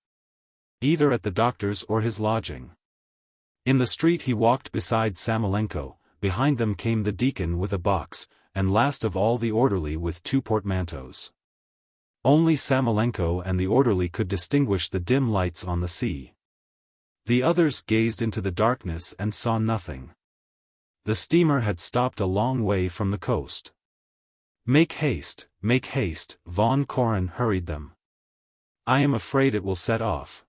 either at the doctor's or his lodging. In the street he walked beside Samoylenko, behind them came the deacon with a box, and last of all the orderly with 2 portmanteaus. Only Samoylenko and the orderly could distinguish the dim lights on the sea. The others gazed into the darkness and saw nothing. The steamer had stopped a long way from the coast. Make haste, von Koren hurried them. I am afraid it will set off.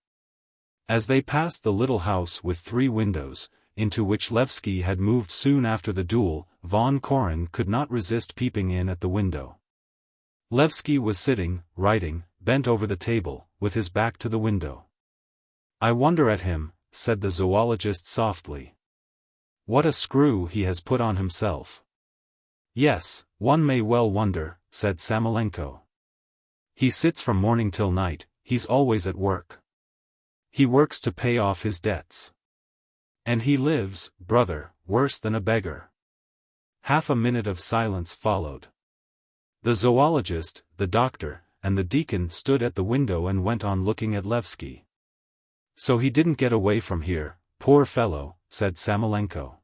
As they passed the little house with 3 windows, into which Laevsky had moved soon after the duel, von Koren could not resist peeping in at the window. Laevsky was sitting, writing, bent over the table, with his back to the window. I wonder at him, said the zoologist softly. What a screw he has put on himself. Yes, one may well wonder, said Samoylenko. He sits from morning till night, he's always at work. He works to pay off his debts. And he lives, brother, worse than a beggar. Half a minute of silence followed. The zoologist, the doctor, and the deacon stood at the window and went on looking at Laevsky. So he didn't get away from here, poor fellow, said Samoylenko.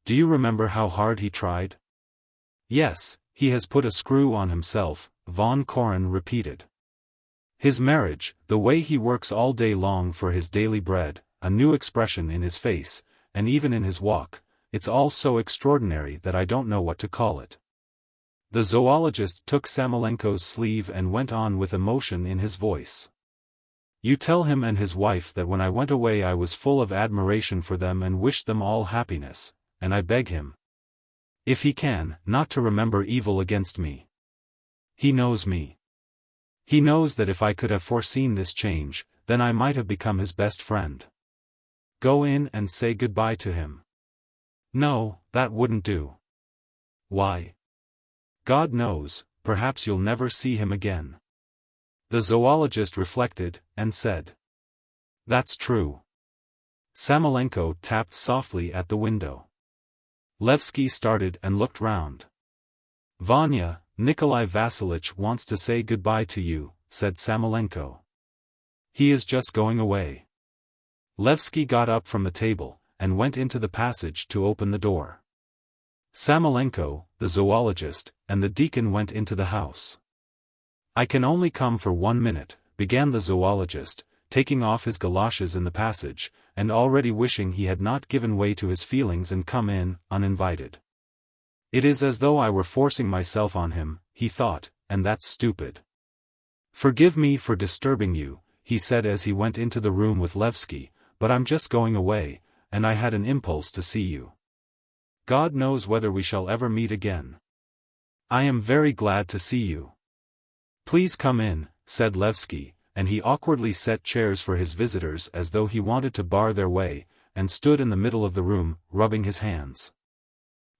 Do you remember how hard he tried? Yes, he has put a screw on himself, von Koren repeated. His marriage, the way he works all day long for his daily bread, a new expression in his face, and even in his walk, it's all so extraordinary that I don't know what to call it. The zoologist took Samoylenko's sleeve and went on with emotion in his voice. You tell him and his wife that when I went away I was full of admiration for them and wished them all happiness, and I beg him, if he can, not to remember evil against me. He knows me. He knows that if I could have foreseen this change, then I might have become his best friend. Go in and say goodbye to him. No, that wouldn't do. Why? God knows, perhaps you'll never see him again. The zoologist reflected, and said. That's true. Samoylenko tapped softly at the window. Laevsky started and looked round. Vanya, Nikolai Vassilitch wants to say goodbye to you, said Samoylenko. He is just going away. Laevsky got up from the table, and went into the passage to open the door. Samoylenko, the zoologist, and the deacon went into the house. I can only come for 1 minute, began the zoologist, taking off his galoshes in the passage, and already wishing he had not given way to his feelings and come in, uninvited. It is as though I were forcing myself on him, he thought, and that's stupid. Forgive me for disturbing you, he said as he went into the room with Laevsky, but I'm just going away, and I had an impulse to see you. God knows whether we shall ever meet again. I am very glad to see you. Please come in, said Laevsky, and he awkwardly set chairs for his visitors as though he wanted to bar their way, and stood in the middle of the room, rubbing his hands.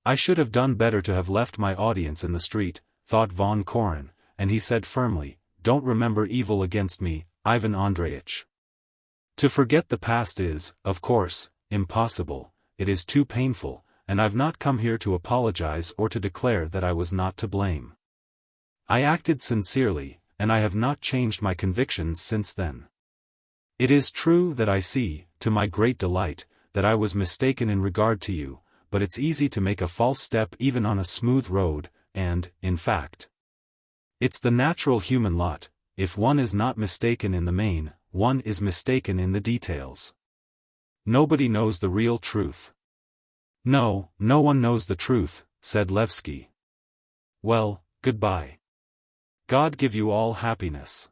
I should have done better to have left my audience in the street, thought von Koren, and he said firmly, don't remember evil against me, Ivan Andreitch. To forget the past is, of course, impossible, it is too painful, and I've not come here to apologize or to declare that I was not to blame. I acted sincerely, and I have not changed my convictions since then. It is true that I see, to my great delight, that I was mistaken in regard to you, but it's easy to make a false step even on a smooth road, and, in fact, it's the natural human lot. If one is not mistaken in the main, one is mistaken in the details. Nobody knows the real truth. No, no one knows the truth, said Laevsky. Well, goodbye. God give you all happiness.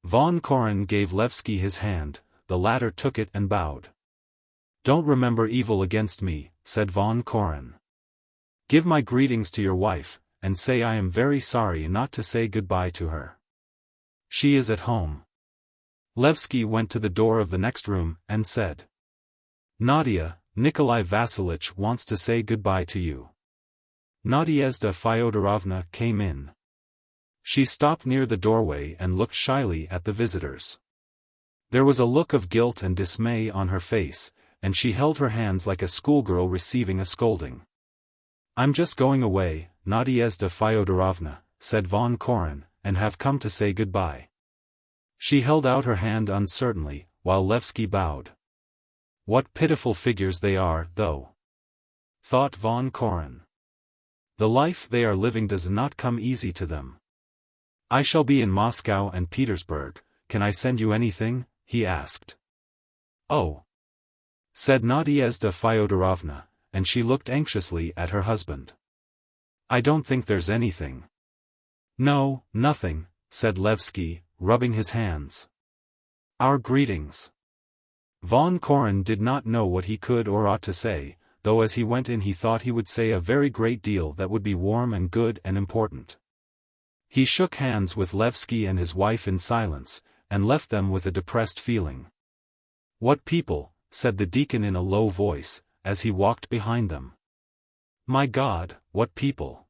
Von Koren gave Laevsky his hand, the latter took it and bowed. Don't remember evil against me, said von Koren. Give my greetings to your wife, and say I am very sorry not to say goodbye to her. She is at home. Laevsky went to the door of the next room, and said. Nadia, Nikolai Vassilitch wants to say goodbye to you. Nadyezhda Fyodorovna came in. She stopped near the doorway and looked shyly at the visitors. There was a look of guilt and dismay on her face, and she held her hands like a schoolgirl receiving a scolding. I'm just going away, Nadyezhda Fyodorovna, said von Koren, and have come to say goodbye. She held out her hand uncertainly, while Laevsky bowed. What pitiful figures they are, though, thought von Koren. The life they are living does not come easy to them. I shall be in Moscow and Petersburg, can I send you anything? He asked. Oh, said Nadyezhda Fyodorovna, and she looked anxiously at her husband. I don't think there's anything. No, nothing, said Laevsky, rubbing his hands. Our greetings. Von Koren did not know what he could or ought to say, though as he went in he thought he would say a very great deal that would be warm and good and important. He shook hands with Laevsky and his wife in silence, and left them with a depressed feeling. What people, said the deacon in a low voice, as he walked behind them. My God, what people!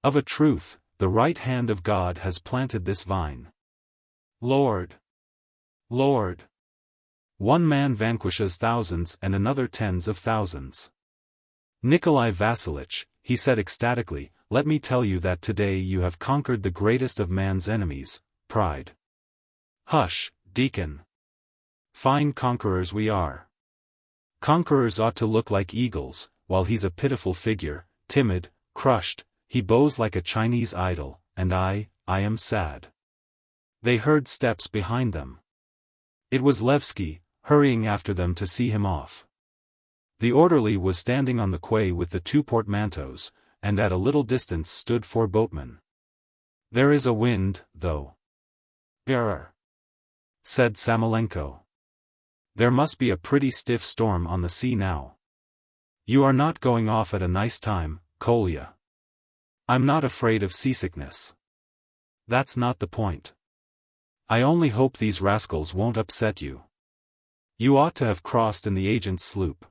Of a truth, the right hand of God has planted this vine. Lord! Lord! One man vanquishes thousands and another tens of thousands. Nikolai Vassilitch, he said ecstatically, let me tell you that today you have conquered the greatest of man's enemies, pride. Hush, deacon. Fine conquerors we are. Conquerors ought to look like eagles, while he's a pitiful figure, timid, crushed, he bows like a Chinese idol, and I am sad. They heard steps behind them. It was Laevsky, hurrying after them to see him off. The orderly was standing on the quay with the 2 portmanteaus, and at a little distance stood 4 boatmen. There is a wind, though. Error, said Samoylenko. There must be a pretty stiff storm on the sea now. You are not going off at a nice time, Kolya. I'm not afraid of seasickness. That's not the point. I only hope these rascals won't upset you. You ought to have crossed in the agent's sloop.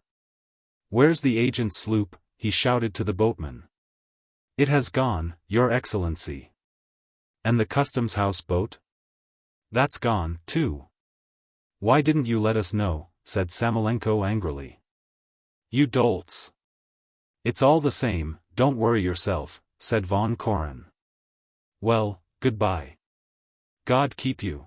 Where's the agent's sloop? He shouted to the boatman. It has gone, Your Excellency. And the customs house boat? That's gone, too. Why didn't you let us know? Said Samoylenko angrily. You dolts. It's all the same, don't worry yourself, said von Koren. Well, goodbye. God keep you.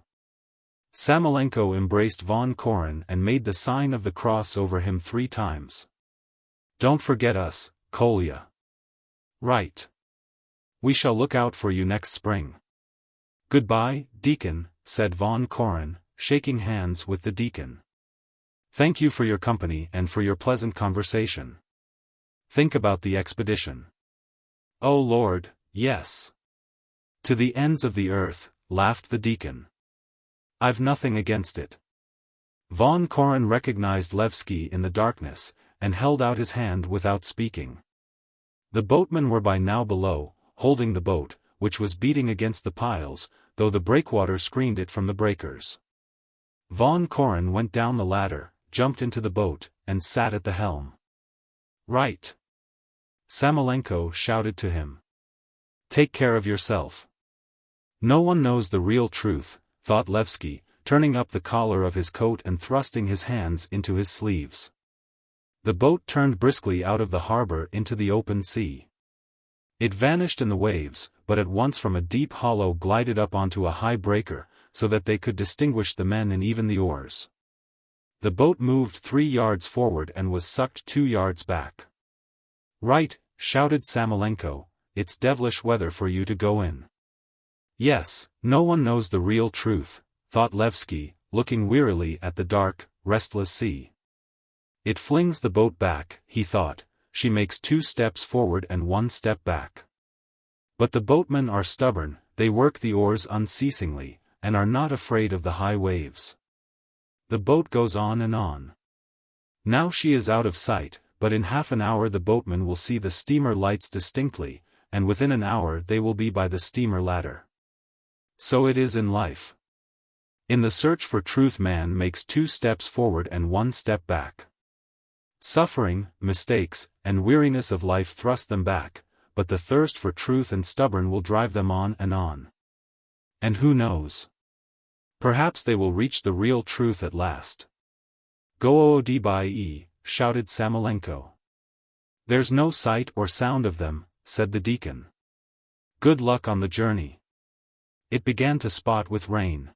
Samoylenko embraced von Koren and made the sign of the cross over him 3 times. Don't forget us, Kolya. Right. We shall look out for you next spring. Goodbye, deacon, said von Koren, shaking hands with the deacon. Thank you for your company and for your pleasant conversation. Think about the expedition. Oh Lord, yes. To the ends of the earth, laughed the deacon. I've nothing against it. Von Koren recognized Laevsky in the darkness, and held out his hand without speaking. The boatmen were by now below, holding the boat, which was beating against the piles, though the breakwater screened it from the breakers. Von Koren went down the ladder, jumped into the boat, and sat at the helm. Right. Samoylenko shouted to him. Take care of yourself. No one knows the real truth, thought Laevsky, turning up the collar of his coat and thrusting his hands into his sleeves. The boat turned briskly out of the harbor into the open sea. It vanished in the waves, but at once from a deep hollow glided up onto a high breaker, so that they could distinguish the men and even the oars. The boat moved 3 yards forward and was sucked 2 yards back. Right, shouted Samoylenko, it's devilish weather for you to go in. Yes, no one knows the real truth, thought Laevsky, looking wearily at the dark, restless sea. It flings the boat back, he thought, she makes 2 steps forward and 1 step back. But the boatmen are stubborn, they work the oars unceasingly, and are not afraid of the high waves. The boat goes on and on. Now she is out of sight, but in half an hour the boatmen will see the steamer lights distinctly, and within an hour they will be by the steamer ladder. So it is in life. In the search for truth man makes 2 steps forward and 1 step back. Suffering, mistakes, and weariness of life thrust them back, but the thirst for truth and stubborn will drive them on and on. And who knows? Perhaps they will reach the real truth at last. Go Oodby, shouted Samoylenko. There's no sight or sound of them, said the deacon. Good luck on the journey. It began to spot with rain.